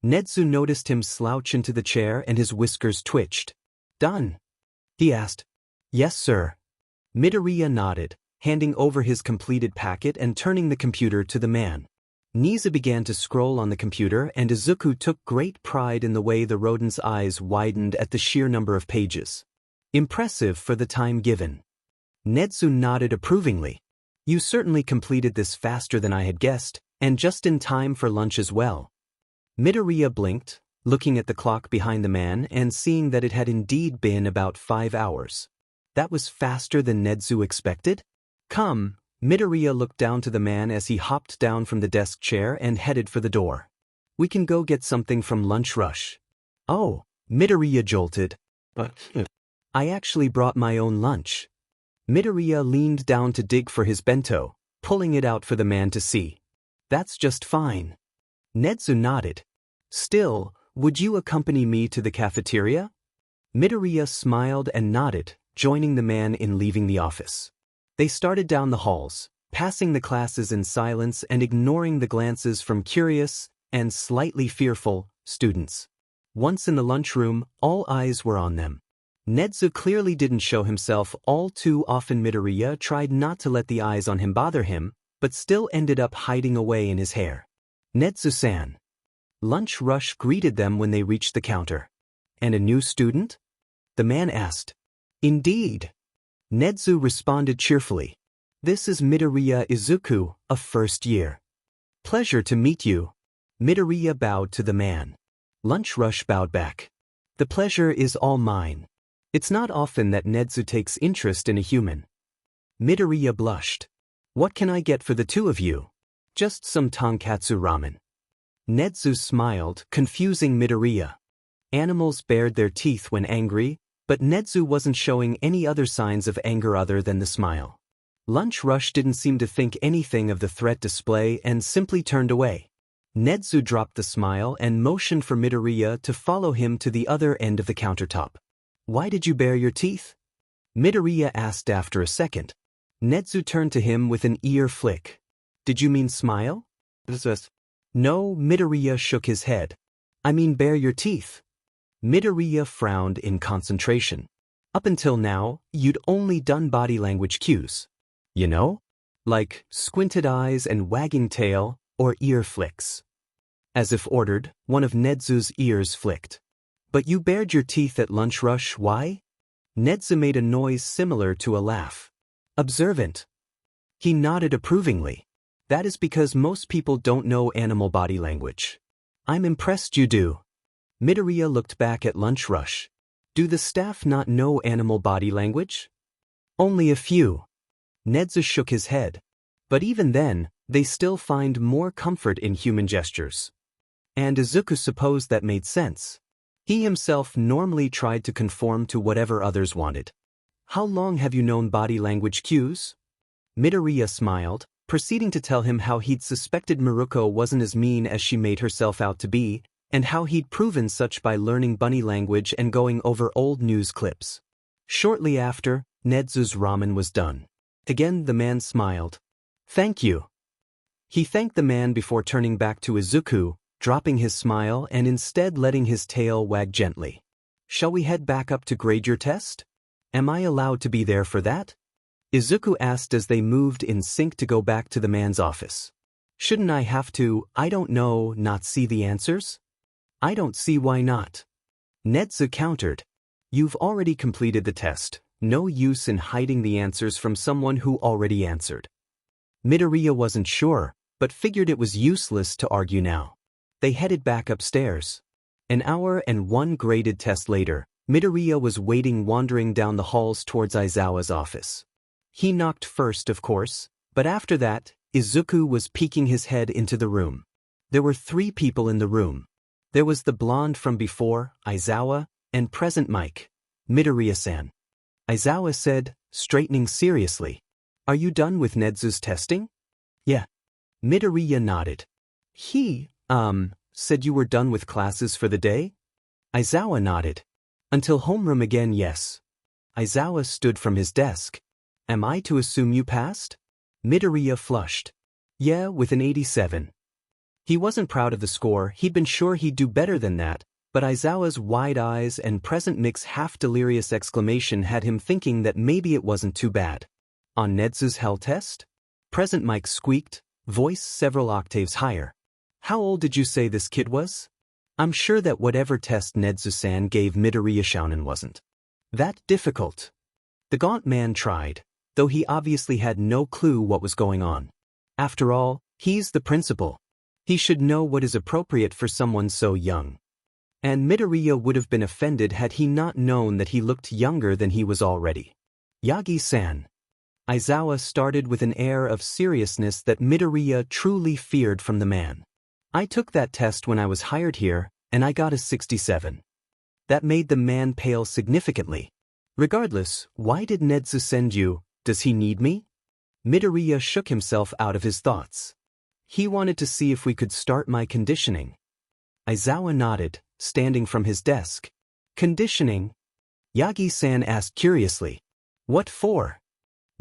Nedzu noticed him slouch into the chair and his whiskers twitched. "Done?" he asked. "Yes, sir." Midoriya nodded, handing over his completed packet and turning the computer to the man. Nisa began to scroll on the computer, and Izuku took great pride in the way the rodent's eyes widened at the sheer number of pages. Impressive for the time given. Nedzu nodded approvingly. You certainly completed this faster than I had guessed, and just in time for lunch as well. Midoriya blinked, looking at the clock behind the man and seeing that it had indeed been about 5 hours. That was faster than Nedzu expected? Come. Midoriya looked down to the man as he hopped down from the desk chair and headed for the door. We can go get something from Lunch Rush. Oh, Midoriya jolted. But I actually brought my own lunch. Midoriya leaned down to dig for his bento, pulling it out for the man to see. That's just fine. Nedzu nodded. Still, would you accompany me to the cafeteria? Midoriya smiled and nodded, joining the man in leaving the office. They started down the halls, passing the classes in silence and ignoring the glances from curious and slightly fearful students. Once in the lunchroom, all eyes were on them. Nedzu clearly didn't show himself all too often. Midoriya tried not to let the eyes on him bother him, but still ended up hiding away in his hair. Nedzu-san. Lunch Rush greeted them when they reached the counter. And a new student? The man asked. Indeed. Nedzu responded cheerfully. This is Midoriya Izuku, a first year. Pleasure to meet you. Midoriya bowed to the man. Lunch Rush bowed back. The pleasure is all mine. It's not often that Nedzu takes interest in a human. Midoriya blushed. What can I get for the two of you? Just some tonkatsu ramen. Nedzu smiled, confusing Midoriya. Animals bared their teeth when angry, but Nedzu wasn't showing any other signs of anger other than the smile. Lunch Rush didn't seem to think anything of the threat display and simply turned away. Nedzu dropped the smile and motioned for Midoriya to follow him to the other end of the countertop. Why did you bare your teeth? Midoriya asked after a second. Nedzu turned to him with an ear flick. Did you mean smile? No, Midoriya shook his head. I mean bare your teeth. Midoriya frowned in concentration. Up until now, you'd only done body language cues. You know? Like squinted eyes and wagging tail, or ear flicks. As if ordered, one of Nedzu's ears flicked. But you bared your teeth at Lunch Rush, why? Nedzu made a noise similar to a laugh. Observant. He nodded approvingly. That is because most people don't know animal body language. I'm impressed you do. Midoriya looked back at Lunch Rush. Do the staff not know animal body language? Only a few. Nedzu shook his head. But even then, they still find more comfort in human gestures. And Izuku supposed that made sense. He himself normally tried to conform to whatever others wanted. How long have you known body language cues? Midoriya smiled, proceeding to tell him how he'd suspected Miruko wasn't as mean as she made herself out to be, and how he'd proven such by learning bunny language and going over old news clips. Shortly after, Nedzu's ramen was done. Again the man smiled. Thank you. He thanked the man before turning back to Izuku, dropping his smile and instead letting his tail wag gently. Shall we head back up to grade your test? Am I allowed to be there for that? Izuku asked as they moved in sync to go back to the man's office. Shouldn't I have to, I don't know, not see the answers? I don't see why not. Nedzu countered. You've already completed the test. No use in hiding the answers from someone who already answered. Midoriya wasn't sure, but figured it was useless to argue now. They headed back upstairs. An hour and one graded test later, Midoriya was waiting wandering down the halls towards Aizawa's office. He knocked first, of course, but after that, Izuku was peeking his head into the room. There were 3 people in the room. There was the blonde from before, Aizawa, and present Mike. Midoriya-san. Aizawa said, straightening seriously. Are you done with Nedzu's testing? Yeah. Midoriya nodded. He, said you were done with classes for the day? Aizawa nodded. Until homeroom again, yes. Aizawa stood from his desk. Am I to assume you passed? Midoriya flushed. Yeah, with an 87. He wasn't proud of the score, he'd been sure he'd do better than that, but Aizawa's wide eyes and present Mick's half-delirious exclamation had him thinking that maybe it wasn't too bad. On Nedzu's hell test? Present Mike squeaked, voice several octaves higher. How old did you say this kid was? I'm sure that whatever test Nedzu-san gave Midoriya Shounen wasn't that difficult. The gaunt man tried, though he obviously had no clue what was going on. After all, he's the principal. He should know what is appropriate for someone so young. And Midoriya would have been offended had he not known that he looked younger than he was already. Yagi-san. Aizawa started with an air of seriousness that Midoriya truly feared from the man. I took that test when I was hired here, and I got a 67. That made the man pale significantly. Regardless, why did Nedzu send you? Does he need me? Midoriya shook himself out of his thoughts. He wanted to see if we could start my conditioning. Aizawa nodded, standing from his desk. Conditioning? Yagi-san asked curiously. What for?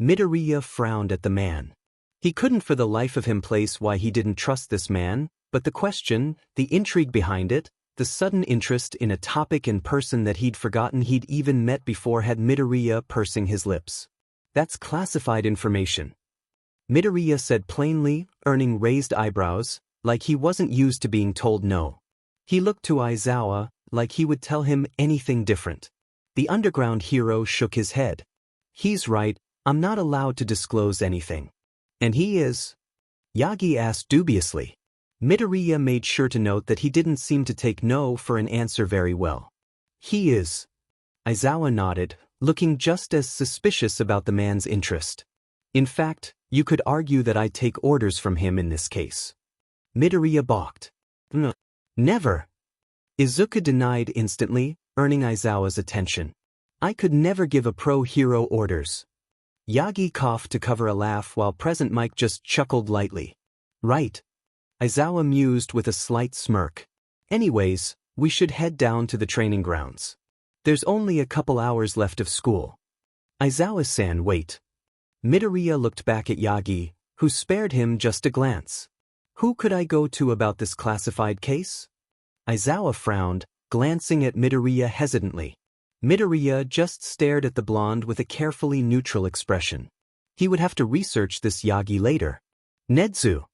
Midoriya frowned at the man. He couldn't for the life of him place why he didn't trust this man, but the question, the intrigue behind it, the sudden interest in a topic and person that he'd forgotten he'd even met before had Midoriya pursing his lips. That's classified information. Midoriya said plainly, earning raised eyebrows, like he wasn't used to being told no. He looked to Aizawa, like he would tell him anything different. The underground hero shook his head. He's right, I'm not allowed to disclose anything. And he is? Yagi asked dubiously. Midoriya made sure to note that he didn't seem to take no for an answer very well. He is. Aizawa nodded, looking just as suspicious about the man's interest. In fact, you could argue that I take orders from him in this case. Midoriya balked. Never. Izuku denied instantly, earning Aizawa's attention. I could never give a pro-hero orders. Yagi coughed to cover a laugh while Present Mike just chuckled lightly. Right. Aizawa mused with a slight smirk. Anyways, we should head down to the training grounds. There's only a couple hours left of school. Aizawa-san, wait. Midoriya looked back at Yagi, who spared him just a glance. Who could I go to about this classified case? Aizawa frowned, glancing at Midoriya hesitantly. Midoriya just stared at the blonde with a carefully neutral expression. He would have to research this Yagi later. Nedzu.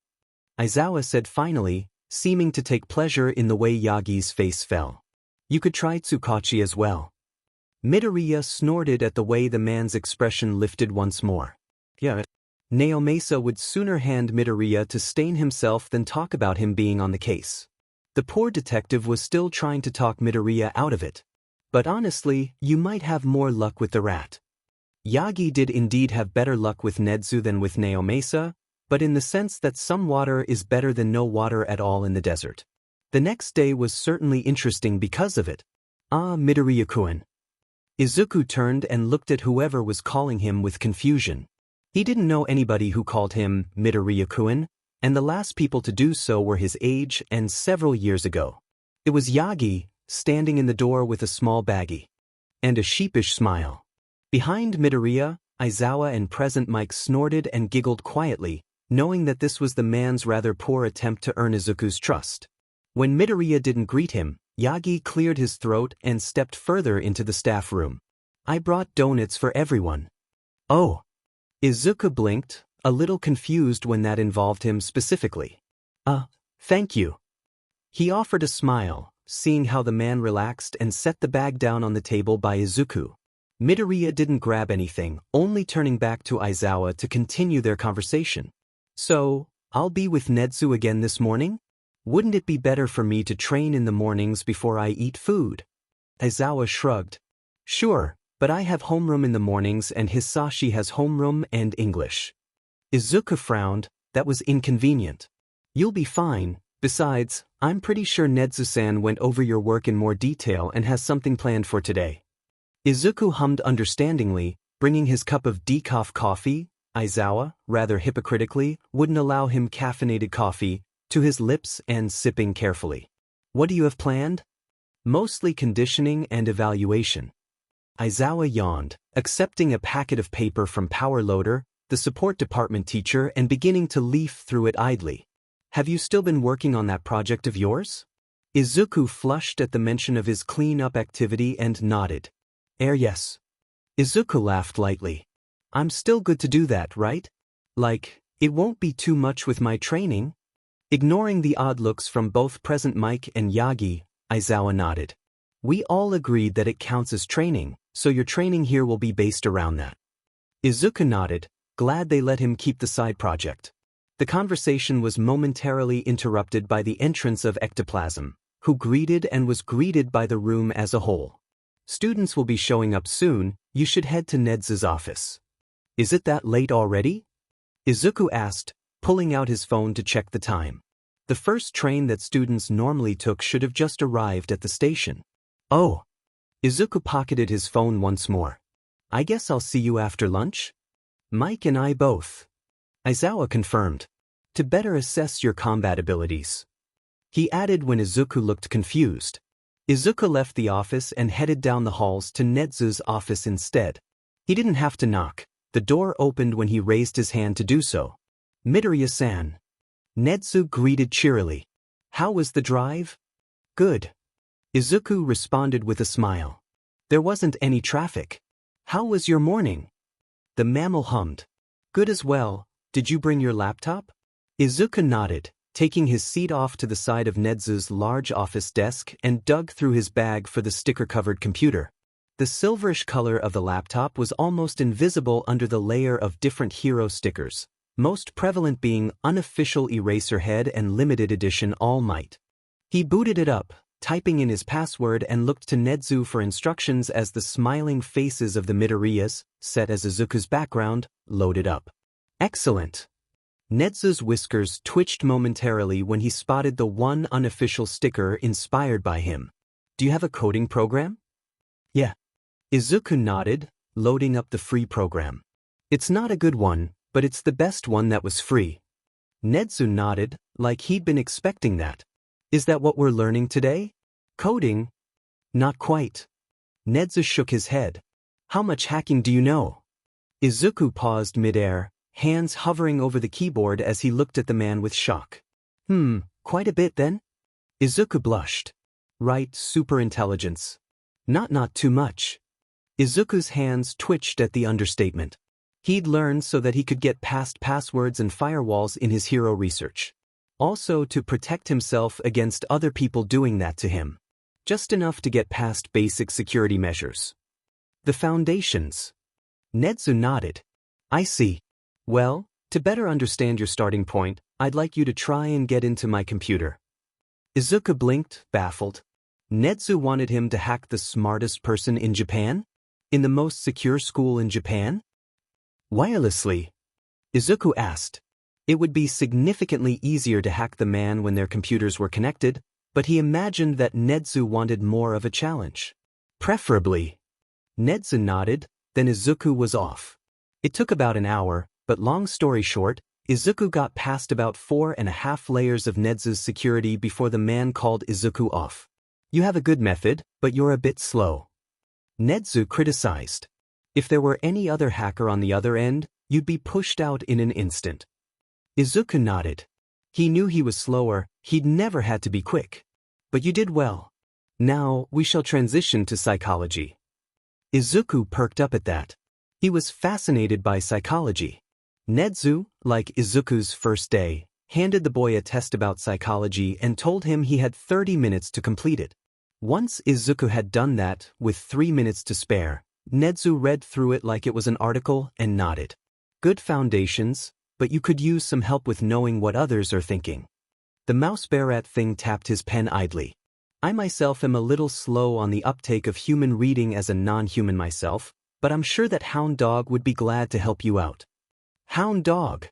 Aizawa said finally, seeming to take pleasure in the way Yagi's face fell. You could try Tsukachi as well. Midoriya snorted at the way the man's expression lifted once more. Yeah. Naomasa would sooner hand Midoriya to stain himself than talk about him being on the case. The poor detective was still trying to talk Midoriya out of it. But honestly, you might have more luck with the rat. Yagi did indeed have better luck with Nedzu than with Naomasa, but in the sense that some water is better than no water at all in the desert. The next day was certainly interesting because of it. Ah, Midoriya-kun. Izuku turned and looked at whoever was calling him with confusion. He didn't know anybody who called him Midoriya-kun, and the last people to do so were his age and several years ago. It was Yagi, standing in the door with a small baggie. And a sheepish smile. Behind Midoriya, Aizawa and Present Mike snorted and giggled quietly, knowing that this was the man's rather poor attempt to earn Izuku's trust. When Midoriya didn't greet him, Yagi cleared his throat and stepped further into the staff room. I brought donuts for everyone. Oh. Izuku blinked, a little confused when that involved him specifically. Thank you. He offered a smile, seeing how the man relaxed and set the bag down on the table by Izuku. Midoriya didn't grab anything, only turning back to Aizawa to continue their conversation. So, I'll be with Nedzu again this morning? Wouldn't it be better for me to train in the mornings before I eat food? Aizawa shrugged. Sure, but I have homeroom in the mornings and Hisashi has homeroom and English. Izuku frowned, that was inconvenient. You'll be fine, besides, I'm pretty sure Nedzu-san went over your work in more detail and has something planned for today. Izuku hummed understandingly, bringing his cup of decaf coffee. Aizawa, rather hypocritically, wouldn't allow him caffeinated coffee, to his lips and sipping carefully. What do you have planned? Mostly conditioning and evaluation. Aizawa yawned, accepting a packet of paper from Power Loader, the support department teacher, and beginning to leaf through it idly. Have you still been working on that project of yours? Izuku flushed at the mention of his clean-up activity and nodded. Yes. Izuku laughed lightly. I'm still good to do that, right? Like, it won't be too much with my training? Ignoring the odd looks from both present Mike and Yagi, Aizawa nodded. We all agreed that it counts as training, so your training here will be based around that. Izuku nodded, glad they let him keep the side project. The conversation was momentarily interrupted by the entrance of Ectoplasm, who greeted and was greeted by the room as a whole. Students will be showing up soon, you should head to Nedzu's office. Is it that late already? Izuku asked, pulling out his phone to check the time. The first train that students normally took should have just arrived at the station. Oh. Izuku pocketed his phone once more. I guess I'll see you after lunch? Mike and I both. Aizawa confirmed. To better assess your combat abilities. He added when Izuku looked confused. Izuku left the office and headed down the halls to Nedzu's office instead. He didn't have to knock. The door opened when he raised his hand to do so. Midoriya-san. Nedzu greeted cheerily. How was the drive? Good. Izuku responded with a smile. There wasn't any traffic. How was your morning? The mammal hummed. Good as well. Did you bring your laptop? Izuku nodded, taking his seat off to the side of Nedzu's large office desk and dug through his bag for the sticker-covered computer. The silverish color of the laptop was almost invisible under the layer of different hero stickers, most prevalent being Unofficial Eraserhead and Limited Edition All Might. He booted it up, typing in his password and looked to Nedzu for instructions as the smiling faces of the Midoriyas, set as Izuku's background, loaded up. Excellent. Nedzu's whiskers twitched momentarily when he spotted the one unofficial sticker inspired by him. Do you have a coding program? Yeah. Izuku nodded, loading up the free program. It's not a good one, but it's the best one that was free. Nedzu nodded, like he'd been expecting that. Is that what we're learning today? Coding? Not quite. Nedzu shook his head. How much hacking do you know? Izuku paused midair, hands hovering over the keyboard as he looked at the man with shock. Quite a bit then? Izuku blushed. Right, superintelligence. Not too much. Izuku's hands twitched at the understatement. He'd learned so that he could get past passwords and firewalls in his hero research. Also to protect himself against other people doing that to him. Just enough to get past basic security measures. The foundations. Nedzu nodded. I see. Well, to better understand your starting point, I'd like you to try and get into my computer. Izuku blinked, baffled. Nedzu wanted him to hack the smartest person in Japan? In the most secure school in Japan? Wirelessly? Izuku asked. It would be significantly easier to hack the man when their computers were connected, but he imagined that Nedzu wanted more of a challenge. Preferably. Nedzu nodded, then Izuku was off. It took about an hour, but long story short, Izuku got past about 4.5 layers of Nedzu's security before the man called Izuku off. You have a good method, but you're a bit slow. Nedzu criticized. If there were any other hacker on the other end, you'd be pushed out in an instant. Izuku nodded. He knew he was slower, he'd never had to be quick. But you did well. Now, we shall transition to psychology. Izuku perked up at that. He was fascinated by psychology. Nedzu, like Izuku's first day, handed the boy a test about psychology and told him he had 30 minutes to complete it. Once Izuku had done that, with 3 minutes to spare, Nedzu read through it like it was an article and nodded. Good foundations, but you could use some help with knowing what others are thinking. The mouse bear thing tapped his pen idly. I myself am a little slow on the uptake of human reading as a non-human myself, but I'm sure that Hound Dog would be glad to help you out. Hound Dog.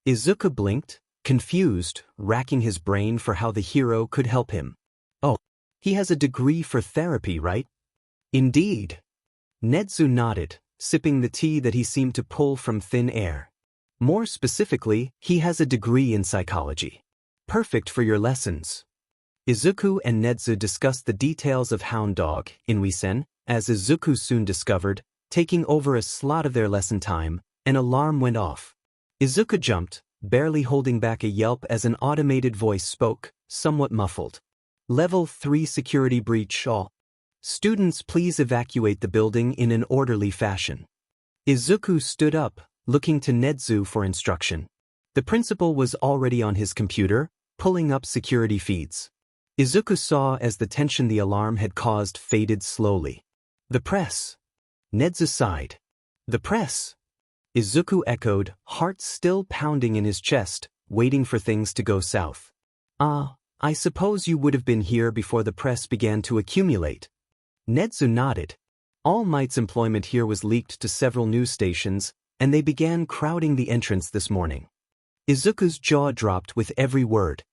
Izuku blinked, confused, racking his brain for how the hero could help him. Oh, he has a degree for therapy, right? Indeed. Nedzu nodded, sipping the tea that he seemed to pull from thin air. More specifically, he has a degree in psychology. Perfect for your lessons. Izuku and Nedzu discussed the details of Hound Dog, Inuisen, as Izuku soon discovered, taking over a slot of their lesson time. An alarm went off. Izuku jumped, barely holding back a yelp as an automated voice spoke, somewhat muffled. Level 3 security breach all. Students, please evacuate the building in an orderly fashion. Izuku stood up, looking to Nezu for instruction. The principal was already on his computer, pulling up security feeds. Izuku saw as the tension the alarm had caused faded slowly. The press. Nezu sighed. The press. Izuku echoed, heart still pounding in his chest, waiting for things to go south. I suppose you would have been here before the press began to accumulate. Nezu nodded. All Might's employment here was leaked to several news stations, and they began crowding the entrance this morning. Izuku's jaw dropped with every word.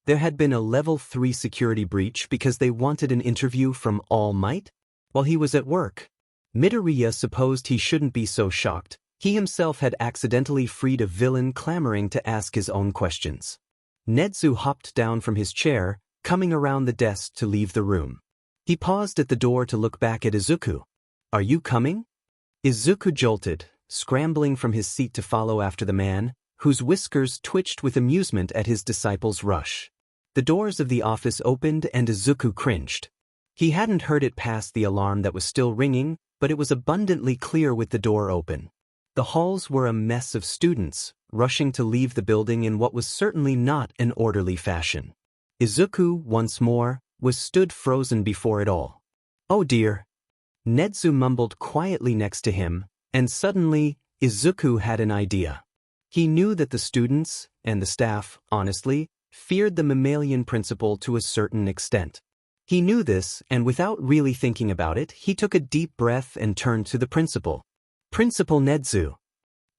There had been a level 3 security breach because they wanted an interview from All Might? While he was at work. Midoriya supposed he shouldn't be so shocked. He himself had accidentally freed a villain clamoring to ask his own questions. Nezu hopped down from his chair, coming around the desk to leave the room. He paused at the door to look back at Izuku. Are you coming? Izuku jolted, scrambling from his seat to follow after the man, whose whiskers twitched with amusement at his disciple's rush. The doors of the office opened and Izuku cringed. He hadn't heard it past the alarm that was still ringing, but it was abundantly clear with the door open. The halls were a mess of students, rushing to leave the building in what was certainly not an orderly fashion. Izuku, once more, was stood frozen before it all. Oh dear. Nezu mumbled quietly next to him, and suddenly, Izuku had an idea. He knew that the students, and the staff, honestly, feared the mammalian principal to a certain extent. He knew this, and without really thinking about it, he took a deep breath and turned to the principal. Principal Nezu.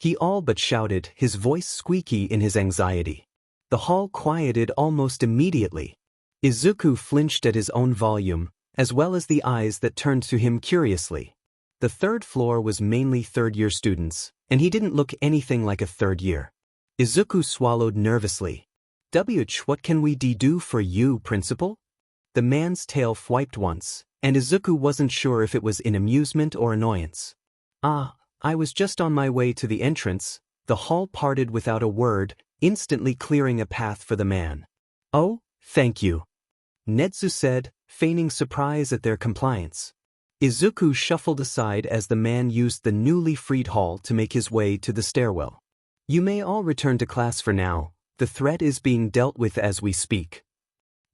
He all but shouted, his voice squeaky in his anxiety. The hall quieted almost immediately. Izuku flinched at his own volume, as well as the eyes that turned to him curiously. The third floor was mainly third-year students, and he didn't look anything like a third year. Izuku swallowed nervously. What can we do for you, principal? The man's tail flipped once, and Izuku wasn't sure if it was in amusement or annoyance. I was just on my way to the entrance. The hall parted without a word, instantly clearing a path for the man. Oh, thank you. Nezu said, feigning surprise at their compliance. Izuku shuffled aside as the man used the newly freed hall to make his way to the stairwell. You may all return to class for now. The threat is being dealt with as we speak.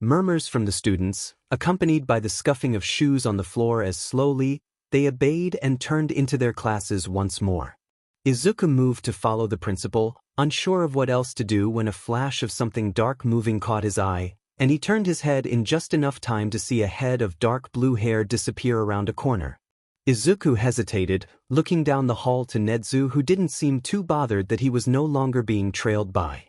Murmurs from the students, accompanied by the scuffing of shoes on the floor as slowly they obeyed and turned into their classes once more. Izuku moved to follow the principal, unsure of what else to do when a flash of something dark moving caught his eye, and he turned his head in just enough time to see a head of dark blue hair disappear around a corner. Izuku hesitated, looking down the hall to Nezu, who didn't seem too bothered that he was no longer being trailed by.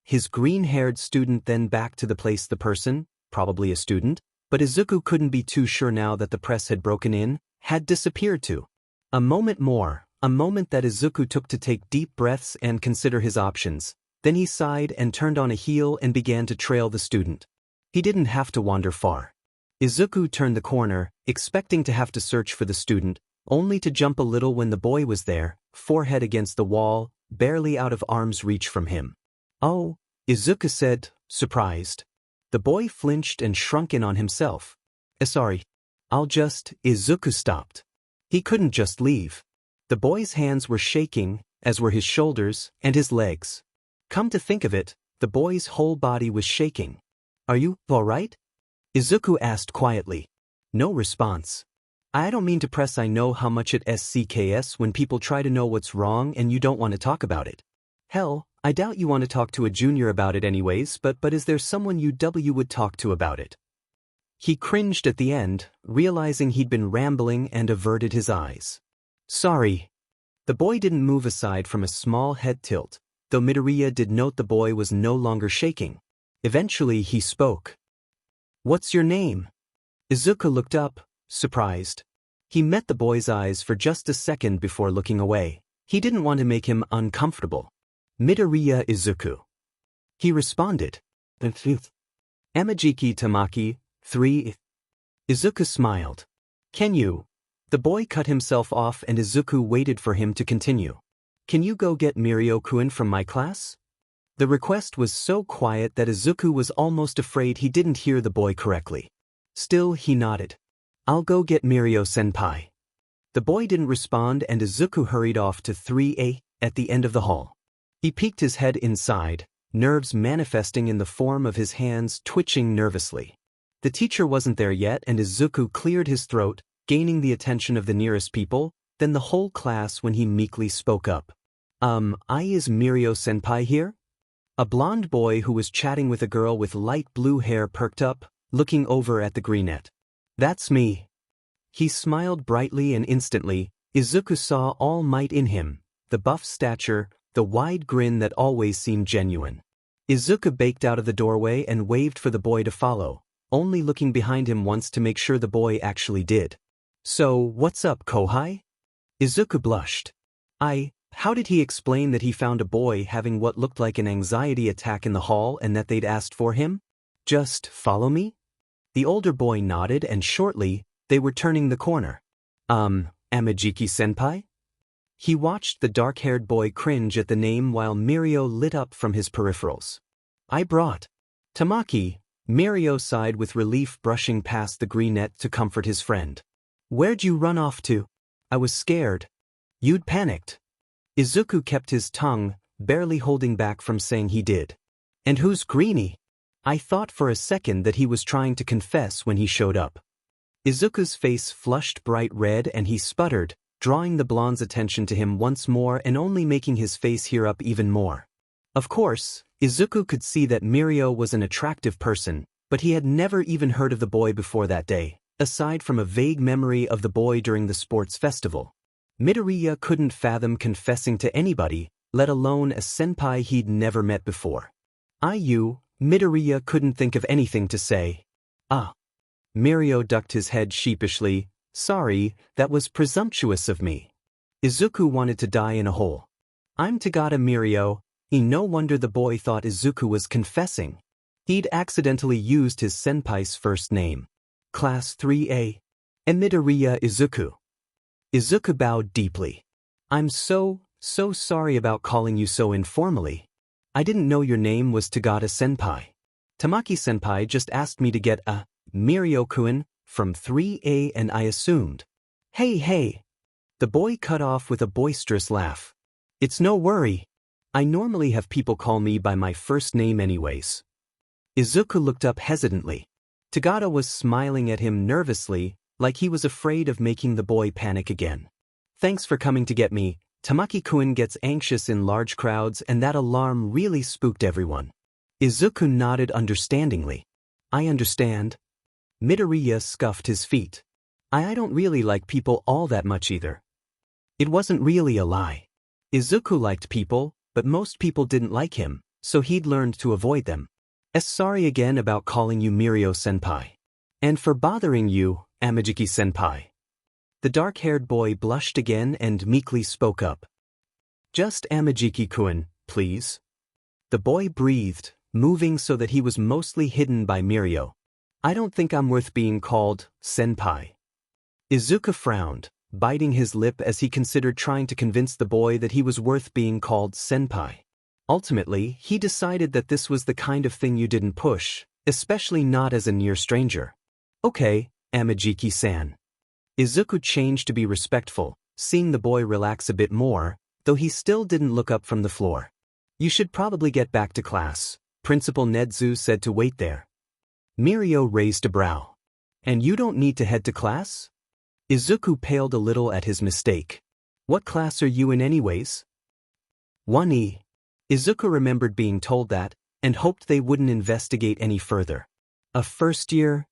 His green-haired student then back to the place the person, probably a student, but Izuku couldn't be too sure now that the press had broken in, had disappeared to. A moment more, a moment that Izuku took to take deep breaths and consider his options. Then he sighed and turned on a heel and began to trail the student. He didn't have to wander far. Izuku turned the corner, expecting to have to search for the student, only to jump a little when the boy was there, forehead against the wall, barely out of arm's reach from him. Oh, Izuku said, surprised. The boy flinched and shrunk in on himself. Sorry. Izuku stopped. He couldn't just leave. The boy's hands were shaking, as were his shoulders and his legs. Come to think of it, the boy's whole body was shaking. Are you all right? Izuku asked quietly. No response. I don't mean to press. I know how much it sucks when people try to know what's wrong and you don't want to talk about it. Hell, I doubt you want to talk to a junior about it anyways, but is there someone you would talk to about it? He cringed at the end, realizing he'd been rambling, and averted his eyes. Sorry. The boy didn't move aside from a small head tilt, though Midoriya did note the boy was no longer shaking. Eventually he spoke. What's your name? Izuku looked up, surprised. He met the boy's eyes for just a second before looking away. He didn't want to make him uncomfortable. Midoriya Izuku. He responded. Amajiki Tamaki, 3. Izuku smiled. Can you? The boy cut himself off and Izuku waited for him to continue. Can you go get Mirio-kun from my class? The request was so quiet that Izuku was almost afraid he didn't hear the boy correctly. Still, he nodded. I'll go get Mirio-senpai. The The boy didn't respond and Izuku hurried off to 3A at the end of the hall. He peeked his head inside, nerves manifesting in the form of his hands twitching nervously. The teacher wasn't there yet and Izuku cleared his throat, gaining the attention of the nearest people, then the whole class when he meekly spoke up. Is Mirio-senpai here? A blonde boy who was chatting with a girl with light blue hair perked up, looking over at the greenette. That's me. He smiled brightly and instantly, Izuku saw all might in him, the buff stature, the wide grin that always seemed genuine. Izuku baked out of the doorway and waved for the boy to follow, only looking behind him once to make sure the boy actually did. So, what's up, Kohai? Izuku blushed. How did he explain that he found a boy having what looked like an anxiety attack in the hall and that they'd asked for him? Just follow me? The older boy nodded and shortly, they were turning the corner. Amajiki-senpai? He watched the dark-haired boy cringe at the name while Mirio lit up from his peripherals. I brought. Tamaki, Mirio sighed with relief brushing past the greenette to comfort his friend. Where'd you run off to? I was scared. You'd panicked. Izuku kept his tongue, barely holding back from saying he did. And who's Greenie? I thought for a second that he was trying to confess when he showed up. Izuku's face flushed bright red and he sputtered, drawing the blonde's attention to him once more and only making his face heat up even more. Of course, Izuku could see that Mirio was an attractive person, but he had never even heard of the boy before that day, aside from a vague memory of the boy during the sports festival. Midoriya couldn't fathom confessing to anybody, let alone a senpai he'd never met before. Midoriya couldn't think of anything to say. Mirio ducked his head sheepishly. Sorry, that was presumptuous of me. Izuku wanted to die in a hole. I'm Tagata Mirio. No wonder the boy thought Izuku was confessing. He'd accidentally used his senpai's first name. Class 3A. And Midoriya Izuku. Izuku bowed deeply. I'm so sorry about calling you so informally. I didn't know your name was Tagata-senpai. Tamaki-senpai just asked me to get a Mirio-kun from 3A and I assumed. Hey. The boy cut off with a boisterous laugh. It's no worry. I normally have people call me by my first name anyways. Izuku looked up hesitantly. Tagata was smiling at him nervously, like he was afraid of making the boy panic again. Thanks for coming to get me. Tamaki-kun gets anxious in large crowds and that alarm really spooked everyone. Izuku nodded understandingly. I understand. Midoriya scuffed his feet. I don't really like people all that much either. It wasn't really a lie. Izuku liked people, but most people didn't like him, so he'd learned to avoid them. Sorry again about calling you Mirio-senpai. And for bothering you, Amajiki-senpai. The dark-haired boy blushed again and meekly spoke up. Just Amajiki-kun, please. The boy breathed, moving so that he was mostly hidden by Mirio. I don't think I'm worth being called senpai. Izuku frowned, biting his lip as he considered trying to convince the boy that he was worth being called senpai. Ultimately, he decided that this was the kind of thing you didn't push, especially not as a near stranger. Okay, Amajiki-san. Izuku changed to be respectful, seeing the boy relax a bit more, though he still didn't look up from the floor. You should probably get back to class, Principal Nedzu said to wait there. Mirio raised a brow. And you don't need to head to class? Izuku paled a little at his mistake. What class are you in anyways? 1E. Izuku remembered being told that, and hoped they wouldn't investigate any further. A first year?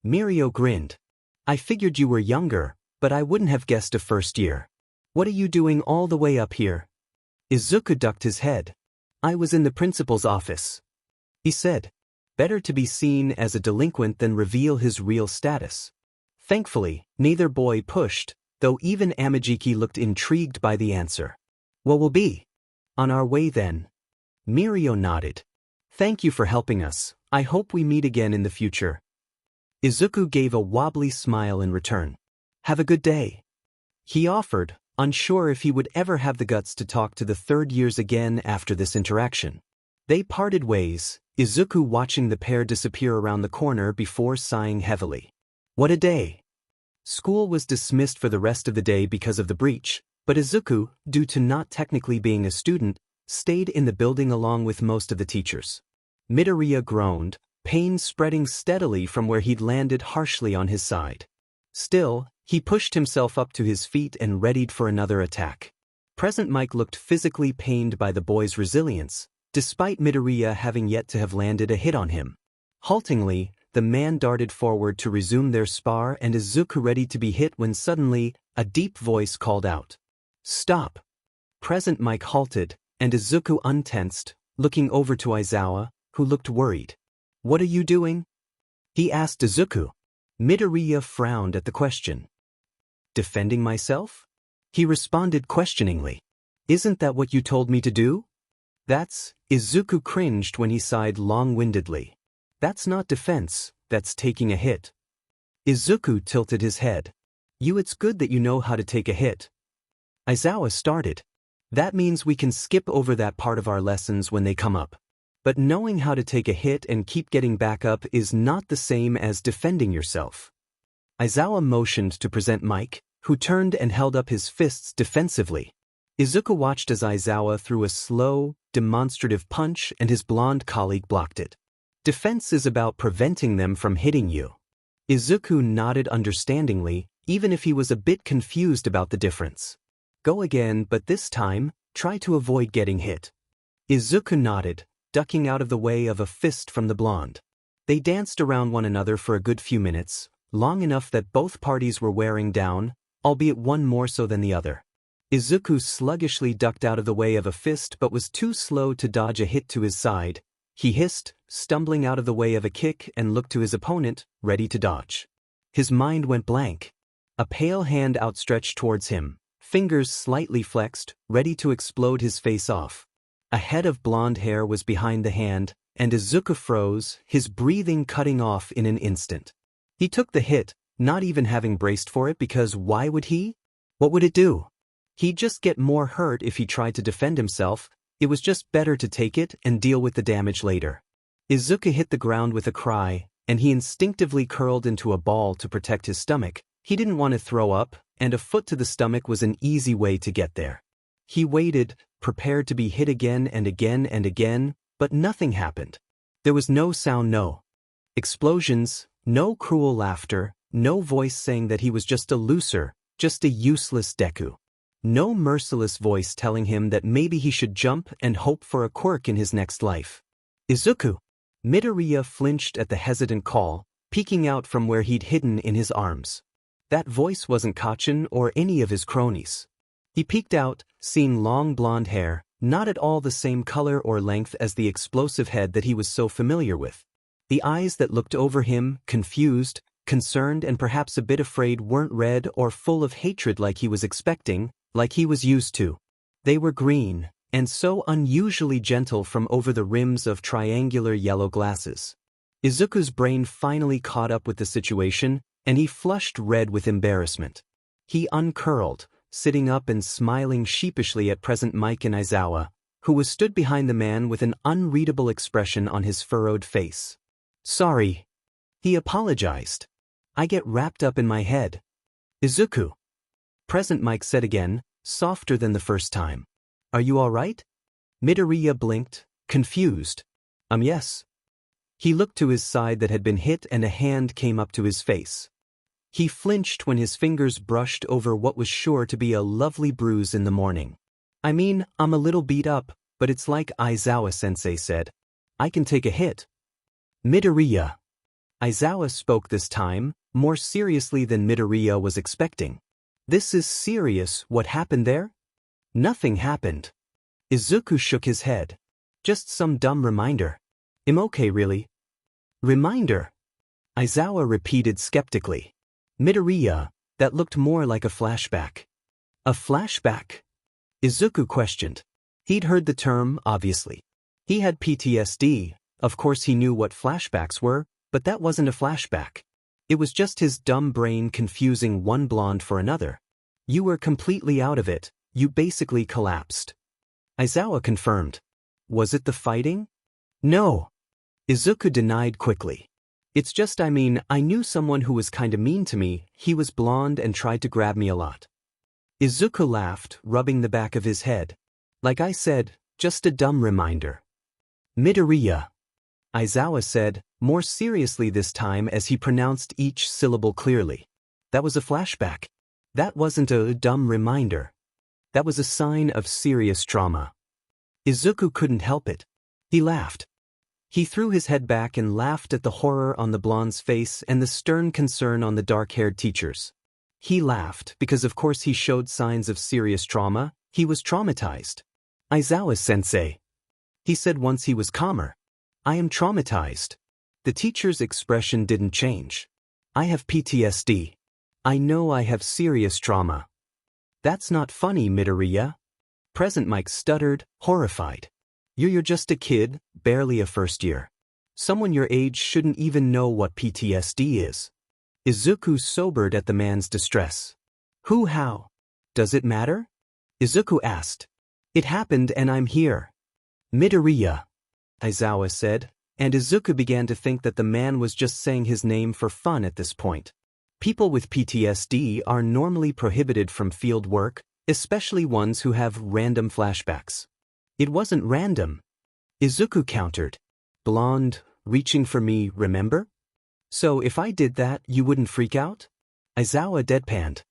Mirio grinned. I figured you were younger, but I wouldn't have guessed a first year. What are you doing all the way up here? Izuku ducked his head. I was in the principal's office. He said. Better to be seen as a delinquent than reveal his real status. Thankfully, neither boy pushed, though even Amajiki looked intrigued by the answer. Well, we'll be on our way then. Mirio nodded. Thank you for helping us. I hope we meet again in the future. Izuku gave a wobbly smile in return. Have a good day. He offered, unsure if he would ever have the guts to talk to the third years again after this interaction. They parted ways, Izuku watching the pair disappear around the corner before sighing heavily. What a day. School was dismissed for the rest of the day because of the breach, but Izuku, due to not technically being a student, stayed in the building along with most of the teachers. Midoriya groaned, pain spreading steadily from where he'd landed harshly on his side. Still, he pushed himself up to his feet and readied for another attack. Present Mike looked physically pained by the boy's resilience, despite Midoriya having yet to have landed a hit on him. Haltingly, the man darted forward to resume their spar and Izuku ready to be hit when suddenly, a deep voice called out. "Stop!" Present Mike halted, and Izuku untensed, looking over to Aizawa, who looked worried. "What are you doing?" he asked Izuku. Midoriya frowned at the question. "Defending myself?" he responded questioningly. "Isn't that what you told me to do?" Izuku cringed when he sighed long-windedly. "That's not defense, that's taking a hit." Izuku tilted his head. It's good that you know how to take a hit." Aizawa started. "That means we can skip over that part of our lessons when they come up. But knowing how to take a hit and keep getting back up is not the same as defending yourself." Aizawa motioned to present Mike, who turned and held up his fists defensively. Izuku watched as Aizawa threw a slow, demonstrative punch and his blonde colleague blocked it. "Defense is about preventing them from hitting you." Izuku nodded understandingly, even if he was a bit confused about the difference. "Go again, but this time, try to avoid getting hit." Izuku nodded, ducking out of the way of a fist from the blonde. They danced around one another for a good few minutes, long enough that both parties were wearing down, albeit one more so than the other. Izuku sluggishly ducked out of the way of a fist but was too slow to dodge a hit to his side. He hissed, stumbling out of the way of a kick and looked to his opponent, ready to dodge. His mind went blank. A pale hand outstretched towards him, fingers slightly flexed, ready to explode his face off. A head of blonde hair was behind the hand, and Izuku froze, his breathing cutting off in an instant. He took the hit, not even having braced for it because why would he? What would it do? He'd just get more hurt if he tried to defend himself. It was just better to take it and deal with the damage later. Izuku hit the ground with a cry, and he instinctively curled into a ball to protect his stomach. He didn't want to throw up, and a foot to the stomach was an easy way to get there. He waited, prepared to be hit again and again and again, but nothing happened. There was no sound, no explosions, no cruel laughter, no voice saying that he was just a loser, just a useless Deku. No merciless voice telling him that maybe he should jump and hope for a quirk in his next life. "Izuku!" Midoriya flinched at the hesitant call, peeking out from where he'd hidden in his arms. That voice wasn't Kachin or any of his cronies. He peeked out, seeing long blonde hair, not at all the same color or length as the explosive head that he was so familiar with. The eyes that looked over him, confused, concerned and perhaps a bit afraid, weren't red or full of hatred like he was expecting, like he was used to. They were green, and so unusually gentle from over the rims of triangular yellow glasses. Izuku's brain finally caught up with the situation, and he flushed red with embarrassment. He uncurled, sitting up and smiling sheepishly at present Mike and Aizawa, who was stood behind the man with an unreadable expression on his furrowed face. "Sorry," he apologized. "I get wrapped up in my head." "Izuku," present Mike said again, softer than the first time. "Are you all right?" Midoriya blinked, confused. Yes." He looked to his side that had been hit and a hand came up to his face. He flinched when his fingers brushed over what was sure to be a lovely bruise in the morning. I'm a little beat up, but it's like Aizawa-sensei said. I can take a hit." "Midoriya." Aizawa spoke this time, more seriously than Midoriya was expecting. "This is serious, what happened there?" "Nothing happened." Izuku shook his head. "Just some dumb reminder." "I'm okay, really." "Reminder?" Aizawa repeated skeptically. "Midoriya, that looked more like a flashback." "A flashback?" Izuku questioned. He'd heard the term, obviously. He had PTSD, of course he knew what flashbacks were, but that wasn't a flashback. It was just his dumb brain confusing one blonde for another. "You were completely out of it, you basically collapsed." Aizawa confirmed. "Was it the fighting?" "No." Izuku denied quickly. It's just I knew someone who was kinda mean to me, he was blonde and tried to grab me a lot. Izuku laughed, rubbing the back of his head. Like I said, just a dumb reminder. Midoriya. Aizawa said, more seriously this time as he pronounced each syllable clearly. That was a flashback. That wasn't a dumb reminder. That was a sign of serious trauma. Izuku couldn't help it. He laughed. He threw his head back and laughed at the horror on the blonde's face and the stern concern on the dark-haired teacher's. He laughed because of course he showed signs of serious trauma, he was traumatized. Aizawa-sensei. He said once he was calmer. I am traumatized. The teacher's expression didn't change. I have PTSD. I know I have serious trauma. That's not funny, Midoriya. Present Mike stuttered, horrified. You're just a kid, barely a first year. Someone your age shouldn't even know what PTSD is. Izuku sobered at the man's distress. How? Does it matter? Izuku asked. It happened and I'm here. Midoriya, Aizawa said, and Izuku began to think that the man was just saying his name for fun at this point. People with PTSD are normally prohibited from field work, especially ones who have random flashbacks. It wasn't random. Izuku countered. Blonde, reaching for me, remember? So if I did that, you wouldn't freak out? Aizawa deadpanned.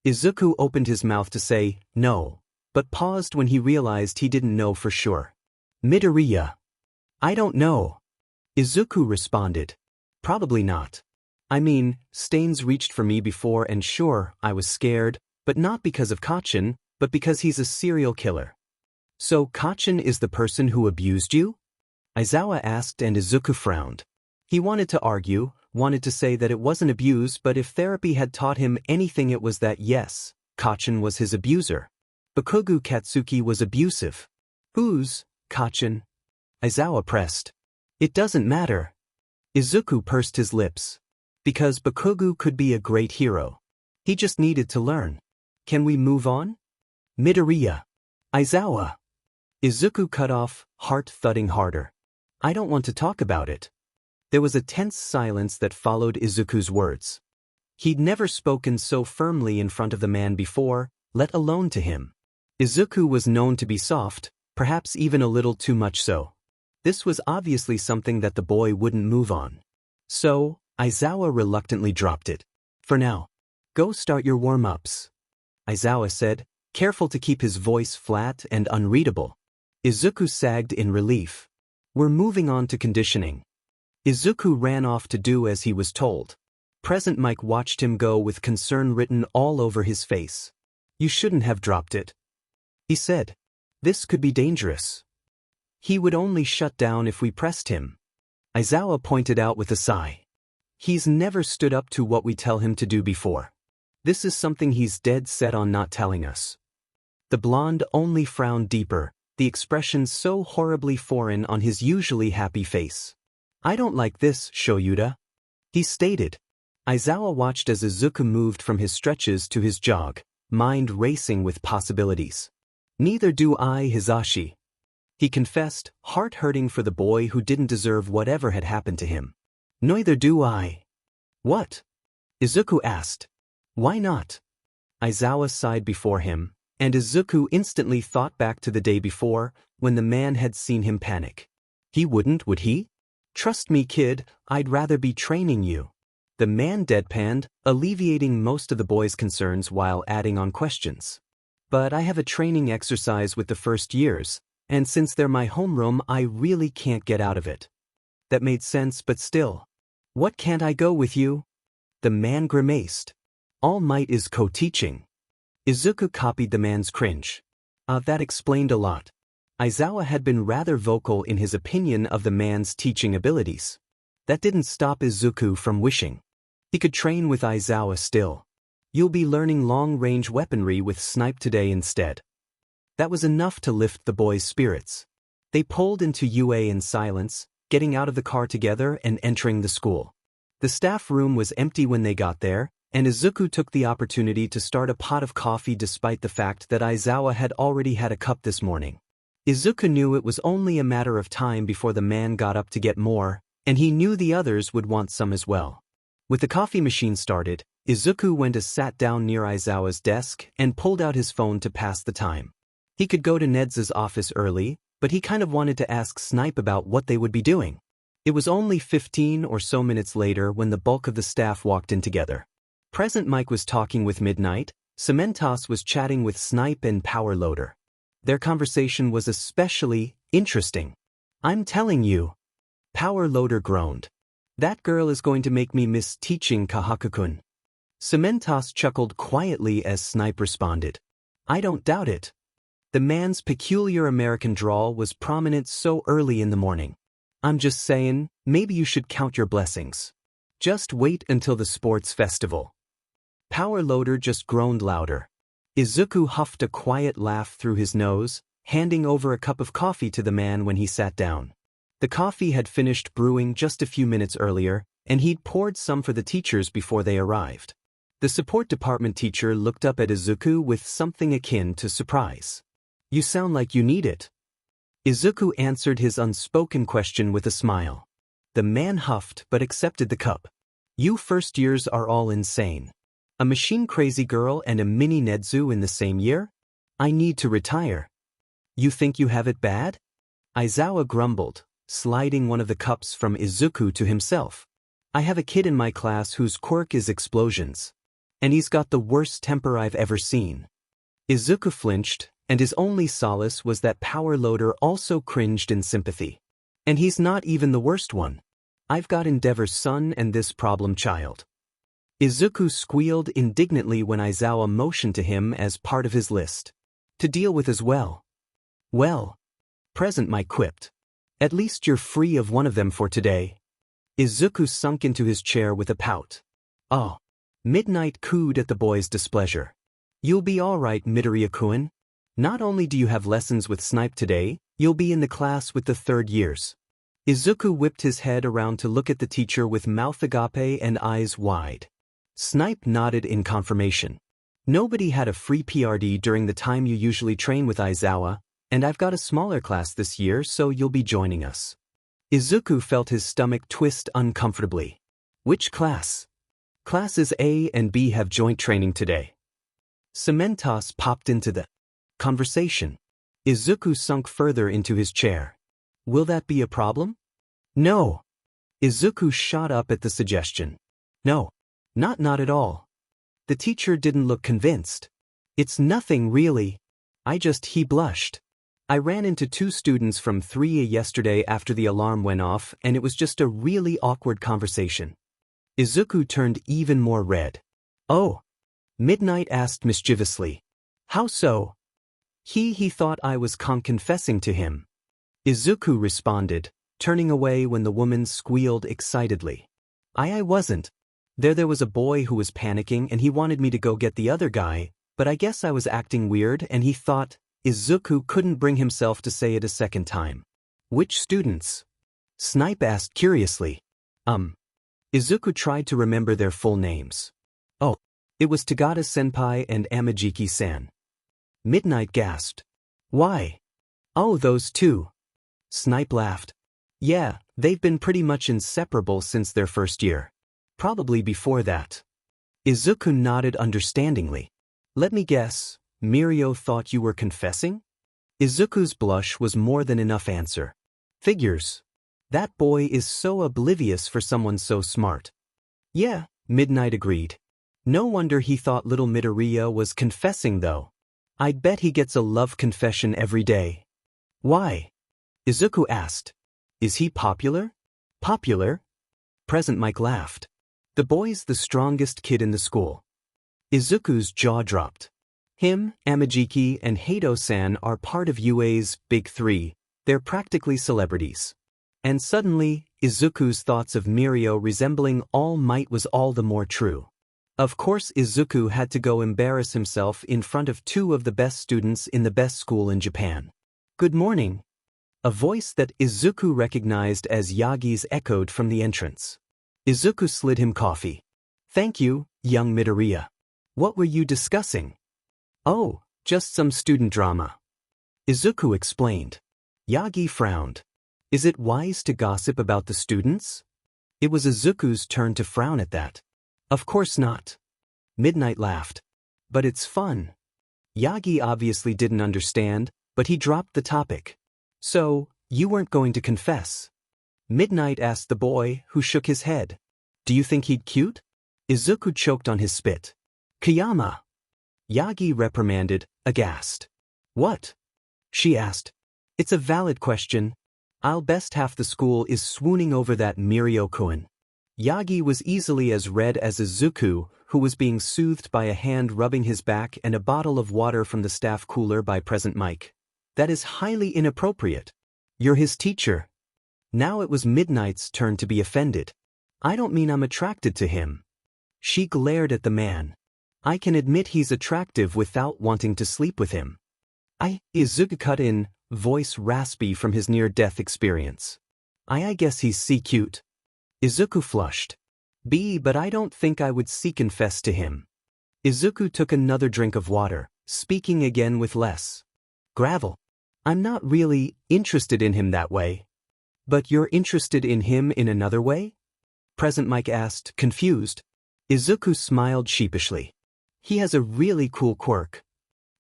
Izuku opened his mouth to say, no, but paused when he realized he didn't know for sure. Midoriya. I don't know. Izuku responded. Probably not. Stains reached for me before and sure, I was scared, but not because of Kachin, but because he's a serial killer. So Kachin is the person who abused you? Aizawa asked and Izuku frowned. He wanted to argue, wanted to say that it wasn't abuse, but if therapy had taught him anything it was that yes, Kachin was his abuser. Bakugo Katsuki was abusive. Who's Kachin? Aizawa pressed. It doesn't matter. Izuku pursed his lips. Because Bakugo could be a great hero. He just needed to learn. Can we move on? Midoriya. Aizawa. Izuku cut off, heart thudding harder. I don't want to talk about it. There was a tense silence that followed Izuku's words. He'd never spoken so firmly in front of the man before, let alone to him. Izuku was known to be soft, perhaps even a little too much so. This was obviously something that the boy wouldn't move on. So, Aizawa reluctantly dropped it. For now. Go start your warm-ups. Aizawa said, careful to keep his voice flat and unreadable. Izuku sagged in relief. We're moving on to conditioning. Izuku ran off to do as he was told. Present Mike watched him go with concern written all over his face. You shouldn't have dropped it. He said. This could be dangerous. He would only shut down if we pressed him. Aizawa pointed out with a sigh. He's never stood up to what we tell him to do before. This is something he's dead set on not telling us. The blonde only frowned deeper, the expression so horribly foreign on his usually happy face. I don't like this, Shoyuda. He stated. Aizawa watched as Izuku moved from his stretches to his jog, mind racing with possibilities. Neither do I, Hisashi. He confessed, heart hurting for the boy who didn't deserve whatever had happened to him. Neither do I. What? Izuku asked. Why not? Aizawa sighed before him, and Izuku instantly thought back to the day before, when the man had seen him panic. He wouldn't, would he? Trust me, kid, I'd rather be training you. The man deadpanned, alleviating most of the boy's concerns while adding on questions. But I have a training exercise with the first years, and since they're my homeroom, I really can't get out of it. That made sense, but still. What can't I go with you? The man grimaced. All Might is co-teaching. Izuku copied the man's cringe. That explained a lot. Aizawa had been rather vocal in his opinion of the man's teaching abilities. That didn't stop Izuku from wishing. He could train with Aizawa still. You'll be learning long-range weaponry with Snipe today instead. That was enough to lift the boy's spirits. They pulled into UA in silence, getting out of the car together and entering the school. The staff room was empty when they got there, and Izuku took the opportunity to start a pot of coffee despite the fact that Aizawa had already had a cup this morning. Izuku knew it was only a matter of time before the man got up to get more, and he knew the others would want some as well. With the coffee machine started, Izuku went and sat down near Aizawa's desk and pulled out his phone to pass the time. He could go to Ned's office early, but he kind of wanted to ask Snipe about what they would be doing. It was only 15 or so minutes later when the bulk of the staff walked in together. Present Mike was talking with Midnight, Cementos was chatting with Snipe and Power Loader. Their conversation was especially interesting. I'm telling you. Power Loader groaned. That girl is going to make me miss teaching Kahaku-kun. Cementos chuckled quietly as Snipe responded. I don't doubt it. The man's peculiar American drawl was prominent so early in the morning. I'm just saying, maybe you should count your blessings. Just wait until the sports festival. Power Loader just groaned louder. Izuku huffed a quiet laugh through his nose, handing over a cup of coffee to the man when he sat down. The coffee had finished brewing just a few minutes earlier, and he'd poured some for the teachers before they arrived. The support department teacher looked up at Izuku with something akin to surprise. You sound like you need it. Izuku answered his unspoken question with a smile. The man huffed but accepted the cup. You first years are all insane. A machine-crazy girl and a mini Nedzu in the same year? I need to retire. You think you have it bad? Aizawa grumbled, sliding one of the cups from Izuku to himself. I have a kid in my class whose quirk is explosions. And he's got the worst temper I've ever seen. Izuku flinched, and his only solace was that Power Loader also cringed in sympathy. And he's not even the worst one. I've got Endeavor's son and this problem child. Izuku squealed indignantly when Aizawa motioned to him as part of his list. To deal with as well. Well, Present Mike quipped. At least you're free of one of them for today. Izuku sunk into his chair with a pout. Oh. Midnight cooed at the boy's displeasure. You'll be all right, Midoriya-kun. Not only do you have lessons with Snipe today, you'll be in the class with the third years. Izuku whipped his head around to look at the teacher with mouth agape and eyes wide. Snipe nodded in confirmation. Nobody had a free PRD during the time you usually train with Aizawa, and I've got a smaller class this year, so you'll be joining us. Izuku felt his stomach twist uncomfortably. Which class? Classes A and B have joint training today. Cementos popped into the conversation. Izuku sunk further into his chair. Will that be a problem? No. Izuku shot up at the suggestion. No. Not at all. The teacher didn't look convinced. It's nothing really. He blushed. I ran into 2 students from 3A yesterday after the alarm went off, and it was just a really awkward conversation. Izuku turned even more red. Oh. Midnight asked mischievously. How so? He thought I was confessing to him. Izuku responded, turning away when the woman squealed excitedly. I wasn't. There was a boy who was panicking and he wanted me to go get the other guy, but I guess I was acting weird and he thought. Izuku couldn't bring himself to say it a second time. Which students? Snipe asked curiously. Izuku tried to remember their full names. Oh, it was Tagata-senpai and Amajiki-san. Midnight gasped. Why? Oh, those 2. Snipe laughed. Yeah, they've been pretty much inseparable since their first year. Probably before that. Izuku nodded understandingly. Let me guess, Mirio thought you were confessing? Izuku's blush was more than enough answer. Figures. That boy is so oblivious for someone so smart. Yeah, Midnight agreed. No wonder he thought little Midoriya was confessing though. I'd bet he gets a love confession every day. Why? Izuku asked. Is he popular? Popular? Present Mike laughed. The boy's the strongest kid in the school. Izuku's jaw dropped. Him, Amajiki, and Hato-san are part of UA's Big 3. They're practically celebrities. And suddenly, Izuku's thoughts of Mirio resembling All Might was all the more true. Of course Izuku had to go embarrass himself in front of 2 of the best students in the best school in Japan. Good morning. A voice that Izuku recognized as Yagi's echoed from the entrance. Izuku slid him coffee. Thank you, young Midoriya. What were you discussing? Oh, just some student drama. Izuku explained. Yagi frowned. Is it wise to gossip about the students? It was Izuku's turn to frown at that. Of course not. Midnight laughed. But it's fun. Yagi obviously didn't understand, but he dropped the topic. So, you weren't going to confess? Midnight asked the boy, who shook his head. Do you think he'd cute? Izuku choked on his spit. Kayama! Yagi reprimanded, aghast. What? She asked. It's a valid question. I'll best half the school is swooning over that Mirio-kun. Yagi was easily as red as Izuku, who was being soothed by a hand rubbing his back and a bottle of water from the staff cooler by Present Mike. That is highly inappropriate. You're his teacher. Now it was Midnight's turn to be offended. I don't mean I'm attracted to him. She glared at the man. I can admit he's attractive without wanting to sleep with him. Izuku cut in, voice raspy from his near-death experience. I guess he's cute. Izuku flushed. But I don't think I would confess to him. Izuku took another drink of water, speaking again with less gravel. I'm not really interested in him that way. But you're interested in him in another way? Present Mike asked, confused. Izuku smiled sheepishly. He has a really cool quirk.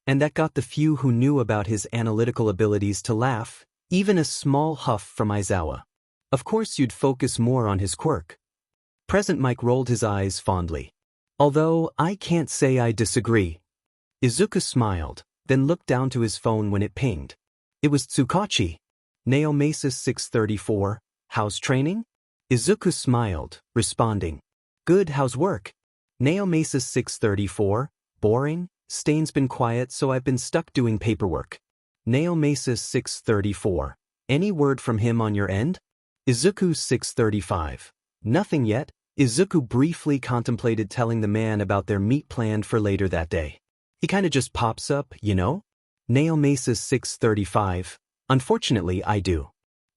And that got the few who knew about his analytical abilities to laugh, even a small huff from Aizawa. Of course you'd focus more on his quirk. Present Mike rolled his eyes fondly. Although, I can't say I disagree. Izuku smiled, then looked down to his phone when it pinged. It was Tsukachi. Neomasis 634, how's training? Izuku smiled, responding. Good, how's work? Neomasis 634, boring? Stain's been quiet so I've been stuck doing paperwork. Neomasis 634, any word from him on your end? Izuku 635, nothing yet. Izuku briefly contemplated telling the man about their meet planned for later that day. He kinda just pops up, you know? Neomasis 635, unfortunately I do.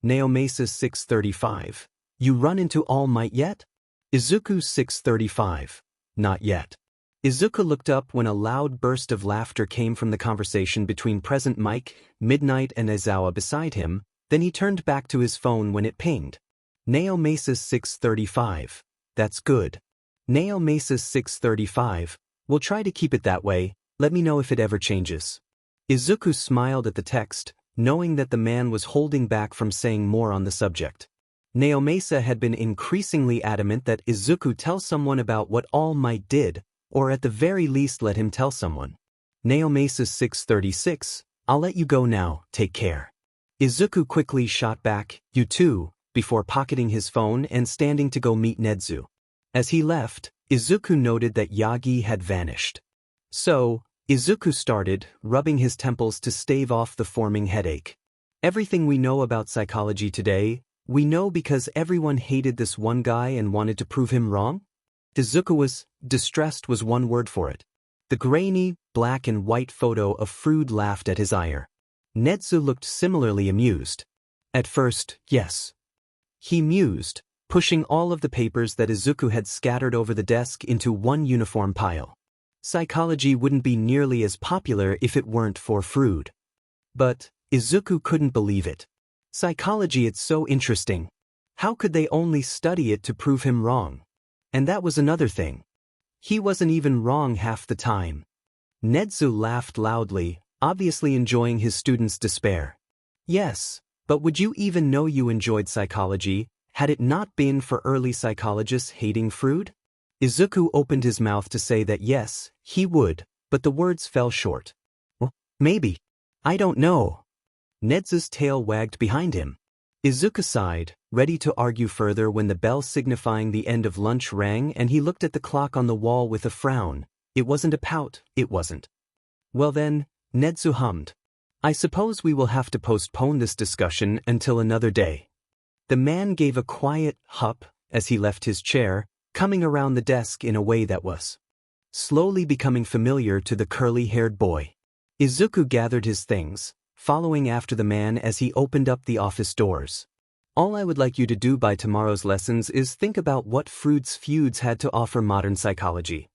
Neomasis 635, you run into All Might yet? Izuku 635, not yet. Izuku looked up when a loud burst of laughter came from the conversation between Present Mike, Midnight and Aizawa beside him, then he turned back to his phone when it pinged. Neomasis 635, that's good. Neomasis 635, we'll try to keep it that way, let me know if it ever changes. Izuku smiled at the text, knowing that the man was holding back from saying more on the subject. Neomasa had been increasingly adamant that Izuku tell someone about what All Might did, or at the very least let him tell someone. Neomasis 636, I'll let you go now, take care. Izuku quickly shot back, you too, before pocketing his phone and standing to go meet Nedzu. As he left, Izuku noted that Yagi had vanished. So, Izuku started, rubbing his temples to stave off the forming headache. Everything we know about psychology today, we know because everyone hated this one guy and wanted to prove him wrong? Distressed was one word for it. The grainy, black and white photo of Frood laughed at his ire. Nedzu looked similarly amused. At first, yes. He mused, pushing all of the papers that Izuku had scattered over the desk into one uniform pile. Psychology wouldn't be nearly as popular if it weren't for Frood. But Izuku couldn't believe it. Psychology, it's so interesting. How could they only study it to prove him wrong? And that was another thing. He wasn't even wrong half the time. Nedzu laughed loudly, obviously enjoying his students' despair. Yes, but would you even know you enjoyed psychology, had it not been for early psychologists hating Frood? Izuku opened his mouth to say that yes, he would, but the words fell short. Well, maybe. I don't know. Nedzu's tail wagged behind him. Izuku sighed, ready to argue further when the bell signifying the end of lunch rang and he looked at the clock on the wall with a frown. It wasn't a pout, it wasn't. Well then, Nedzu hummed. I suppose we will have to postpone this discussion until another day. The man gave a quiet hup as he left his chair, coming around the desk in a way that was slowly becoming familiar to the curly-haired boy. Izuku gathered his things, following after the man as he opened up the office doors. All I would like you to do by tomorrow's lessons is think about what Frood's feuds had to offer modern psychology.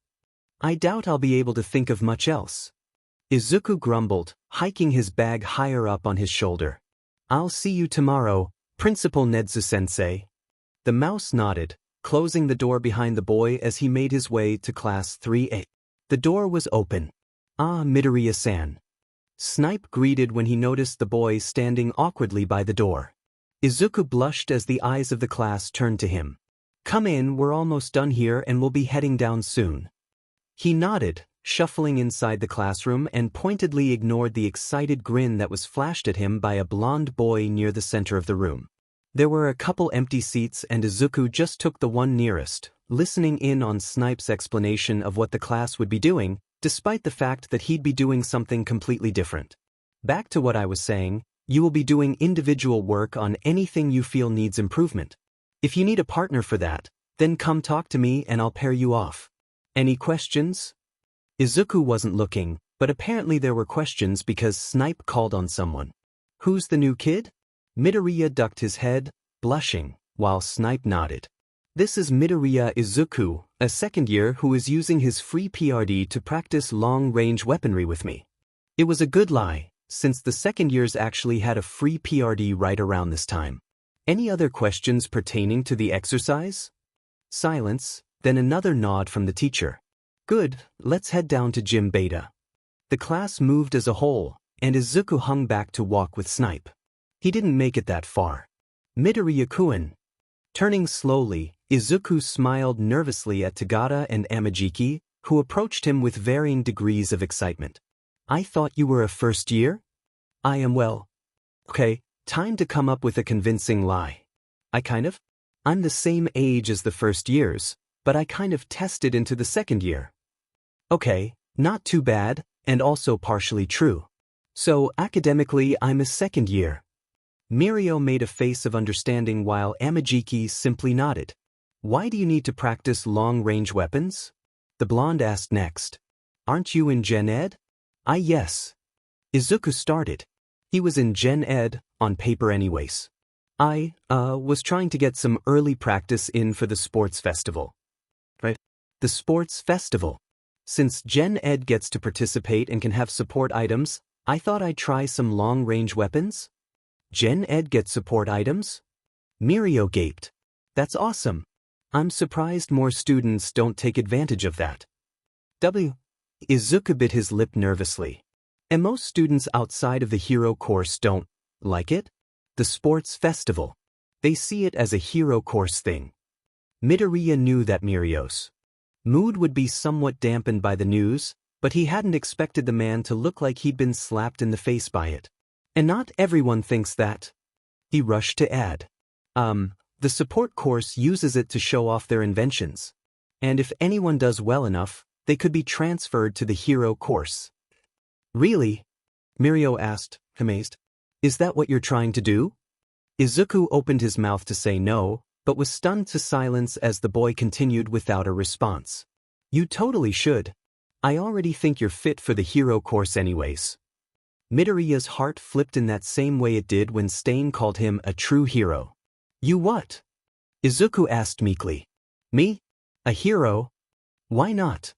I doubt I'll be able to think of much else. Izuku grumbled, hiking his bag higher up on his shoulder. I'll see you tomorrow, Principal Nedzu-sensei. The mouse nodded, closing the door behind the boy as he made his way to Class 3A. The door was open. Ah, Midoriya-san. Snipe greeted when he noticed the boy standing awkwardly by the door. Izuku blushed as the eyes of the class turned to him. Come in, we're almost done here and we'll be heading down soon. He nodded, shuffling inside the classroom and pointedly ignored the excited grin that was flashed at him by a blonde boy near the center of the room. There were a couple empty seats and Izuku just took the one nearest, listening in on Snipe's explanation of what the class would be doing, despite the fact that he'd be doing something completely different. Back to what I was saying, you will be doing individual work on anything you feel needs improvement. If you need a partner for that, then come talk to me and I'll pair you off. Any questions? Izuku wasn't looking, but apparently there were questions because Snipe called on someone. Who's the new kid? Midoriya ducked his head, blushing, while Snipe nodded. This is Midoriya Izuku, a second year who is using his free PRD to practice long-range weaponry with me. It was a good lie, since the second years actually had a free PRD right around this time. Any other questions pertaining to the exercise? Silence, then another nod from the teacher. Good, let's head down to Gym Beta. The class moved as a whole, and Izuku hung back to walk with Snipe. He didn't make it that far. Midoriya-kun. Turning slowly, Izuku smiled nervously at Tagata and Amajiki, who approached him with varying degrees of excitement. I thought you were a first year? I am well. Okay, time to come up with a convincing lie. I'm the same age as the first years, but I kind of tested into the second year. Okay, not too bad, and also partially true. So, academically, I'm a second year. Mirio made a face of understanding while Amajiki simply nodded. Why do you need to practice long-range weapons? The blonde asked next. Aren't you in Gen Ed? Yes. Izuku started. He was in Gen Ed, on paper anyways. I was trying to get some early practice in for the sports festival. Right? The sports festival. Since Gen Ed gets to participate and can have support items, I thought I'd try some long-range weapons. Gen Ed gets support items? Mirio gaped. That's awesome. I'm surprised more students don't take advantage of that. Izuku bit his lip nervously. And most students outside of the hero course don't like it? The sports festival. They see it as a hero course thing. Midoriya knew that Mirio's mood would be somewhat dampened by the news, but he hadn't expected the man to look like he'd been slapped in the face by it. And not everyone thinks that. He rushed to add. The support course uses it to show off their inventions. And if anyone does well enough, they could be transferred to the hero course. Really? Mirio asked, amazed. Is that what you're trying to do? Izuku opened his mouth to say no, but was stunned to silence as the boy continued without a response. You totally should. I already think you're fit for the hero course anyways. Midoriya's heart flipped in that same way it did when Stain called him a true hero. You what? Izuku asked meekly. Me? A hero? Why not?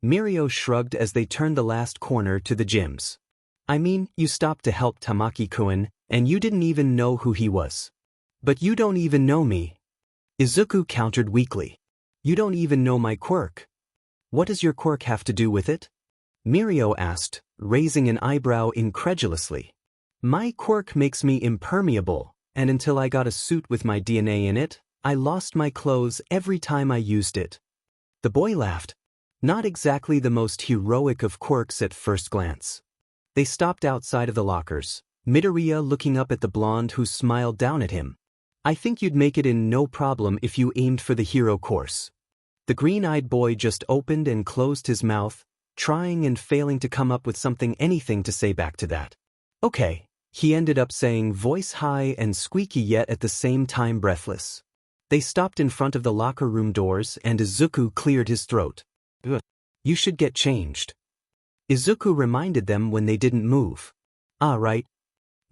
Mirio shrugged as they turned the last corner to the gyms. I mean, you stopped to help Tamaki-kun, and you didn't even know who he was. But you don't even know me. Izuku countered weakly. You don't even know my quirk. What does your quirk have to do with it? Mirio asked, raising an eyebrow incredulously. My quirk makes me impermeable, and until I got a suit with my DNA in it, I lost my clothes every time I used it. The boy laughed. Not exactly the most heroic of quirks at first glance. They stopped outside of the lockers, Midoriya looking up at the blonde who smiled down at him. I think you'd make it in no problem if you aimed for the hero course. The green-eyed boy just opened and closed his mouth, trying and failing to come up with anything to say back to that. Okay, he ended up saying, voice high and squeaky yet at the same time breathless. They stopped in front of the locker room doors and Izuku cleared his throat. You should get changed. Izuku reminded them when they didn't move. Ah, right.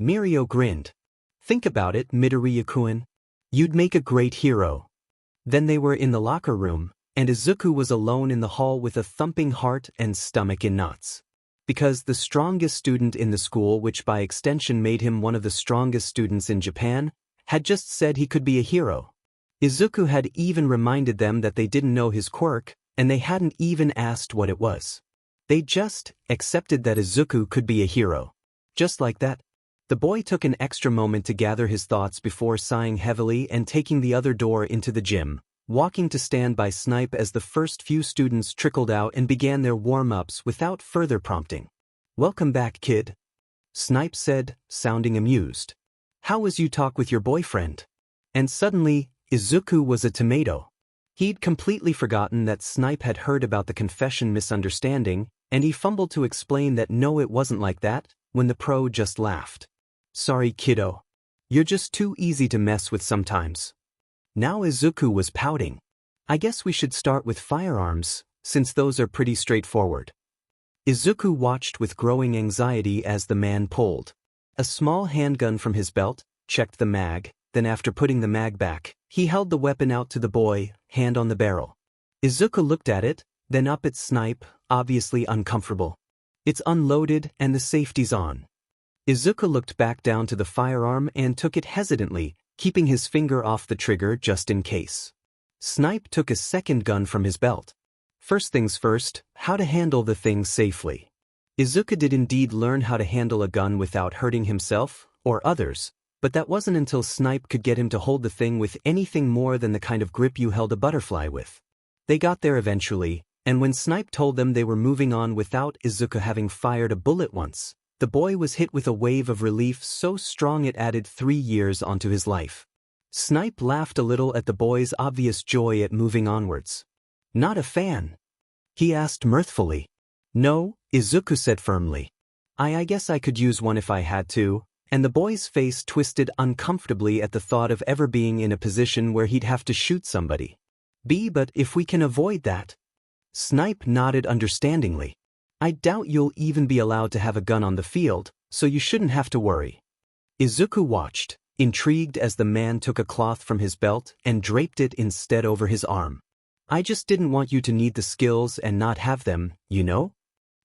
Mirio grinned. Think about it, Midoriya-kun. You'd make a great hero. Then they were in the locker room, and Izuku was alone in the hall with a thumping heart and stomach in knots. Because the strongest student in the school, which by extension made him one of the strongest students in Japan, had just said he could be a hero. Izuku had even reminded them that they didn't know his quirk, and they hadn't even asked what it was. They just accepted that Izuku could be a hero. Just like that. The boy took an extra moment to gather his thoughts before sighing heavily and taking the other door into the gym, walking to stand by Snipe as the first few students trickled out and began their warm-ups without further prompting. "Welcome back, kid," Snipe said, sounding amused. "How was you talk with your boyfriend?" And suddenly, Izuku was a tomato. He'd completely forgotten that Snipe had heard about the confession misunderstanding, and he fumbled to explain that no, it wasn't like that, when the pro just laughed. "Sorry, kiddo. You're just too easy to mess with sometimes." Now Izuku was pouting. "I guess we should start with firearms, since those are pretty straightforward." Izuku watched with growing anxiety as the man pulled a small handgun from his belt, checked the mag, then after putting the mag back, he held the weapon out to the boy, hand on the barrel. Izuku looked at it, then up at Snipe, obviously uncomfortable. "It's unloaded and the safety's on." Izuku looked back down to the firearm and took it hesitantly, keeping his finger off the trigger just in case. Snipe took a second gun from his belt. First things first, how to handle the thing safely. Izuku did indeed learn how to handle a gun without hurting himself, or others, but that wasn't until Snipe could get him to hold the thing with anything more than the kind of grip you held a butterfly with. They got there eventually, and when Snipe told them they were moving on without Izuku having fired a bullet once, the boy was hit with a wave of relief so strong it added 3 years onto his life. Snipe laughed a little at the boy's obvious joy at moving onwards. "Not a fan?" he asked mirthfully. "No," Izuku said firmly. I guess I could use one if I had to," and the boy's face twisted uncomfortably at the thought of ever being in a position where he'd have to shoot somebody. But if we can avoid that." Snipe nodded understandingly. "I doubt you'll even be allowed to have a gun on the field, so you shouldn't have to worry." Izuku watched, intrigued as the man took a cloth from his belt and draped it instead over his arm. "I just didn't want you to need the skills and not have them, you know?"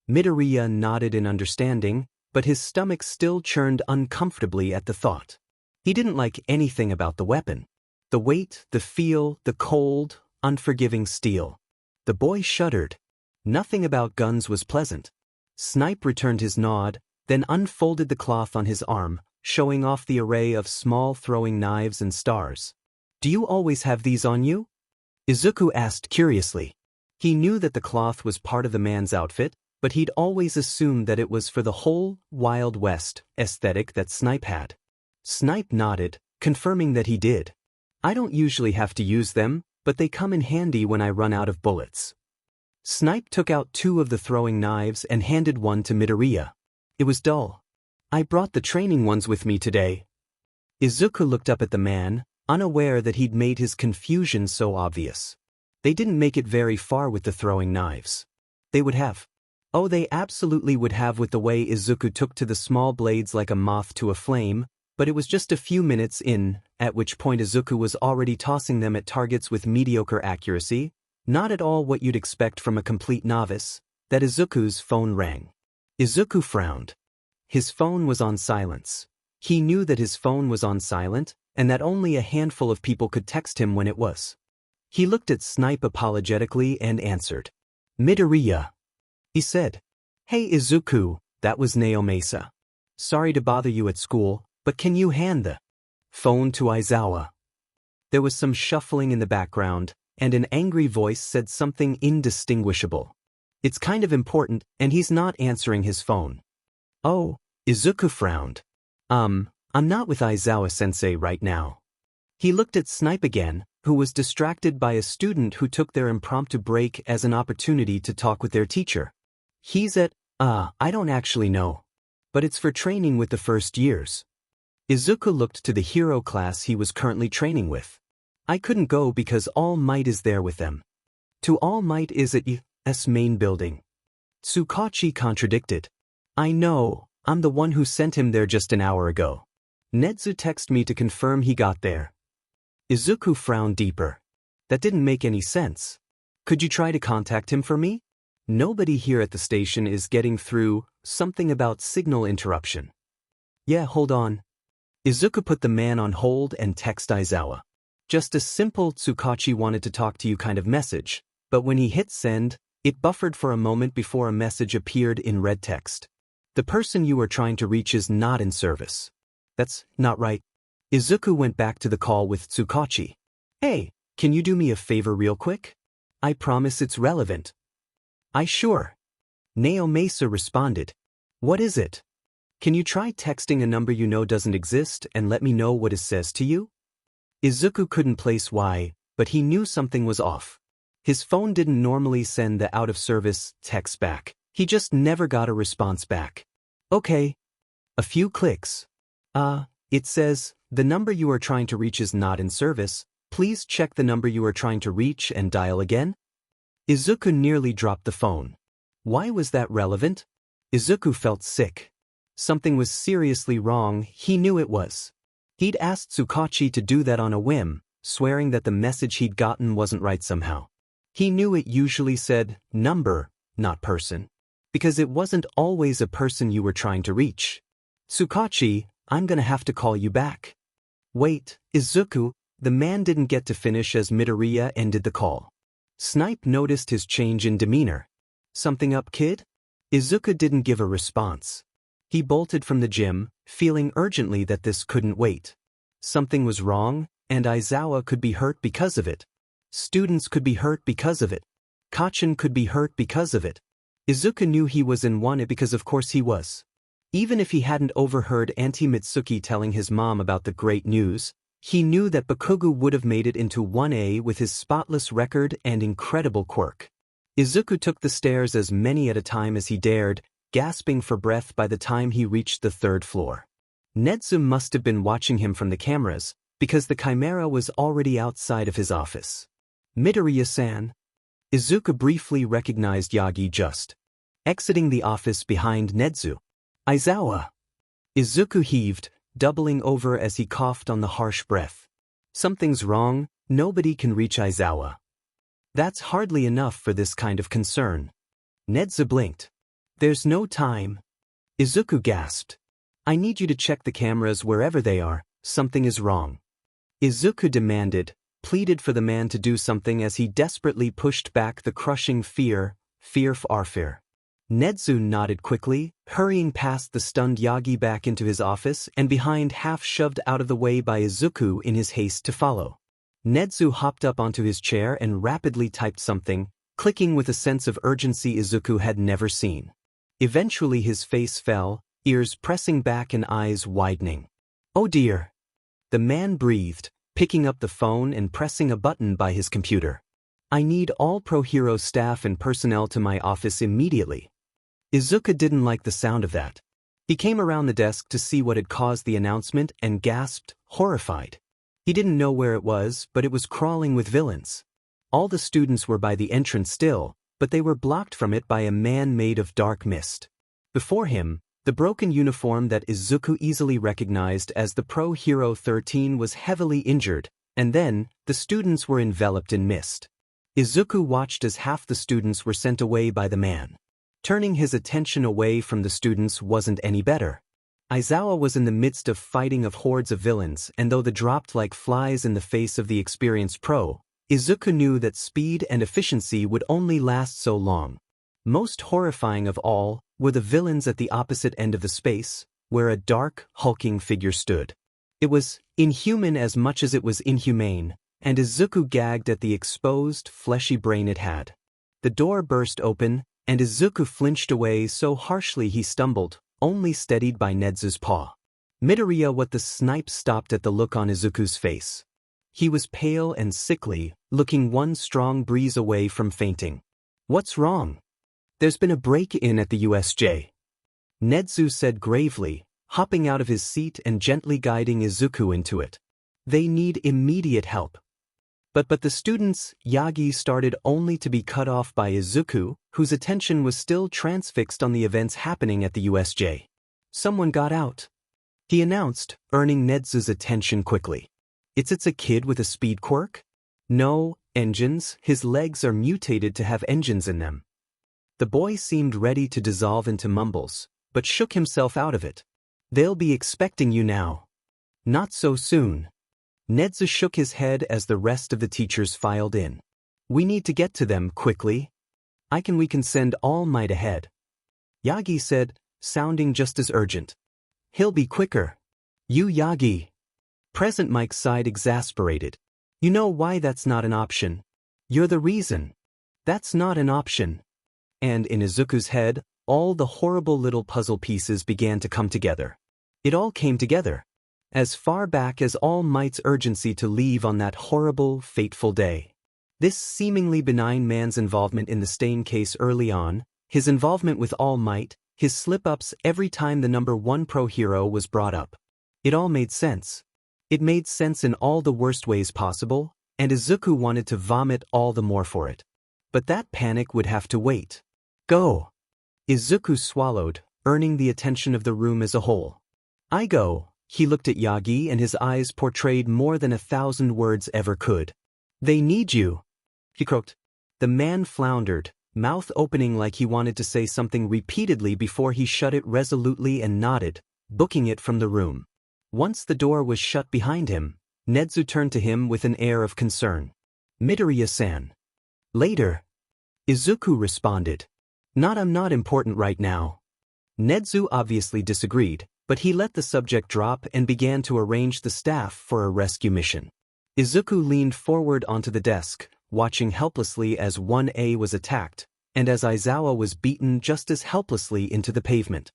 Midoriya nodded in understanding, but his stomach still churned uncomfortably at the thought. He didn't like anything about the weapon. The weight, the feel, the cold, unforgiving steel. The boy shuddered. Nothing about guns was pleasant. Snipe returned his nod, then unfolded the cloth on his arm, showing off the array of small throwing knives and stars. "Do you always have these on you?" Izuku asked curiously. He knew that the cloth was part of the man's outfit, but he'd always assumed that it was for the whole Wild West aesthetic that Snipe had. Snipe nodded, confirming that he did. "I don't usually have to use them, but they come in handy when I run out of bullets." Snipe took out 2 of the throwing knives and handed one to Midoriya. It was dull. "I brought the training ones with me today." Izuku looked up at the man, unaware that he'd made his confusion so obvious. They didn't make it very far with the throwing knives. They would have. Oh, they absolutely would have with the way Izuku took to the small blades like a moth to a flame, but it was just a few minutes in, at which point Izuku was already tossing them at targets with mediocre accuracy, not at all what you'd expect from a complete novice, that Izuku's phone rang. Izuku frowned. His phone was on silence. He knew that his phone was on silent, and that only a handful of people could text him when it was. He looked at Snipe apologetically and answered. "Midoriya," he said. "Hey Izuku, that was Naomasa. Sorry to bother you at school, but can you hand the phone to Aizawa?" There was some shuffling in the background, and an angry voice said something indistinguishable. "It's kind of important, and he's not answering his phone." "Oh," Izuku frowned. I'm not with Aizawa-sensei right now." He looked at Snipe again, who was distracted by a student who took their impromptu break as an opportunity to talk with their teacher. "He's at, I don't actually know. But it's for training with the first years." Izuku looked to the hero class he was currently training with. "I couldn't go because All Might is there with them." "To All Might is at U.S. main building." Tsukachi contradicted. "I know, I'm the one who sent him there just an hour ago. Netsu texted me to confirm he got there." Izuku frowned deeper. That didn't make any sense. "Could you try to contact him for me? Nobody here at the station is getting through, something about signal interruption." "Yeah, hold on." Izuku put the man on hold and texted Aizawa. Just a simple "Tsukachi wanted to talk to you" kind of message, but when he hit send, it buffered for a moment before a message appeared in red text. The person you are trying to reach is not in service. That's not right. Izuku went back to the call with Tsukachi. Hey, can you do me a favor real quick? I promise it's relevant. I sure. Naomasa responded. What is it? Can you try texting a number you know doesn't exist and let me know what it says to you? Izuku couldn't place why, but he knew something was off. His phone didn't normally send the out-of-service text back. He just never got a response back. Okay. A few clicks. It says, the number you are trying to reach is not in service. Please check the number you are trying to reach and dial again. Izuku nearly dropped the phone. Why was that relevant? Izuku felt sick. Something was seriously wrong, he knew it was. He'd asked Tsukachi to do that on a whim, swearing that the message he'd gotten wasn't right somehow. He knew it usually said, number, not person. Because it wasn't always a person you were trying to reach. Tsukachi, I'm gonna have to call you back. Wait, Izuku, the man didn't get to finish as Midoriya ended the call. Snipe noticed his change in demeanor. Something up, kid? Izuku didn't give a response. He bolted from the gym, feeling urgently that this couldn't wait. Something was wrong, and Aizawa could be hurt because of it. Students could be hurt because of it. Kacchan could be hurt because of it. Izuku knew he was in 1A because of course he was. Even if he hadn't overheard Auntie Mitsuki telling his mom about the great news, he knew that Bakugo would have made it into 1A with his spotless record and incredible quirk. Izuku took the stairs as many at a time as he dared, gasping for breath by the time he reached the 3rd floor. Nezu must have been watching him from the cameras, because the chimera was already outside of his office. Midoriya-san. Izuku briefly recognized Yagi just exiting the office behind Nezu. Aizawa. Izuku heaved, doubling over as he coughed on the harsh breath. Something's wrong, nobody can reach Aizawa. That's hardly enough for this kind of concern. Nezu blinked. There's no time. Izuku gasped. I need you to check the cameras wherever they are, something is wrong. Izuku demanded, pleaded for the man to do something as he desperately pushed back the crushing fear f-arfir. Nezu nodded quickly, hurrying past the stunned Yagi back into his office and behind half shoved out of the way by Izuku in his haste to follow. Nezu hopped up onto his chair and rapidly typed something, clicking with a sense of urgency Izuku had never seen. Eventually his face fell, ears pressing back and eyes widening. Oh dear. The man breathed, picking up the phone and pressing a button by his computer. I need all Pro Hero staff and personnel to my office immediately. Izuku didn't like the sound of that. He came around the desk to see what had caused the announcement and gasped, horrified. He didn't know where it was, but it was crawling with villains. All the students were by the entrance still, but they were blocked from it by a man made of dark mist. Before him, the broken uniform that Izuku easily recognized as the Pro Hero 13 was heavily injured, and then, the students were enveloped in mist. Izuku watched as half the students were sent away by the man. Turning his attention away from the students wasn't any better. Aizawa was in the midst of fighting hordes of villains, and though they dropped like flies in the face of the experienced pro, Izuku knew that speed and efficiency would only last so long. Most horrifying of all were the villains at the opposite end of the space, where a dark, hulking figure stood. It was inhuman as much as it was inhumane, and Izuku gagged at the exposed, fleshy brain it had. The door burst open, and Izuku flinched away so harshly he stumbled, only steadied by Nezu's paw. Midoriya what the snipe stopped at the look on Izuku's face. He was pale and sickly, looking one strong breeze away from fainting. What's wrong? There's been a break-in at the USJ. Nezu said gravely, hopping out of his seat and gently guiding Izuku into it. They need immediate help. But the students, Yagi started only to be cut off by Izuku, whose attention was still transfixed on the events happening at the USJ. Someone got out. He announced, earning Nezu's attention quickly. It's a kid with a speed quirk? No, engines, his legs are mutated to have engines in them. The boy seemed ready to dissolve into mumbles, but shook himself out of it. They'll be expecting you now. Not so soon. Nezu shook his head as the rest of the teachers filed in. We need to get to them quickly. We can send All Might ahead. Yagi said, sounding just as urgent. He'll be quicker. You Yagi. Present Mike sighed exasperated. You know why that's not an option. You're the reason. That's not an option. And in Izuku's head, all the horrible little puzzle pieces began to come together. It all came together. As far back as All Might's urgency to leave on that horrible, fateful day. This seemingly benign man's involvement in the Stain case early on, his involvement with All Might, his slip-ups every time the number 1 pro hero was brought up. It all made sense. It made sense in all the worst ways possible, and Izuku wanted to vomit all the more for it. But that panic would have to wait. Go. Izuku swallowed, earning the attention of the room as a whole. I go. He looked at Yagi and his eyes portrayed more than 1,000 words ever could. They need you. He croaked. The man floundered, mouth opening like he wanted to say something repeatedly before he shut it resolutely and nodded, booking it from the room. Once the door was shut behind him, Nezu turned to him with an air of concern. Midoriya-san. Later. Izuku responded. I'm not important right now. Nezu obviously disagreed, but he let the subject drop and began to arrange the staff for a rescue mission. Izuku leaned forward onto the desk, watching helplessly as 1A was attacked, and as Aizawa was beaten just as helplessly into the pavement.